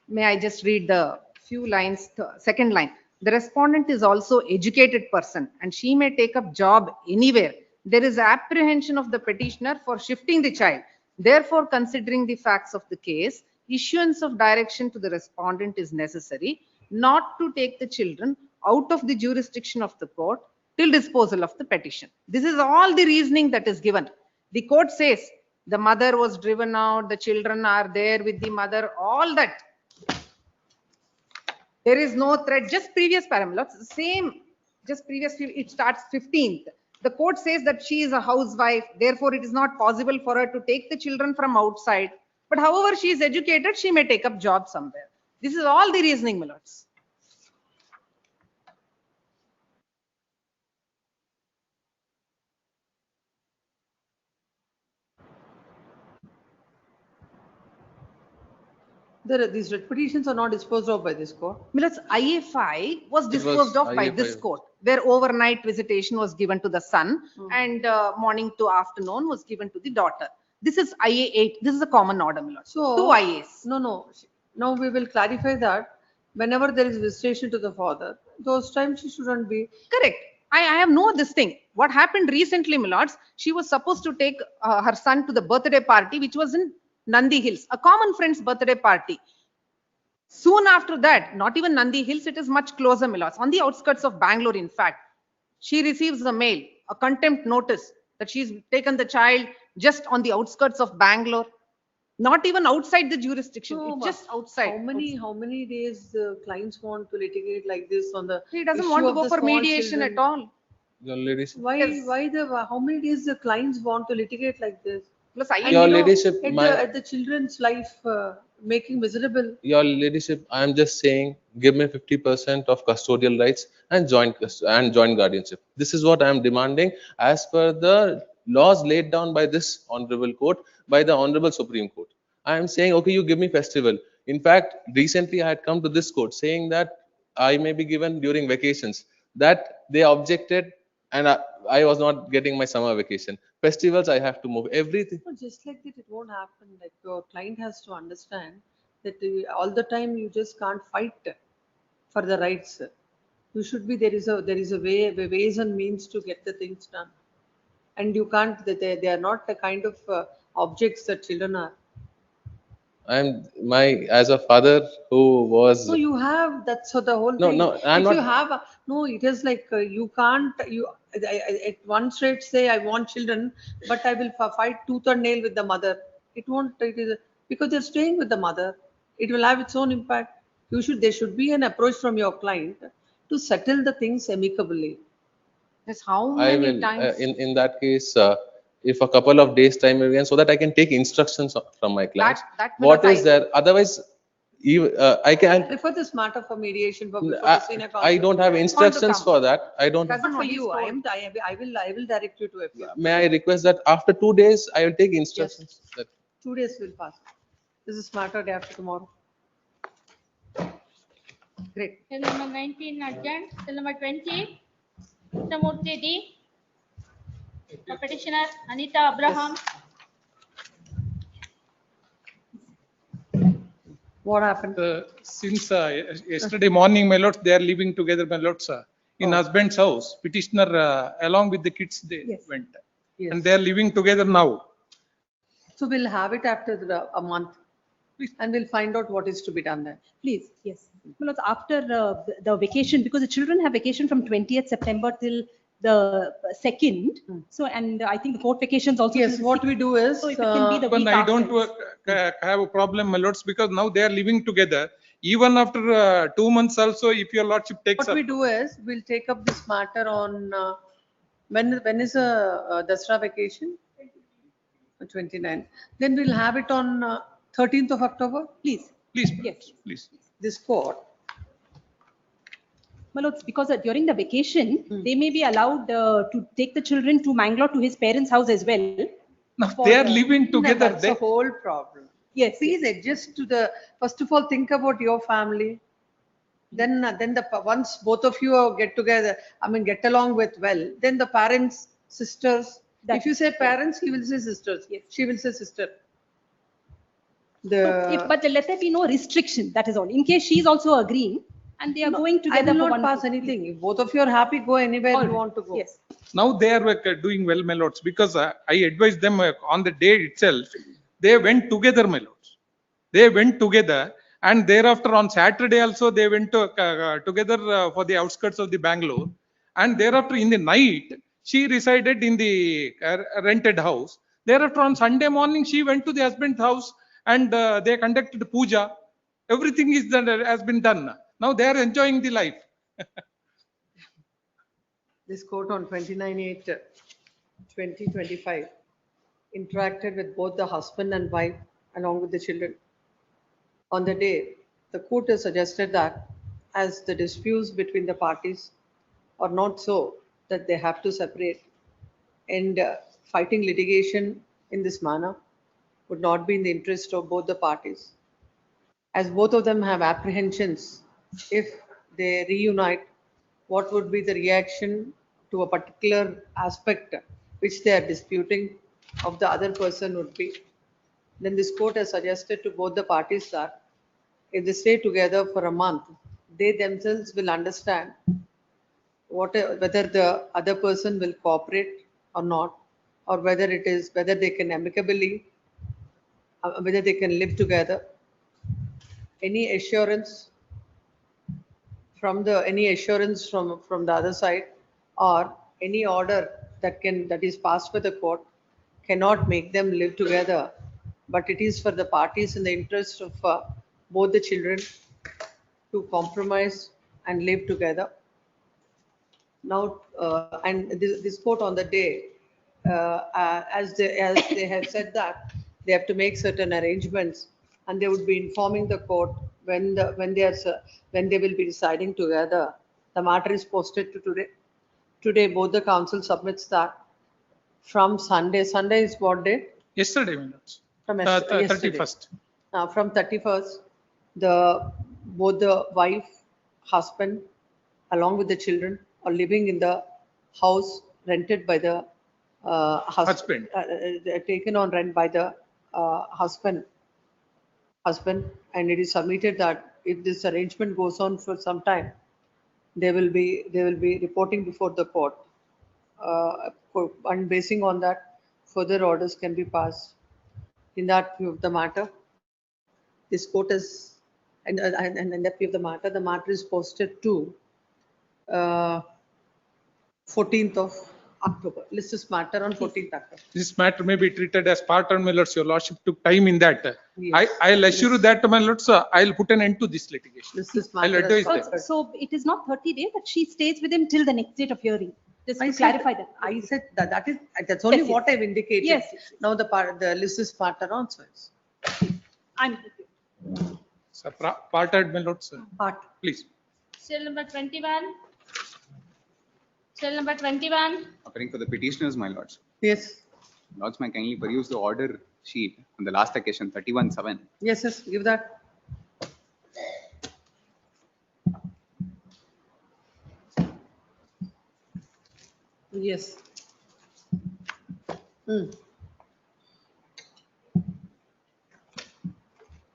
May I just read the few lines, second line. The respondent is also educated person and she may take up job anywhere. There is apprehension of the petitioner for shifting the child. Therefore, considering the facts of the case, issuance of direction to the respondent is necessary not to take the children out of the jurisdiction of the court till disposal of the petition. This is all the reasoning that is given. The court says the mother was driven out, the children are there with the mother, all that. There is no threat, just previous parameters, same, just previously it starts 15th. The court says that she is a housewife, therefore it is not possible for her to take the children from outside. But however she is educated, she may take up job somewhere. This is all the reasoning, my lords. These writ petitions are not disposed of by this court. Millard's IA5 was disposed of by this IA5. court, where overnight visitation was given to the son and morning to afternoon was given to the daughter. This is IA8. This is a common order, Millard. So. Two IAs. No. Now we will clarify that whenever there is visitation to the father, those times she shouldn't be. Correct. I have no this thing. What happened recently, Millards, she was supposed to take her son to the birthday party, which was in Nandi Hills, a common friend's birthday party. Soon after that, not even Nandi Hills, it is much closer, Millards, on the outskirts of Bangalore, in fact. She receives a mail, a contempt notice that she's taken the child just on the outskirts of Bangalore, not even outside the jurisdiction, No, it's just outside. How many days the clients want to litigate like this on the? He doesn't issue want to of go the for small mediation children? at all. Your ladyship, How many days the clients want to litigate like this? Plus, And Your you know, ladyship, at the children's life making miserable. your ladyship, I am just saying, give me 50% of custodial rights and joint guardianship. This is what I am demanding as per the laws laid down by this honorable court, by the honorable Supreme Court. I am saying, okay, you give me festival. In fact, recently I had come to this court saying that I may be given during vacations. That they objected, and I was not getting my summer vacation. Festivals, I have to move everything. No, just like that, it won't happen. Like your client has to understand that all the time you just can't fight for the rights. You should be, there is a ways and means to get the things done. And you can't, they are not the kind of objects that children are. As a father who was. So you have, that's so the whole No, thing. no, I'm If not. you have, no, it is like you can't, at one straight say, I want children, but I will fight tooth and nail with the mother. It won't, it is, because they're staying with the mother. It will have its own impact. There should be an approach from your client to settle the things amicably. That's how I many will, times. in that case, if a couple of days time again, so that I can take instructions from my clients. What is there? Otherwise, I can. Refer this matter for mediation for the senior counsel. I don't have instructions for that. I don't. That's not for you. I will direct you to a few. May I request that after 2 days, I will take instructions. That 2 days will pass. This is matter day after tomorrow. Great. Till number 19 adjourned. Till number 20, Murthy D. The petitioner Anita Abraham. What happened? Since yesterday morning, my lords, they are living together, my lords, in husband's house. Petitioner, along with the kids, they went. Yes. And they are living together now. So we'll have it after a month. And we'll find out what is to be done there. Please, yes. Well, after the vacation, because the children have vacation from 20th September till the 2nd. So, and I think the court vacations also. Yes, what we do is. So if it can be the week I after. don't have a problem, my lords, because now they are living together. Even after 2 months also, if your lordship takes What we do is, we'll take up this matter on, when is Dasra vacation? 29. Then we'll have it on 13th of October, please. Please, Yes. please. This court. Well, it's because during the vacation, they may be allowed to take the children to Mangalore to his parents' house as well. Now they are living together. That's the whole problem. Yes. Please adjust to the, first of all, think about your family. Then once both of you get together, get along with well, then the parents, sisters. If you say parents, he will say sisters. Yes. She will say sister. But let there be no restriction, that is all. In case she is also agreeing and they are going together. I will for not pass anything. If both of you are happy, go anywhere you want to go. Yes. Now they are doing well, my lords, because I advised them on the day itself. They went together, my lords. They went together, and thereafter on Saturday also they went together for the outskirts of the Bangalore. And thereafter in the night, she resided in the rented house. Thereafter on Sunday morning, she went to the husband's house and they conducted puja. Everything is done, has been done. Now they are enjoying the life. This court on 29/8/2025 interacted with both the husband and wife along with the children. On the day, the court has suggested that as the disputes between the parties are not so that they have to separate, and fighting litigation in this manner would not be in the interest of both the parties. as both of them have apprehensions, if they reunite, what would be the reaction to a particular aspect which they are disputing of the other person would be. Then this court has suggested to both the parties that if they stay together for a month, they themselves will understand whether the other person will cooperate or not, or whether they can amicably, whether they can live together. Any assurance from the other side, or any order that is passed by the court cannot make them live together, but it is for the parties in the interest of both the children to compromise and live together. Now, and this court on the day, as they have said that they have to make certain arrangements, and they would be informing the court when they will be deciding together. The matter is posted to today. Today, both the council submits that from Sunday. Sunday is what day? Yesterday, my lords. From 31st. From 31st, both the wife, husband, along with the children, are living in the house rented by the husband, taken on rent by the husband, and it is submitted that if this arrangement goes on for some time, they will be reporting before the court, and basing on that, further orders can be passed. In that view of the matter, this court is, and in that view of the matter is posted to 14th of October. List this matter on 14th October. This matter may be treated as part on, my lords. Your lordship took time in that. Yes. I'll assure you that, my lords, I'll put an end to this litigation. This I'll matter advise is- them. So it is not 30 days, that she stays with him till the next date of hearing. Just to I said- clarify that. I said that's only Yes, what I've indicated. Yes, yes, Now the list is matter on, so it's I'm. So, parted, my lords. part. Please. Still number 21. Still number 21. Appearing for the petitioners, my lords. Yes. Lords, may I kindly peruse the order sheet on the last occasion, 31/7. Yes, give that. Yes.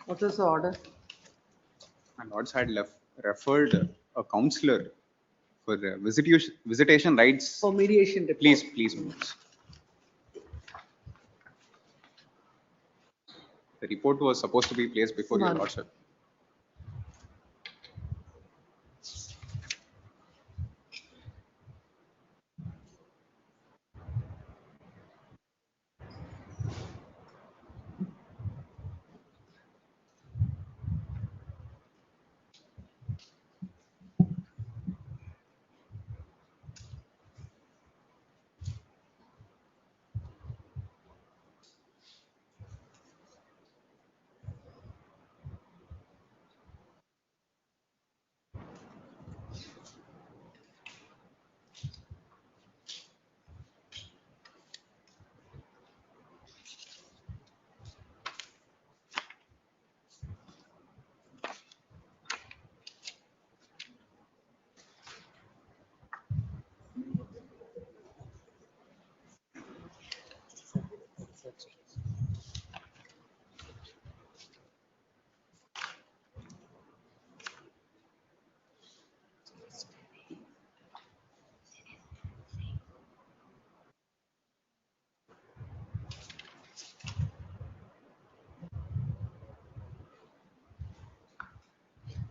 What was the order? My lords had referred a counselor for visitation rights. For mediation report. Please, my lords. The report was supposed to be placed before your None. lordship.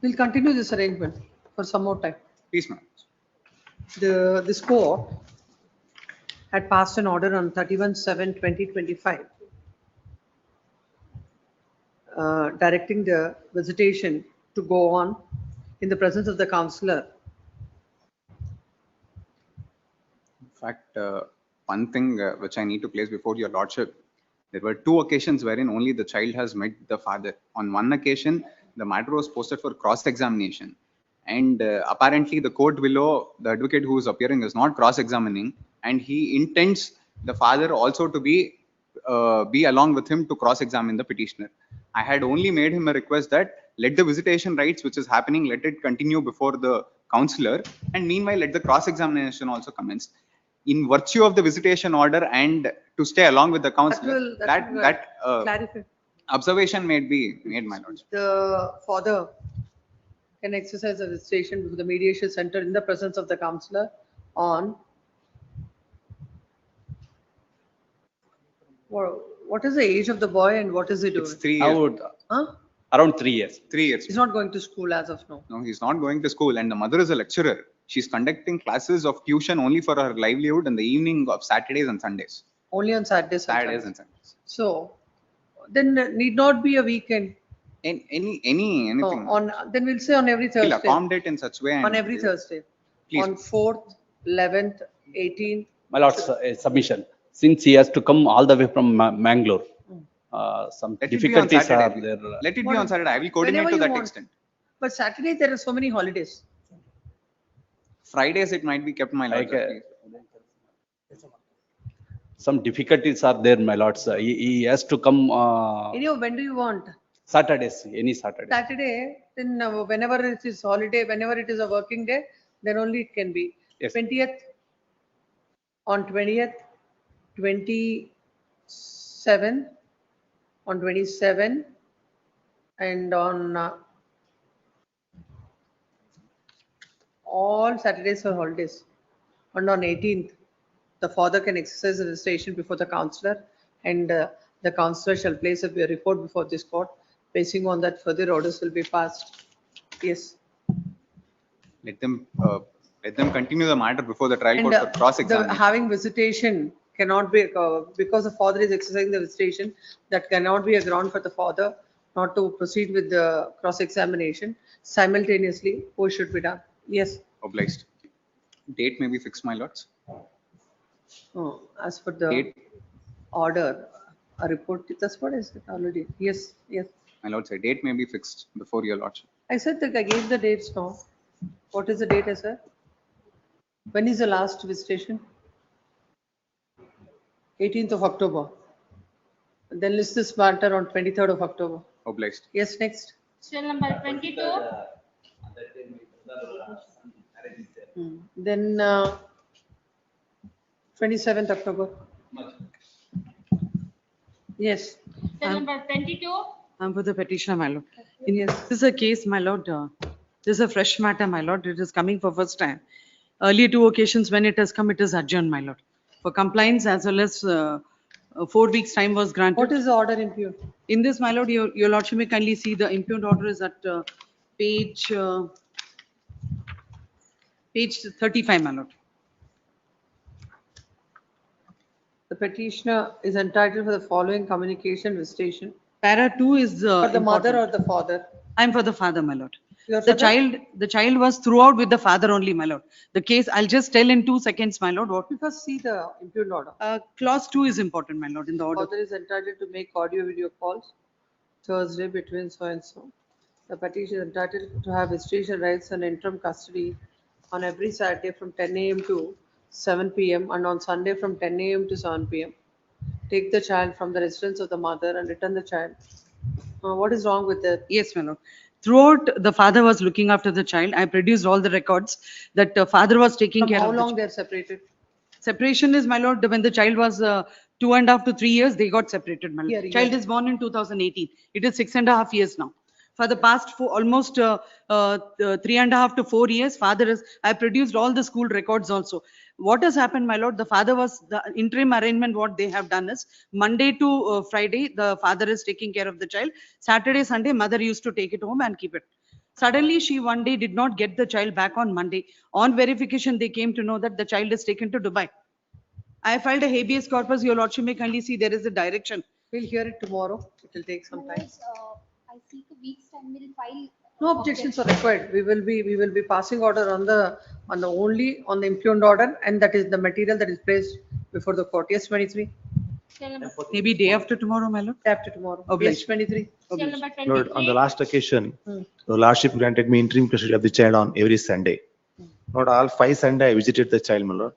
We'll continue this arrangement for some more time. Please, my lords. This court had passed an order on 31/7/2025, directing the visitation to go on in the presence of the counselor. In fact, one thing which I need to place before your lordship, there were two occasions wherein only the child has met the father. On one occasion, the matter was posted for cross-examination, and apparently the court below, the advocate who is appearing is not cross-examining, and he intends the father also to be along with him to cross-examine the petitioner. I had only made him a request that let the visitation rights which is happening, let it continue before the counselor, and meanwhile let the cross-examination also commence. In virtue of the visitation order and to stay along with the counselor, that Clarify. observation may be made, my lord. The father can exercise a visitation before the mediation center in the presence of the counselor on what is the age of the boy and what is he doing? It's 3 years. Huh? Around 3 years. 3 years. He's not going to school as of now. No, he's not going to school, and the mother is a lecturer. She's conducting classes of tuition only for her livelihood in the evening of Saturdays and Sundays. Only on Saturdays. Saturdays and Sundays. So then need not be a weekend. Anything. Then we'll say on every We'll Thursday. accommodate in such way. On every Thursday. Please. On 4th, 11th, 18th. My lord, submission. Since he has to come all the way from Mangalore, some Let it be on difficulties are Saturday. there. Let it be on Saturday. I will coordinate Whenever to you that want. extent. But Saturday there are so many holidays. Fridays it might be kept, my lord. Like, some difficulties are there, my lords. He has to come Anyhow, when do you want? Saturdays, any Saturday. Saturday, then whenever it is holiday, whenever it is a working day, then only it can be. Yes. 20th, on 20th, 27, on 27, and on all Saturdays are holidays. And on 18th, the father can exercise the registration before the counselor, and the counselor shall place a report before this court. Basing on that, further orders will be passed. Yes. Let them continue the matter before the trial And court for cross-examination. having visitation cannot be, because the father is exercising the visitation, that cannot be a ground for the father not to proceed with the cross-examination. Simultaneously, what should be done? Yes. Obliged. Date may be fixed, my lords. As for the Date. order, a report, that's what I said already. Yes, yes. My lords, a date may be fixed before your lordship. I said that I gave the dates now. What is the date, I said? When is the last visitation? 18th of October. Then list this matter on 23rd of October. Obliged. Yes, next. Still number 22. Then 27th October. Yes. Still number 22. I'm for the petitioner, my lord. Yes, this is a case, my lord. This is a fresh matter, my lord. It is coming for first time. Earlier 2 occasions when it has come, it is adjourned, my lord. For compliance as well as 4 weeks time was granted. What is the order impugned? In this, my lord, your lordship may kindly see the impugned order is at page 35, my lord. The petitioner is entitled for the following communication visitation. Para 2 is For the mother important. or the father? I'm for the father, my lord. Your The father? child was throughout with the father only, my lord. The case, I'll just tell in 2 seconds, my lord, what. Because see the impugned order. Clause 2 is important, my lord, in the order. Father is entitled to make audio video calls Thursday between so and so. The petitioner is entitled to have visitation rights and interim custody on every Saturday from 10 a.m. to 7 p.m. and on Sunday from 10 a.m. to 7 p.m. Take the child from the residence of the mother and return the child. What is wrong with that? Yes, my lord. Throughout, the father was looking after the child. I produced all the records that the father was taking From care how of the long child. they're separated? Separation is, my lord, when the child was 2.5 to 3 years, they got separated, my lord. Here, Child here. is born in 2018. It is 6.5 years now. For the past almost 3.5 to 4 years, I produced all the school records also. What has happened, my lord, the interim arrangement, what they have done is Monday to Friday, the father is taking care of the child. Saturday, Sunday, mother used to take it home and keep it. Suddenly, she one day did not get the child back on Monday. On verification, they came to know that the child is taken to Dubai. I filed a habeas corpus. Your lordship may kindly see there is a direction. We'll hear it tomorrow. It will take some time. I seek a week's time, we'll file. No objections are required. We will be passing order on the impugned order, and that is the material that is placed before the court. Yes, 23. Maybe day after tomorrow, my lord. Day after tomorrow. Obliged. Yes, 23. Still number Lord, on the 23. last occasion, the lordship granted me interim custody of the child on every Sunday. Not all 5 Sunday I visited the child, my lord.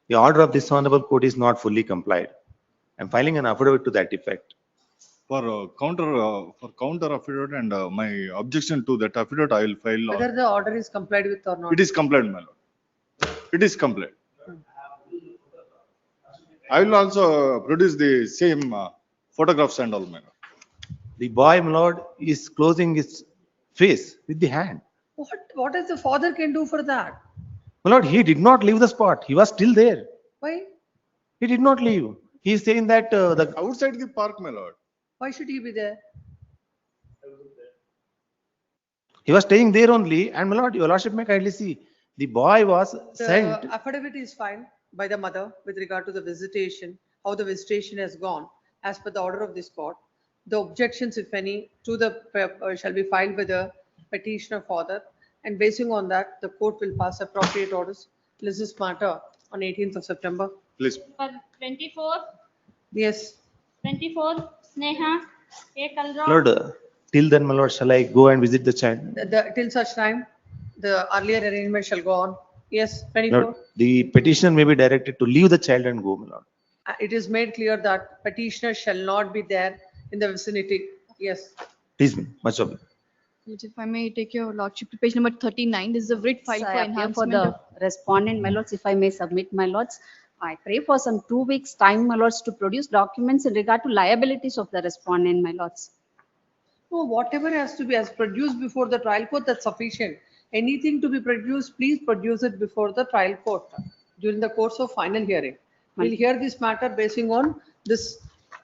The order of this honorable court is not fully complied. I'm filing an affidavit to that effect. For counter affidavit and my objection to that affidavit, I will file. Whether the order is complied with or not. It is complied, my lord. It is complied. I will also produce the same photographs and all, my lord. The boy, my lord, is closing his face with the hand. What is the father can do for that? My lord, he did not leave the spot. He was still there. Why? He did not leave. He is saying that the Outside the park, my lord. Why should he be there? he was staying there only. And my lord, your lordship may kindly see, the boy was sent. The affidavit is filed by the mother with regard to the visitation, how the visitation has gone as per the order of this court. The objections, if any, to the shall be filed by the petitioner father, and basing on that, the court will pass appropriate orders. This is matter on 18th of September. Please. 24, Yes. 24, Sneha, A. Kalra. Lord, till then, my lord, shall I go and visit the child? Till such time, the earlier arrangement shall go on. Yes, 24. Lord, the petitioner may be directed to leave the child and go, my lord. It is made clear that petitioner shall not be there in the vicinity. Yes. Please, much obliged. If I may take your lordship to page number 39, this is a writ file So for I appear for enhancement the of. respondent, my lords, if I may submit, my lords. I pray for some 2 weeks' time, my lords, to produce documents in regard to liabilities of the respondent, my lords. No, whatever has to be as produced before the trial court, that's sufficient. Anything to be produced, please produce it before the trial court during the course of final hearing. We'll hear this matter basing on this.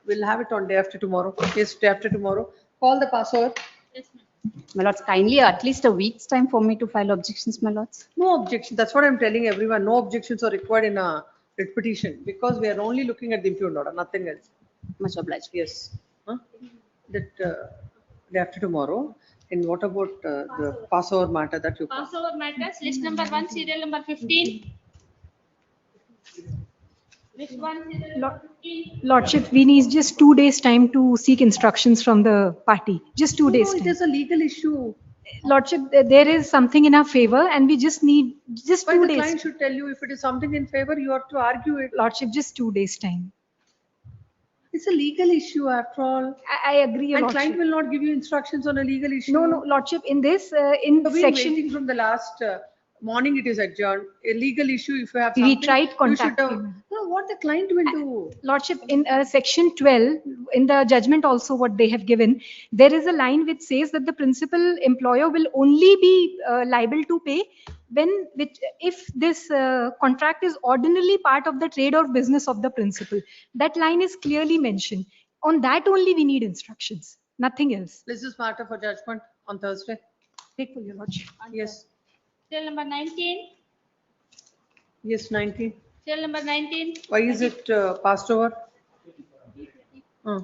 We'll have it on day after tomorrow. Yes, day after tomorrow. Call the passover. Yes, ma'am. My lords, kindly at least a week's time for me to file objections, my lords. No objection. That's what I'm telling everyone. No objections are required in a writ petition because we are only looking at the impugned order, nothing else. Much obliged. Yes. Huh? That day after tomorrow. And what about the passover matter that you? Passover matters, list number 1, serial number 15. List 1, serial number 15. Lordship, we need just 2 days' time to seek instructions from the party. Just 2 days' No, it time. is a legal issue. Lordship, there is something in our favor and we just need just But 2 the days. client should tell you if it is something in favor, you have to argue it. Lordship, just 2 days' time. It's a legal issue after all. I agree, Your And Lordship. client will not give you instructions on a legal issue. No, no, Lordship, in this, in You've been section, waiting from the last morning it is adjourned. A legal issue, if you have we something. tried you should contacting. have- No, what the client will do. Lordship, in section 12, in the judgment also what they have given, there is a line which says that the principal employer will only be liable to pay if this contract is ordinarily part of the trade or business of the principal. That line is clearly mentioned. On that only we need instructions, nothing else. This is matter for judgment on Thursday. Take for your Lordship. Yes, Serial number 19. yes, 19. Serial number 19. Why is it passed over? Uh,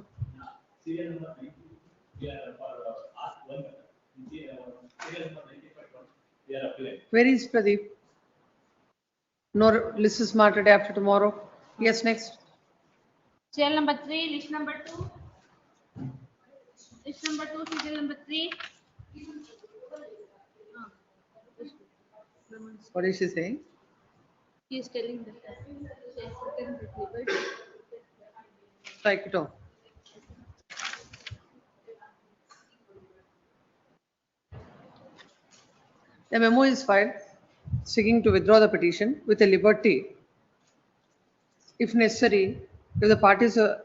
Where is Pradeep? No, list is matter day after tomorrow. Yes, next. Serial number 3, list number 2. List number 2, serial number 3. What is she saying? He is telling that. Strike it off. The memo is filed seeking to withdraw the petition with a liberty, if necessary, if the parties are,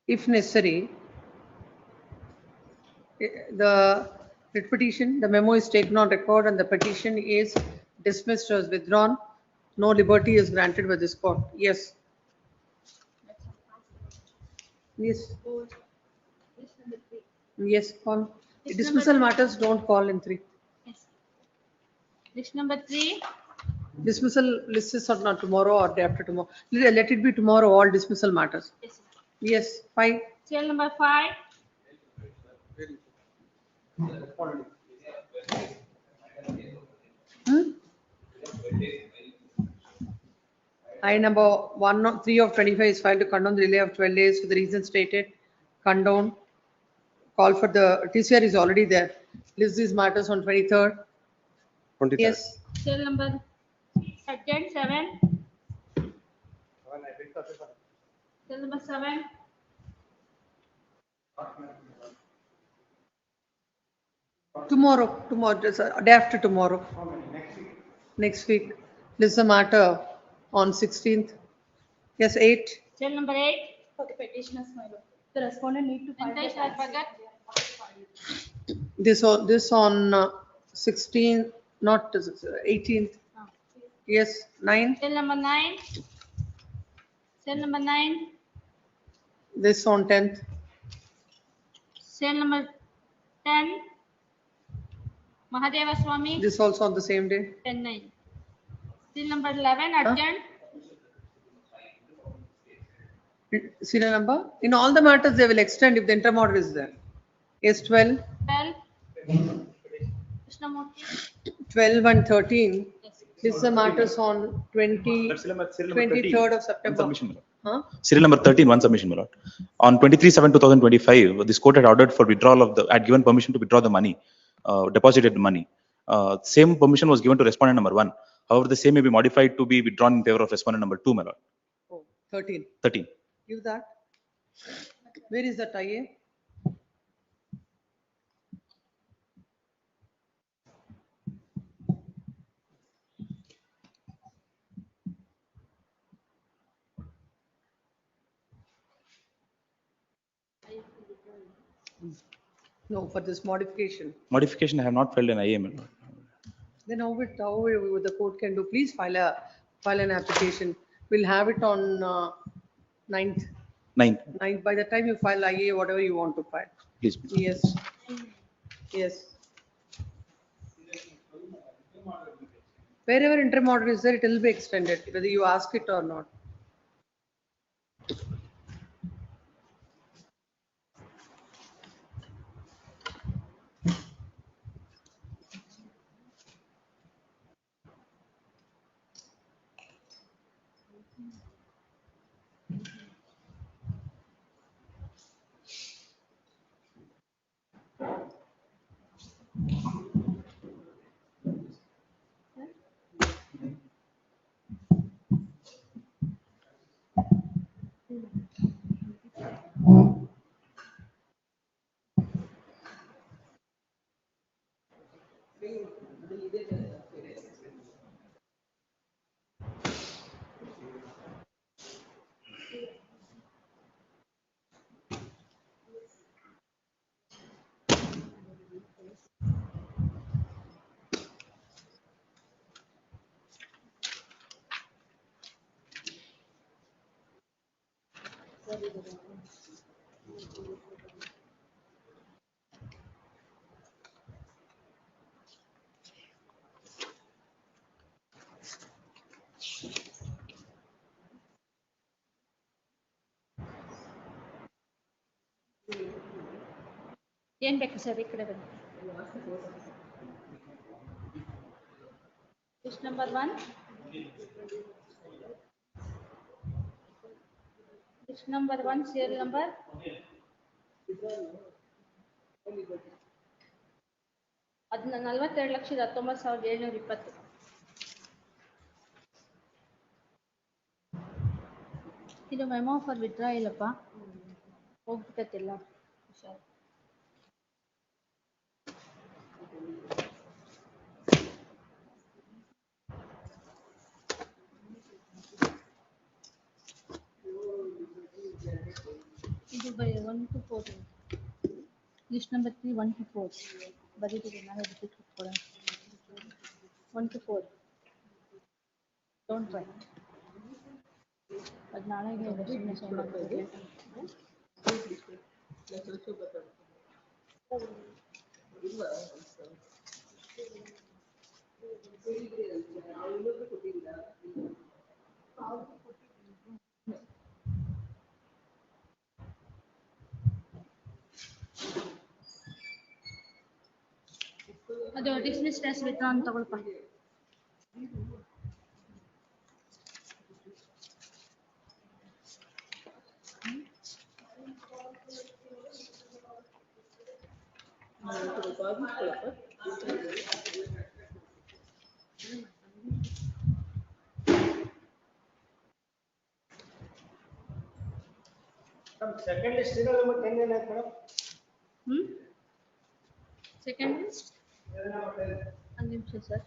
if necessary, the writ petition, the memo is taken on record and the petition is dismissed as withdrawn. No liberty is granted by this court. Yes. Yes. Yes, call. Dismissal matters don't call in 3. Yes. List number 3. Dismissal lists are not tomorrow or day after tomorrow. Let it be tomorrow, all dismissal matters. Yes. Yes, 5. Serial number 5. I number 3 of 25 is filed to condone the delay of 12 days for the reason stated. Condone. Call for the TCR is already there. List these matters on 23rd. Yes. Serial number 7. Serial number 7. Tomorrow, just a day after tomorrow. Next week. This is a matter on 16th. Yes, 8. Cell number 8. For the petitioners, my lord. The respondent need to file. Venkatesh Bhagat. This on 16th, not 18th. Yes, 9. Cell number 9. Cell number 9. This on 10th. Cell number 10. Mahadeva Swami. This also on the same day. 10-9. Cell number 11. Adjourned. Serial number? In all the matters, they will extend if the interim order is there. Yes, 12. 12. Krishnamurthy. 12 and 13. This is the matters on 23rd of September. Huh? Serial number 13, one submission, my lord. On 23/7/2025, this court had ordered for withdrawal of had given permission to withdraw the money, deposited money. Same permission was given to respondent number 1. However, the same may be modified to be withdrawn in favor of respondent number 2, my lord. Oh, 13. 13. Give that. Where is that IA? No, for this modification. Modification, I have not filed an IA, my lord. Then how the court can do? Please file an application. We'll have it on 9th. 9th. 9th. By the time you file IA, whatever you want to file. Please. Yes. Yes. Wherever interim order is there, it will be extended, whether you ask it or not. ಏನ್ ಬೇಕು sir ಈ ಕಡೆ ಬನ್ನಿ. Case number 1. Case number 1, serial number. ಅದನ್ನ 42,19,720. ಇದು memo for withdraw ಇಲ್ಲಪ್ಪ, ಹೋಗ್ಬಿಟ್ಟತಿಲ್ಲ. ಇದು 1 to 4. List number 3, 1 to 4. ಬರೀತೀವಿ, ನಾವೇ ರಿಪೀಟ್ ಕೊಡೋಣ. 1 to 4. Don't write. ಅದು ನಾಳೆಗೆ ಸುಮ್ಮನೆ ಸೈನ್ ಮಾಡ್ತೀವಿ. ಅದು ಡಿಸ್ಮಿಸ್ ಟೆಸ್ಟ್ ವಿತ್ಡ್ರಾ ಅಂತ ತಗೊಳ್ಪ. Second list, serial number 10 ಏನಾಯ್ತು ಮೇಡಮ್? Second list? ಒಂದು ನಿಮಿಷ ಸರ್.